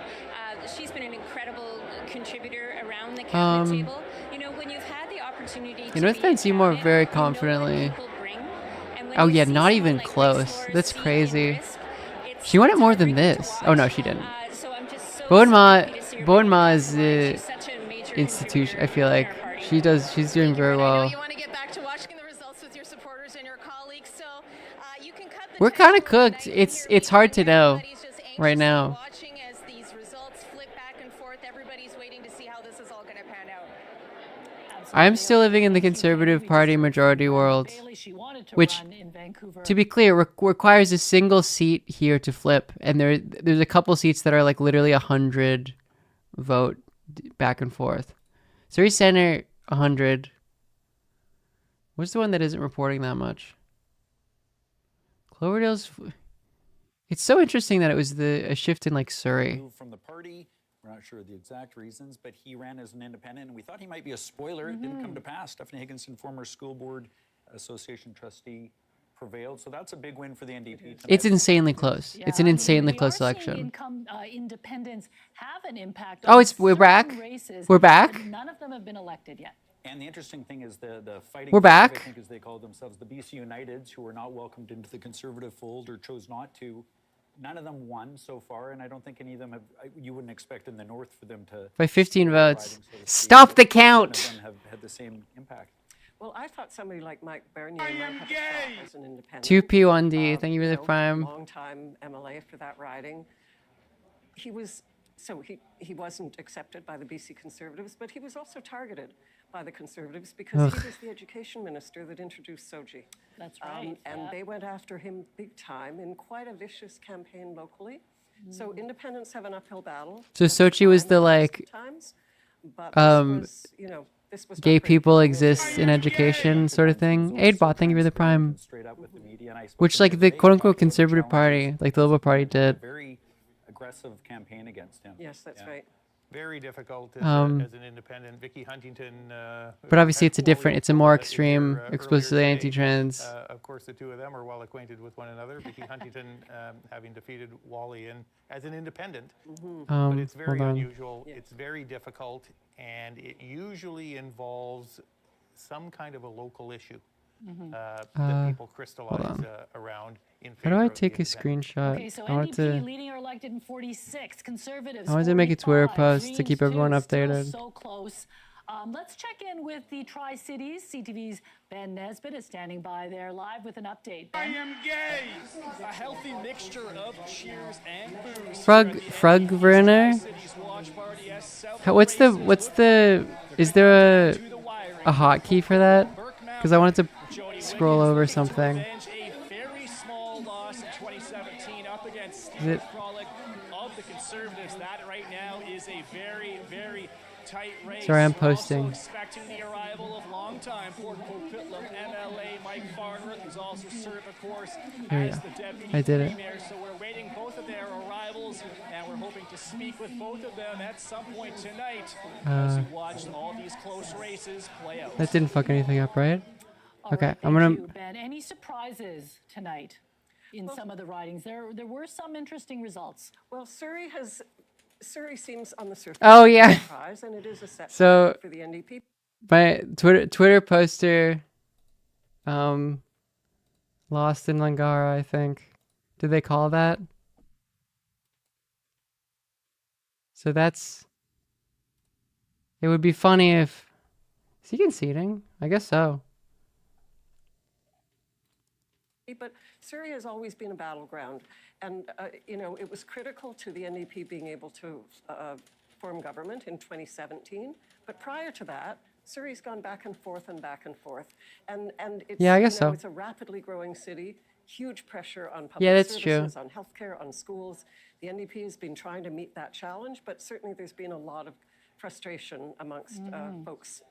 She's been an incredible contributor around the cabinet table. You know, when you've had the opportunity to North be Van in Seymour cabinet, very you know what confidently. people bring. And when Oh you yeah, see not someone even like Grace close. Lohr That's see in crazy. risk, She won it more than this. Oh no, she didn't. Bowen Ma is the institution. I feel like she's doing very well. We're kind of cooked. It's hard to know right now. I'm still living in the Conservative Party majority world, which, to be clear, requires a single seat here to flip, and there's a couple seats that are like literally 100 vote back and forth. Surrey Center 100. What's the one that isn't reporting that much? Cloverdale's. It's so interesting that it was a shift in like Surrey. Moved from the party. We're not sure the exact reasons, but he ran as an independent, and we thought he might be a spoiler. It didn't come to pass. Stephanie Higginson, former school board association trustee, prevailed. So that's a big win for the NDP. It's insanely close. It's an insanely close election. Independents have an impact. Oh, on we're back? certain races, We're back? but none of them have been elected yet. And the interesting thing is the fighting We're Five, back. I think, as they called themselves, the BC Uniteds, who were not welcomed into the Conservative fold or chose not to. None of them won so far, and I don't think any of them have. You wouldn't expect in the North for them to. By 15 split votes. riding, so to speak, Stop but the none count. of them have had the same impact. Well, I thought somebody like Mike Bernier might have a shot as an independent. 2P1D. Thank you for the prime. Long-time MLA for that riding. He was So he wasn't accepted by the BC Conservatives, but he was also targeted by the Conservatives because he was the education minister that introduced SOGI. That's right. And they went after him big time in quite a vicious campaign locally. So independents have an uphill battle. So Sochi was the like, but this was, you know, this was gay people exist in education sort of thing. Aidbot, thank you for the prime. Which like the quote unquote conservative party, like the Liberal Party did. Very aggressive campaign against him. Yes, that's right. Very difficult as an independent. Vicky Huntington. But obviously it's a more extreme, explicitly anti-trans. Of course, the two of them are well acquainted with one another. Vicky Huntington having defeated Wally as an independent. But it's very unusual. Yeah. It's very difficult, and it usually involves some kind of a local issue that people crystallize around. How do I take a screenshot? Okay, so NDP leading or elected in 46, Conservatives. I want to make a Twitter post to keep everyone updated. So close. Let's check in with the Tri-Cities. CTV's Ben Nesbitt is standing by there live with an update. I am gay. A healthy mixture of cheers and booze. Frug Werner? What's the? Is there a hotkey for that? Because I wanted to scroll over something. Is it? Of the Conservatives, that right now is a very, very tight race. Sorry, I'm posting. Also expecting the arrival of longtime Port Coquitlam MLA Mike Farnworth, who's also served, of course, as the deputy premier. So we're waiting both of their arrivals, and we're hoping to speak with both of them at some point tonight as we watch all these close races play out. That didn't fuck anything up, right? Okay, Right, I'm gonna. you, Ben. Any surprises tonight? In some of the ridings, there were some interesting results. Well, Surrey seems on the surface. Oh yeah. Surprise, and it is a setback So for the NDP. my Twitter poster, lost in Langara, I think. Did they call that? So that's. It would be funny if. Is he conceding? I guess so. But Surrey has alwa's been a battleground, and you know, it was critical to the NDP being able to form government in 2017. But prior to that, Surrey's gone back and forth, and it's, yeah, I guess so. It's a rapidly growing city, huge pressure on public that's services, true. on healthcare, on schools. The NDP has been trying to meet that challenge, but certainly there's been a lot of frustration amongst folks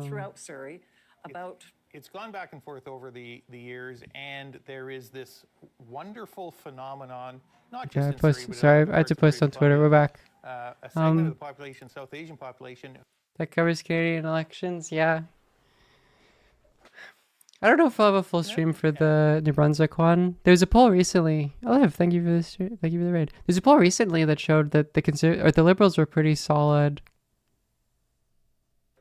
throughout Surrey about. It's gone back and forth over the years, and there is this wonderful phenomenon, not just in Surrey, but sorry, I had to post on Twitter. We're back. A segment of the population, South Asian population. That covers Canadian elections, yeah. I don't know if I'll have a full stream for the New Brunswick one. There was a poll recently. Olive, thank you for this. Thank you for the raid. There's a poll recently that showed that the Liberals were pretty solid.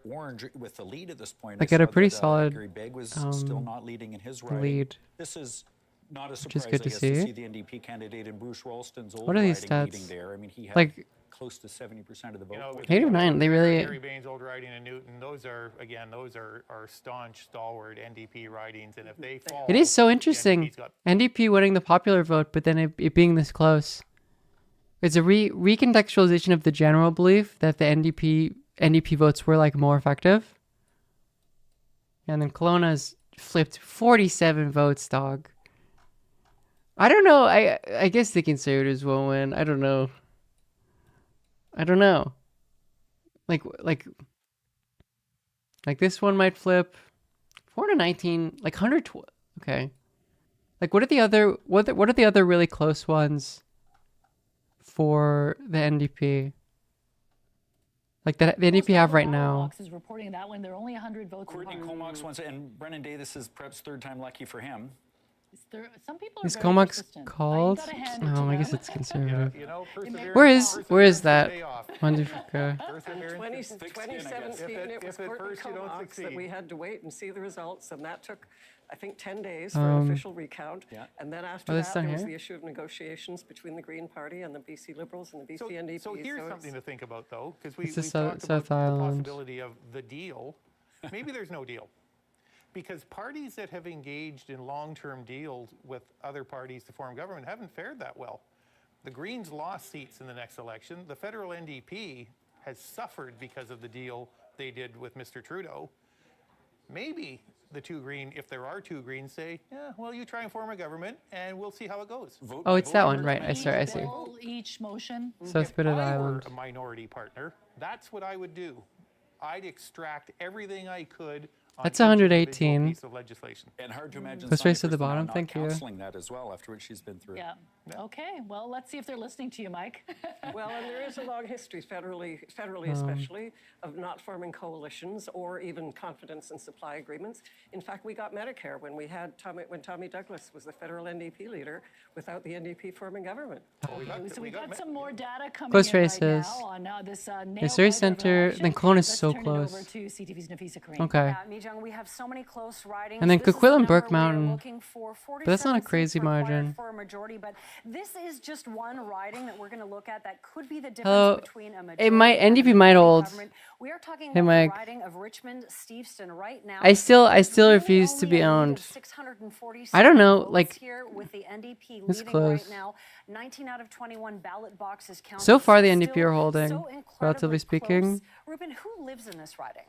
Orange with the lead at this point. Like at a pretty solid Gary Begg was still not leading in his riding. lead. This is not a Which is surprise, good I to guess, see. to see the NDP candidate in Bruce Ralston's old What are these riding stats? leading there. I mean, he had Like close to 70% of the vote. You know, 8 or 9, they really. Gary Bain's old riding in Newton. Those are staunch, stalwart NDP ridings, and if they fall, It is so interesting. NDP winning the popular vote, but then it being this close. It's a recontextualization of the general belief that the NDP votes were like more effective. And then Kelowna's flipped 47 votes, dog. I don't know. I guess the Conservatives will win. I don't know. Like this one might flip. 419, like 112. Okay. Like what are the other really close ones for the NDP? Like that the NDP have right now. Is reporting that when there are only 100 votes. Courtney Comox wants it, and Brennan Day, this is perhaps third time lucky for him. Some people are Is very Comox persistent. called? No, I guess it's conservative. You know, Where is that? Wonderful. 2017, it was Courtney Comox that we had to wait and see the results, and that took, I think, 10 days for an official recount. And then after that, there was the issue of negotiations between the Green Party and the BC Liberals and the BC NDP. So here's something to think about, though, because we It's talked South about the Island. possibility of the deal. Maybe there's no deal. Because parties that have engaged in long-term deals with other parties to form government haven't fared that well. The Greens lost seats in the next election. The federal NDP has suffered because of the deal they did with Mr. Trudeau. Maybe the two Green, if there are two Greens, say, yeah, well, you try and form a government and we'll see how it goes. Oh, it's that one, right? I see. Each motion. South Bit of the If I were Island. a minority partner, that's what I would do. I'd extract everything I could on That's each individual 118. piece of legislation. And hard to imagine Goes Sonia right to the Christman bottom, not thank you. counseling that as well after what she's been through. Yeah. Okay. Well, let's see if they're listening to you, Mike. Well, and there is a long history, federally especially, of not forming coalitions or even confidence and supply agreements. In fact, we got Medicare when Tommy Douglas was the federal NDP leader without the NDP forming government. So we've got some more data coming Close in races. right now on this The Surrey Centre, then Kelowna is so Turn it close. over to CTV's Nafisa Kareem. Okay. Yeah, Mijung, we have so many close ridings. And then This is the Coquitlam number Burke we are Mountain. looking for, But that's not a 47 crazy seats required margin. for a majority, but this is just one riding that we're going to look at that could be the difference Hello. between a majority It might, and a NDP might hold. government. We are talking Hey, about Mike. the riding of Richmond Steveston right now. I still refuse to be owned. 647 I don't know, votes like, here with the NDP it's leading close. right now. 19 out of 21 ballot boxes counted. So far, the Still NDP are holding, so incredibly relatively speaking. close. Ruben, who lives in this riding?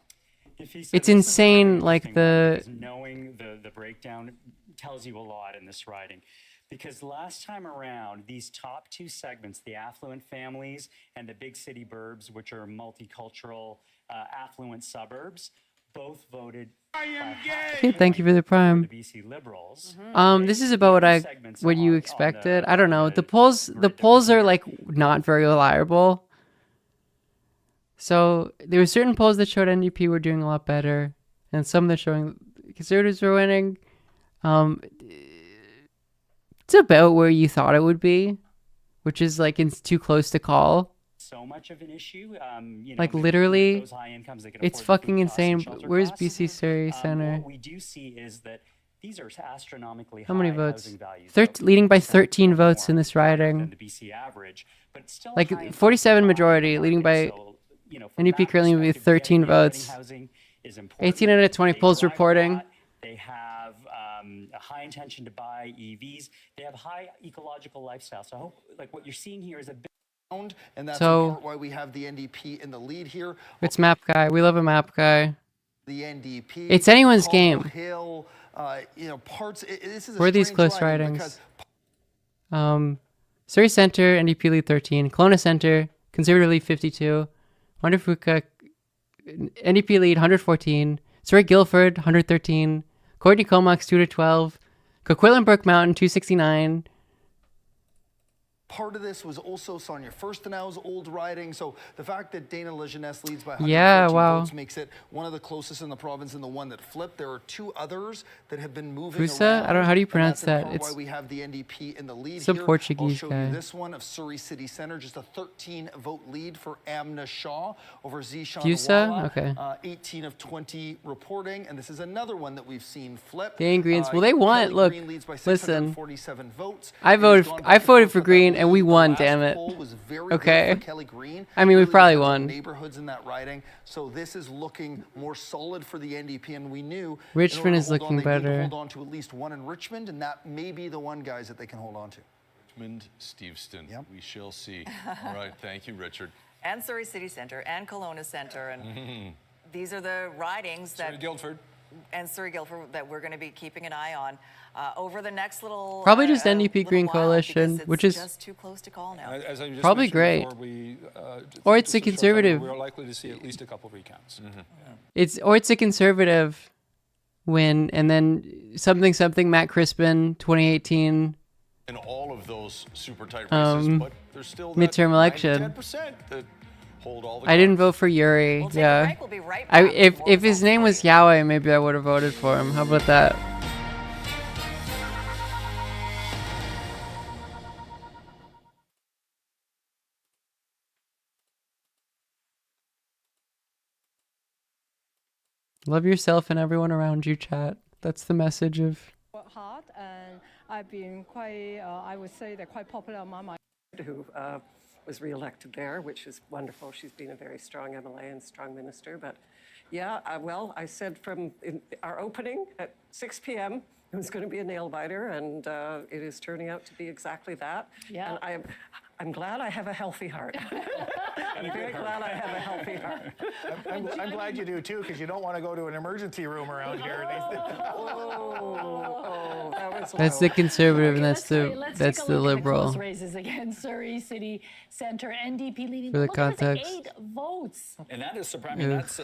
It's insane, like Because knowing the breakdown tells you a lot in this riding. Because last time around, these top two segments, the affluent families and the big city burbs, which are multicultural, affluent suburbs, both voted. Okay, thank you for the prime. The BC Liberals. This is about what you expected. I don't know. The polls are like not very reliable. So there were certain polls that showed NDP were doing a lot better, and some that showing Conservatives were winning. It's about where you thought it would be, which is like it's too close to call. So much of an issue. Like literally, those high incomes that can it's afford the fucking food costs and insane. shelter Where's costs. BC Surrey Centre? What we do see is that these are astronomically How high many votes? housing values. Leading by 13 votes in this riding. Than the BC average, but it's still Like high 47 majority, leading by NDP currently with 13 votes. 18 out of 20 polls reporting. They have a high intention to buy EVs. They have high ecological lifestyle. So I hope, like what you're seeing here is a big. And that's So- in part why we have the NDP in the lead here. It's map guy. We love a map guy. The NDP. It's anyone's Cobble game. Hill, this is a Where are these strange close riding ridings? because Surrey Centre, NDP lead 13. Kelowna Centre, Conservative lead 52. Wanderfuka, NDP lead 114. Surrey Guildford, 113. Courtney Comox, 2 to 12. Coquitlam Burke Mountain, 269. part of this was also Sonia Furstenau's old riding. So the fact that Dana Lejeunesse leads by 114 Yeah, wow. votes makes it one of the closest in the province and the one that flipped. There are two others that have been moving Rusa? around. I don't know, how do you and pronounce that's in that? part It's why we have the NDP in the lead some here. Portuguese I'll show guy. you this one of Surrey City Centre, just a 13-vote lead for Amna Shaw over Zishan Fusa? Walla. Okay. 18 of 20 reporting, and this is another one that we've seen flip. Dang Greens. Well, they won. Kelly Look, Green leads by listen. 647 votes. I It has voted. gone I back and voted forth, for but that Green, and we the won. last Damn it. poll was very Okay. good for Kelly Green. I mean, we Really probably depends on won. neighborhoods in that riding, so this is looking more solid for the NDP, and we knew Richmond in order is to hold looking on, they need to better. hold on to at least one in Richmond, and that may be the one, guys, that they can hold on to. Richmond, Steveston. We shall see. All right, thank you, Richard. And Surrey City Centre and Kelowna Centre, and these are the ridings that Surrey Guildford. and Surrey Guildford that we're going to be keeping an eye on over the next little Probably just NDP little Green while, Coalition, because it's which is just too close to call now. As I just probably mentioned great. before, we, Or it's just a short time, conservative. We're likely to see at least a couple recounts. It's a conservative win, and then something Matt Crispin 2018 In all of those super tight races, but there's still that midterm 9 to election. 10% that hold all the I didn't vote for Yuri. We'll take a Yeah. break. We'll be right I back with if more if his name was Yahweh, maybe I would have voted for him. How about that? Love yourself and everyone around you, chat. That's the message of. Work hard, and I've been quite, I would say they're quite popular among my. Who was re-elected there, which is wonderful. She's been a very strong MLA and strong minister. But yeah, well, I said from our opening at 6 p.m. it was going to be a nail biter, and it is turning out to be exactly that. Yeah. And I'm glad I have a healthy heart. I'm very glad I have a healthy heart. I'm glad you do too, because you don't want to go to an emergency room around here. That's the conservative, and that's Let's the take a look liberal. At the close races again. Surrey City Centre, NDP leading. For the Look at context. 8 votes. And that is surprising. That's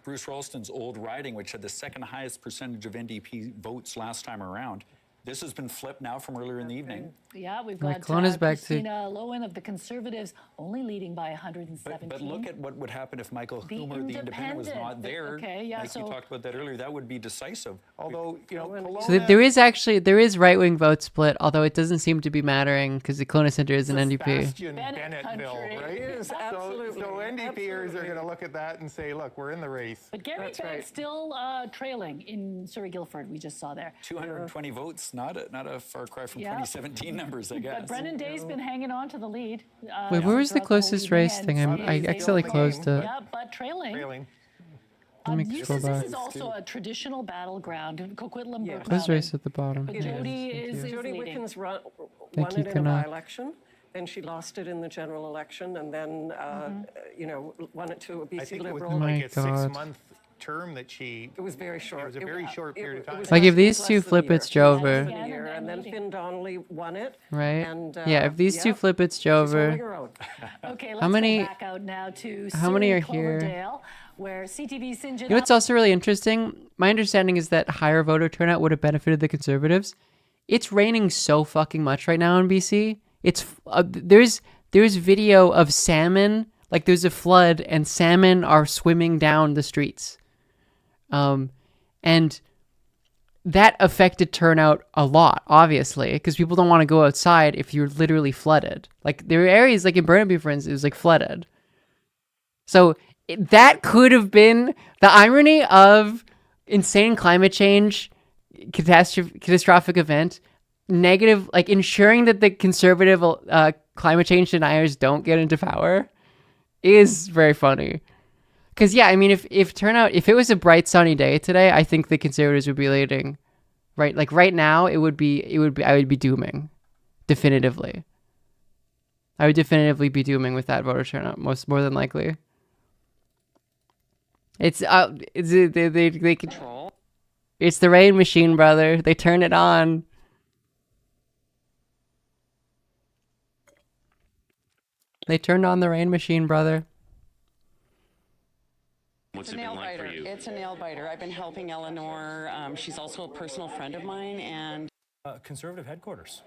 Bruce Rolston's old riding, which had the second highest percentage of NDP votes last time around. This has been flipped now from earlier in the evening. Yeah, we've My got clone is back to- Christina Lowen of the Conservatives only leading by 117. But look at what would happen if Michael The Humer, the independent, was not Independent. there. Okay, yeah, Like so- you talked about that earlier, that would be decisive. Although, you know, So there is right-wing vote split, although it doesn't seem to be mattering because the Kelowna Centre is an NDP. Bastion Bennetville, right? It is, absolutely. So NDPers are going to look at that and say, look, we're in the race. But Gary Beck's still trailing in Surrey Guildford, we just saw there. 220 votes, not a far cry from Yeah. 2017 numbers, I guess. But Brendan Day's been hanging on to the lead. Wait, where was the throughout whole closest evening, race and thing? I they accidentally all- closed it. Yeah, but trailing. Let me This scroll back. is also a traditional battleground. Coquitlam, Yes. Close race at the bottom. But Yes, Jody thank is you. Jody leading. Wickens won Thank you, it in a Kana. by-election. Then she lost it in the general election, and then you know, won it to a I BC think it was Liberal. like a God. 6-month term that she. It was very short. It was a very short period of time. Like if these less two than a flip, year. it's Joe Less over. than a year, and then Finn Donnelly won it. Right? And, Yeah, if these two flip, it's Joe she's holding over. her own. Okay, let's How many- go back out now to how many Surrey are here? Cloverdale, where CTV St. You know what's also really interesting? My understanding is that higher voter turnout would have benefited the Conservatives. It's raining so fucking much right now in BC. It's there's video of salmon, like there's a flood and salmon are swimming down the streets. And that affected turnout a lot, obviously, because people don't want to go outside if you're literally flooded. Like there are areas like in Burnaby, for instance, it was like flooded. So that could have been the irony of insane climate change, catastrophic event, negative, like ensuring that the conservative climate change deniers don't get into power is very funny. Because yeah, I mean, if it was a bright sunny day today, I think the Conservatives would be leading. Right, like right now, I would be dooming, definitively. I would definitively be dooming with that voter turnout, more than likely. They control. It's the rain machine, brother. They turn it on. They turned on the rain machine, brother. It's a nail biter. It's a nail biter. I've been helping Eleanor. She's also a personal friend of mine, and Conservative headquarters.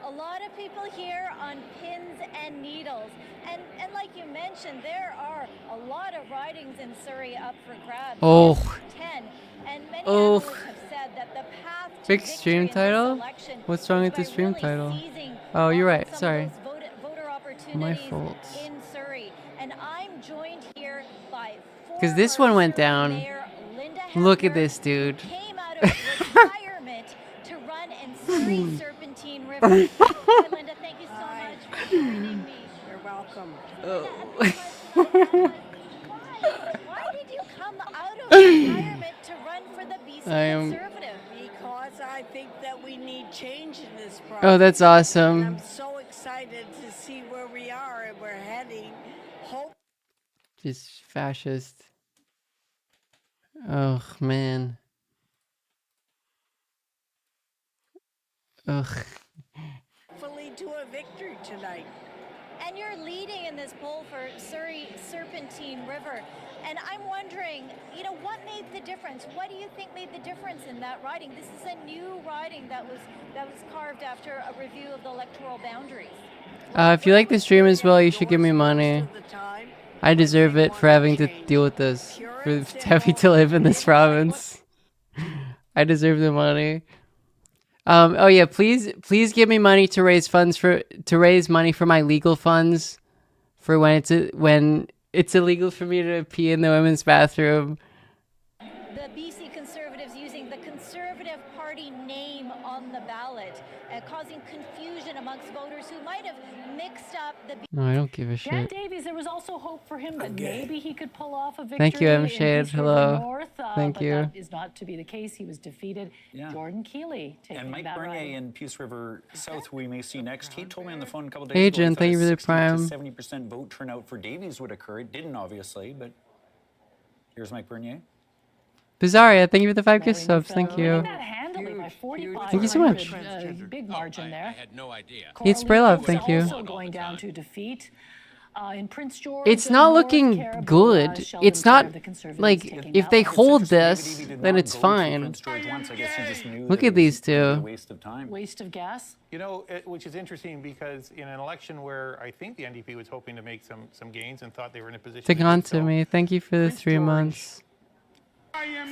A lot of people here on pins and needles. And like you mentioned, there are a lot of ridings in Surrey up for grabs. Oh. 10. And many Oh. analysts have said that the path to Big victory stream in this title? election What's wrong is with the by stream really title? seizing Oh, you're on right. some of Sorry. those voter opportunities My fault. in Surrey. And I'm joined here by Because this one went down. Mayor Linda Look at Hefner, this dude. came out of retirement to run in Surrey Serpentine River. Hi, Linda. Thank you so much for joining me. You're welcome. Why did you come out of retirement to run for the BC I am- Conservative? Because I think that we need change in this province. Oh, that's awesome. And I'm so excited to see where we are and we're heading. Hope. Just fascist. Oh, man. Ugh. Hopefully to a victory tonight. And you're leading in this poll for Surrey Serpentine River. And I'm wondering, you know, what made the difference? What do you think made the difference in that riding? This is a new riding that was carved after a review of the electoral boundaries. If you like the stream as well, you should give me money. I deserve it for having to deal with this, for having to live in this province. I deserve the money. Oh yeah, please give me money to raise money for my legal funds, for when it's illegal for me to pee in the women's bathroom. The BC Conservatives using the Conservative Party name on the ballot, causing confusion amongst voters who might have mixed up the... No, I don't give a Dan shit. Davies, there was also hope for him that maybe he could pull off a victory. Thank you, M. in Shade. Peace River Hello. North, Thank but you. that is not to be the case. He was defeated. Yeah. Jordan Keeley taking And Mike that Bernier riding. in Peace River South, who we may see next, he told me on the phone a couple days Hey, ago. Jen, he thought thank you for the 60 prime. to 70% vote turnout for Davies would occur. It didn't, obviously, but here's Mike Bernier. Bizarria, thank you for the 5 gift subs. Thank you. That handily by 45. Thank you so much. Big margin there. I had no idea. Heat spray love, thank you. Also going down to defeat. In Prince George, It's not North looking Caribou, good. Sheldon It's not Terry of the Conservatives like taking if that they one. hold this, then it's fine. Look at these two. Waste of time. Waste of gas. You know, which is interesting because in an election where I think the NDP was hoping to make some gains and thought they were in a position Stick to on do to so, me. Thank you for the 3 months.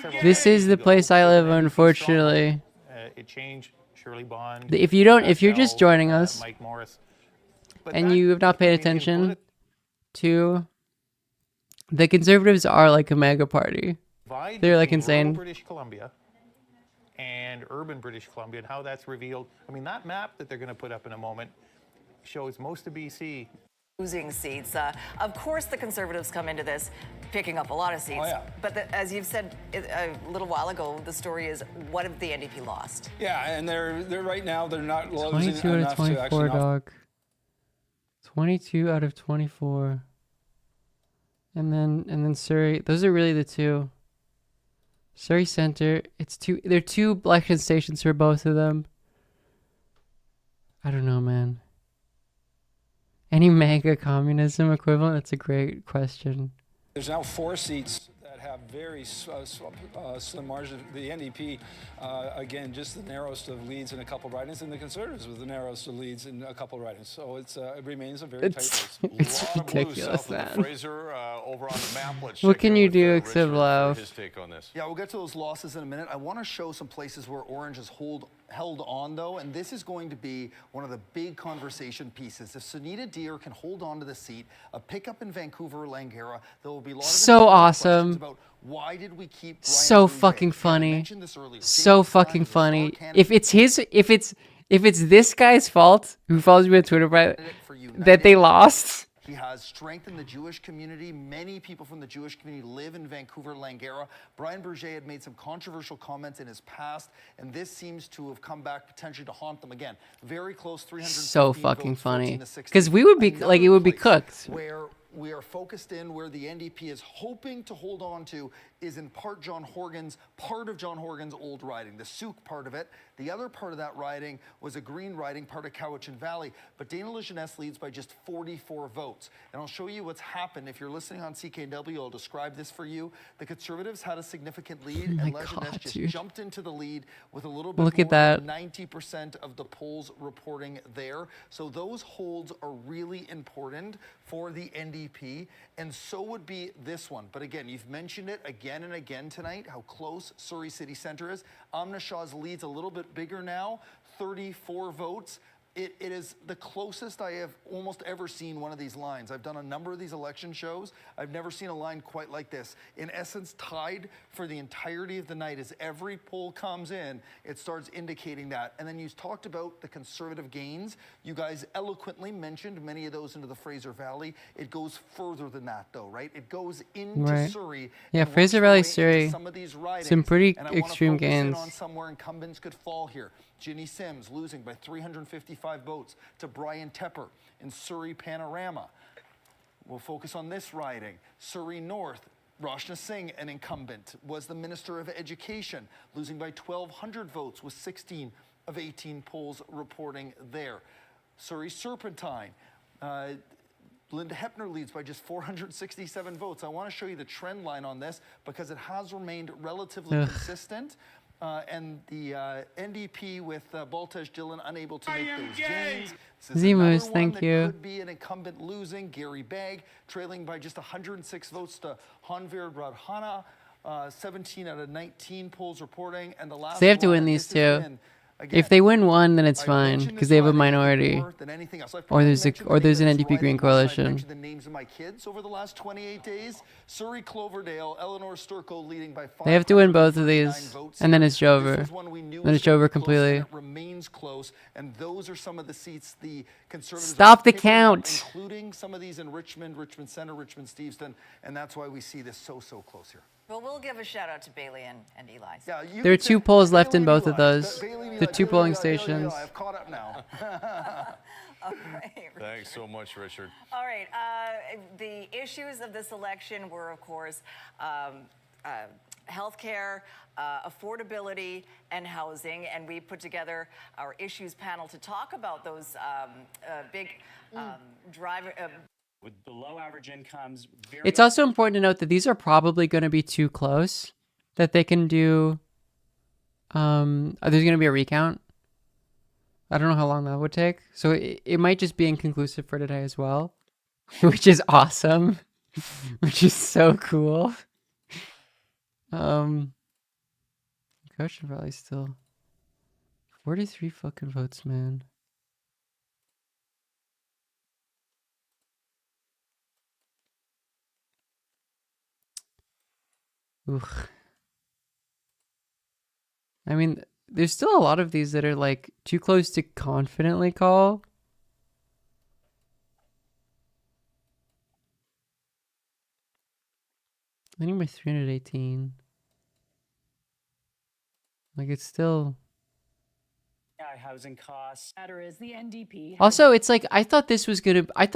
several This is the ago, place I live, the NDP unfortunately. stronghold, it changed Shirley Bond. If you're just joining us, Mike Morris. But and that you have not paid Canadian attention to, the Conservatives are like a mega party. divide They're like between rural insane. British Columbia and urban British Columbia and how that's revealed. I mean, that map that they're going to put up in a moment shows most of BC. Losing seats. Of course, the Conservatives come into this picking up a lot of seats. Oh, yeah. But as you've said a little while ago, the story is, what have the NDP lost? Yeah, and they're right now they're not losing 22 out of enough to 24, actually dog. 22 out of 24. And then Surrey. Those are really the two. Surrey Center. They're 2 election stations for both of them. I don't know, man. Any mega communism equivalent? That's a great question. There's now 4 seats that have very slim margins. The NDP, again, just the narrowest of leads in a couple ridings, and the Conservatives with the narrowest of leads in a couple ridings. So it remains a very tight race. It's A lot of blue ridiculous, south of the man. Fraser, over on the map. Let's What check can in you with, do Richard except for laugh? his take on this. Yeah, we'll get to those losses in a minute. I want to show some places where Orange has held on, though, and this is going to be one of the big conversation pieces. If Sunita Deer can hold on to the seat, a pickup in Vancouver, Langara, there will be a lot of So questions awesome. about why did we keep Brian So Bouget? fucking And I funny. mentioned this earlier. So James fucking Stein is a star funny. candidate. If it's this guy's fault who follows me on Twitter for that they lost. He has strength in the Jewish community. Many people from the Jewish community live in Vancouver, Langara. Brian Bouget had made some controversial comments in his past, and this seems to have come back potentially to haunt them again. Very close, 315 So fucking votes, funny. 14 to 16. Because we would be Another like, it would be place cooked. Where we are focused in, where the NDP is hoping to hold on to, is in part of John Horgan's old riding, the Souk part of it. The other part of that riding was a green riding, part of Cowichan Valley. But Dana Lejeunesse leads by just 44 votes. And I'll show you what's happened. If you're listening on CKW, I'll describe this for you. The Conservatives had a significant lead, and Lejeunesse just jumped into the lead with a little bit Look more at than 90% of the polls reporting there. So those holds are really important for the NDP, and so would be this one. But again, you've mentioned it again and again tonight, how close Surrey City Centre is. Amna Shah's lead's a little bit bigger now, 34 votes. It is the closest I have almost ever seen one of these lines. I've done a number of these election shows. I've never seen a line quite like this. In essence, tied for the entirety of the night. As every poll comes in, it starts indicating that. And then you talked about the Conservative gains. You guys eloquently mentioned many of those into the Fraser Valley. It goes further than that, though, right? It goes into Right. Surrey. Yeah, and Fraser works Valley, their way into Surrey. some of these ridings. Some pretty And I wanna extreme focus in gains. on somewhere incumbents could fall here. Ginny Sims losing by 355 votes to Brian Tepper in Surrey Panorama. We'll focus on this riding. Surrey North, Roshna Singh, an incumbent, was the Minister of Education, losing by 1,200 votes with 16 of 18 polls reporting there. Surrey Serpentine, Linda Hepner leads by just 467 votes. I want to show you the trend line on this because it has remained relatively consistent. And the NDP with Baltaj Dillon unable to make those gains. This is Zemus, another one thank that you. could be an incumbent losing. Gary Bagg trailing by just 106 votes to Hanvir Radhana. 17 out of 19 polls reporting. And the last They have to one, win these this has two. been If they win one, then it's fine because they have a minority. Or there's an NDP Green coalition. The names of my kids over the last 28 days. Surrey, Cloverdale, Eleanor Sturco leading by 5. They have to win both of these, and then it's over. Then it's over completely. It remains close, and those are some of the seats the Conservatives Stop the count. including some of these in Richmond, Richmond Centre, Richmond Steveston, and that's why we see this so close here. Well, we'll give a shout out to Bailey and Eli. Yeah, There are 2 polls left in both of those. The 2 polling stations. I've caught up now. All right. Thanks so much, Richard. All right. The issues of this election were, of course, healthcare, affordability, and housing. And we put together our issues panel to talk about those big driver. With below average incomes. It's also important to note that these are probably going to be too close that they can do. There's going to be a recount. I don't know how long that would take. So it might just be inconclusive for today as well, which is awesome, which is so cool. Goshen Valley still 43 fucking votes, man. Oof. I mean, there's still a lot of these that are like too close to confidently call. Leading by 318. Like it's still. Housing costs. Matter is the NDP. Also, it's like I thought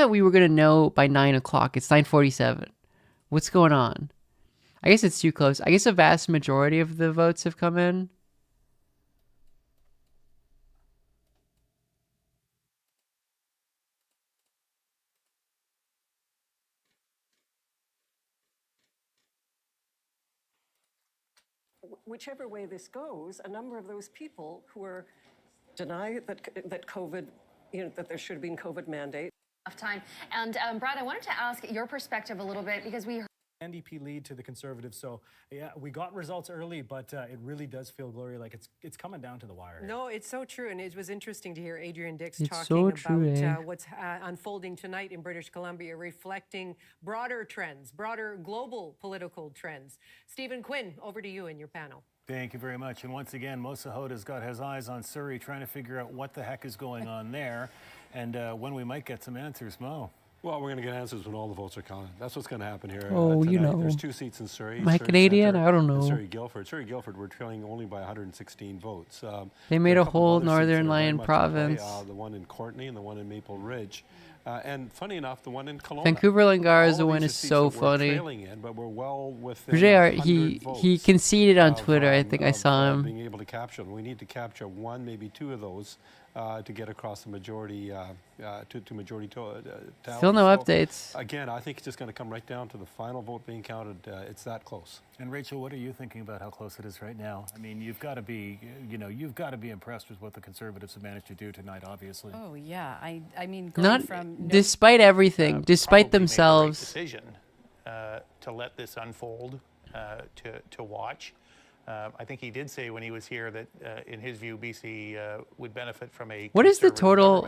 we were gonna know by 9 o'clock. It's 9:47. What's going on? I guess it's too close. I guess a vast majority of the votes have come in. Whichever way this goes, a number of those people who are deny that COVID, that there should have been COVID mandate. Time. And Brad, I wanted to ask your perspective a little bit because we heard NDP lead to the Conservatives. So yeah, we got results early, but it really does feel, Gloria, like it's coming down to the wire. No, it's so true. And it was interesting to hear Adrian Dix It's talking so true, about what's unfolding tonight in British Columbia, reflecting broader trends, broader global political trends. Stephen Quinn, over to you and your panel. Thank you very much. And once again, Mosa Hoda's got his eyes on Surrey, trying to figure out what the heck is going on there and when we might get some answers. Mo. Well, we're going to get answers when all the votes are counted. That's what's going to happen here. Oh, tonight. you know. There's 2 seats in Surrey. Am I Canadian? I don't know. Surrey Guildford. Surrey Guildford, we're trailing only by 116 votes. They made a whole Northern Line province. The one in Courtenay and the one in Maple Ridge. And funny enough, the one in Kelowna. Vancouver Langar's the one is so funny. In, but we're well within he conceded on Twitter. I think I saw him. Being able to capture them. We need to capture 1, maybe 2 of those to get across the majority to majority tally. Still no updates. Again, I think it's just going to come right down to the final vote being counted. It's that close. And Rachel, what are you thinking about how close it is right now? I mean, you've got to be impressed with what the Conservatives have managed to do tonight, obviously. Oh yeah, I mean, despite everything, despite themselves. Decision to let this unfold, to watch. I think he did say when he was here that, in his view, BC would benefit from a. What is the total?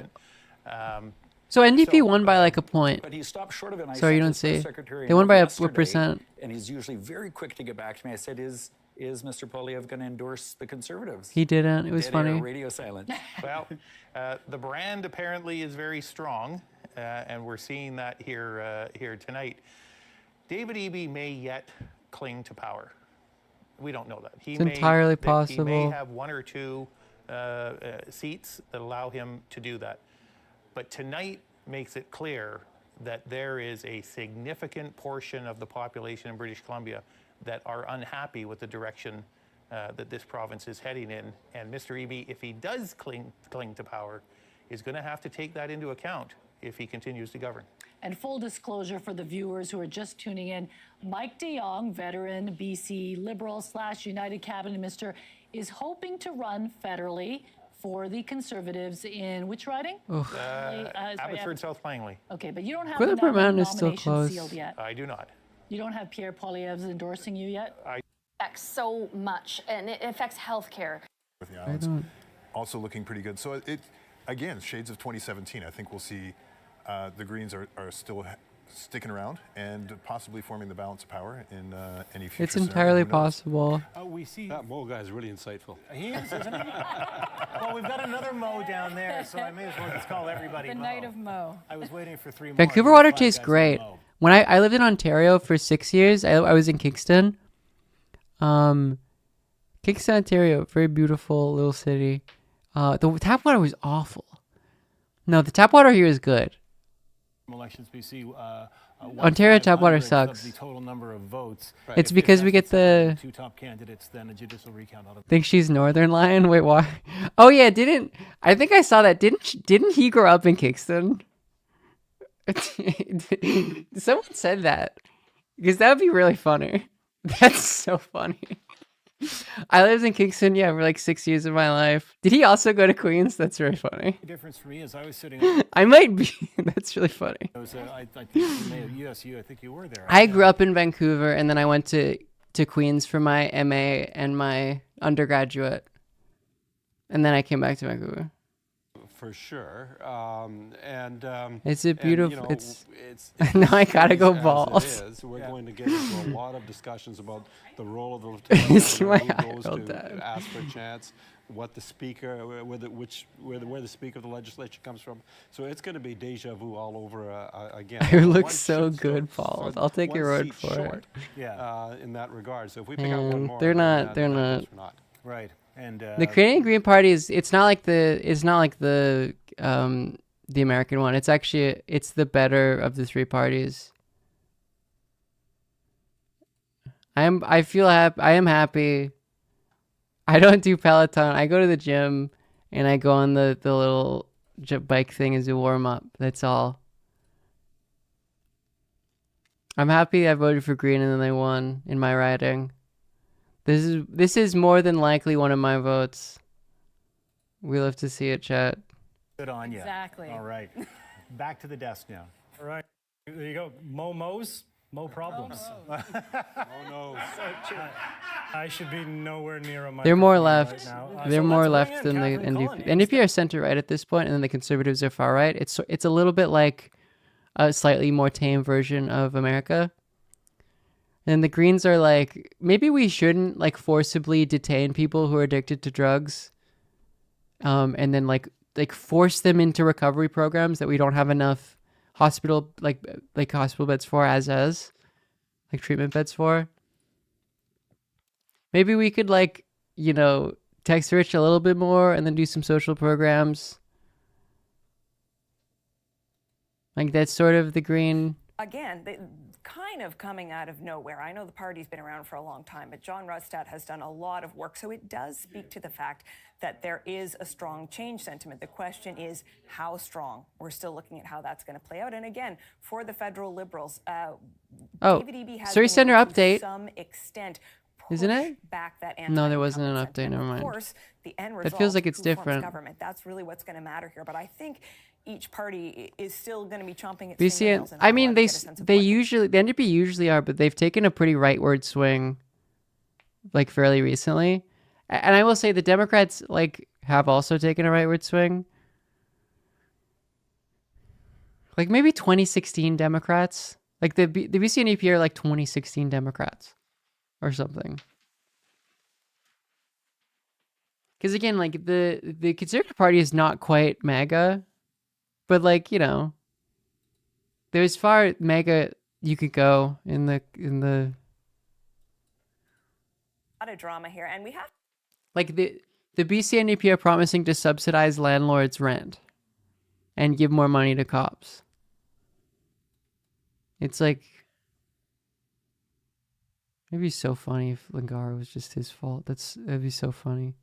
So NDP won by like a point. But he stopped short of it. Sorry, you don't see. They won by a percent. And he's usually very quick to get back to me. I said, is Mr. Poilievre going to endorse the Conservatives? He didn't. It was funny. Radio silence. Well, the brand apparently is very strong, and we're seeing that here tonight. David Eby may yet cling to power. We don't know that. It's entirely possible. He may have 1 or 2 seats that allow him to do that. But tonight makes it clear that there is a significant portion of the population in British Columbia that are unhappy with the direction that this province is heading in. And Mr. Eby, if he does cling to power, is going to have to take that into account if he continues to govern. And full disclosure for the viewers who are just tuning in, Mike de Jong, veteran BC Liberal/United Cabinet Minister, is hoping to run federally for the Conservatives in which riding? Abbotsford South Langley. Okay, but you don't have Quilliper Mountain is still nomination close. sealed yet. I do not. You don't have Pierre Poilievre endorsing you yet? affects so much, and it affects healthcare. I don't. also looking pretty good. So again, shades of 2017. I think we'll see the Greens are still sticking around and possibly forming the balance of power in any future. It's entirely scenario. Who knows? possible. We see that Mo guy is really insightful. He is, isn't he? Well, we've got another Mo down there, so I may as well just call everybody The Mo. night of Mo. I was waiting for 3 more. Vancouver water tastes great. When I lived in Ontario for 6 years, I was in Kingston. Kingston, Ontario, very beautiful little city. The tap water was awful. No, the tap water here is good. Elections, BC. Ontario tap water 1/500th sucks. Of the total number of votes. It's because we get the two top candidates, then a judicial recount. think she's Northern Lion. Wait, why? Oh yeah, I think I saw that. Didn't he grow up in Kingston? Someone said that because that would be really funny. That's so funny. I lived in Kingston, for like 6 years of my life. Did he also go to Queens? That's very funny. The difference for me is I was sitting. I might be. That's really funny. I think you may have USU. I think you were there. I grew up in Vancouver, and then I went to Queens for my MA and my undergraduate, and then I came back to Vancouver. For sure, it's a beautiful. And, it's now I gotta go balls. We're going to get into a lot of discussions about the role of the lieutenant governor, who goes to ask for a chance, what the speaker, where the speaker of the legislature comes from. So it's going to be deja vu all over again. It looks so good, Paul. I'll take your word for it. In that regard. So if we pick out one more, they're not. Right. And the Canadian Green Party it's not like the American one. It's actually the better of the three parties. I am happy. I don't do Peloton. I go to the gym and I go on the little bike thing as a warm up. That's all. I'm happy I voted for Green and then they won in my riding. This is more than likely one of my votes. We'll have to see it, chat. Good on you. Exactly. All right. Back to the desk now. All right. There you go. Mo's. Mo problems. Oh no. I should be nowhere near on my. They're more left. Right now. They're more left than the NDP. NDP are center right at this point, and then the Conservatives are far right. It's a little bit like a slightly more tame version of America. And the Greens are like, maybe we shouldn't like forcibly detain people who are addicted to drugs, and then like force them into recovery programs that we don't have enough hospital hospital beds for like treatment beds for. Maybe we could tax rich a little bit more and then do some social programs. Like that's sort of the Green. Again, kind of coming out of nowhere. I know the party's been around for a long time, but John Rustad has done a lot of work. So it does speak to the fact that there is a strong change sentiment. The question is how strong. We're still looking at how that's going to play out. And again, for the federal Liberals, David Eby has Surrey Center update. To some extent Isn't it? back that No, there wasn't an update. Never mind. Of course, the end result. That feels like it's who forms different. Government. That's really what's going to matter here. But I think each party is still going to be chomping its BC, fingernails. I mean, the NDP usually are, but they've taken a pretty rightward swing, like fairly recently. And I will say the Democrats have also taken a rightward swing. Like maybe 2016 Democrats, like the BC NDP are like 2016 Democrats, or something. Because again, like the Conservative Party is not quite MAGA. But there's far mega you could go in the. A lot of drama here, and we have the BC NDP are promising to subsidize landlords' rent, and give more money to cops. It's like it'd be so funny if Lingara was just his fault. That'd be so funny.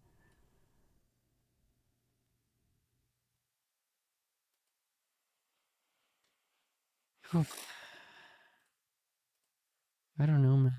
I don't know, man.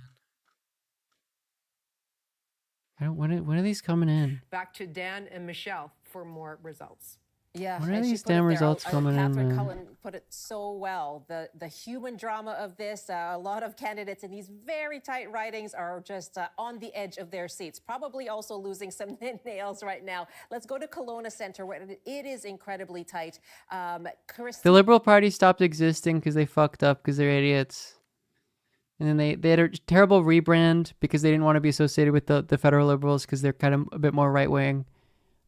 When are these coming in? Back to Dan and Michelle for more results. Yeah, When are and she these put it damn there. results coming in, Catherine man? Cullen put it so well. The human drama of this, a lot of candidates in these very tight ridings are just on the edge of their seats, probably also losing some nails right now. Let's go to Kelowna Centre, where it is incredibly tight. The Liberal Party stopped existing because they fucked up because they're idiots. And then they had a terrible rebrand because they didn't want to be associated with the federal Liberals because they're kind of a bit more right-wing.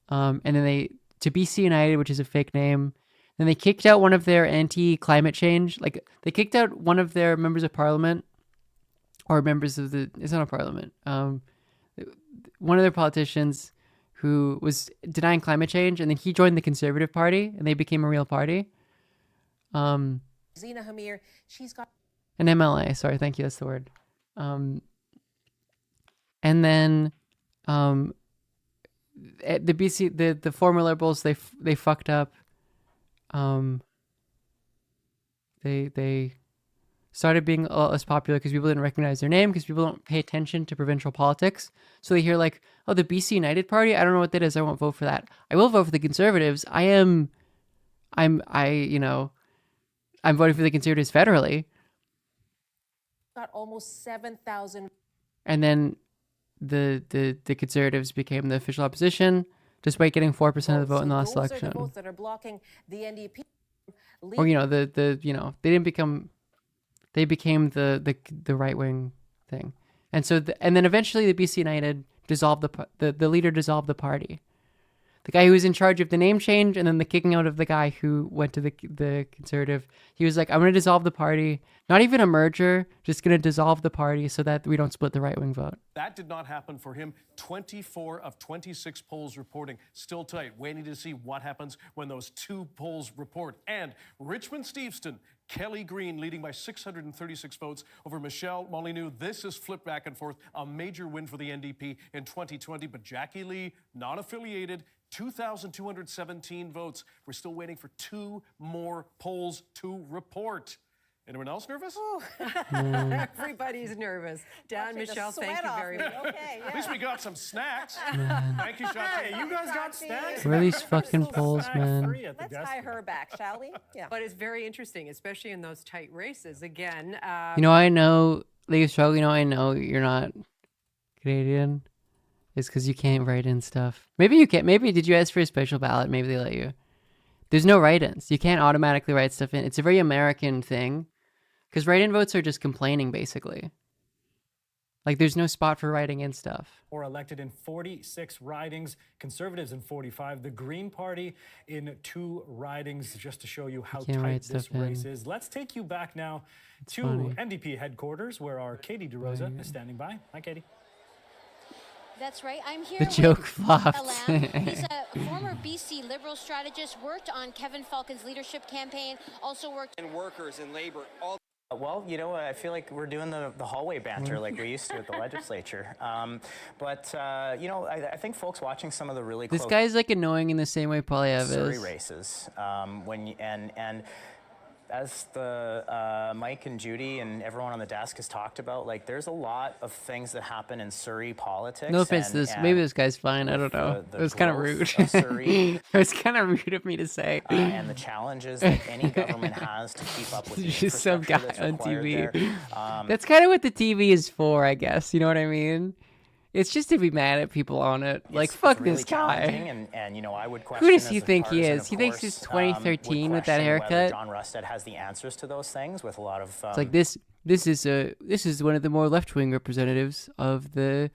And then to BC United, which is a fake name. Then they kicked out one of their anti-climate change. Like, they kicked out one of their members of parliament, or members of it's not a parliament. One of their politicians who was denying climate change, and then he joined the Conservative Party, and they became a real party. Zina Hamir, she's got An MLA, sorry, thank you, that's the word. And then the BC, the former Liberals, they fucked up. They started being a lot less popular because people didn't recognize their name, because people don't pay attention to provincial politics. So they hear like, oh, the BC United Party, I don't know what that is, I won't vote for that. I will vote for the Conservatives. I'm voting for the Conservatives federally. got almost 7,000. And then the Conservatives became the official opposition, despite getting 4% of the vote in the last election. Those are the votes that are blocking the NDP. Or they became the right wing thing, and so and then eventually the BC United dissolved the leader dissolved the party. The guy who was in charge of the name change and then the kicking out of the guy who went to the Conservative, he was like, I'm going to dissolve the party. Not even a merger, just going to dissolve the party so that we don't split the right-wing vote. That did not happen for him. 24 of 26 polls reporting. Still tight. Waiting to see what happens when those two polls report. And Richmond Steveston, Kelly Green leading by 636 votes over Michelle Molyneux. This is flipped back and forth. A major win for the NDP in 2020. But Jackie Lee, non-affiliated, 2,217 votes. We're still waiting for two more polls to report. Anyone else nervous? Everybody's nervous. Dan, Michelle, thank you very much. Okay, yeah. At least we got some snacks. Thank you, Shotzi. Hey, you guys got snacks? Where are these fucking polls, man? Let's tie her back, shall we? Yeah. But it's very interesting, especially in those tight races. Again, I know, League Struggle, I know you're not Canadian. It's because you can't write in stuff. Maybe you can't. Maybe did you ask for a special ballot? Maybe they let you. There's no write-ins. You can't automatically write stuff in. It's a very American thing. Because write-in votes are just complaining, basically. Like, there's no spot for writing in stuff. Or elected in 46 ridings, Conservatives in 45, the Green Party in 2 ridings, just to show you how tight this race is. Let's take you back now to NDP headquarters, where our Katie DeRosa is standing by. Hi, Katie. That's right. I'm here The with joke flopped. He's a former BC Liberal strategist, worked on Kevin Falcon's leadership campaign, also worked in workers and labor. Well, I feel like we're doing the hallway banter like we used to at the legislature. I think folks watching some of the really This close guy's like annoying in the same way Polyev Surrey is. races, and as the Mike and Judy and everyone on the desk has talked about, like, there's a lot of things that happen in Surrey politics. No offense to this. Maybe this guy's fine. I don't know. It was kind of rude. It was kind of rude of me to say. And the challenges that any government has to keep up with the Just some guy that's on required TV. there. That's kind of what the TV is for, I guess. You know what I mean? It's just to be mad at people on it. Like, fuck really this guy. And I would question. Who does he as a think he partisan, is? of He thinks course, he's 2013 with that would question whether haircut. John Rustad has the answers to those things with a lot of. It's like this is one of the more left-wing representatives of the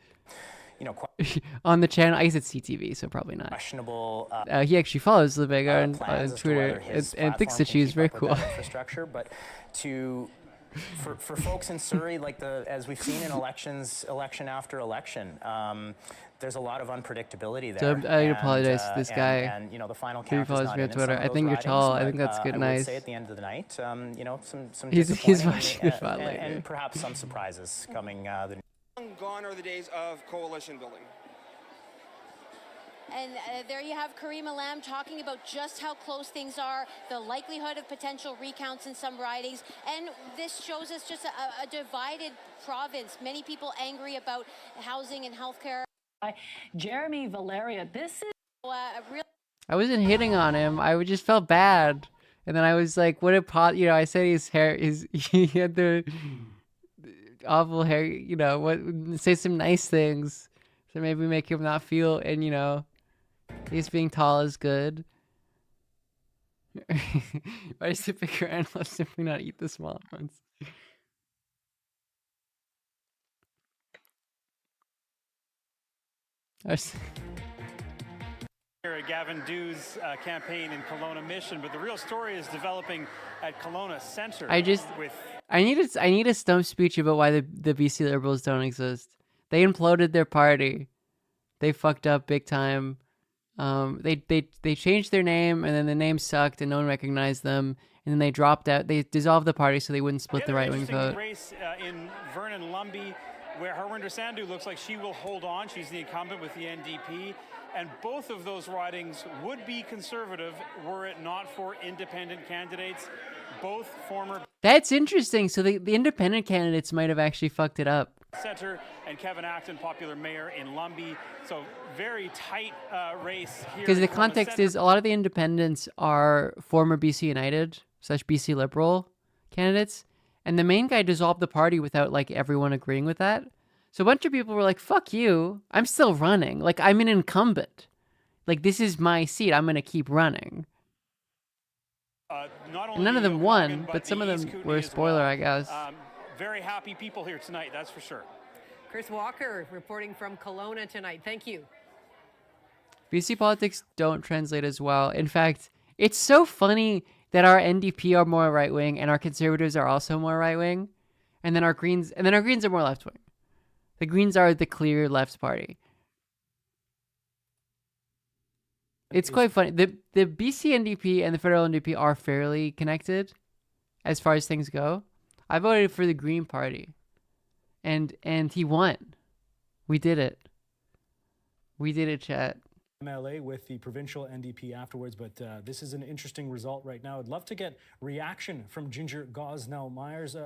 on the channel. I guess it's CTV, so probably not. Questionable. He actually follows Lebega on plans as to Twitter whether his and thinks platform that can she's keep very up with cool. that infrastructure, but for folks in Surrey, as we've seen in election after election, there's a lot of unpredictability there. So I apologize to this guy. And the final He count is follows not me in on some Twitter. of I those think you're ridings, tall. I but, think that's good. I Nice. would say at the end of the night, some He's disappointing watching a spot later. and perhaps some surprises coming. Long gone are the days of coalition building. And there you have Karima Lamb talking about just how close things are, the likelihood of potential recounts in some ridings. And this shows us just a divided province. Many people angry about housing and healthcare. Jeremy Valeria, this is a real I wasn't hitting on him. I just felt bad. And then I was like, what a pot, I said his hair he had the awful hair, say some nice things. So maybe make him not feel, and he's being tall is good. Why does the bigger animal simply not eat the small ones? Gavin Dew's campaign in Kelowna Mission, but the real story is developing at Kelowna Centre. I need a stump speech about why the BC Liberals don't exist. They imploded their party. They fucked up big time. They changed their name, and then the name sucked, and no one recognized them. And then they dropped out. They dissolved the party so they wouldn't split the right-wing vote. Race in Vernon Lumby, where Harwinder Sandhu looks like she will hold on. She's the incumbent with the NDP. And both of those ridings would be Conservative were it not for independent candidates, both former... That's interesting. So the independent candidates might have actually fucked it up. Centre and Kevin Acton, popular mayor in Lumby. So very tight race here. Because the context is a lot of the independents are former BC United / BC Liberal candidates. And the main guy dissolved the party without everyone agreeing with that. So a bunch of people were like, fuck you, I'm still running. I'm an incumbent. This is my seat, I'm going to keep running. And none of them won, but some of them were a spoiler, I guess. Very happy people here tonight, that's for sure. Chris Walker reporting from Kelowna tonight. Thank you. BC politics don't translate as well. In fact, it's so funny that our NDP are more right-wing and our Conservatives are also more right-wing. And then our Greens are more left-wing. The Greens are the clear left party. It's quite funny. The BC NDP and the federal NDP are fairly connected as far as things go. I voted for the Green Party. And he won. We did it. We did it, chat. MLA with the provincial NDP afterwards, but this is an interesting result right now. I'd love to get reaction from Ginger Gosnell-Myers.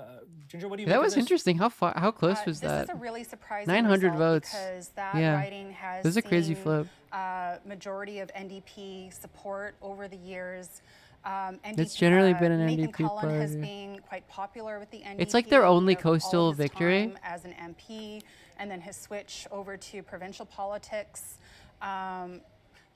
Ginger, what do you think of this? That was interesting. How close was that? This is a really surprising 900 result votes. Because that Yeah. riding has There's a crazy seen flip. Majority of NDP support over the years. It's generally been an Nathan NDP Cullen has party. been quite popular with the NDP. It's like their only you know, all coastal of his victory. time as an MP, and then his switch over to provincial politics.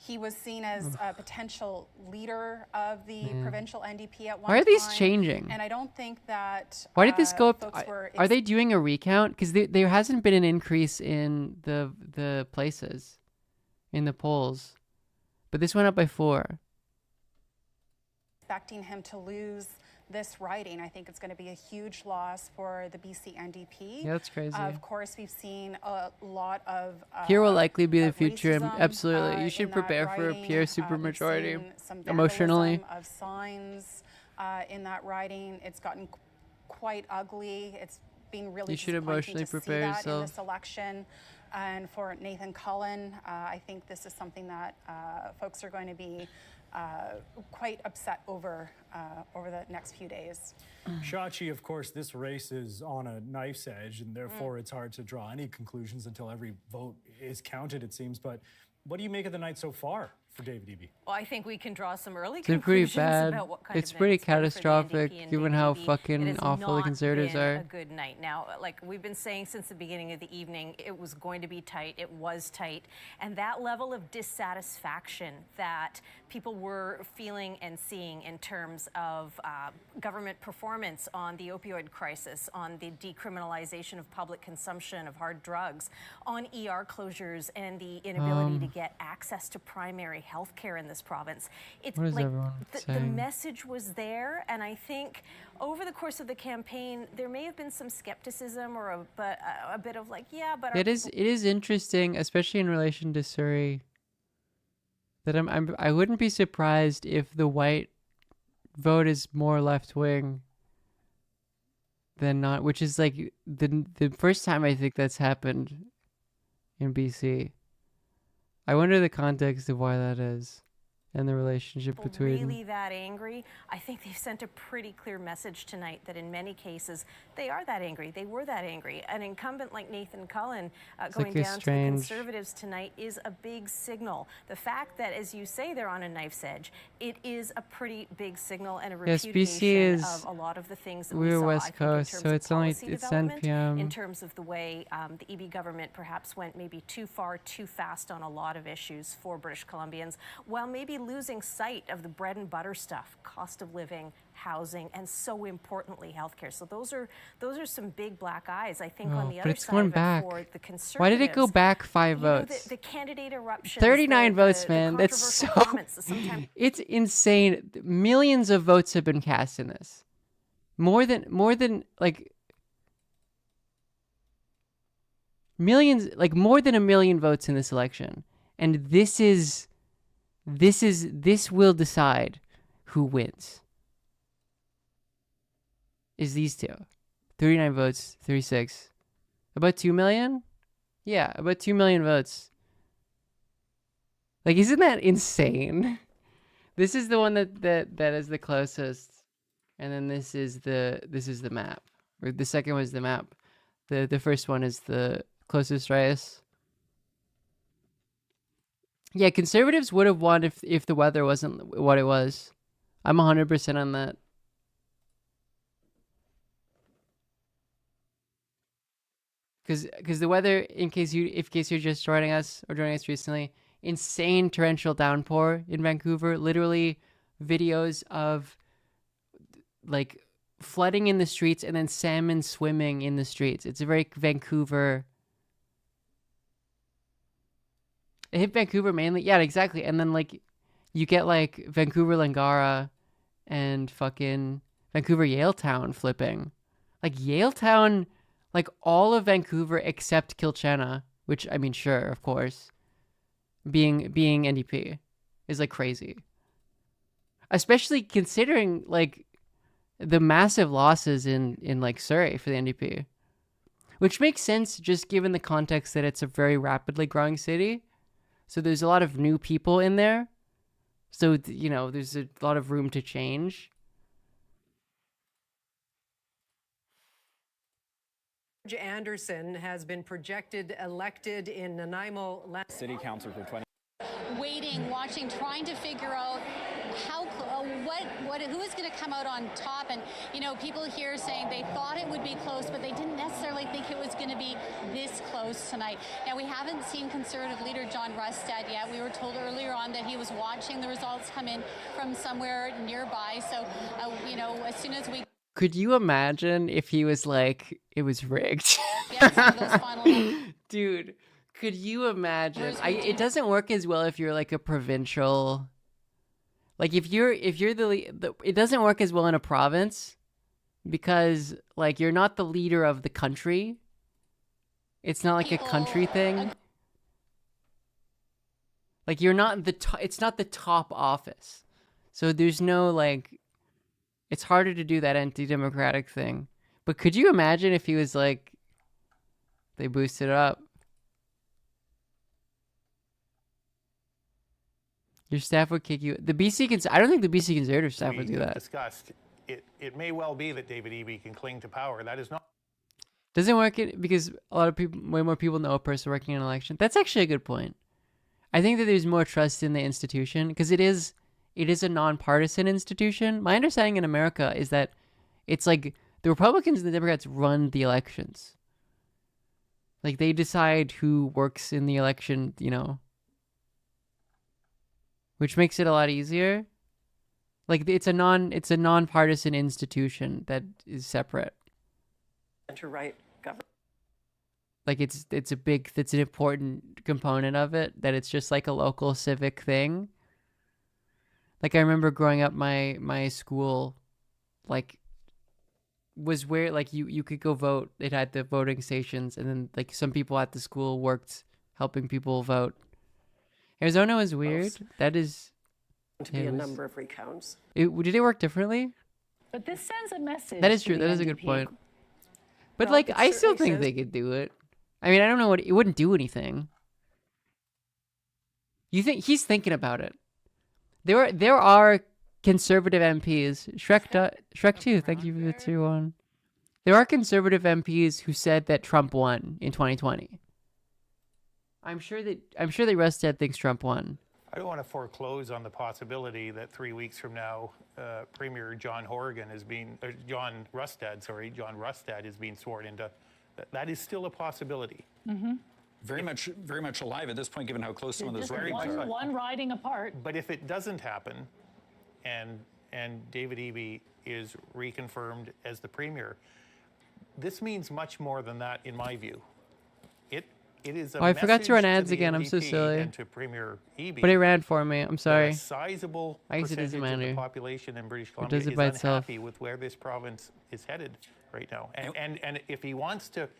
He was seen as a potential leader of the Yeah. provincial NDP at one Why are these time, changing? And I don't think that. Why did this go up? folks were Are they doing a recount? Because there hasn't been an increase in the places, in the polls, but this went up by 4. expecting him to lose this riding. I think it's going to be a huge loss for the BC NDP. Yeah, that's crazy. Of course, we've seen a lot of Pierre will likely be the future. racism, Absolutely, you should in that prepare for a riding. Pierre We've supermajority seen some emotionally. vandalism of signs in that riding. It's gotten quite ugly. It's been really You should disappointing emotionally to prepare see that yourself. in this election. And for Nathan Cullen, I think this is something that folks are going to be quite upset over the next few days. Shachi, of course, this race is on a knife's edge, and therefore it's hard to draw any conclusions until every vote is counted, it seems. But what do you make of the night so far for David Eby? Well, I think we can draw some early It's pretty conclusions bad. about what kind It's of pretty night it's been for the catastrophic, NDP and given David how Eby. fucking It has awful the not Conservatives been are. a good night. Now, like we've been saying since the beginning of the evening, it was going to be tight. It was tight, and that level of dissatisfaction that people were feeling and seeing in terms of government performance on the opioid crisis, on the decriminalization of public consumption of hard drugs, on ER closures, and the inability to get access to primary health care in this province. It's What is like everyone the saying? message was there, and I think over the course of the campaign, there may have been some skepticism or a bit of like, yeah, but It is interesting, especially in relation to Surrey, that I wouldn't be surprised if the white vote is more left wing than not, which is like the first time I think that's happened in BC. I wonder the context of why that is. and the relationship people between. really that angry, I think they've sent a pretty clear message tonight that in many cases they are that angry. They were that angry. An incumbent like Nathan Cullen going like down to the Conservatives tonight is a big signal. The fact that, as you say, they're on a knife's edge, it is a pretty big signal and a Yes, repudiation BC is. of a lot of the things that We're we saw. West I think Coast, in terms so of it's only policy 10 development, p.m. in terms of the way the EB government perhaps went maybe too far, too fast on a lot of issues for British Columbians, while maybe losing sight of the bread and butter stuff, cost of living, housing, and so importantly, healthcare. So those are some big black eyes, I think, on the but other it's side going of it back. for the Conservatives. Why did it go back 5 votes? The candidate eruptions, 39 votes, the man. That's so. comments that sometimes It's insane. Millions of votes have been cast in this. More than like millions, like more than 1 million votes in this election. And this will decide who wins. Is these two. 39 votes, 36. About 2 million? Yeah, about 2 million votes. Like, isn't that insane? This is the one that is the closest. And then this is the map. Or the second one is the map. The first one is the closest radius. Yeah, Conservatives would have won if the weather wasn't what it was. I'm 100% on that. Because the weather, in case you're just joining us or joining us recently, insane torrential downpour in Vancouver. Literally, videos of like flooding in the streets and then salmon swimming in the streets. It's a very Vancouver. It hit Vancouver mainly. Yeah, exactly. And then like you get like Vancouver Langara and fucking Vancouver Yaletown flipping. Like Yaletown, like all of Vancouver except Kilchena, which I mean sure, of course, being NDP is like crazy. Especially considering like the massive losses in like Surrey for the NDP. Which makes sense just given the context that it's a very rapidly growing city. So there's a lot of new people in there. So, you know, there's a lot of room to change. George Anderson has been projected elected in Nanaimo. City council for 20. Waiting, watching, trying to figure out how who is going to come out on top. And you know, people here saying they thought it would be close, but they didn't necessarily think it was going to be this close tonight. Now, we haven't seen Conservative leader John Rustad yet. We were told earlier on that he was watching the results come in from somewhere nearby. So you know, as soon as we Could you imagine if he was like, it was rigged? Dude, could you imagine? It doesn't work as well if you're like a provincial. Like if you're it doesn't work as well in a province because like you're not the leader of the country. It's not like a country thing. Like you're not it's not the top office. So there's no like, it's harder to do that anti-democratic thing. But could you imagine if he was like, they boosted it up? Your staff would kick you. The BC I don't think the BC Conservative staff would do that. Discussed. It may well be that David Eby can cling to power. That is not. Doesn't work because a lot of people, way more people know a person working in an election. That's actually a good point. I think that there's more trust in the institution because it is a nonpartisan institution. My understanding in America is that it's like the Republicans and the Democrats run the elections. Like they decide who works in the election, you know, which makes it a lot easier. Like it's a nonpartisan institution that is separate. Center-right government. Like it's an important component of it, that it's just like a local civic thing. Like I remember growing up, my school, like, was where like you could go vote. It had the voting stations, and then like some people at the school worked helping people vote. Arizona was weird. That is to be a number of recounts. Did it work differently? But this sends a message. That is true. to the That is a good NDP. point. But Well, like, it I still certainly think says- they could do it. I mean, I don't know what it wouldn't do anything. You think he's thinking about it? There are conservative MPs. Shrek 2, thank you for the 2-1. There are conservative MPs who said that Trump won in 2020. I'm sure that Rustad thinks Trump won. I don't want to foreclose on the possibility that 3 weeks from now, Premier John Rustad is being sworn into. That is still a possibility. Mm-hmm. Very much alive at this point, given how close some of those ridings are. One riding apart. But if it doesn't happen, and David Eby is reconfirmed as the premier, this means much more than that, in my view. It is a I forgot to run ads the again. I'm so NDP silly. and to Premier Eby. But it ran for me. I'm sorry. A sizable I guess it percentage doesn't of the matter. population in British It Columbia does it is by unhappy itself. with where this province is headed right now. And if he wants to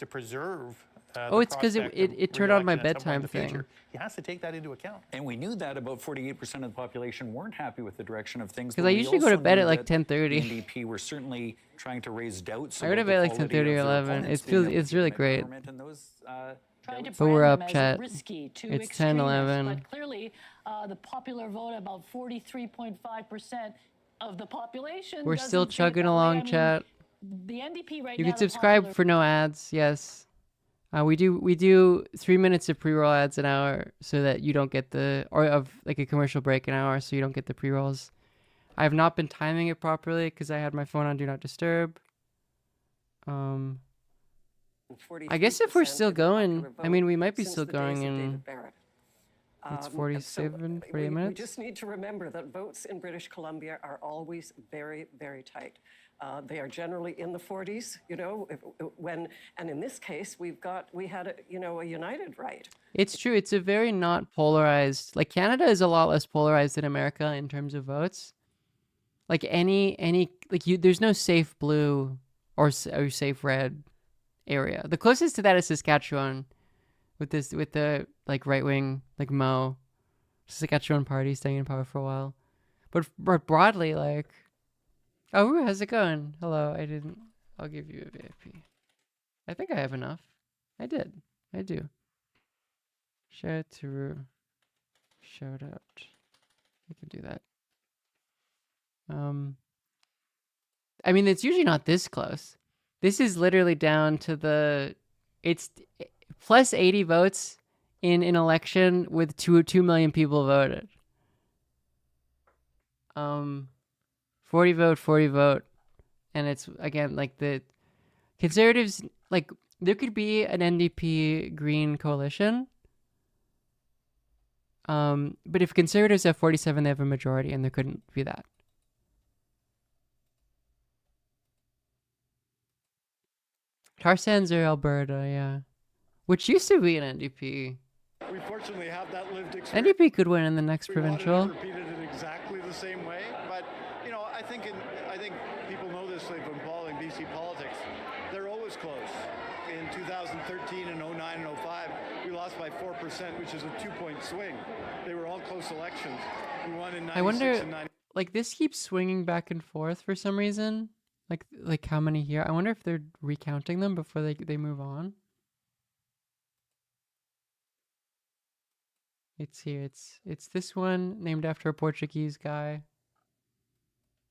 preserve Oh, it's because it turned on my bedtime thing. Future, he has to take that into account. And we knew that about 48% of the population weren't happy with the direction of things. 'Cause but I we usually go to also bed knew at like that 10:30. The NDP were certainly trying to raise doubts. I go to about bed the like quality 10:30 or of their 11. opponents It's being able it's to really commit great. government, and those, Trying to But we're brand up, them as chat. risky to It's extremists, 10:11. But clearly, the popular vote, about 43.5% of the population. We're still doesn't see it chugging that way. along, I mean, chat. The NDP right You now. can subscribe for no ads. Yes. We do 3 minutes of pre-roll ads an hour so that you don't get of like a commercial break an hour so you don't get the pre-rolls. I have not been timing it properly because I had my phone on Do Not Disturb. I guess if we're still going, I mean, we might be still going in. It's 47, 48 minutes. We just need to remember that votes in British Columbia are always very, very tight. They are generally in the 40s, you know, and in this case, we had a united right. It's true. It's a very not polarized. Like Canada is a lot less polarized than America in terms of votes. Like there's no safe blue or safe red area. The closest to that is Saskatchewan, with the like right wing like Mo, Saskatchewan party staying in power for a while. But broadly, like, oh, Rue, how's it going? Hello, I'll give you a VIP. I think I have enough. I do. Shout out to Rue. Shout out. I can do that. I mean, it's usually not this close. This is literally down to it's plus 80 votes in an election with 2 million people voted. 40 vote. And it's, again, like the Conservatives, like, there could be an NDP Green coalition. But if Conservatives have 47, they have a majority, and there couldn't be that. Tar sands are Alberta, yeah. Which used to be an NDP. We fortunately have that lived experience. NDP could win in the next provincial. We repeated it exactly the same way, but you know, I think people know this. They've been following BC politics. They're always close. In 2013 and 09 and 05, we lost by 4%, which is a 2-point swing. They were all close elections. We won in 96 I wonder, and 90. like, this keeps swinging back and forth for some reason. Like how many here? I wonder if they're recounting them before they move on. It's here. It's this one named after a Portuguese guy.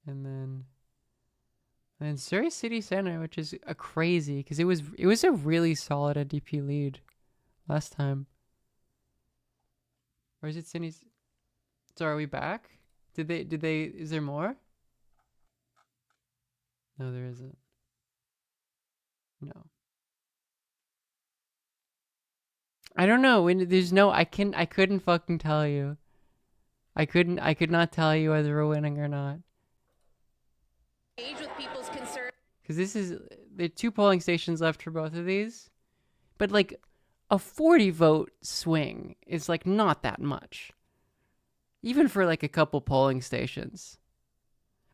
And then Surrey City Centre, which is a crazy because it was a really solid NDP lead last time. Or is it Cindy's? So are we back? Is there more? No, there isn't. No. I don't know. When there's no, I couldn't fucking tell you. I could not tell you whether we're winning or not. Engage with people's concerns. Because there are 2 polling stations left for both of these. But like a 40 vote swing is like not that much. Even for like a couple polling stations.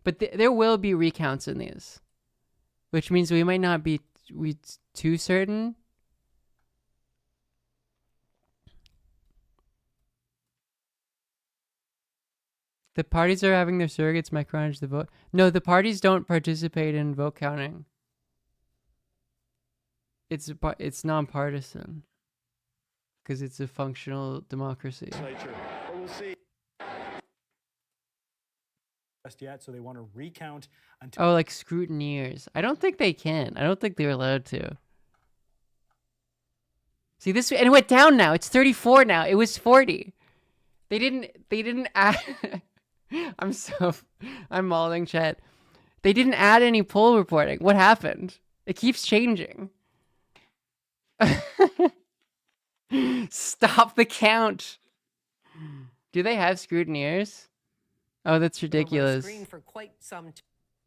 But there will be recounts in these. Which means we might not be too certain. The parties are having their surrogates micromanage the vote. No, the parties don't participate in vote counting. It's nonpartisan. Because it's a functional democracy. But we'll see. just yet, so they want to recount until. Oh, like scrutineers. I don't think they can. I don't think they're allowed to. See this, and it went down now. It's 34 now. It was 40. They didn't add. I'm mauling chat. They didn't add any poll reporting. What happened? It keeps changing. Stop the count. Do they have scrutineers? Oh, that's ridiculous. For quite some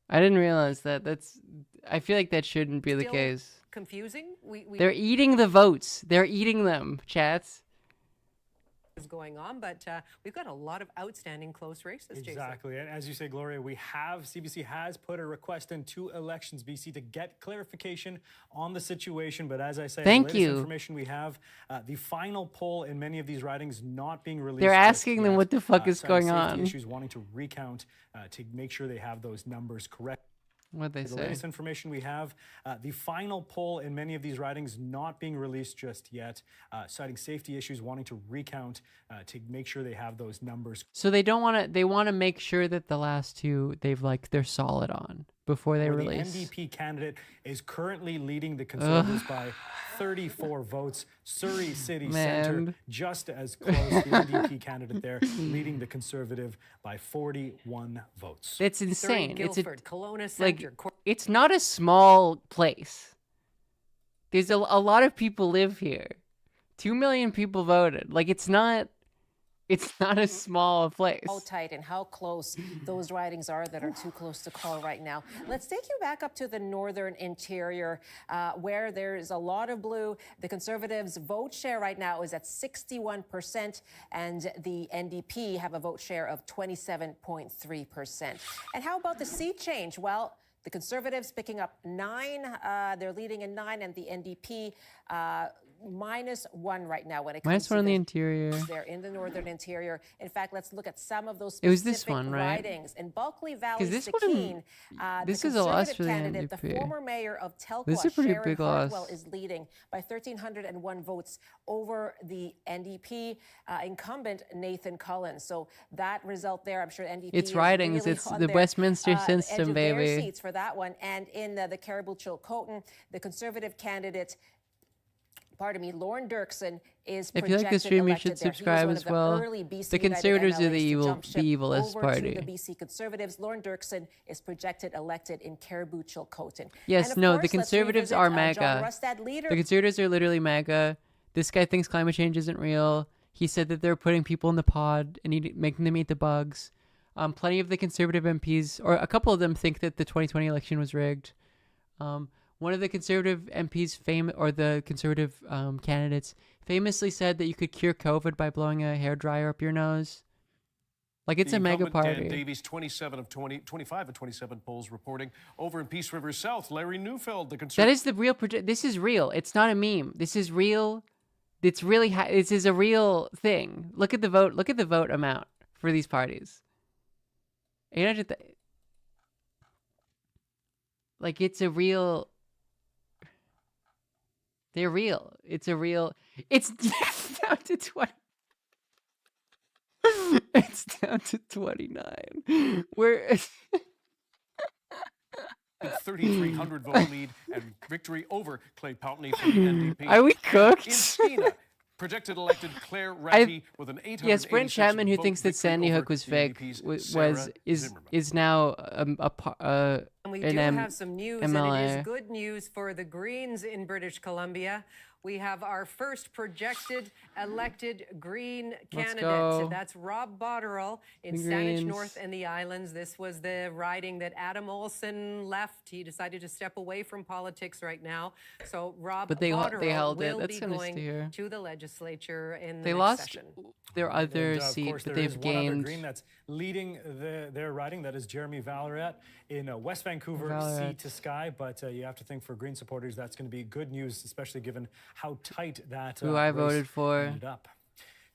I didn't realize that. I feel like that shouldn't be the Still case. confusing. They're eating the votes. They're eating them, chats. Is going on, but we've got a lot of outstanding close races. Exactly, and as you say, Gloria, CBC has put a request into Elections BC to get clarification on the situation. But as I say, Thank the latest you. information we have, the final poll in many of these ridings not being released. They're asking them yet. what the fuck is Citing going safety on. Issues wanting to recount to make sure they have those numbers correct. What'd they The say? latest information we have, the final poll in many of these ridings not being released just yet, citing safety issues, wanting to recount to make sure they have those numbers. So they don't want to. They want to make sure that the last two they're solid on before they Where release. The NDP candidate is currently leading the Conservatives by 34 votes. Surrey City Centre just as close. The NDP candidate there leading the Conservative by 41 votes. It's insane. Guildford, Kelowna like Centre. it's not a small place. There's a lot of people live here. 2 million people voted. Like it's not a small place. How tight and how close those ridings are that are too close to call right now. Let's take you back up to the northern interior where there's a lot of blue. The Conservatives' vote share right now is at 61%, and the NDP have a vote share of 27.3%. And how about the seat change? Well, the Conservatives picking up 9. They're leading in 9, and the NDP -1 right now when it comes -1 to on the interior. They're in the northern interior. In fact, let's look at some of those It was specific this one, right? ridings. In Bulkley Valley, this Stikine, this the is a loss Conservative for the candidate, the NDP. former mayor of Telkwa, This is a pretty Sharon big loss. Hartwell, is leading by 1,301 votes over the NDP incumbent Nathan Cullen. So that result there, I'm sure NDP It's is ridings. really It's on the their, Westminster edge system, of their baby. seats for that one. And in the Caribou-Chilcotin, the Conservative candidate, Lauren Dirksen, is If you like the projected stream, you elected should there. He was subscribe one as of the well. early BC The United Conservatives are the MLAs to evil, jump ship the evilest over party. To the BC Conservatives. Lauren Dirksen is projected elected in Caribou-Chilcotin. Yes, And of no, course, the let's Conservatives revisit, are John MAGA. Rustad, leader. The Conservatives are literally MAGA. This guy thinks climate change isn't real. He said that they're putting people in the pod and making them eat the bugs. Plenty of the Conservative MPs, or a couple of them, think that the 2020 election was rigged. One of the Conservative MPs, the Conservative candidates, famously said that you could cure COVID by blowing a hairdryer up your nose. Like it's The a mega incumbent Dan party. Davies, 25 of 27 polls reporting. Over in Peace River South, Larry Neufeld, the That Conservative. is the real this is real. It's not a meme. This is real. It's really this is a real thing. Look at the vote. Look at the vote amount for these parties. 800. Like it's a real. They're real. It's a real. It's down to 20. It's down to 29. We're 3,300 vote lead and victory over Clay Pountney for the NDP. Are we cooked? In Skeena, projected elected Claire Ratty with an 886 Yes, Brent Chapman, who vote thinks that victory Sandy over Hook was the fake, NDP's Sarah is now And we do have some news, and it is good news for the Greens in British Columbia. We have our first projected elected Green candidate. go. That's Rob Botterill in The Saanich Greens. North and the Islands. This was the riding that Adam Olsen left. He decided to step away from politics right now. So Rob But they Botterill held it. will That's be nice to going hear. to the legislature in the They next lost session. their other And, of seat, course, but there is they've one other gained. Green that's leading their riding. That is Jeremy Valloret in West Vancouver, Valloret. sea to sky. But you have to think for Green supporters, that's going to be good news, especially given how tight that Who I race voted for. ended up.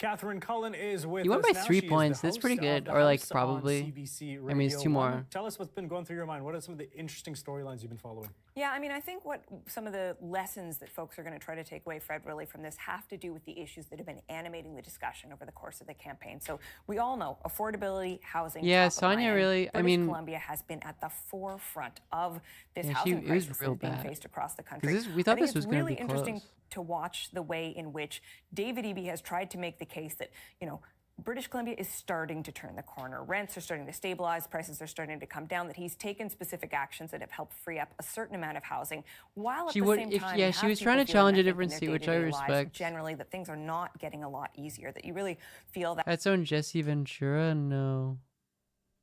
Catherine Cullen is with You won us by now. 3 She is the points. That's pretty host of good. The Or like House on probably. CBC I mean, it's Radio 2 1. more. Tell us what's been going through your mind. What are some of the interesting storylines you've been following? Yeah, I mean, I think what some of the lessons that folks are going to try to take away, Fred, really from this have to do with the issues that have been animating the discussion over the course of the campaign. So we all know affordability, housing. Yeah, top of mind, Sonia and really- I British mean- Columbia has been at the forefront of this Yeah, housing it was crisis real that's being bad. faced across the 'Cause country. we thought I think this was it's gonna really be interesting close. to watch the way in which David Eby has tried to make the case that, you know, British Columbia is starting to turn the corner. Rents are starting to stabilize, prices are starting to come down, that he's taken specific actions that have helped free up a certain amount of housing, while at She the would- same if- time, yeah, you she have was people trying to feeling, challenge I a think, in different their seat, which I day-to-day lives respect. generally, that things are not getting a lot easier, that you really feel that. That's own Jesse Ventura? No.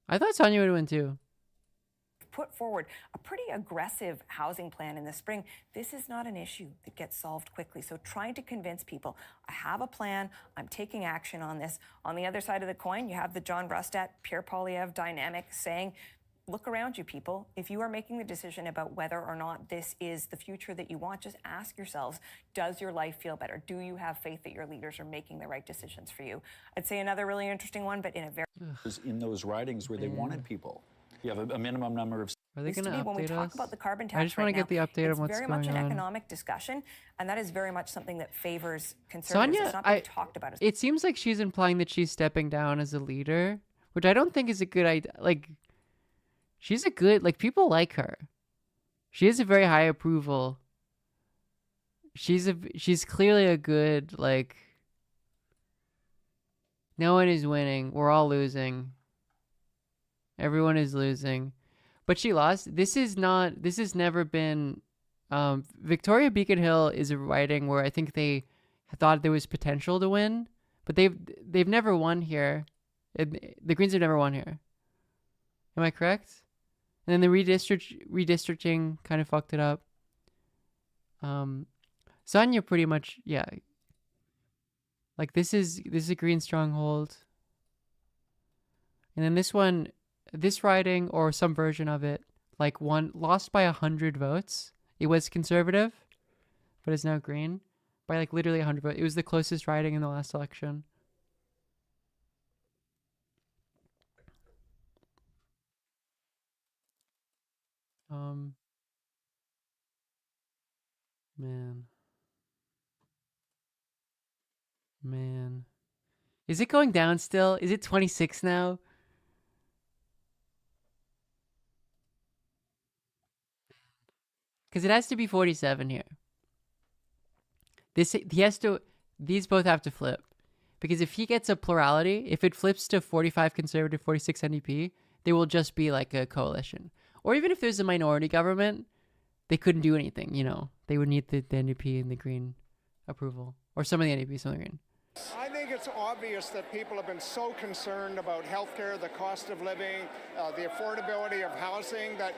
I thought Sonia would win too. Put forward a pretty aggressive housing plan in the spring. This is not an issue that gets solved quickly. So trying to convince people, I have a plan, I'm taking action on this. On the other side of the coin, you have the John Rustad, Pierre Poilievre dynamic saying, look around you, people. If you are making the decision about whether or not this is the future that you want, just ask yourselves, does your life feel better? Do you have faith that your leaders are making the right decisions for you? I'd say another really interesting one, but in a very... In those ridings where they wanted people. You have a minimum number of... Are they Used to going to be when we update talk us? about the carbon tax I just want right to get the now, update it's on what's very going much an on. economic discussion, and that is very much something that favors conservatives. Sonia, It's not being talked about as it seems like she's implying that she's stepping down as a leader, which I don't think is a good idea. Like, she's a good, like, people like her. She has a very high approval. She's clearly a good, like, no one is winning. We're all losing. Everyone is losing. But she lost. This has never been, Victoria Beacon Hill is a riding where I think they thought there was potential to win, but they've never won here. The Greens have never won here. Am I correct? And then the redistricting kind of fucked it up. Sonia pretty much, yeah. Like this is a Green stronghold. And then this riding or some version of it, like lost by 100 votes. It was conservative, but it's now Green by like literally 100 votes. It was the closest riding in the last election. Man. Is it going down still? Is it 26 now? Because it has to be 47 here. These both have to flip. Because if he gets a plurality, if it flips to 45 conservative, 46 NDP, they will just be like a coalition. Or even if there's a minority government, they couldn't do anything, you know. They would need the NDP and the Green approval. Or some of the NDP, some of the Green. I think it's obvious that people have been so concerned about healthcare, the cost of living, the affordability of housing, that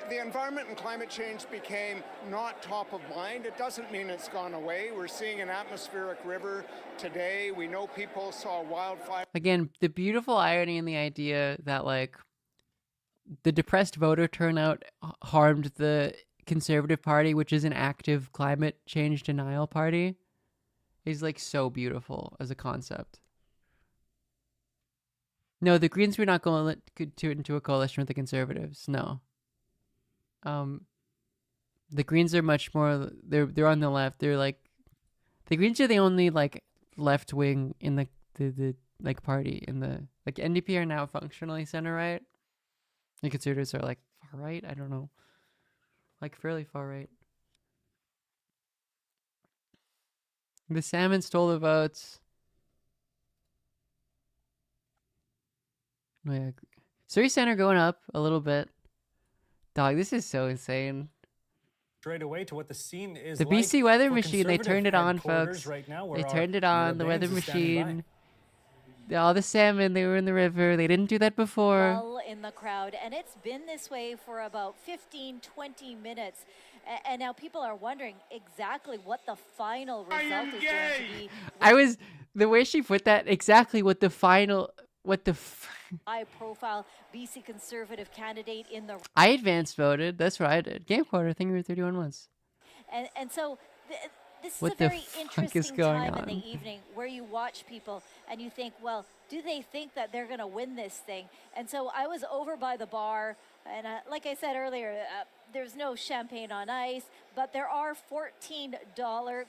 the environment and climate change became not top of mind. It doesn't mean it's gone away. We're seeing an atmospheric river today. We know people saw wildfire. Again, the beautiful irony in the idea that, like, the depressed voter turnout harmed the Conservative Party, which is an active climate change denial party, is, like, so beautiful as a concept. No, the Greens were not going into a coalition with the Conservatives. No. The Greens are much more. They're on the left. They're like, the Greens are the only like left wing in the like party in the like NDP are now functionally center right. The Conservatives are like far right. I don't know, like fairly far right. The Salmon stole the votes. Oh, yeah. Surrey Center going up a little bit. Dog, this is so insane. Straight away to what the scene is The like BC weather for machine, they turned it on, headquarters folks. right now, where They our turned it on, the Mira weather Baines is standing by. machine. All the salmon, they were in the river. They didn't do that before. Well in the crowd, and it's been this way for about 15, 20 minutes. And now people are wondering exactly what the final result is going to be. The way she put that, exactly what the final, High-profile BC Conservative candidate in the... I advanced voted. That's what I did. Game quarter, I think we were 31 once. And so this What is a the very fuck is interesting going time in on? the evening where you watch people and you think, well, do they think that they're going to win this thing? And so I was over by the bar, and like I said earlier, there's no champagne on ice, but there are $14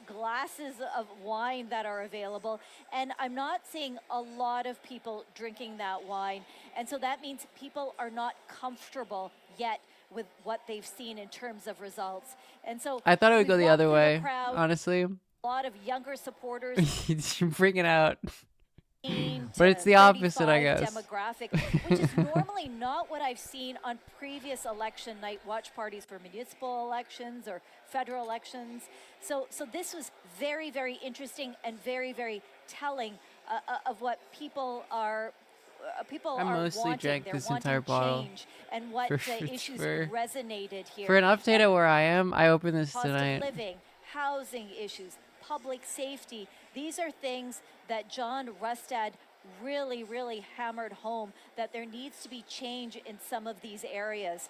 glasses of wine that are available, and I'm not seeing a lot of people drinking that wine. And so that means people are not comfortable yet with what they've seen in terms of results. And so I thought it would we go the walked other through way, crowd, honestly. a lot of younger supporters. You're freaking out. 18 But to it's the opposite, I 35 guess. demographic, which is normally not what I've seen on previous election night watch parties for municipal elections or federal elections. So this was very, very interesting and very, very telling of what people are. People I are mostly wanting. drank They're this wanting entire bottle. change and what issues resonated here. For an update of where I am, I opened this Cost of tonight. living, housing issues, public safety. These are things that John Rustad really, really hammered home, that there needs to be change in some of these areas.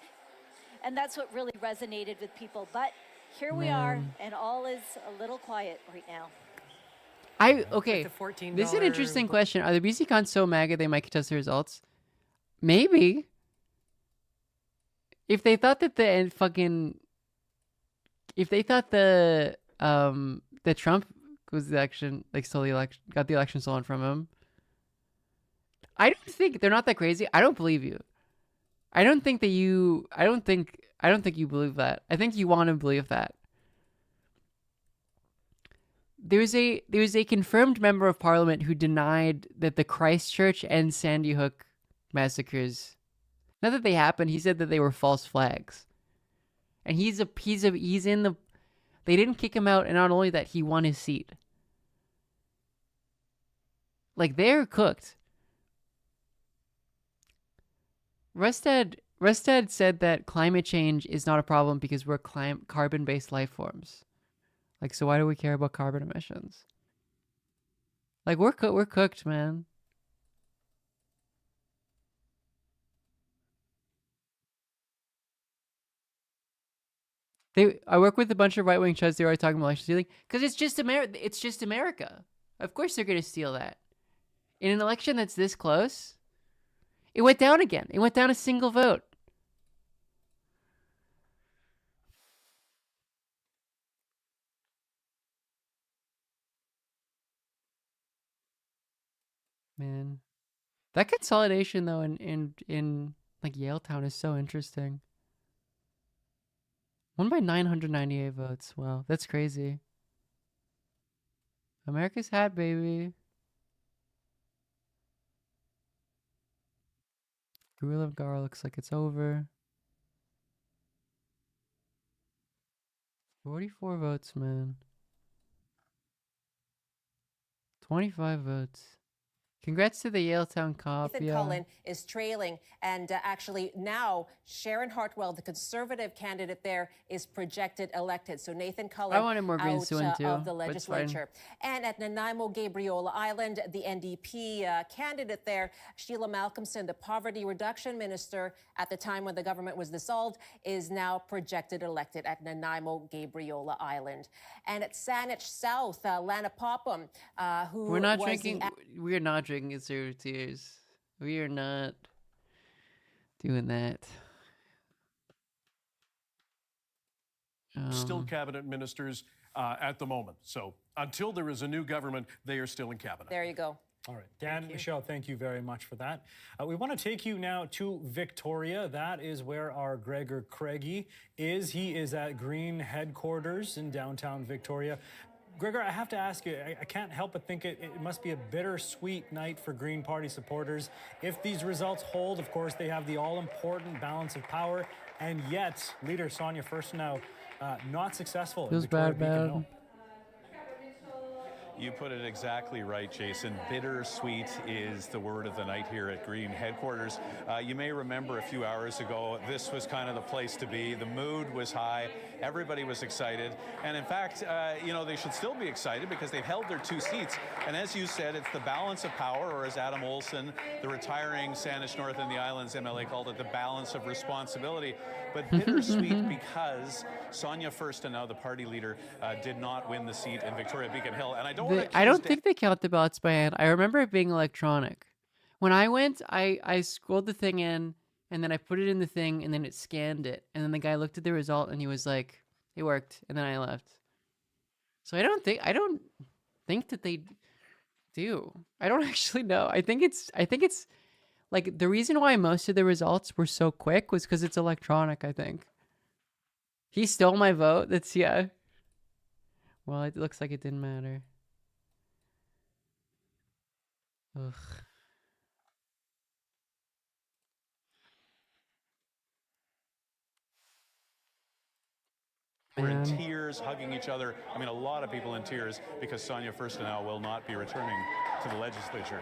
And that's what really resonated with people. But here we are, and all is a little quiet right now. Okay, the $14 this is an interesting question. Are the BC cons so MAGA they might contest the results? Maybe. If they thought that if they thought that Trump was the election, like stole the election, got the election stolen from him, I don't think they're not that crazy. I don't believe you. I don't think you believe that. I think you want to believe that. There was a confirmed member of parliament who denied that the Christchurch and Sandy Hook massacres, not that they happened, he said that they were false flags. And he's in the, they didn't kick him out, and not only that, he won his seat. Like, they're cooked. Rustad said that climate change is not a problem because we're carbon-based life forms. Like, so why do we care about carbon emissions? Like, we're cooked, man. I work with a bunch of right-wing chuds. They're already talking about election stealing because it's just America. Of course they're going to steal that. In an election that's this close, it went down again. It went down a single vote. Man, that consolidation though in like Yaletown is so interesting. Won by 998 votes. Wow, that's crazy. America's hat, baby. Gorilla Gar looks like it's over. 44 votes, man. 25 votes. Congrats to the Yaletown cop. Nathan Cullen is trailing, and actually now Sharon Hartwell, the Conservative candidate there, is projected elected. So Nathan Cullen I wanted more Greens to win too, of the but it's legislature. And at Nanaimo Gabriola Island, the NDP candidate there, Sheila Malcolmson, the poverty reduction minister at the time when the government was dissolved, is now projected elected at Nanaimo Gabriola Island. And at Saanich South, Lana Popham, who We're not was drinking. We are not drinking Zero Tears. We are not doing that. Still cabinet ministers at the moment. So until there is a new government, they are still in cabinet. There you go. All right, Dan and Michelle, thank you very much for that. We want to take you now to Victoria. That is where our Gregor Craigie is. He is at Green headquarters in downtown Victoria. Gregor, I have to ask you, I can't help but think it must be a bittersweet night for Green Party supporters. If these results hold, of course, they have the all-important balance of power, and yet, leader Sonia Furstenau not successful. Feels in Victoria bad. Beacon Hill. You put it exactly right, Jason. Bittersweet is the word of the night here at Green headquarters. You may remember a few hours ago, this was kind of the place to be. The mood was high. Everybody was excited. And in fact, you know, they should still be excited because they've held their 2 seats. And as you said, it's the balance of power, or as Adam Olsen, the retiring Saanich North and the Islands MLA, called it, the balance of responsibility. But bittersweet because Sonia Furstenau, the party leader, did not win the seat in Victoria Beacon Hill. And I don't think they count the ballots by hand. I remember it being electronic. When I went, I scrolled the thing in, and then I put it in the thing, and then it scanned it. And then the guy looked at the result, and he was like, it worked. And then I left. So I don't think that they do. I don't actually know. I think it's like the reason why most of the results were so quick was because it's electronic, I think. He stole my vote. Yeah. Well, it looks like it didn't matter. Ugh. We're in tears, hugging each other. I mean, a lot of people in tears because Sonia Furstenau will not be returning to the legislature.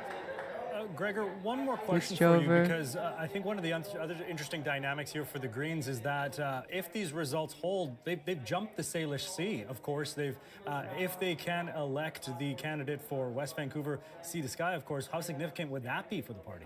Gregor, one more question for you, because I think one of the other interesting dynamics here for the Greens is that if these results hold, they've jumped the Salish Sea. Of course, if they can elect the candidate for West Vancouver Sea to Sky, of course, how significant would that be for the party?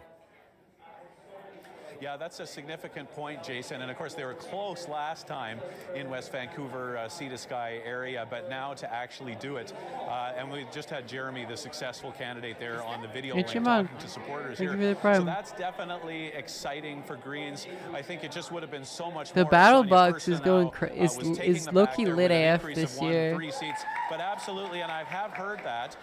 Yeah, that's a significant point, Jason. And of course, they were close last time in West Vancouver, Sea to Sky area, but now to actually do it. And we just had Jeremy, the successful candidate, there on the video link talking to supporters here. So that's definitely exciting for Greens. I think it just would have been so much more. The battle box is going is low-key lit AF this year. 3 seats. But absolutely, and I have heard that.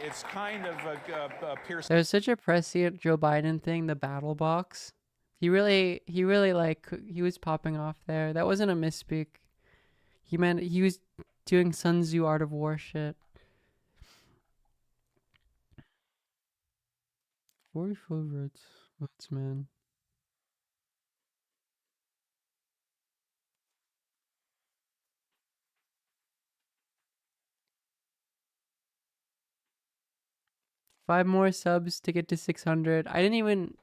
It's kind of a piercing. There's such a prescient Joe Biden thing, the battle box. He really he was popping off there. That wasn't a misspeak. He meant he was doing Sun Tzu Art of War shit. 44 votes, man. Five more subs to get to 600.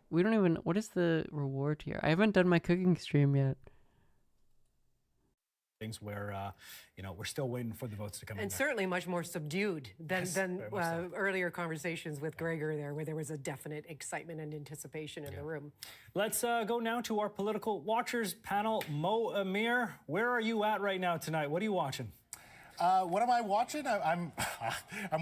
We don't even, what is the reward here? I haven't done my cooking stream yet. Things where, you know, we're still waiting for the votes to come in. And certainly much more subdued than earlier conversations with Gregor there, where there was a definite excitement and anticipation in the room. Let's go now to our political watchers panel. Mo Amir, where are you at right now tonight? What are you watching? What am I watching? I'm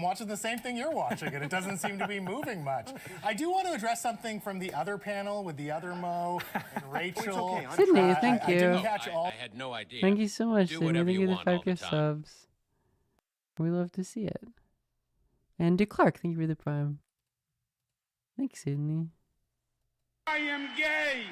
watching the same thing you're watching, and it doesn't seem to be moving much. I do want to address something from the other panel with the other Mo and Rachel. Okay. Sydney, thank you. I didn't catch all. I had no idea. Thank you so much, Do Sydney. whatever Thank you you want for the all 5 the gift time. subs. We love to see it. And to Clark, thank you for the prime. Thanks, Sydney. I am gay.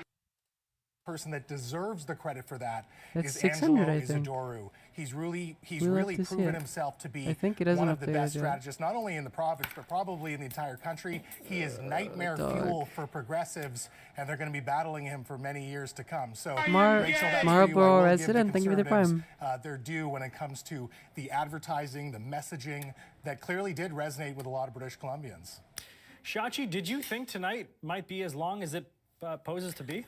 Person that deserves the credit for that That's is 600, Angelo I think. Isidoro. He's really love to see proven it. himself to be I think it doesn't one of the update best it yet. strategists, not only in the province, but probably in the entire country. He is nightmare fuel for progressives, and they're going to be battling him for many years to come. So, Rachel, that's Marlboro for you. I will give resident, thank you for the Conservatives, prime. their due when it comes to the advertising, the messaging that clearly did resonate with a lot of British Columbians. Shachi, did you think tonight might be as long as it poses to be?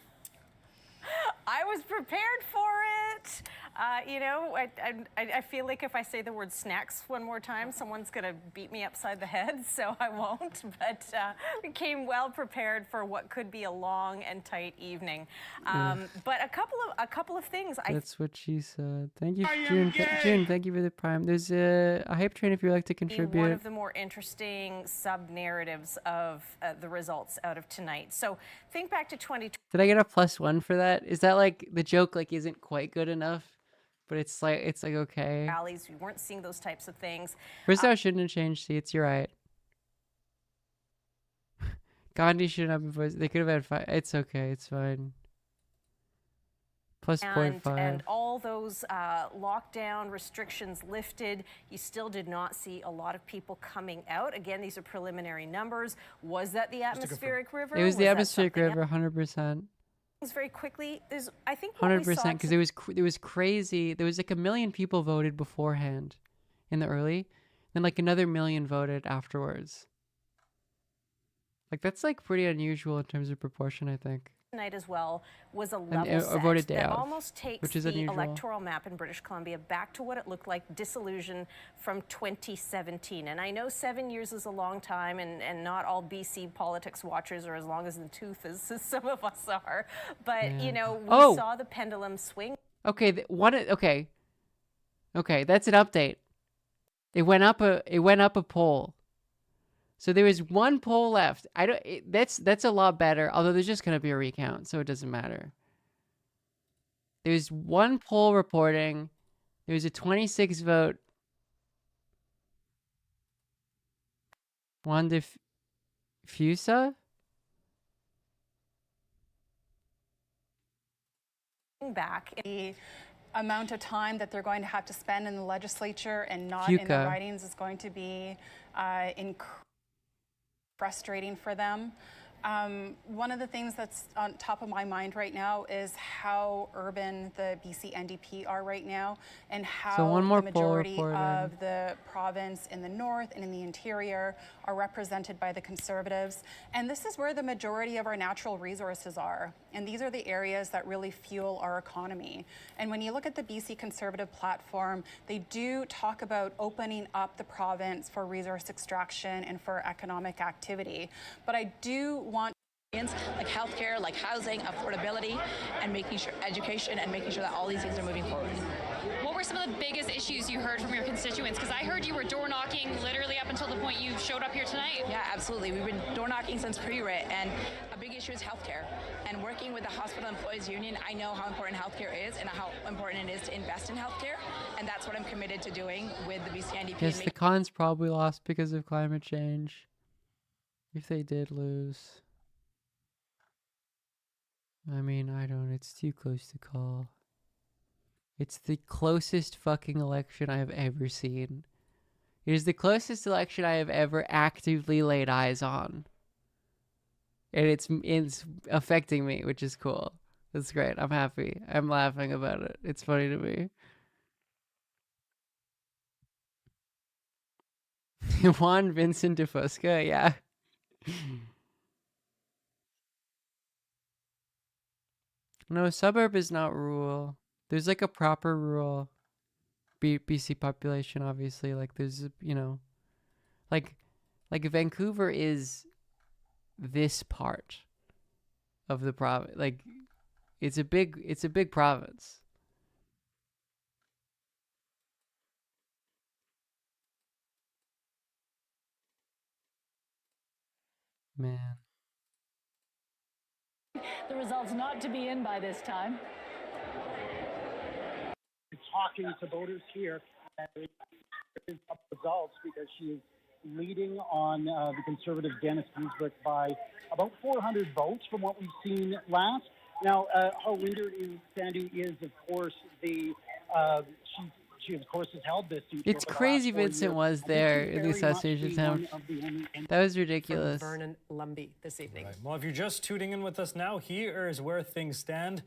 I was prepared for it. You know, I feel like if I say the word snacks one more time, someone's going to beat me upside the head, so I won't. But we came well prepared for what could be a long and tight evening. But a couple of things. That's what she said. Thank you, June. June, thank you for the prime. There's a hype train if you'd like to contribute. One of the more interesting sub-narratives of the results out of tonight. So think back to 2020. Did I get a +1 for that? Is that like the joke like isn't quite good enough? But it's like okay. Rallies, we weren't seeing those types of things. Rustad shouldn't have changed seats. You're right. Gandhi shouldn't have been voiced. They could have had 5. It's okay. It's fine. +0.5. And all those lockdown restrictions lifted, you still did not see a lot of people coming out. Again, these are preliminary numbers. Was that the atmospheric river? It was the atmospheric river, 100%. Very quickly, there's I think 100% because it was crazy. There was like 1 million people voted beforehand in the early. Then like another million voted afterwards. Like that's like pretty unusual in terms of proportion, I think. Tonight as well was a And, level or voted set day that of, almost takes which is the unusual. electoral map in British Columbia back to what it looked like disillusion from 2017. And I know 7 years is a long time, and not all BC politics watchers are as long as the tooth as some of us are. But, you know, we saw the pendulum swing. Okay, okay, that's an update. It went up a poll. So there was one poll left. That's a lot better. Although there's just gonna be a recount, so it doesn't matter. There's one poll reporting. There's a 26 vote. Juan de Fusa. Back the amount of time that they're going to have to spend in the legislature and not in the ridings is going to be frustrating for them. One of the things that's on top of my mind right now is how urban the BC NDP are right now, and how the majority of the province in the north and in the interior are represented by the Conservatives. And this is where the majority of our natural resources are. And these are the areas that really fuel our economy. And when you look at the BC Conservative platform, they do talk about opening up the province for resource extraction and for economic activity. But I do want like healthcare, like housing, affordability, and making sure education, and making sure that all these things are moving forward. What were some of the biggest issues you heard from your constituents? Because I heard you were door knocking literally up until the point you showed up here tonight. Yeah, absolutely. We've been door knocking since pre-writ, and a big issue is healthcare. And working with the Hospital Employees Union, I know how important healthcare is and how important it is to invest in healthcare, and that's what I'm committed to doing with the BC NDP. Yes, the cons probably lost because of climate change. If they did lose. I mean, it's too close to call. It's the closest fucking election I have ever seen. It is the closest election I have ever actively laid eyes on. And it's affecting me, which is cool. That's great. I'm happy. I'm laughing about it. It's funny to me. Juan Vincent de Fusca, yeah. No, suburb is not rural. There's like a proper rural BC population, obviously. Like there's, like Vancouver is this part of the province. Like it's a big province. Man. The results not to be in by this time. Talking to voters here and results because she is leading on the Conservative Dennis Ginsburg by about 400 votes from what we've seen last. Now, her leader in Sandu is, of course, she of course has held this seat. It's crazy Vincent was there in the assassination attempt. That was ridiculous. Vernon Lumby this evening. Right. Well, if you're just tuning in with us now, here is where things stand.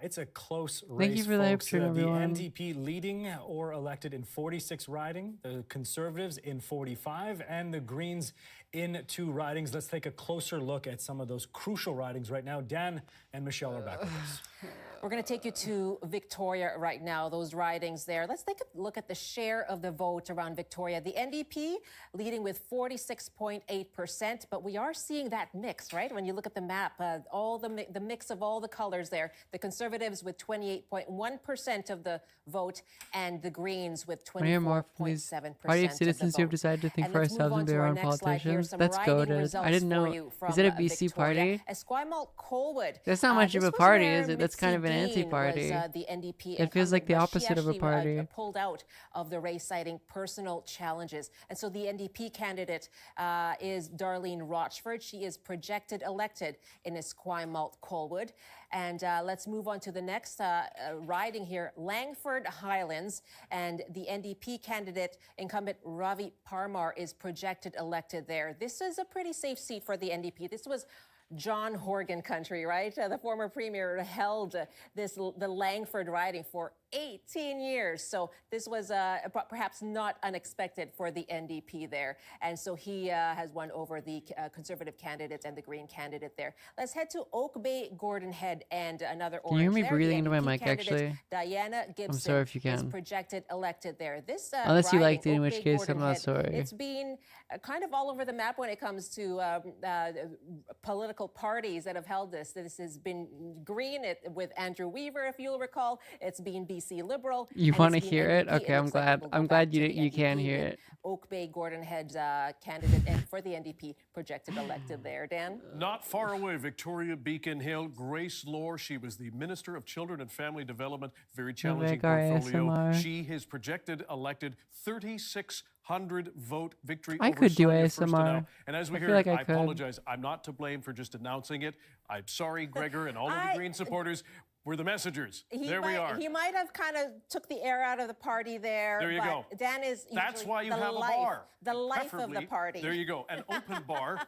It's a close race, Thank you for folks. the everyone. NDP leading or elected in 46 riding, the Conservatives in 45, and the Greens in 2 ridings. Let's take a closer look at some of those crucial ridings right now. Dan and Michelle are back with us. We're going to take you to Victoria right now, those ridings there. Let's take a look at the share of the vote around Victoria. The NDP leading with 46.8%, but we are seeing that mix, right? When you look at the map, all the mix of all the colors there. The Conservatives with 28.1% of the vote, and the Greens with 24.7%. Party of citizens who have decided to think for ourselves and be our own politicians. That's goated. I didn't know. Is it a BC party? Esquimalt Colwood. That's not much of a party, is it? That's kind of an anti-party. The NDP it feels like the opposite of a she party. Pulled out of the race, citing personal challenges. And so the NDP candidate is Darlene Rochford. She is projected elected in Esquimalt Colwood. And let's move on to the next riding here, Langford Highlands. And the NDP candidate, incumbent Ravi Parmar, is projected elected there. This is a pretty safe seat for the NDP. This was John Horgan country, right? The former premier held the Langford riding for 18 years. So this was perhaps not unexpected for the NDP there. And so he has won over the Conservative candidate and the Green candidate there. Let's head to Oak Bay, Gordon Head, and another Can you hear orange me there. breathing The into my NDP mic, candidate, actually? Diana Gibson, I'm sorry if you is can. projected elected there. This Unless you riding, liked it, in Oak which Bay, case Gordon I'm not Head, sorry. it's been kind of all over the map when it comes to political parties that have held this. This has been Green with Andrew Weaver, if you'll recall. It's been BC Liberal. You and want to it's been hear it? NDP. Okay, I'm looks like glad. it will go I'm back glad to you the you can NDP hear with it. Oak Bay, Gordon Head candidate and for the NDP projected elected there. Dan? Not far away, Victoria Beacon Hill. Grace Lohr, she was the Minister of Children and Family Development. Very challenging portfolio. ASMR. She has projected elected 3,600 vote victory I over could do Sonia ASMR. Furstenau. And as we I heard, feel like I I could. apologize. I'm not to blame for just announcing it. I'm sorry, Gregor, and all of the Green supporters. We're the messengers. There we are. He might have kind of took the air out of the party there. There you but go. Dan is That's usually why you the have life, a bar. the life of the Preferably, party. There you go. An open bar.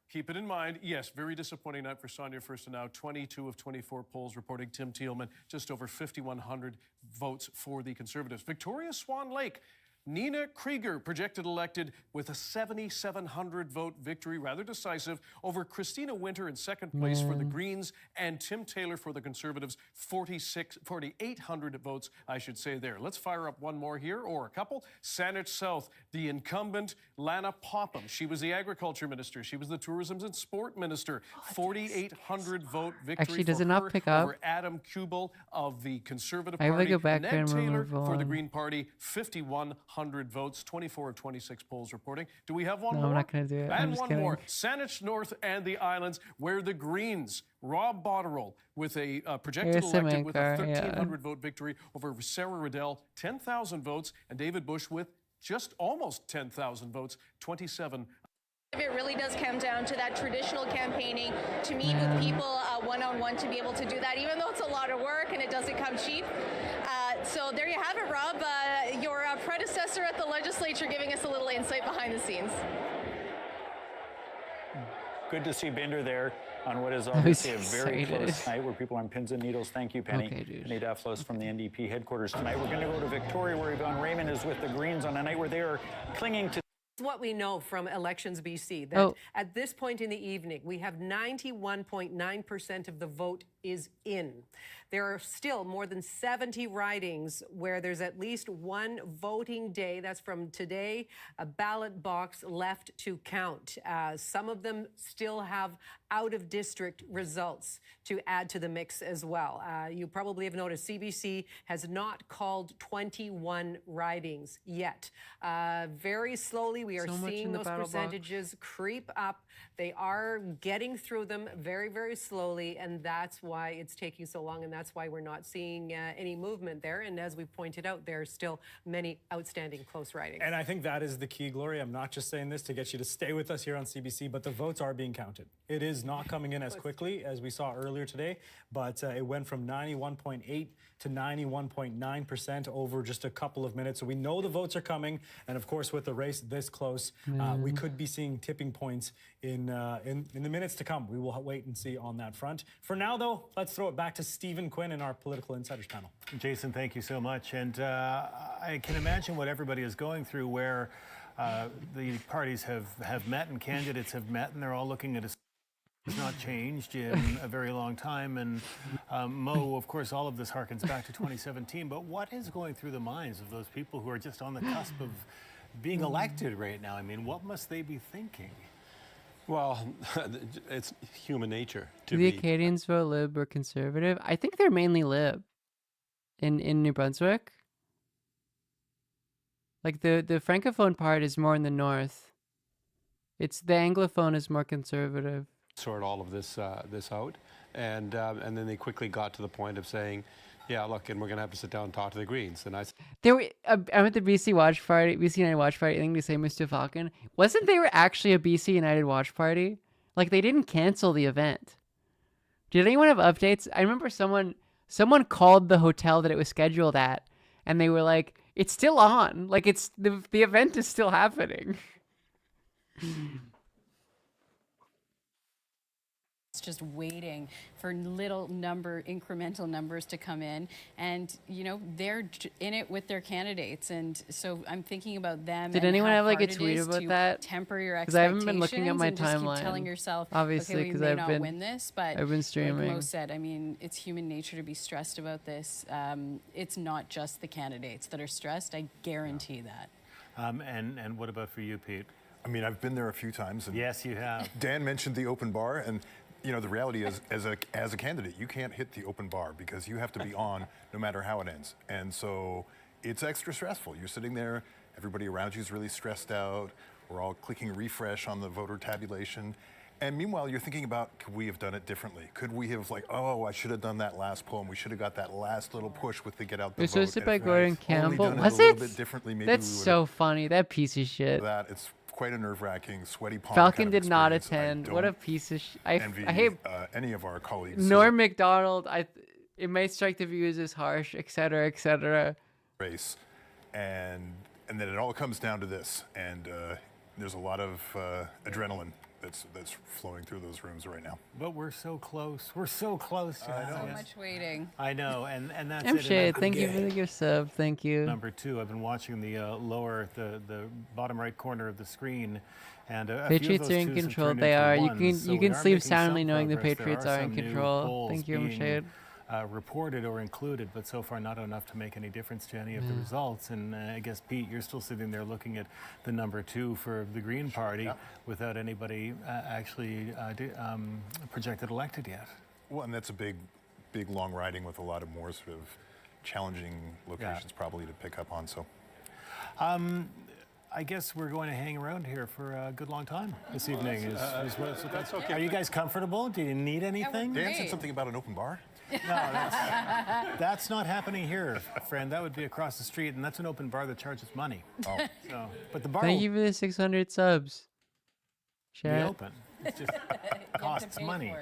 Keep it in mind. Yes, very disappointing night for Sonia Furstenau. 22 of 24 polls reporting Tim Thielman, just over 5,100 votes for the Conservatives. Victoria Swan Lake. Nina Krieger projected elected with a 7,700 vote victory, rather decisive, over Christina Winter in second place for the Greens and Tim Taylor for the Conservatives, 4,800 votes, I should say there. Let's fire up one more here, or a couple. Saanich South, the incumbent Lana Popham. She was the Agriculture Minister. She was the Tourism and Sport Minister. 4,800 vote victory Actually, does for it not her pick up? over Adam Kubel of the Conservative I have to Party. go back Ned and Taylor move for the on. Green Party, 5,100 votes, 24 of 26 polls reporting. Do we have one No, more? I'm not gonna do it. I'm And just one kidding. more. Saanich North and the Islands, where the Greens, Rob Botterill, with a projected ASM elected with a anchor, yeah. 1,300 vote victory over Sarah Riddell, 10,000 votes, and David Bush with just almost 10,000 votes, 27. It really does come down to that traditional campaigning, to meet with people one-on-one, to be able to do that, even though it's a lot of work and it doesn't come cheap. So there you have it, Rob. Your predecessor at the legislature giving us a little insight behind the scenes. Good to see Binder there on what is obviously a very excited. close night where people are on pins and needles. Thank you, Penny. Okay, dude. Penny Daflos from the NDP headquarters tonight. We're going to go to Victoria, where Yvonne Raymond is with the Greens on a night where they are clinging to What we know from Elections BC, that at this point in the evening, we have 91.9% of the vote is in. There are still more than 70 ridings where there's at least one voting day, that's from today, a ballot box left to count. Some of them still have out-of-district results to add to the mix as well. You probably have noticed CBC has not called 21 ridings yet. Very slowly, we are So much seeing in the those battle box. percentages creep up. They are getting through them very, very slowly, and that's why it's taking so long, and that's why we're not seeing any movement there. And as we pointed out, there are still many outstanding close ridings. And I think that is the key, Gloria. I'm not just saying this to get you to stay with us here on CBC, but the votes are being counted. It is not coming in as quickly as we saw earlier today, but it went from 91.8 to 91.9% over just a couple of minutes. So we know the votes are coming, and of course, with the race this close, we could be seeing tipping points in the minutes to come. We will wait and see on that front. For now, though, let's throw it back to Stephen Quinn in our Political Insiders panel. Jason, thank you so much. And I can imagine what everybody is going through, where the parties have met and candidates have met, and they're all looking at a has not changed in a very long time. And Mo, of course, all of this harkens back to 2017. But what is going through the minds of those people who are just on the cusp of being elected right now? I mean, what must they be thinking? Well, it's human nature Do the Acadians vote Lib or Conservative? I think they're mainly Lib in New Brunswick. Like the Francophone part is more in the north. It's the Anglophone is more conservative. sort all of this out, and then they quickly got to the point of saying, "Yeah, look, and we're going to have to sit down and talk to the Greens." And I said, There were, I'm at the BC Watch Party, BC United Watch Party. I think the same as Falcon. Wasn't there actually a BC United Watch Party? Like they didn't cancel the event. Did anyone have updates? I remember someone called the hotel that it was scheduled at, and they were like, "It's still on. Like it's the event is still happening." just waiting for incremental numbers to come in. And, you know, they're in it with their candidates. And so I'm thinking about them. Did and anyone how have like a hard it tweet is about to that? temper your Because I haven't been expectations looking at my and just timeline. keep telling yourself, obviously, okay, we because may I've not been win this, but I've been streaming. like Mo said, I mean, it's human nature to be stressed about this. It's not just the candidates that are stressed. I guarantee that. And what about for you, Pete? I mean, I've been there a few times. And yes, you have. Dan mentioned the open bar, and you know the reality is, as a candidate, you can't hit the open bar because you have to be on no matter how it ends, and so it's extra stressful. You're sitting there, everybody around you is really stressed out. We're all clicking refresh on the voter tabulation. And meanwhile, you're thinking about, could we have done it differently? Could we have I should have done that last poll, and we should have got that last little push with the get out the vote. It was hosted by Gordon Campbell. Was it? Bit differently, maybe That's we so funny. That piece of shit. It's quite a nerve-wracking, sweaty palm. Falcon kind of did not experience. attend. What a piece of I envy, hate any of our colleagues. Norm Macdonald. It might strike the views as harsh, etc., etc. Race, and then it all comes down to this, and there's a lot of adrenaline that's flowing through those rooms right now. But we're so close. We're so close. So much waiting. I know, and that's I'm it. Shade. Thank you for the gift sub. Thank you. Number 2, I've been watching the the bottom right corner of the screen, and Patriots are in control. They are. You can sleep soundly knowing the Patriots are in control. Thank you, Shade. Reported or included, but so far not enough to make any difference to any of the results. And I guess, Pete, you're still sitting there looking at the number 2 for the Green Party without anybody actually projected elected yet. Well, and that's a big long riding with a lot of more sort of challenging locations probably to pick up on. So. I guess we're going to hang around here for a good long time this evening. That's okay. Are you guys comfortable? Do you need anything? Dan said something about an open bar. No, that's not happening here, friend. That would be across the street, and that's an open bar that charges money. Oh. So, but the bar Thank you for the 600 subs. will Chat. be open. It just costs money.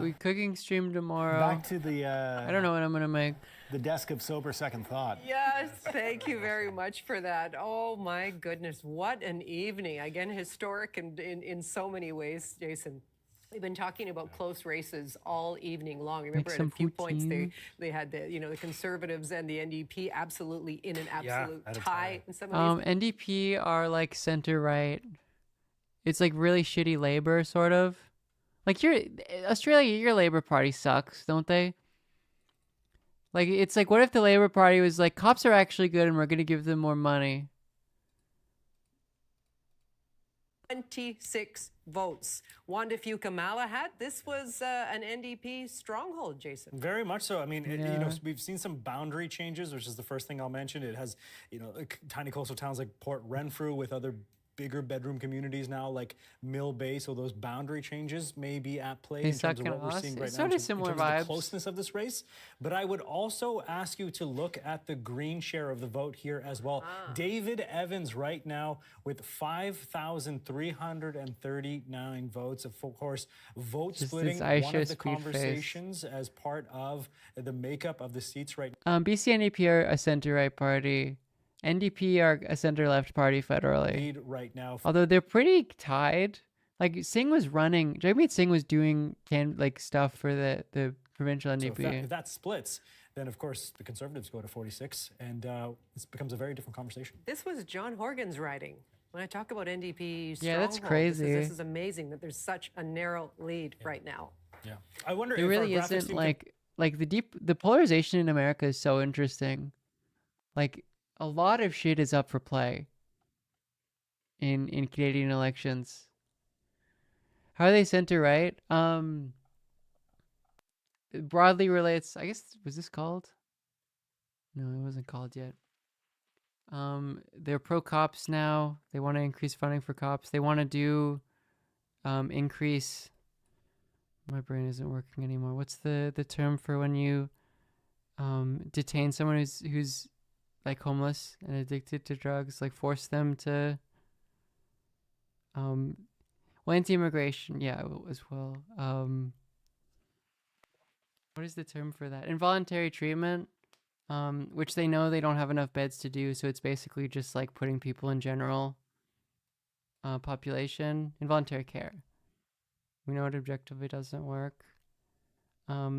We cooking stream tomorrow. Back to the. I don't know what I'm gonna make. The desk of sober second thought. Yes, thank you very much for that. Oh my goodness, what an evening. Again, historic in so many ways, Jason. We've been talking about close races all evening long. Remember, at a few points they had the Conservatives and the NDP absolutely in an absolute tie in some of these. NDP are like center right. It's like really shitty Labor, sort of. Like Australia, your Labor Party sucks, don't they? Like it's like, what if the Labor Party was like, cops are actually good and we're gonna give them more money? 26 votes. Wanda Fuka-Malahat, this was an NDP stronghold, Jason. Very much so. I mean, we've seen some boundary changes, which is the first thing I'll mention. It has, tiny coastal towns like Port Renfrew with other bigger bedroom communities now, like Mill Bay. So those boundary changes may be at play in terms of what we're seeing right now, in terms of the closeness of this race. But I would also ask you to look at the Green share of the vote here as well. David Evans right now with 5,339 votes. Of course, vote splitting, one of the conversations as part of the makeup of the seats right now. BC NDP are a center-right party. NDP are a center-left party federally. Lead right now. Although they're pretty tied. Like Singh was running, Jagmeet Singh was doing stuff for the provincial NDP. So if that splits, then of course the Conservatives go to 46, and this becomes a very different conversation. This was John Horgan's writing. When I talk about NDP stronghold, yeah, that's crazy. This is amazing that there's such a narrow lead right now. Yeah, I wonder. It really isn't like the polarization in America is so interesting. Like, a lot of shit is up for play in Canadian elections. How are they center right? It broadly relates, I guess, was this called? No, it wasn't called yet. They're pro cops now. They want to increase funding for cops. They want to do increase. My brain isn't working anymore. What's the term for when you detain someone who's like homeless and addicted to drugs, like force them to anti-immigration, as well. What is the term for that? Involuntary treatment, which they know they don't have enough beds to do, so it's basically just like putting people in general population, involuntary care. We know it objectively doesn't work. I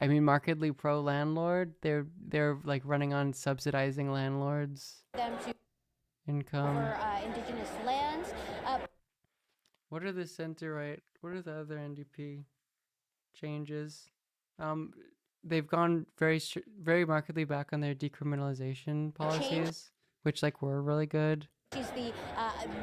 mean, markedly pro landlord. They're like running on subsidizing landlords' Them to income. over Indigenous lands. What are the center right? What are the other NDP changes? They've gone very markedly back on their decriminalization policies, which like were really good. She's the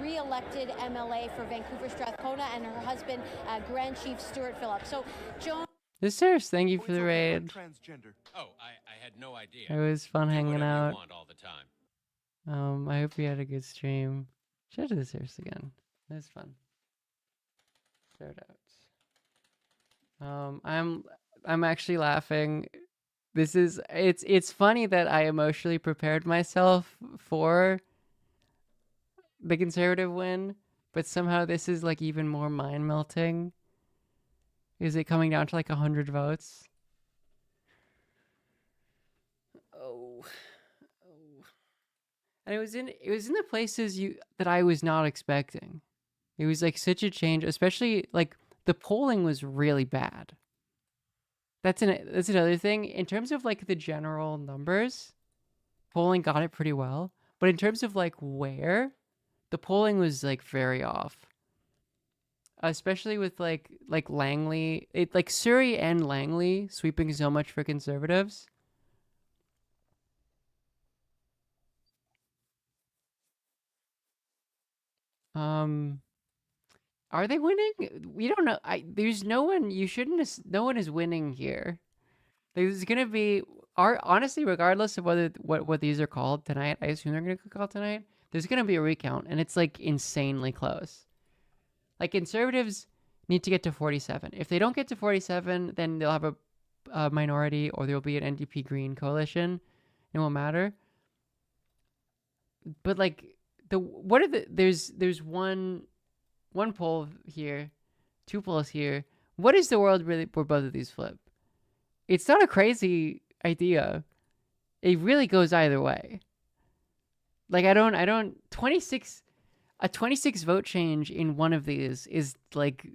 re-elected MLA for Vancouver Strathcona, and her husband, Grand Chief Stuart Phillips. So, Joan. This serious, thank you for the raid. Transgender. Oh, I had no idea. It was fun hanging out. You want all the time. I hope you had a good stream. Should I do this serious again? It was fun. Shout outs. I'm actually laughing. It's funny that I emotionally prepared myself for the Conservative win, but somehow this is like even more mind melting. Is it coming down to like 100 votes? Oh. And it was in the places that I was not expecting. It was like such a change, especially like the polling was really bad. That's another thing. In terms of like the general numbers, polling got it pretty well. But in terms of like where, the polling was like very off. Especially with like Langley, like Surrey and Langley sweeping so much for Conservatives. Are they winning? We don't know. There's no one. No one is winning here. There's gonna be. Honestly, regardless of what these are called tonight, I assume they're gonna be called tonight. There's gonna be a recount, and it's like insanely close. Like Conservatives need to get to 47. If they don't get to 47, then they'll have a minority, or there'll be an NDP Green coalition. It won't matter. But like there's one poll here, 2 polls here. What is the world really where both of these flip? It's not a crazy idea. It really goes either way. Like I don't 26. A 26 vote change in one of these is like,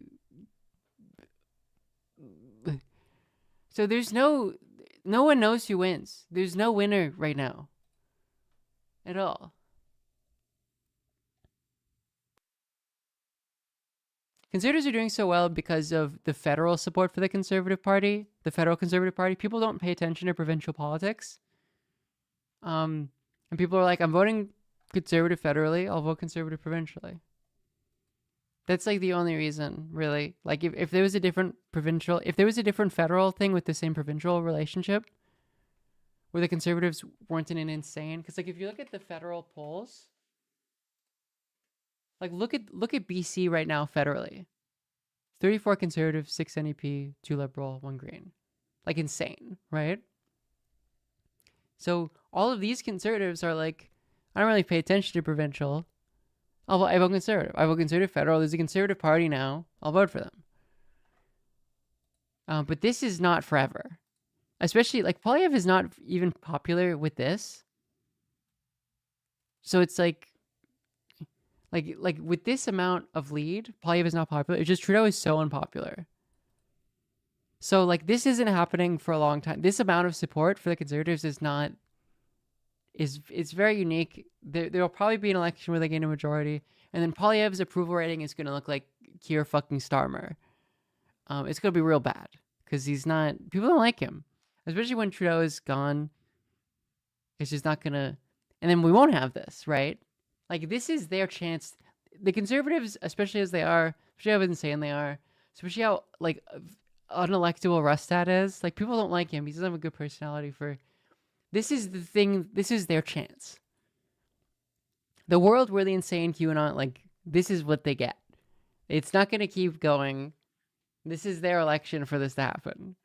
so there's no one knows who wins. There's no winner right now at all. Conservatives are doing so well because of the federal support for the Conservative Party, the federal Conservative Party. People don't pay attention to provincial politics. And people are like, I'm voting Conservative federally, I'll vote Conservative provincially. That's like the only reason, really. Like if there was a different federal thing with the same provincial relationship, where the Conservatives weren't in an insane, because like if you look at the federal polls, like look at BC right now federally. 34 Conservative, 6 NEP, 2 Liberal, 1 Green. Like insane, right? So all of these Conservatives are like, I don't really pay attention to provincial. I vote Conservative. I vote Conservative federal. There's a Conservative Party now. I'll vote for them. But this is not forever. Especially, like, Poilievre is not even popular with this. So it's like with this amount of lead, Poilievre is not popular. It's just Trudeau is so unpopular. So, like, this isn't happening for a long time. This amount of support for the Conservatives it's very unique. There will probably be an election where they gain a majority, and then Poilievre's approval rating is going to look like Keir fucking Starmer. It's going to be real bad because people don't like him, especially when Trudeau is gone. It's just not going to, and then we won't have this, right? Like this is their chance. The Conservatives, especially as they are, especially how insane they are, especially how like unelectable Rustad is. Like people don't like him. He doesn't have a good personality for. This is the thing. This is their chance. The world where the insane QAnon, like, this is what they get. It's not going to keep going. This is their election for this to happen.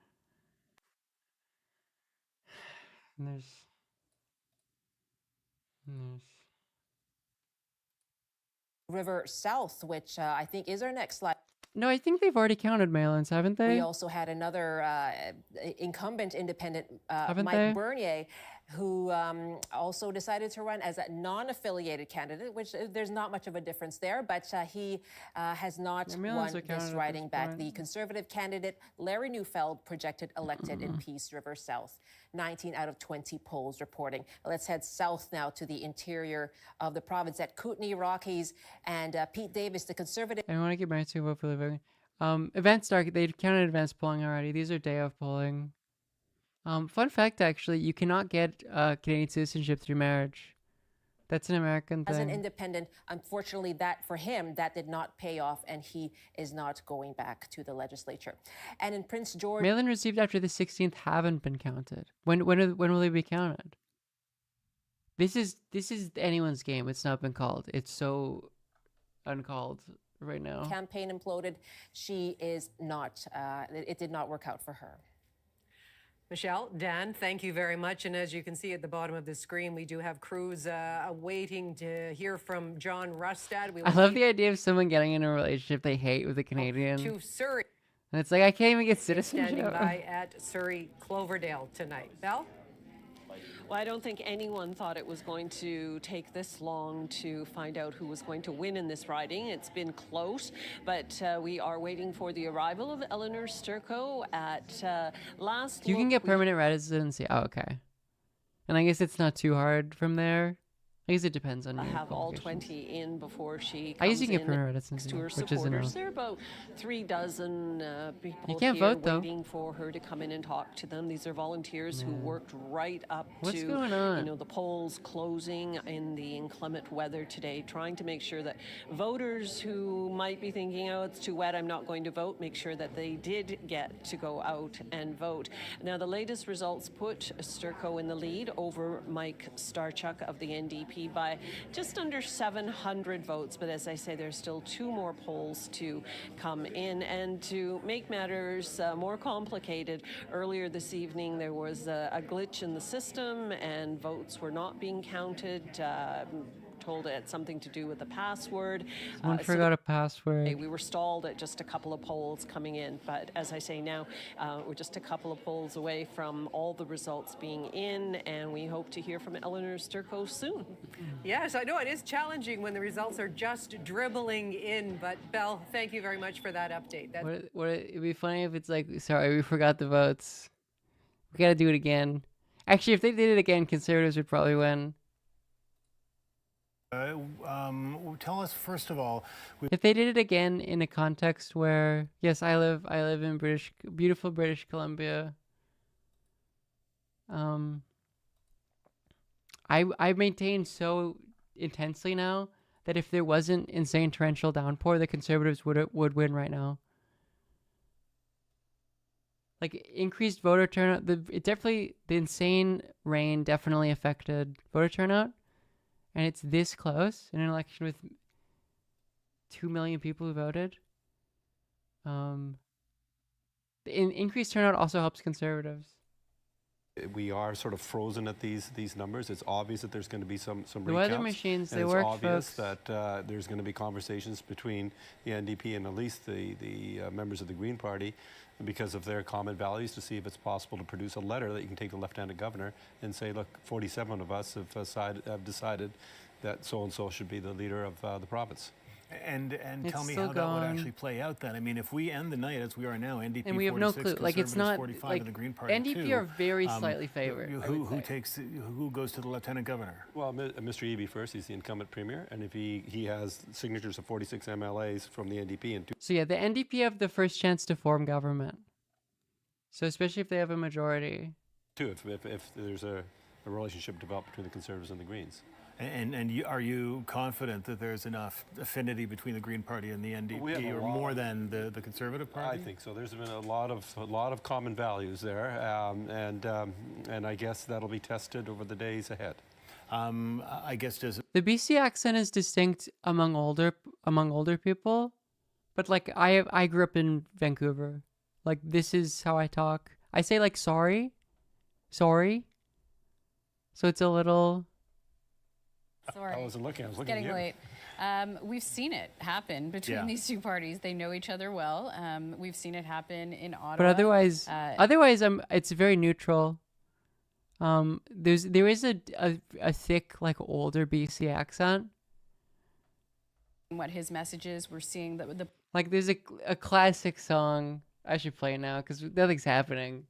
And there's River South, which I think is our next slide. No, I think they've already counted mail-ins, haven't they? We also had another incumbent independent, Haven't Mike they? Bernier. who also decided to run as a non-affiliated candidate, which there's not much of a difference there, but he has not won this riding back. The Conservative candidate, Larry Neufeld, projected elected in Peace River South. 19 out of 20 polls reporting. Let's head south now to the interior of the province at Kootenay Rockies, and Pete Davis, the Conservative. I want to get married to vote for the voting. Advanced dark, they counted advanced polling already. These are day of polling. Fun fact, actually, you cannot get Canadian citizenship through marriage. That's an American thing. As an independent, unfortunately, that for him, that did not pay off, and he is not going back to the legislature. And in Prince George, Mail-in received after the 16th haven't been counted. When will they be counted? This is anyone's game. It's not been called. It's so uncalled right now. Campaign imploded. She is not. It did not work out for her. Michelle, Dan, thank you very much. And as you can see at the bottom of the screen, we do have crews waiting to hear from John Rustad. I love the idea of someone getting in a relationship they hate with a Canadian. To Surrey. And it's like, I can't even get citizenship. Standing by at Surrey Cloverdale tonight. Belle? Well, I don't think anyone thought it was going to take this long to find out who was going to win in this riding. It's been close, but we are waiting for the arrival of Eleanor Sturco at last. You can get permanent residency. Oh, okay. And I guess it's not too hard from there. I guess it depends on your have all qualifications. 20 in before she I comes guess you can get in permanent next residency, to her which is supporters. enough. There are about 3 dozen people You can't here vote, though. waiting for her to come in and talk to them. These are volunteers who Man. worked right up What's to going on? the polls closing in the inclement weather today, trying to make sure that voters who might be thinking, oh, it's too wet, I'm not going to vote, make sure that they did get to go out and vote. Now, the latest results put Sturco in the lead over Mike Starchuk of the NDP by just under 700 votes, but as I say, there's still 2 more polls to come in. And to make matters more complicated, earlier this evening there was a glitch in the system and votes were not being counted. Told it had something to do with the password. Someone forgot a password. We were stalled at just a couple of polls coming in, but as I say now, we're just a couple of polls away from all the results being in, and we hope to hear from Eleanor Sturco soon. Yes, I know it is challenging when the results are just dribbling in, but Belle, thank you very much for that update. It'd be funny if it's like, sorry, we forgot the votes. We gotta do it again. Actually, if they did it again, Conservatives would probably win. Tell us first of all, If they did it again in a context where, yes, I live in beautiful British Columbia. I maintain so intensely now that if there wasn't insane torrential downpour, the Conservatives would win right now. Like increased voter turnout, the insane rain definitely affected voter turnout. And it's this close in an election with 2 million people who voted. The increased turnout also helps Conservatives. We are sort of frozen at these numbers. It's obvious that there's going to be some recounts. The weather machines, they work, it's obvious folks. that there's going to be conversations between the NDP and at least the members of the Green Party because of their common values to see if it's possible to produce a letter that you can take to the Lieutenant Governor and say, look, 47 of us have decided that so-and-so should be the leader of the province. And It's tell me still how that would gone. actually play out then. I mean, if we end the night as we are now, NDP And we have 46, no clue. Like it's Conservatives not 45, like and the Green Party NDP 2, are very slightly favored. Who goes to the Lieutenant Governor? Well, Mr. Eby first, he's the incumbent premier, and if he has signatures of 46 MLAs from the NDP and 2. So yeah, the NDP have the first chance to form government. So especially if they have a majority. If there's a relationship developed between the Conservatives and the Greens. And are you confident that there's enough affinity between the Green Party and the NDP, or more than the Conservative Party? I think so. There's been a lot of common values there, and I guess that'll be tested over the days ahead. I guess does The BC accent is distinct among older people, but like I grew up in Vancouver. Like this is how I talk. I say like sorry. So it's a little. Sorry. I wasn't looking. I was It's looking getting at you. late. We've seen it happen between these two parties. They know each other well. We've seen it happen in Ottawa. But otherwise, it's very neutral. There is a thick, like, older BC accent. What his message is, we're seeing the Like, there's a classic song I should play now because nothing's happening.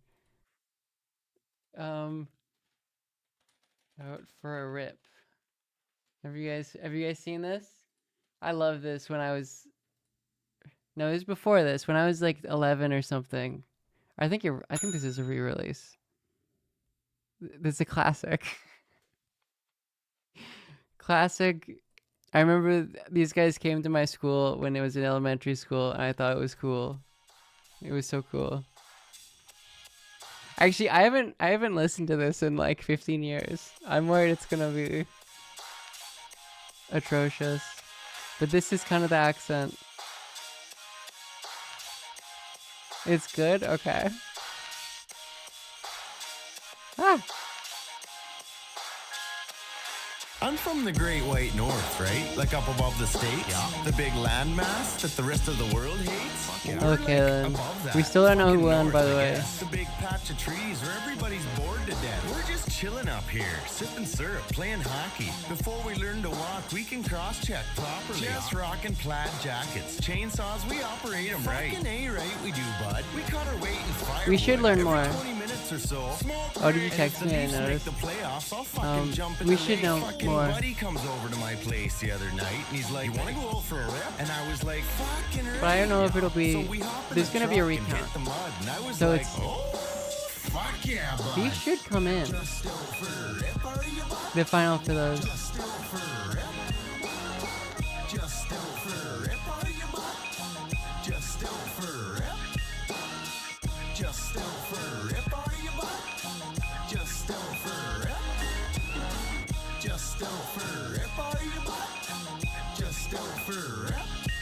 Out for a rip. Have you guys seen this? I love this when I was. No, it was before this when I was like 11 or something. I think this is a re-release. This is a classic. Classic. I remember these guys came to my school when it was in elementary school, and I thought it was cool. It was so cool. Actually, I haven't listened to this in like 15 years. I'm worried it's gonna be atrocious. But this is kind of the accent. It's good? Okay. Ah. I'm from the Great White North, right? Like up above the states. Yeah. The big landmass that the rest of the world hates. Yeah. Okay, then. We still don't know who won, by the way. The big patch of trees where everybody's bored to death. We're just chilling up here, sipping syrup, playing hockey. Before we learn to walk, we can cross-check properly. Just rocking plaid jackets. Chainsaws, we operate them right. Fucking A right we do, bud. We cut our weight in firewood. We should learn more. 20 minutes or so. Oh, did you text me? I noticed. We should know more. Buddy comes over to my place the other night and he's like, "You want to go out for a rip?" And I was like, "Fucking right." But I don't know if it'll be. There's gonna be a recount. So like, it's. "Oh, fuck yeah, bud." These should come in. The final for those.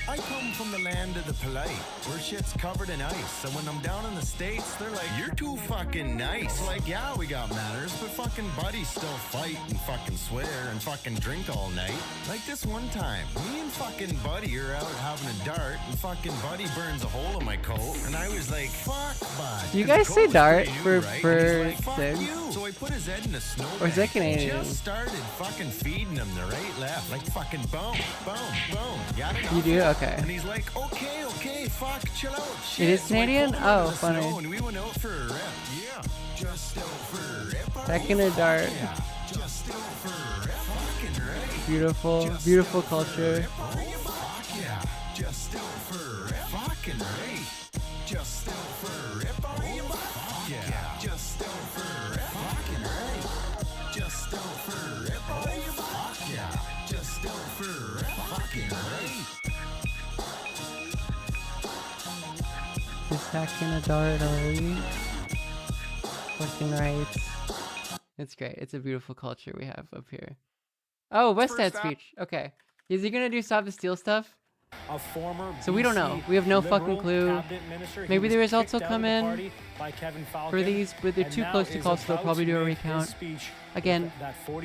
I come from the land of the polite, where shit's covered in ice. So when I'm down in the States, they're like, "You're too fucking nice." I'm like, yeah, we got manners, but fucking buddies still fight and fucking swear and fucking drink all night. Like this one time, me and fucking Buddy are out having a dart, and fucking Buddy burns a hole in my coat, and I was like, "Fuck, bud." Do you guys say dart for Like, "Fuck things? you." So I put his head in a snow Or is that bank. Canadian? Just started fucking feeding him the right, left, like fucking boom, boom, boom. Got enough. You do? Okay. And he's like, okay, fuck, chill out. It Shit. is So I Canadian? pulled him out Oh, of the funny. snow and we went out for a rip. Yeah, just out for a rip. Back in a dart. Yeah, just out for a rip. Fucking right. Beautiful, beautiful culture. Fuck yeah, just out for a rip. Fucking right. Just out for a rip. Fuck yeah, just out for a rip. Fucking right. Just out for a rip. Fuck yeah, just out for a rip. Fucking right. Just back in a dart, are we? Fucking right. It's great. It's a beautiful culture we have up here. Oh, Rustad speech. Okay. Is he gonna do Stop the Steal stuff? A former So we don't know. We have no fucking clue. Maybe the results will come in for these, but they're too close to call, so they'll probably do a recount. Again,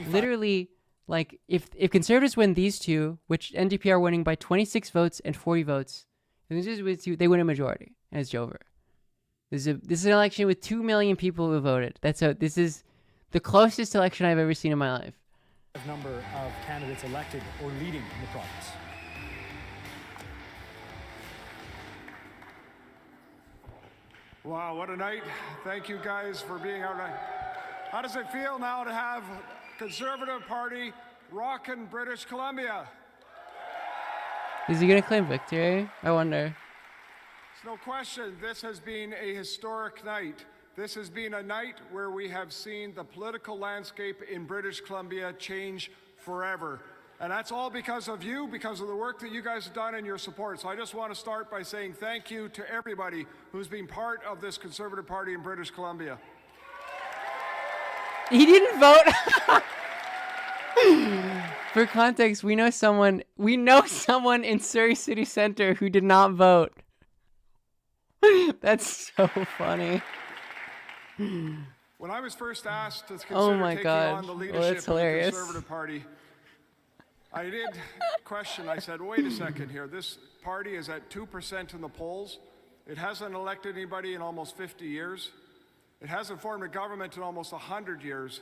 literally, like, if Conservatives win these two, which NDP are winning by 26 votes and 40 votes, and they win a majority, and it's over. This is an election with 2 million people who voted. This is the closest election I've ever seen in my life. Number of candidates elected or leading in the province. Wow, what a night. Thank you guys for being out tonight. How does it feel now to have Conservative Party rockin' British Columbia? Is he gonna claim victory? I wonder. There's no question this has been a historic night. This has been a night where we have seen the political landscape in British Columbia change forever. And that's all because of you, because of the work that you guys have done and your support. So I just want to start by saying thank you to everybody who's been part of this Conservative Party in British Columbia. He didn't vote. For context, we know someone in Surrey City Centre who did not vote. That's so funny. When I was first asked to consider taking on the leadership of the Conservative Party, I did question. I said, wait a second here. This party is at 2% in the polls. It hasn't elected anybody in almost 50 years. It hasn't formed a government in almost 100 years.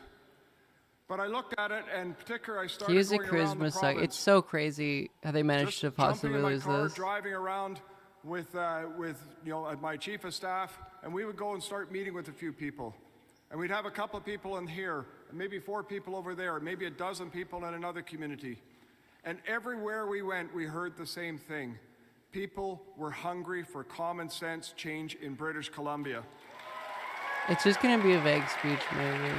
But I looked at it, and in particular, I started He's a going around the charisma suck. province. It's so crazy how they managed to possibly jumping in lose my car, this. driving around with my chief of staff, and we would go and start meeting with a few people. And we'd have a couple of people in here, and maybe 4 people over there, maybe a dozen people in another community. And everywhere we went, we heard the same thing. People were hungry for common sense change in British Columbia. It's just going to be a vague speech, maybe.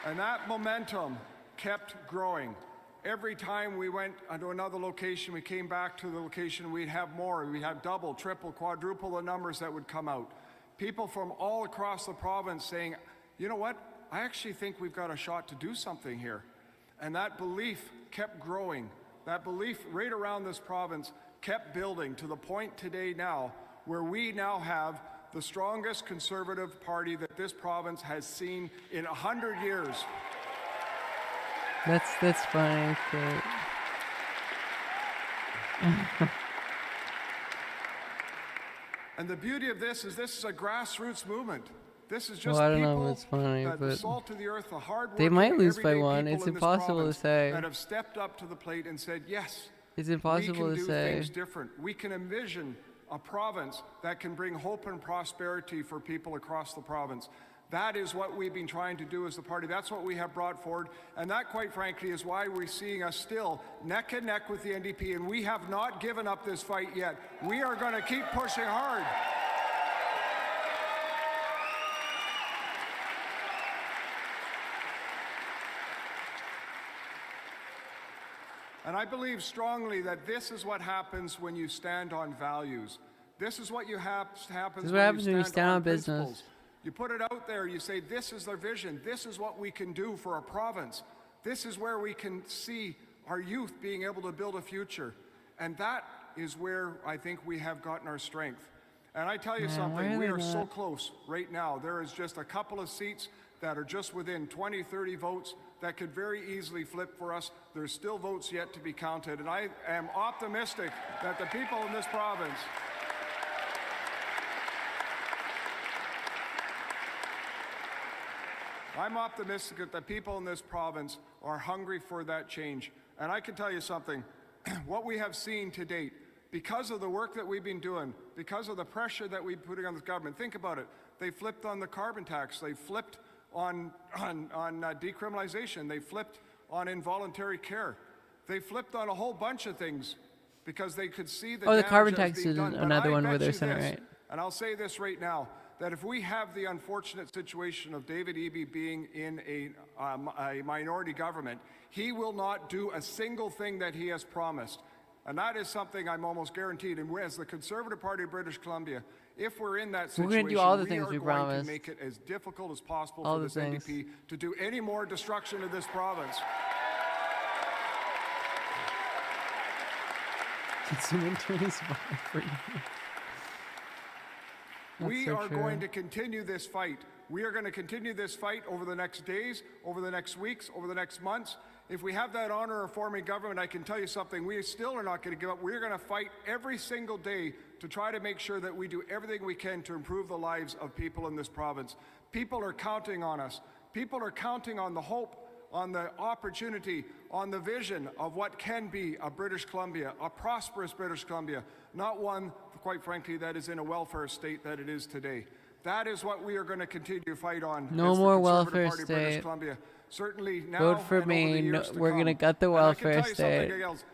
And that momentum kept growing. Every time we went to another location, we came back to the location, we'd have more. We'd have double, triple, quadruple the numbers that would come out. People from all across the province saying, you know what, I actually think we've got a shot to do something here. And that belief kept growing. That belief right around this province kept building to the point today now where we now have the strongest Conservative Party that this province has seen in 100 years. That's funny. But... And the beauty of this is a grassroots movement. This is just well, I don't know people if it's funny, that but the salt of the earth, the hard they might working, lose by everyday one. people It's in this impossible to province say. that have stepped up to the plate and said, yes, It's impossible we to can do say. things different. We can envision a province that can bring hope and prosperity for people across the province. That is what we've been trying to do as the party. That's what we have brought forward. And that, quite frankly, is why we're seeing us still neck and neck with the NDP. And we have not given up this fight yet. We are going to keep pushing hard. And I believe strongly that this is what happens when you stand on values. This is what happens when you stand on business. principles. You put it out there, you say, this is their vision. This is what we can do for a province. This is where we can see our youth being able to build a future. And that is where I think we have gotten our strength. And I tell you something, we are so close right now. There is just a couple of seats that are just within 20, 30 votes that could very easily flip for us. There's still votes yet to be counted. And I am optimistic that the people in this province I'm optimistic that the people in this province are hungry for that change. And I can tell you something, what we have seen to date, because of the work that we've been doing, because of the pressure that we're putting on this government, think about it. They flipped on the carbon tax. They flipped on decriminalization. They flipped on involuntary care. They flipped on a whole bunch of things because they could see the the damage carbon that was tax being is done. But another I one where bet they're you saying it this, right. and I'll say this right now, that if we have the unfortunate situation of David Eby being in a minority government, he will not do a single thing that he has promised. And that is something I'm almost guaranteed. And as the Conservative Party of British Columbia, if we're in that situation, we're going to do all the we things are we going promised. to make it as difficult as possible All for the this things. NDP to do any more destruction of this province. Did someone turn his mic for you? We so are true. going to continue this fight. We are going to continue this fight over the next days, over the next weeks, over the next months. If we have that honor of forming government, I can tell you something, we still are not going to give up. We're going to fight every single day to try to make sure that we do everything we can to improve the lives of people in this province. People are counting on us. People are counting on the hope, on the opportunity, on the vision of what can be a British Columbia, a prosperous British Columbia, not one, quite frankly, that is in a welfare state that it is today. That is what we are going to continue to fight on. No as the more Conservative welfare Party of British state. Columbia. Certainly now Vote for and over the me. No, years to we're come. going to gut the And I can welfare tell you something, state. Gales,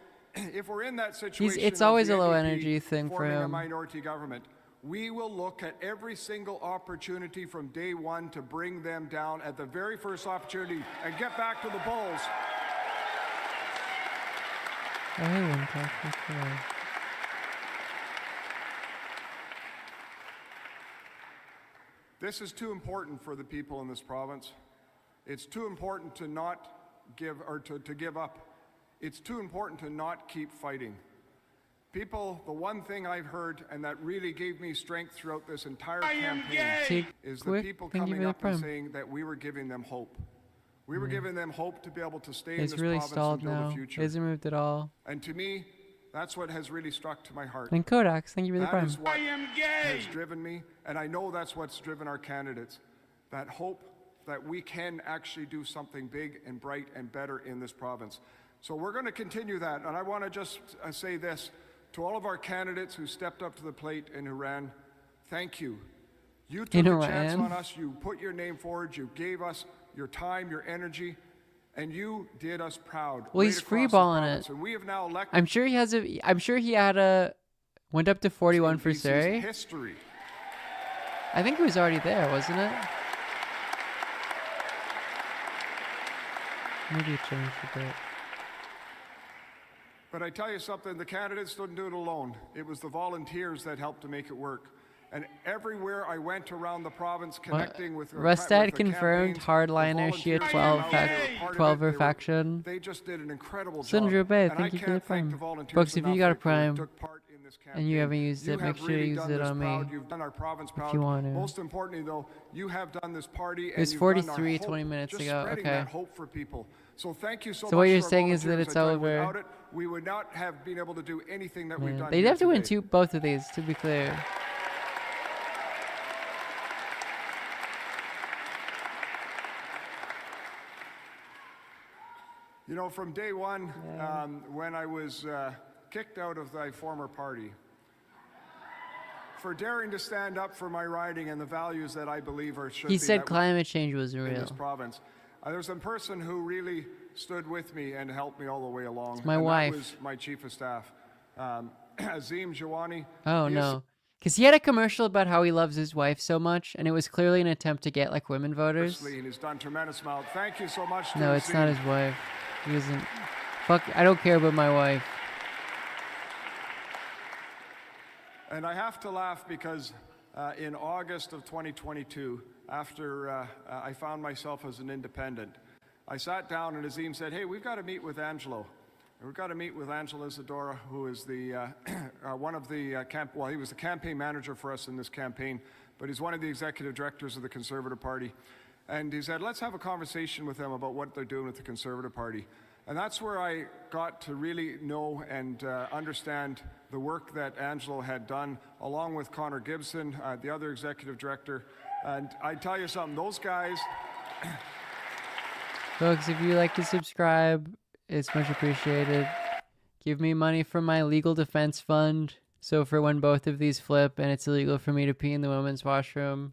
if we're in that situation, It's of always the a low NDP energy thing for forming a him. minority government, we will look at every single opportunity from day one to bring them down at the very first opportunity and get back to the polls. I hate when talk this way. This is too important for the people in this province. It's too important to not give or to give up. It's too important to not keep fighting. People, the one thing I've heard and that really gave me strength throughout this entire campaign is the people coming up and saying that we were giving them hope. We were giving them hope to be able to stay in It's this really province stalled and build now. a future. It hasn't moved at all. And to me, That's what has really struck to my heart. And Kodaks, thank you for the That prime. is what has driven me, and I know that's what's driven our candidates. That hope that we can actually do something big and bright and better in this province. So we're going to continue that, and I want to just say this to all of our candidates who stepped up to the plate and who ran. Thank you. You took a chance on us. You put your name forward. You gave us your time, your energy, and you did us proud. Well, he's freeballing it. And we have now elected. I'm sure he has a. I'm sure he had a. Went up to 41 for Surrey. History. I think it was already there, wasn't it? Maybe it changed a bit. But I tell you something, the candidates didn't do it alone. It was the volunteers that helped to make it work. And everywhere I went around the province connecting with Rustad confirmed hardliner Shia 12er faction. They just did an incredible job. Sandra Bay, thank you for the prime. Brooks, if you got a prime and you haven't used it, make sure you use it on me. You've done our province if you want to. Most importantly, though, you have done this party. It was 43 20 minutes ago. Okay. That hope for people. So thank you so much. So what you're saying is that it's over. Without it, we would not have been able to do anything that we've done. They'd have to win both of these, to be clear. You know, from day one, when I was kicked out of my former party, for daring to stand up for my riding and the values that I believe should be. He said climate change was real. In this province. There's a person who really stood with me and helped me all the way along. It's my wife. That was my chief of staff, Azim Jawani. Oh, no. Because he had a commercial about how he loves his wife so much, and it was clearly an attempt to get, like, women voters. And he's done tremendous amount. Thank you so much. No, it's not his wife. He isn't. Fuck, I don't care about my wife. And I have to laugh because in August of 2022, after I found myself as an independent, I sat down and Azim said, hey, we've got to meet with Angelo. And we've got to meet with Angelo Isadora, who is the one of the well, he was the campaign manager for us in this campaign, but he's one of the executive directors of the Conservative Party. And he said, let's have a conversation with them about what they're doing with the Conservative Party. And that's where I got to really know and understand the work that Angelo had done, along with Connor Gibson, the other executive director. And I tell you something, those guys... Folks, if you like to subscribe, it's much appreciated. Give me money from my legal defense fund, so for when both of these flip and it's illegal for me to pee in the women's washroom.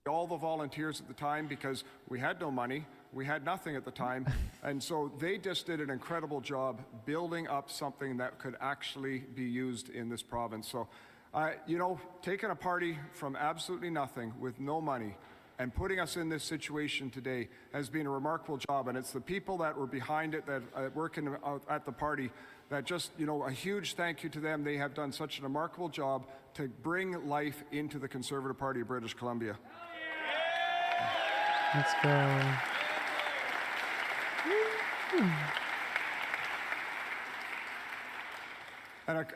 All the volunteers at the time, because we had no money, we had nothing at the time, and so they just did an incredible job building up something that could actually be used in this province. So, you know, taking a party from absolutely nothing with no money and putting us in this situation today has been a remarkable job, and it's the people that were behind it, that working at the party, that just, you know, a huge thank you to them. They have done such a remarkable job to bring life into the Conservative Party of British Columbia. Let's go.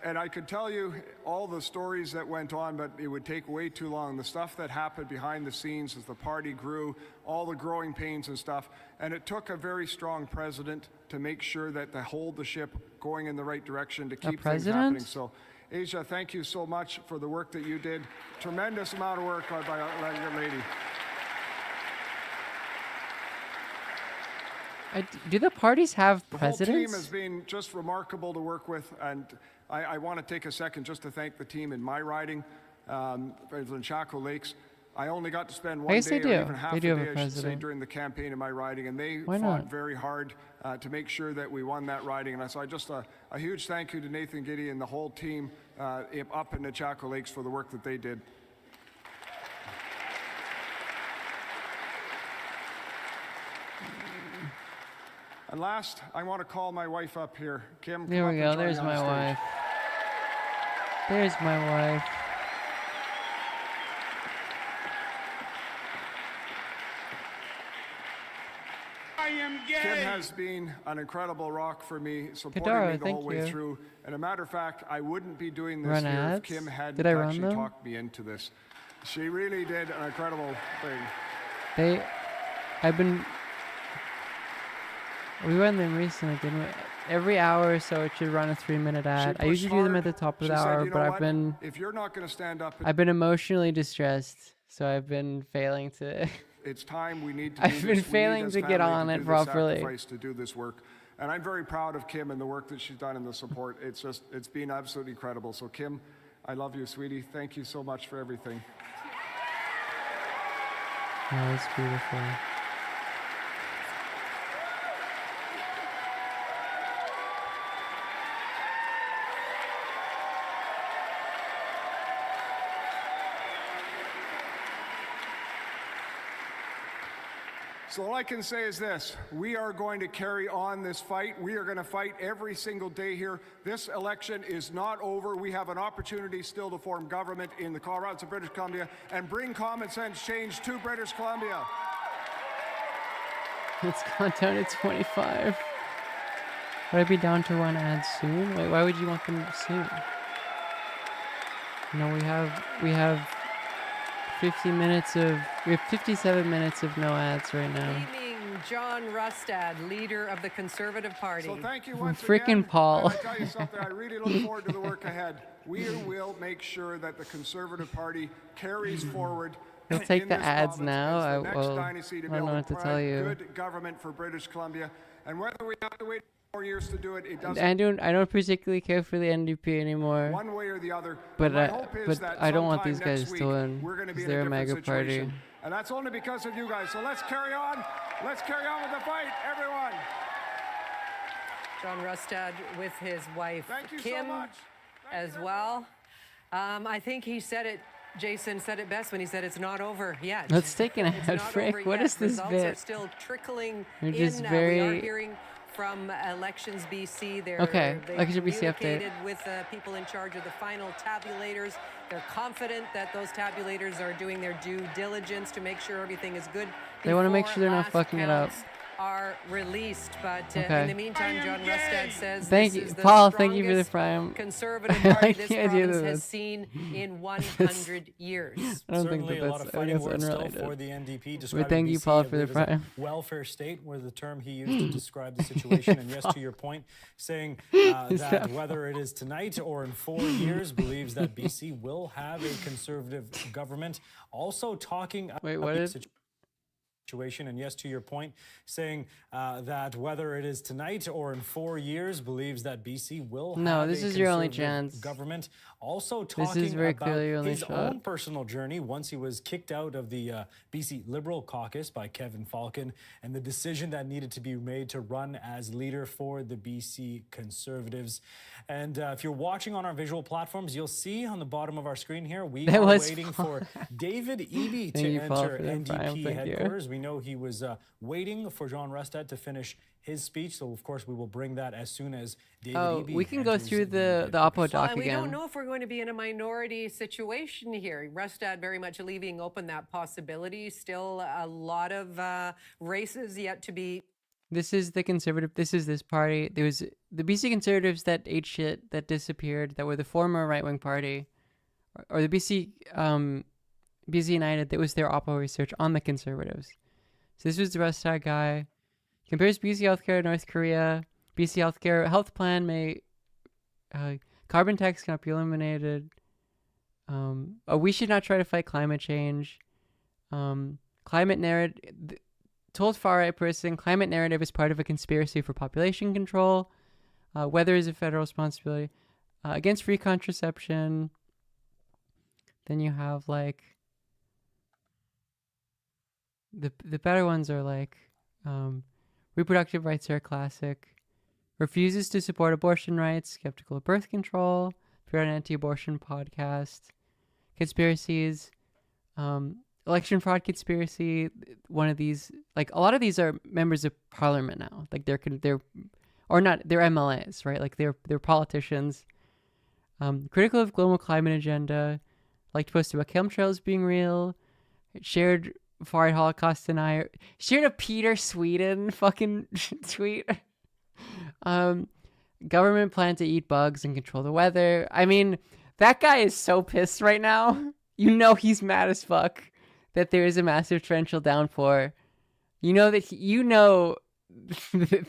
And I could tell you all the stories that went on, but it would take way too long. The stuff that happened behind the scenes as the party grew, all the growing pains and stuff. And it took a very strong president to make sure that to hold the ship going in the right direction, to keep things happening. So, Asia, thank you so much for the work that you did. Tremendous amount of work by your lady. Do the parties have presidents? The whole team has been just remarkable to work with, and I want to take a second just to thank the team in my riding, in Chaco Lakes. I only got to spend one day or even half a day, I should say, during the campaign in my riding, and they fought very hard to make sure that we won that riding. And so just a huge thank you to Nathan Giddy and the whole team up in the Chaco Lakes for the work that they did. And last, I want to call my wife up here. Kim, there we go. There's my wife. There's my wife. Kim has been an incredible rock for me, supporting me the whole way through. And a matter of fact, I wouldn't be doing this here if Kim hadn't actually talked me into this. She really did an incredible thing. We run them recently, didn't we? Every hour or so, it should run a 3-minute ad. I pushed usually do them at the hard. top of She the said, hour, "You but know I've what? been If you're not going to stand up, I've been emotionally distressed, so I've been failing to. it's time we need to I've do been this. We need failing as to get family on to it do the properly. sacrifice to do this work. And I'm very proud of Kim and the work that she's done and the support. It's been absolutely incredible. So Kim, I love you, sweetie. Thank you so much for everything. Oh, it's beautiful. So all I can say is this: we are going to carry on this fight. We are going to fight every single day here. This election is not over. We have an opportunity still to form government in the province of British Columbia and bring common sense change to British Columbia. It's gone down to 25. Would I be down to run ads soon? Wait, why would you want them soon? No, we have 57 minutes of no ads right now. Evening, John Rustad, leader of the Conservative Party. So thank you once Freaking again. Paul. And I tell you something, I really look forward to the work ahead. We will make sure that the Conservative Party carries forward. We'll take in the this ads province now. as the I next will. dynasty to I be don't know able what to provide tell you. good government for British Columbia. And whether we have to wait 4 years to do it, it doesn't. I don't particularly care for the NDP anymore. One way or the other. But my hope is that I don't want sometime these guys next week, to win. we're going to be 'Cause in a they're a different mega party. situation. And that's only because of you guys. So let's carry on. Let's carry on with the fight, everyone. John Rustad with his wife Thank you Kim so much. as well. I think he said it. Jason said it best when he said it's not over yet. Let's take an It's ad not break. over What yet. is this Results bit? are still trickling You're in. just We are very- hearing from Elections BC. They've Elections BC update. communicated with people in charge of the final tabulators. They're confident that those tabulators are doing their due diligence to make sure everything is good. They want to make before sure they're not last fucking it up. counts Are released, but Okay. in the meantime, John Rustad says Thank this you, is the Paul. Thank you for the strongest prime. Conservative I party like this the idea province that has that's- seen in 100 years. I don't Certainly think a lot that's. of I think fighting it's words still unrelated. for the NDP. But Describing thank you, BC, Paul, I for the believe, as a prime. welfare state was the term he used to describe the situation. And yes, to your point, saying that whether it is tonight or in 4 years, believes that BC will have a Conservative government. Also talking Wait, about what the is? situation, and yes, to your point, saying that whether it is tonight or in 4 years, believes that BC will No, have this a is your only Conservative chance. government. Also This is talking very about clearly your only his shot. own personal journey once he was kicked out of the BC Liberal caucus by Kevin Falcon, and the decision that needed to be made to run as leader for the BC Conservatives. And if you're watching on our visual platforms, you'll see on the bottom of our screen here, we That are was waiting fun. for David Eby Thank to you, Paul, enter for that prime. NDP Thank you. headquarters. We know he was waiting for John Rustad to finish his speech, so of course we will bring that as soon as David Eby We can go enters through the Oppo Well, doc and we don't again. know if we're going to be in a minority situation here. Rustad very much leaving open that possibility. Still a lot of races yet to be. This is the Conservative. This is this party. There was the BC Conservatives that ate shit, that disappeared, that were the former right-wing party, or the BC United. That was their Oppo research on the Conservatives. So this was the Rustad guy. Compares BC healthcare to North Korea. BC healthcare health plan may carbon tax cannot be eliminated. We should not try to fight climate change. Climate narrative. Told far right person, climate narrative is part of a conspiracy for population control. Weather is a federal responsibility. Against free contraception. Then you have like the better ones are like reproductive rights are a classic. Refuses to support abortion rights. Skeptical of birth control. Pure an anti-abortion podcast. Conspiracies. Election fraud conspiracy. One of these, like a lot of these are members of parliament now. Like they're or not, they're MLAs, right? Like they're politicians. Critical of global climate agenda. Like to post about chemtrails being real. Shared far-right Holocaust denier. Shared a Peter Sweden fucking tweet. Government plan to eat bugs and control the weather. I mean, that guy is so pissed right now. You know he's mad as fuck that there is a massive torrential downpour. You know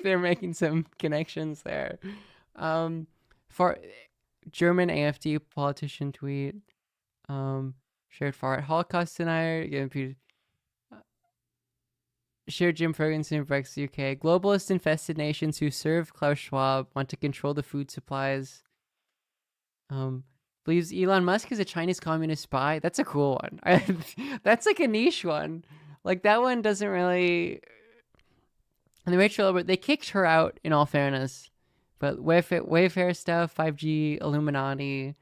they're making some connections there. For German AfD politician tweet, shared far Holocaust denier, shared Jim Ferguson of Brexit UK. Globalist infested nations who serve Klaus Schwab want to control the food supplies. Believes Elon Musk is a Chinese communist spy. That's a cool one. That's like a niche one. Like that one doesn't really. And the Rachel Albert, they kicked her out in all fairness, but Wayfair stuff, 5G, Illuminati,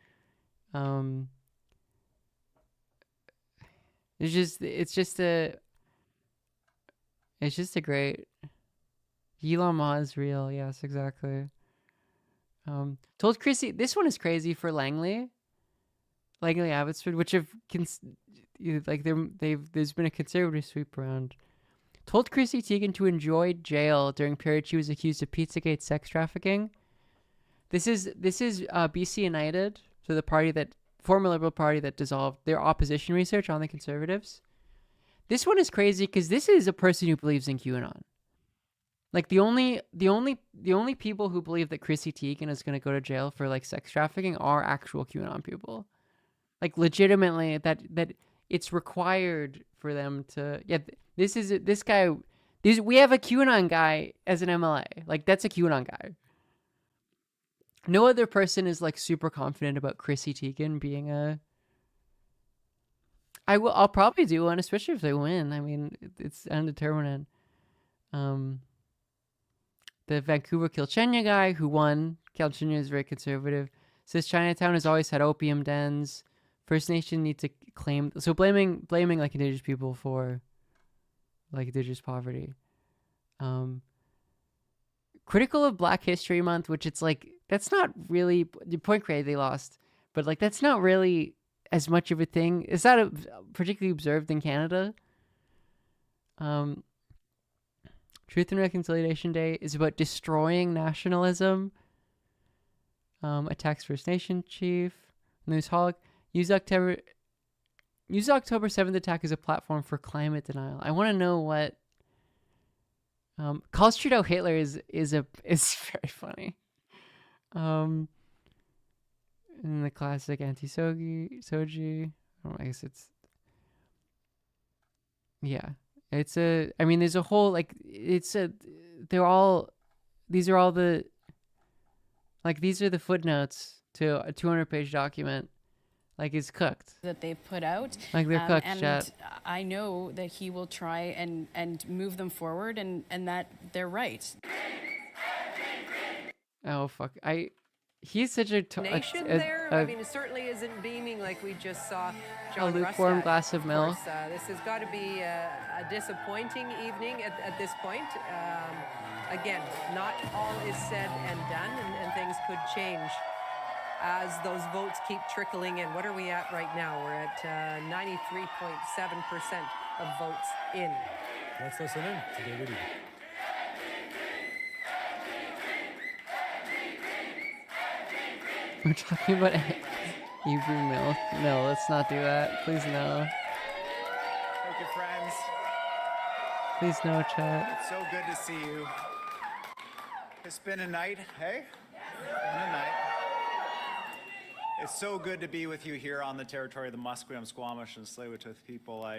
it's just a great. Elon Musk is real. Yes, exactly. Told Chrissy, this one is crazy for Langley Abbotsford, which have there's been a conservative sweep around. Told Chrissy Teigen to enjoy jail during period she was accused of Pizzagate sex trafficking. This is BC United, so the party that former Liberal Party that dissolved their opposition research on the Conservatives. This one is crazy because this is a person who believes in QAnon. Like the only people who believe that Chrissy Teigen is going to go to jail for like sex trafficking are actual QAnon people. Like legitimately that it's required for them to we have a QAnon guy as an MLA. Like that's a QAnon guy. No other person is like super confident about Chrissy Teigen being I'll probably do one, especially if they win. I mean, it's undetermined. The Vancouver Kilchenya guy who won, Kilchenya is very conservative, says Chinatown has always had opium dens. First Nation need to claim, so blaming like Indigenous people for like Indigenous poverty. Critical of Black History Month, which it's like, that's not really, the Point Grey they lost, but like that's not really as much of a thing. It's not particularly observed in Canada. Truth and Reconciliation Day is about destroying nationalism. Attacks First Nation chief. Newsholic. Use October 7th attack as a platform for climate denial. I want to know what. Calls Trudeau Hitler is very funny. In the classic anti-Soji. I guess it's. Yeah. It's a, I mean, there's a whole, like, these are all the, like, these are the footnotes to a 200-page document. Like, it's cooked. That they've put out. Like, they're cooked, and chat. I know that he will try and move them forward and that they're right. Oh, fuck. He's such a Nation there. I mean, it certainly isn't beaming like we just saw. John a lukewarm Rustad. glass of milk. Of course, this has got to be a disappointing evening at this point. Again, not all is said and done, and things could change as those votes keep trickling in. What are we at right now? We're at 93.7% of votes in. Let's listen in to David Eden. We're talking about Hebrew milk. No, let's not do that. Please no. Thank you, friends. Please no, chat. It's so good to see you. It's been a night, hey? It's been a night. It's so good to be with you here on the territory of the Musqueam, Squamish, and Tsleil-Waututh people.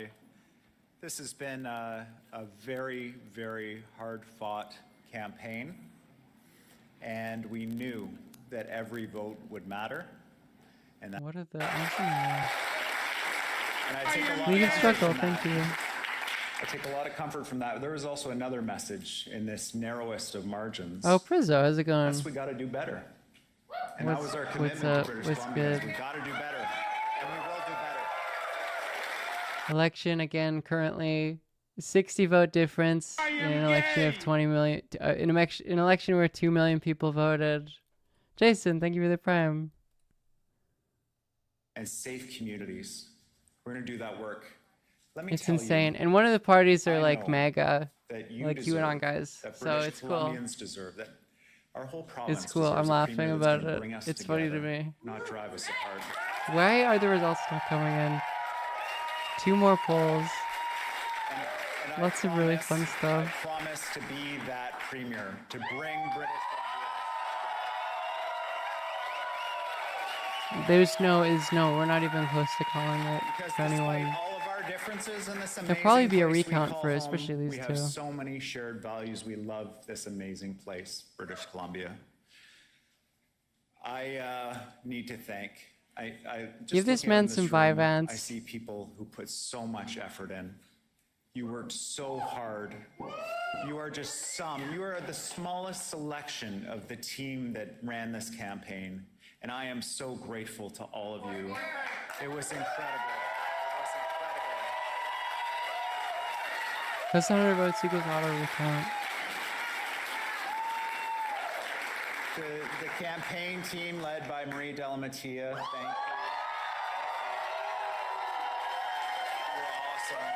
This has been a very, very hard-fought campaign, and we knew that every vote would matter. And that, what are the Legal struggle, thank you. I take a lot of comfort from that. There was also another message in this narrowest of margins. Oh, Prizzo, how's it going? Yes, we got to do better. And that was our commitment to British What's Columbia. good? We got to do better, and we will do better. Election again, currently 60 vote difference in an election of 20 million. In an election where 2 million people voted. Jason, thank you for the prime. And safe communities. We're going to do that work. Let me It's tell insane. you, And one of the parties are I like know MAGA, that you like deserve, QAnon guys. that So British it's cool. Columbians deserve, that our whole province It's cool. deserves I'm a laughing premier that's about gonna it. bring us It's funny to together, me. not drive us apart. Why are the results not coming in? 2 more polls. And Lots of really fun I stuff. promise to be that premier, to bring British There's no is no. We're not even close to calling it because for anyone. despite all of our differences in this There'll amazing probably be a place we recount call for home, especially these we two. have so many shared values. We love this amazing place, British Columbia. I need to thank. I just Give this looking man out in some room, Vyvanse. I see people who put so much effort in. You worked so hard. You are just you are the smallest selection of the team that ran this campaign. And I am so grateful to all of you. It was incredible. Plus 100 votes equals auto recount. The campaign team led by Marie Delamattia, thank you. You're awesome.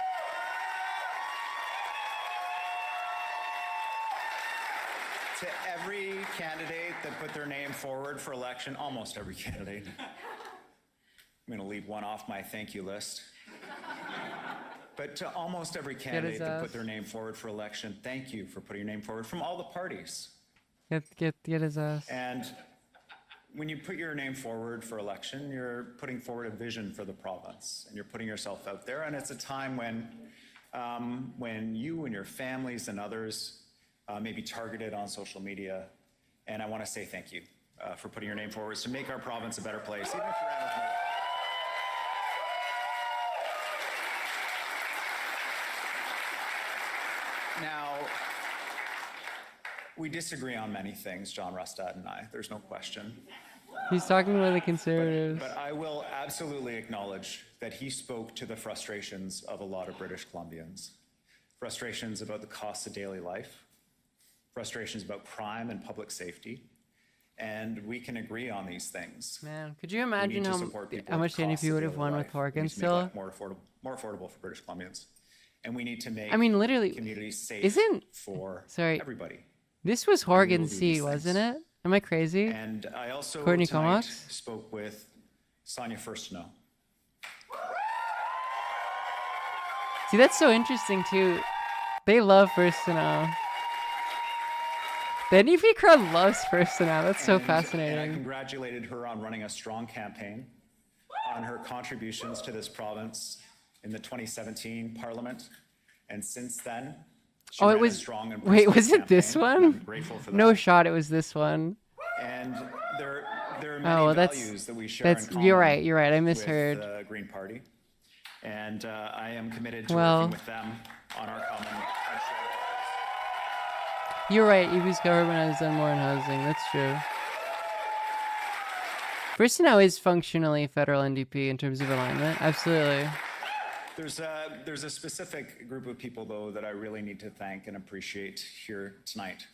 To every candidate that put their name forward for election, almost every candidate. I'm going to leave one off my thank you list. But to almost every candidate that put their name forward for election, thank you for putting your name forward from all the parties. Get his ass. And when you put your name forward for election, you're putting forward a vision for the province, and you're putting yourself out there. And it's a time when you and your families and others may be targeted on social media. And I want to say thank you for putting your name forward to make our province a better place, even if you ran with no. Now, we disagree on many things, John Rustad and I. There's no question. He's talking about the Conservatives. But I will absolutely acknowledge that he spoke to the frustrations of a lot of British Columbians. Frustrations about the costs of daily life, frustrations about crime and public safety, and we can agree on these things. Man, could you imagine how much the costs NDP of would have daily won life. with Horgan We need to make still? life more affordable for British Columbians. And we need to make literally, communities safe isn't for sorry, everybody. This was Horgan C, wasn't it? Am I crazy? And I also Courtney tonight Comox? spoke with Sonia Firstno. See, that's so interesting too. They love First to Know. The NDP crowd loves First to Know. That's so And I fascinating. congratulated her on running a strong campaign, on her contributions to this province in the 2017 Parliament, and since then, she ran It a was. strong and Wait, personal was it this campaign, and one? I'm grateful for No that. shot. It was this one. And there are many Oh, well, values that we share in common. You're right. You're right. I misheard. With the Green Party, and I am committed to Well, working with them on our common and shared values. You're right. EB's government has done more in housing. That's true. First to Know is functionally federal NDP in terms of alignment. Absolutely. There's a specific group of people, though, that I really need to thank and appreciate here tonight,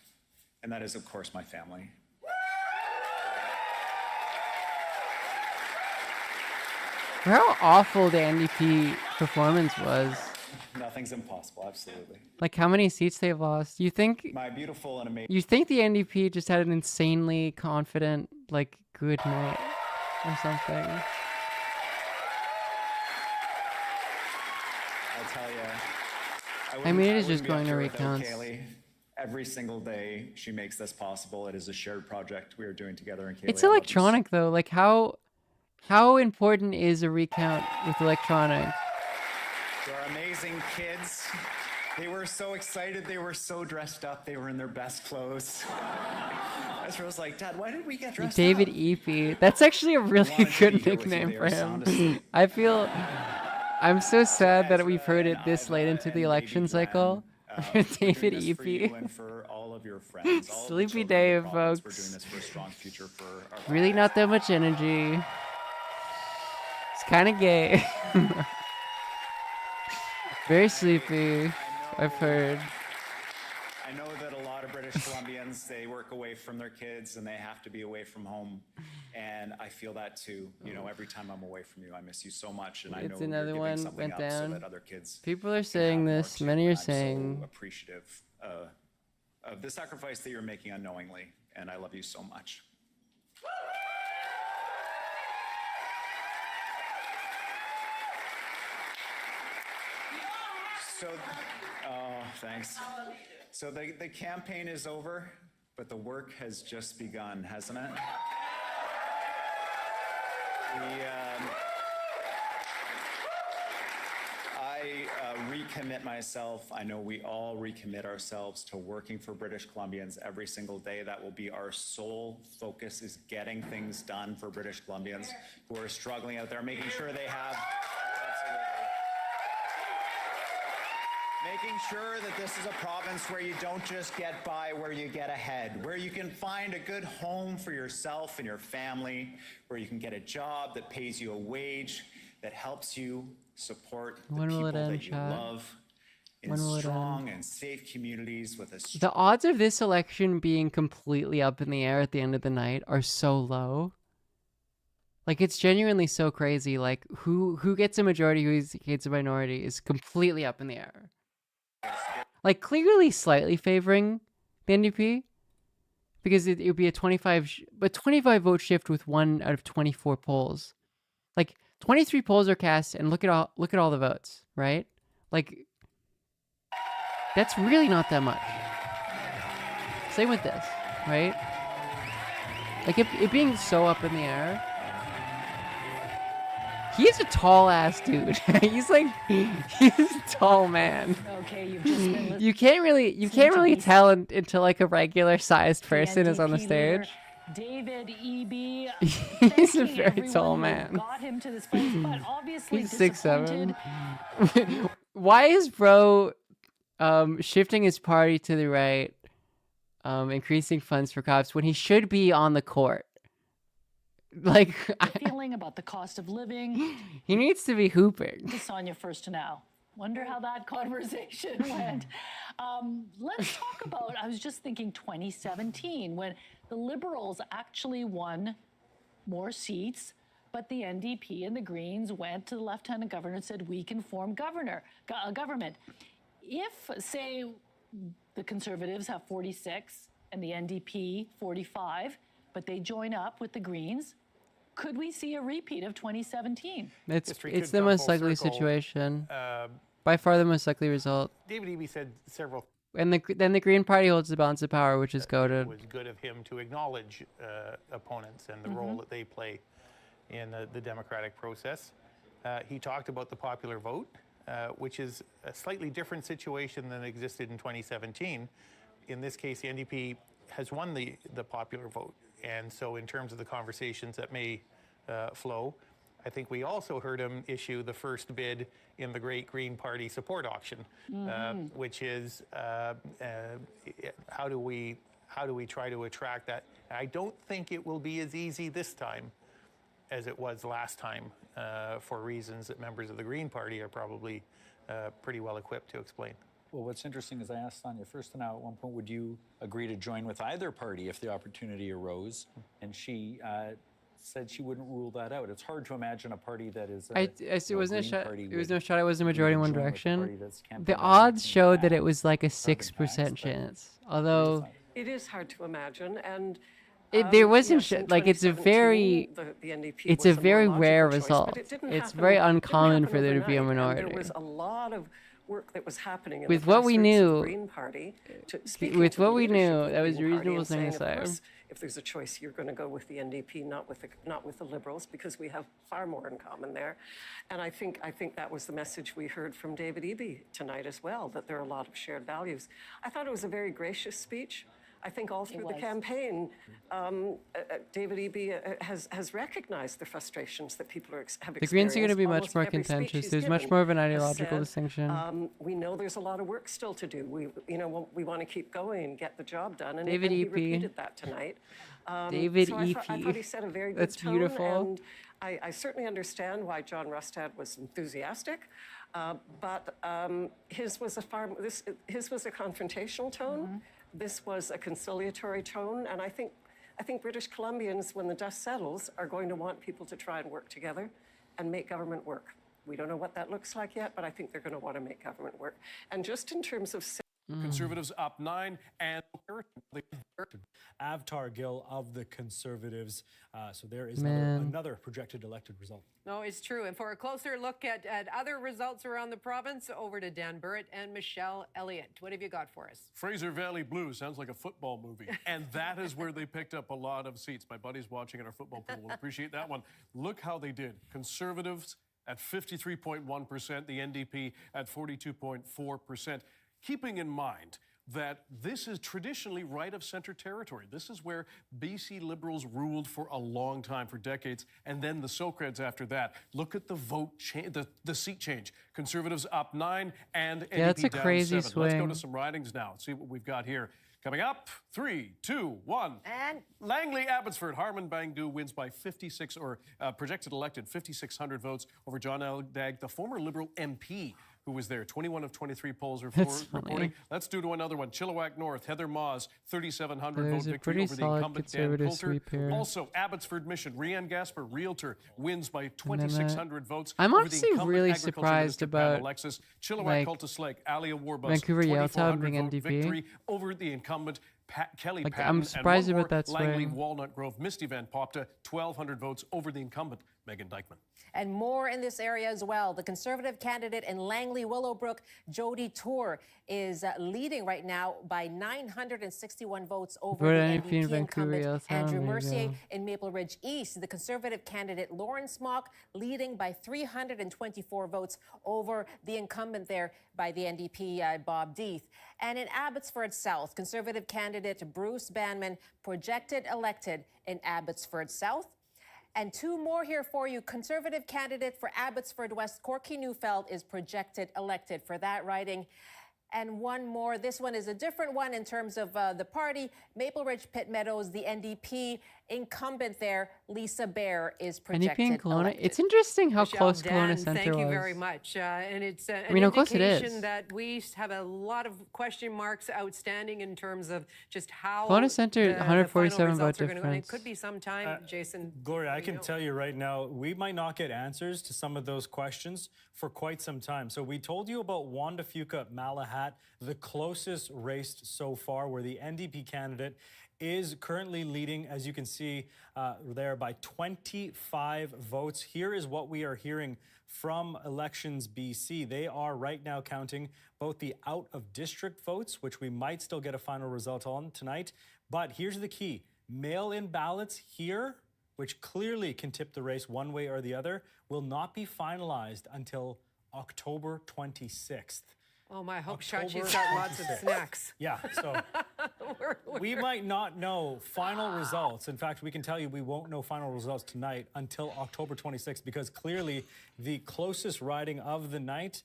and that is, of course, my family. How awful the NDP performance was. Nothing's impossible, absolutely. Like how many seats they've lost. You think My beautiful and amazing. you think the NDP just had an insanely confident, like, good night or something? I'll tell you. I mean, it is just going to recounts. Kaylee. Every single day she makes this possible. It is a shared project we are doing together. And Kaylee, It's I love you electronic though. Like how important is a recount with electronic? To our amazing kids. They were so excited. They were so dressed up. They were in their best clothes. Ezra was like, Dad, why did we get dressed David up? Epe. That's actually a really good nickname for him. I'm so sad that we've heard it this late into the election cycle. David Epe. And for all of your friends, all of the Sleepy children Dave, of the province. We're folks. doing this for a strong future for our Really not that much energy. It's kind of gay. Very sleepy, I've heard. I know that a lot of British Columbians, they work away from their kids and they have to be away from home. And I feel that too. You know, every time I'm away from you, I miss you so much. And I know It's you're another giving one something went up so down. that other kids People are can saying have more this. too. Many are And I'm saying. so appreciative of the sacrifice that you're making unknowingly. And I love you so much. So, oh, thanks. So the campaign is over, but the work has just begun, hasn't it? I recommit myself. I know we all recommit ourselves to working for British Columbians every single day. That will be our sole focus, is getting things done for British Columbians who are struggling out there, making sure they have... Making sure that this is a province where you don't just get by, where you get ahead, where you can find a good home for yourself and your family, where you can get a job that pays you a wage, that helps you support the people that you love in strong and safe communities with a... The odds of this election being completely up in the air at the end of the night are so low. Like, it's genuinely so crazy. Like, who gets a majority, who gets a minority is completely up in the air. Like, clearly slightly favoring the NDP, because it would be a 25 vote shift with 1 out of 24 polls. Like, 23 polls are cast, and look at all the votes, right? Like, that's really not that much. Same with this, right? Like, it being so up in the air. He's a tall ass dude. he's a tall man. Okay, you've just been you can't really tell until like a regular sized person is on the stage. David Eby. He's a very tall man. Got him to this place, but obviously he's 6'7". Why is bro shifting his party to the right, increasing funds for cops when he should be on the court? Like, feeling about the cost of living. He needs to be hooping. To Sonia first now. Wonder how that conversation went. Let's talk about, I was just thinking 2017, when the Liberals actually won more seats, but the NDP and the Greens went to the Lieutenant Governor and said, we can form government. If, say, the Conservatives have 46 and the NDP 45, but they join up with the Greens, could we see a repeat of 2017? It's the most likely situation. By far the most likely result. David Eby said several. And then the Green Party holds the balance of power, which is goated. It was good of him to acknowledge opponents and the role that they play in the democratic process. He talked about the popular vote, which is a slightly different situation than existed in 2017. In this case, the NDP has won the popular vote. And so in terms of the conversations that may flow, I think we also heard him issue the first bid in the Great Green Party support auction, which is how do we try to attract that? I don't think it will be as easy this time as it was last time, for reasons that members of the Green Party are probably pretty well equipped to explain. Well, what's interesting is I asked Sonia first now at one point, would you agree to join with either party if the opportunity arose? And she said she wouldn't rule that out. It's hard to imagine a party that is it was no shot. It was a majority in one direction. The odds showed that it was like a 6% chance. Although it is hard to imagine, and there wasn't like it's a very rare result. It's very uncommon for there to be a minority. There was a lot of work that was happening in with the what we knew. Green Party With what we knew, that was a reasonable thing to say. If there's a choice, you're going to go with the NDP, not with the Liberals, because we have far more in common there. And I think that was the message we heard from David Eby tonight as well, that there are a lot of shared values. I thought it was a very gracious speech. I think all through the campaign, David Eby has recognized the frustrations that people have experienced. The Greens are going to be much more contentious. There's much more of an ideological distinction. We know there's a lot of work still to do. We want to keep going and get the job done. And David he Eby. repeated that tonight. David Eby. Eby. I thought he said a very good That's tone, beautiful. And I certainly understand why John Rustad was enthusiastic. But his was a confrontational tone. This was a conciliatory tone, and I think British Columbians, when the dust settles, are going to want people to try and work together and make government work. We don't know what that looks like yet, but I think they're going to want to make government work. And just in terms of Conservatives up 9 and Avtar Gill of the Conservatives. So there is Man. another projected elected result. No, it's true. And for a closer look at other results around the province, over to Dan Burrett and Michelle Elliott. What have you got for us? Fraser Valley Blues sounds like a football movie. And that is where they picked up a lot of seats. My buddies watching in our football pool will appreciate that one. Look how they did. Conservatives at 53.1%, the NDP at 42.4%. Keeping in mind that this is traditionally right-of-center territory. This is where BC Liberals ruled for a long time, for decades, and then the Socreds after that. Look at the vote, the seat change. Conservatives up 9 and NDP Yeah, that's a down crazy 7. Let's go swing. to some ridings now. See what we've got here. Coming up, 3, 2, 1. And Langley Abbotsford. Harman Bangdu wins by 56, or projected elected 5,600 votes over John Eldag, the former Liberal MP who was there. 21 of 23 polls reporting. Let's do to another one. Chilliwack North, Heather Maas, 3,700 vote There's a victory pretty over the solid incumbent Dan Conservative Coulter. sweep here. Also, Abbotsford Mission, Rianne Gasper, Realtor, wins by 2,600 votes I'm over the honestly incumbent really Agriculture surprised Minister, about, Pam Alexis. Chilliwack like, Cultus Lake, Alia Warbus, Vancouver Yaletown 2,400 being vote NDP. victory over the incumbent Kelly Like, Patton. I'm And surprised one about more, that Langley swing. Walnut Grove, Misty Van Popta, 1,200 votes over the incumbent Megan Dykeman. And more in this area as well. The Conservative candidate in Langley Willowbrook, Jody Tour, is leading right now by 961 votes over the NDP in NDP Vancouver incumbent Yaletown, Andrew there you Mercier go. in Maple Ridge East. The Conservative candidate Lawrence Mock leading by 324 votes over the incumbent there by the NDP Bob Deeth. And in Abbotsford South, Conservative candidate Bruce Banman projected elected in Abbotsford South. And two more here for you. Conservative candidate for Abbotsford West, Corky Neufeld, is projected elected for that riding. And one more. This one is a different one in terms of the party. Maple Ridge Pitt Meadows, the NDP incumbent there, Lisa Bear, is projected NDP in Kelowna. elected. It's interesting how Michelle, close Dan, Kelowna Centre thank you was. very much. And it's an mean, how close it indication is. that we have a lot of question marks outstanding in terms of just how Kelowna Centre, the 147 final vote results are going to go. And it difference. could be some time, Jason. Gloria, I can know. tell you right now, we might not get answers to some of those questions for quite some time. So we told you about Wanda Fuca Malahat, the closest race so far, where the NDP candidate is currently leading, as you can see there, by 25 votes. Here is what we are hearing from Elections BC. They are right now counting both the out-of-district votes, which we might still get a final result on tonight. But here's the key. Mail-in ballots here, which clearly can tip the race one way or the other, will not be finalized until October 26th. Oh my, I hope October Chachi's got lots of 26th. snacks. Yeah, so we might not know final results. In fact, we can tell you we won't know final results tonight until October 26th, because clearly the closest riding of the night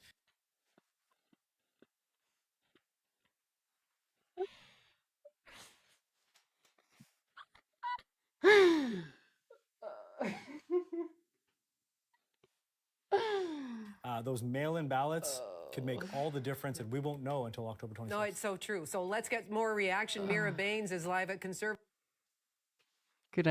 those mail-in ballots could make all the difference, and we won't know until October 26th. No, it's so true. So let's get more reaction. Mira Baines is live at Conservative. Good night.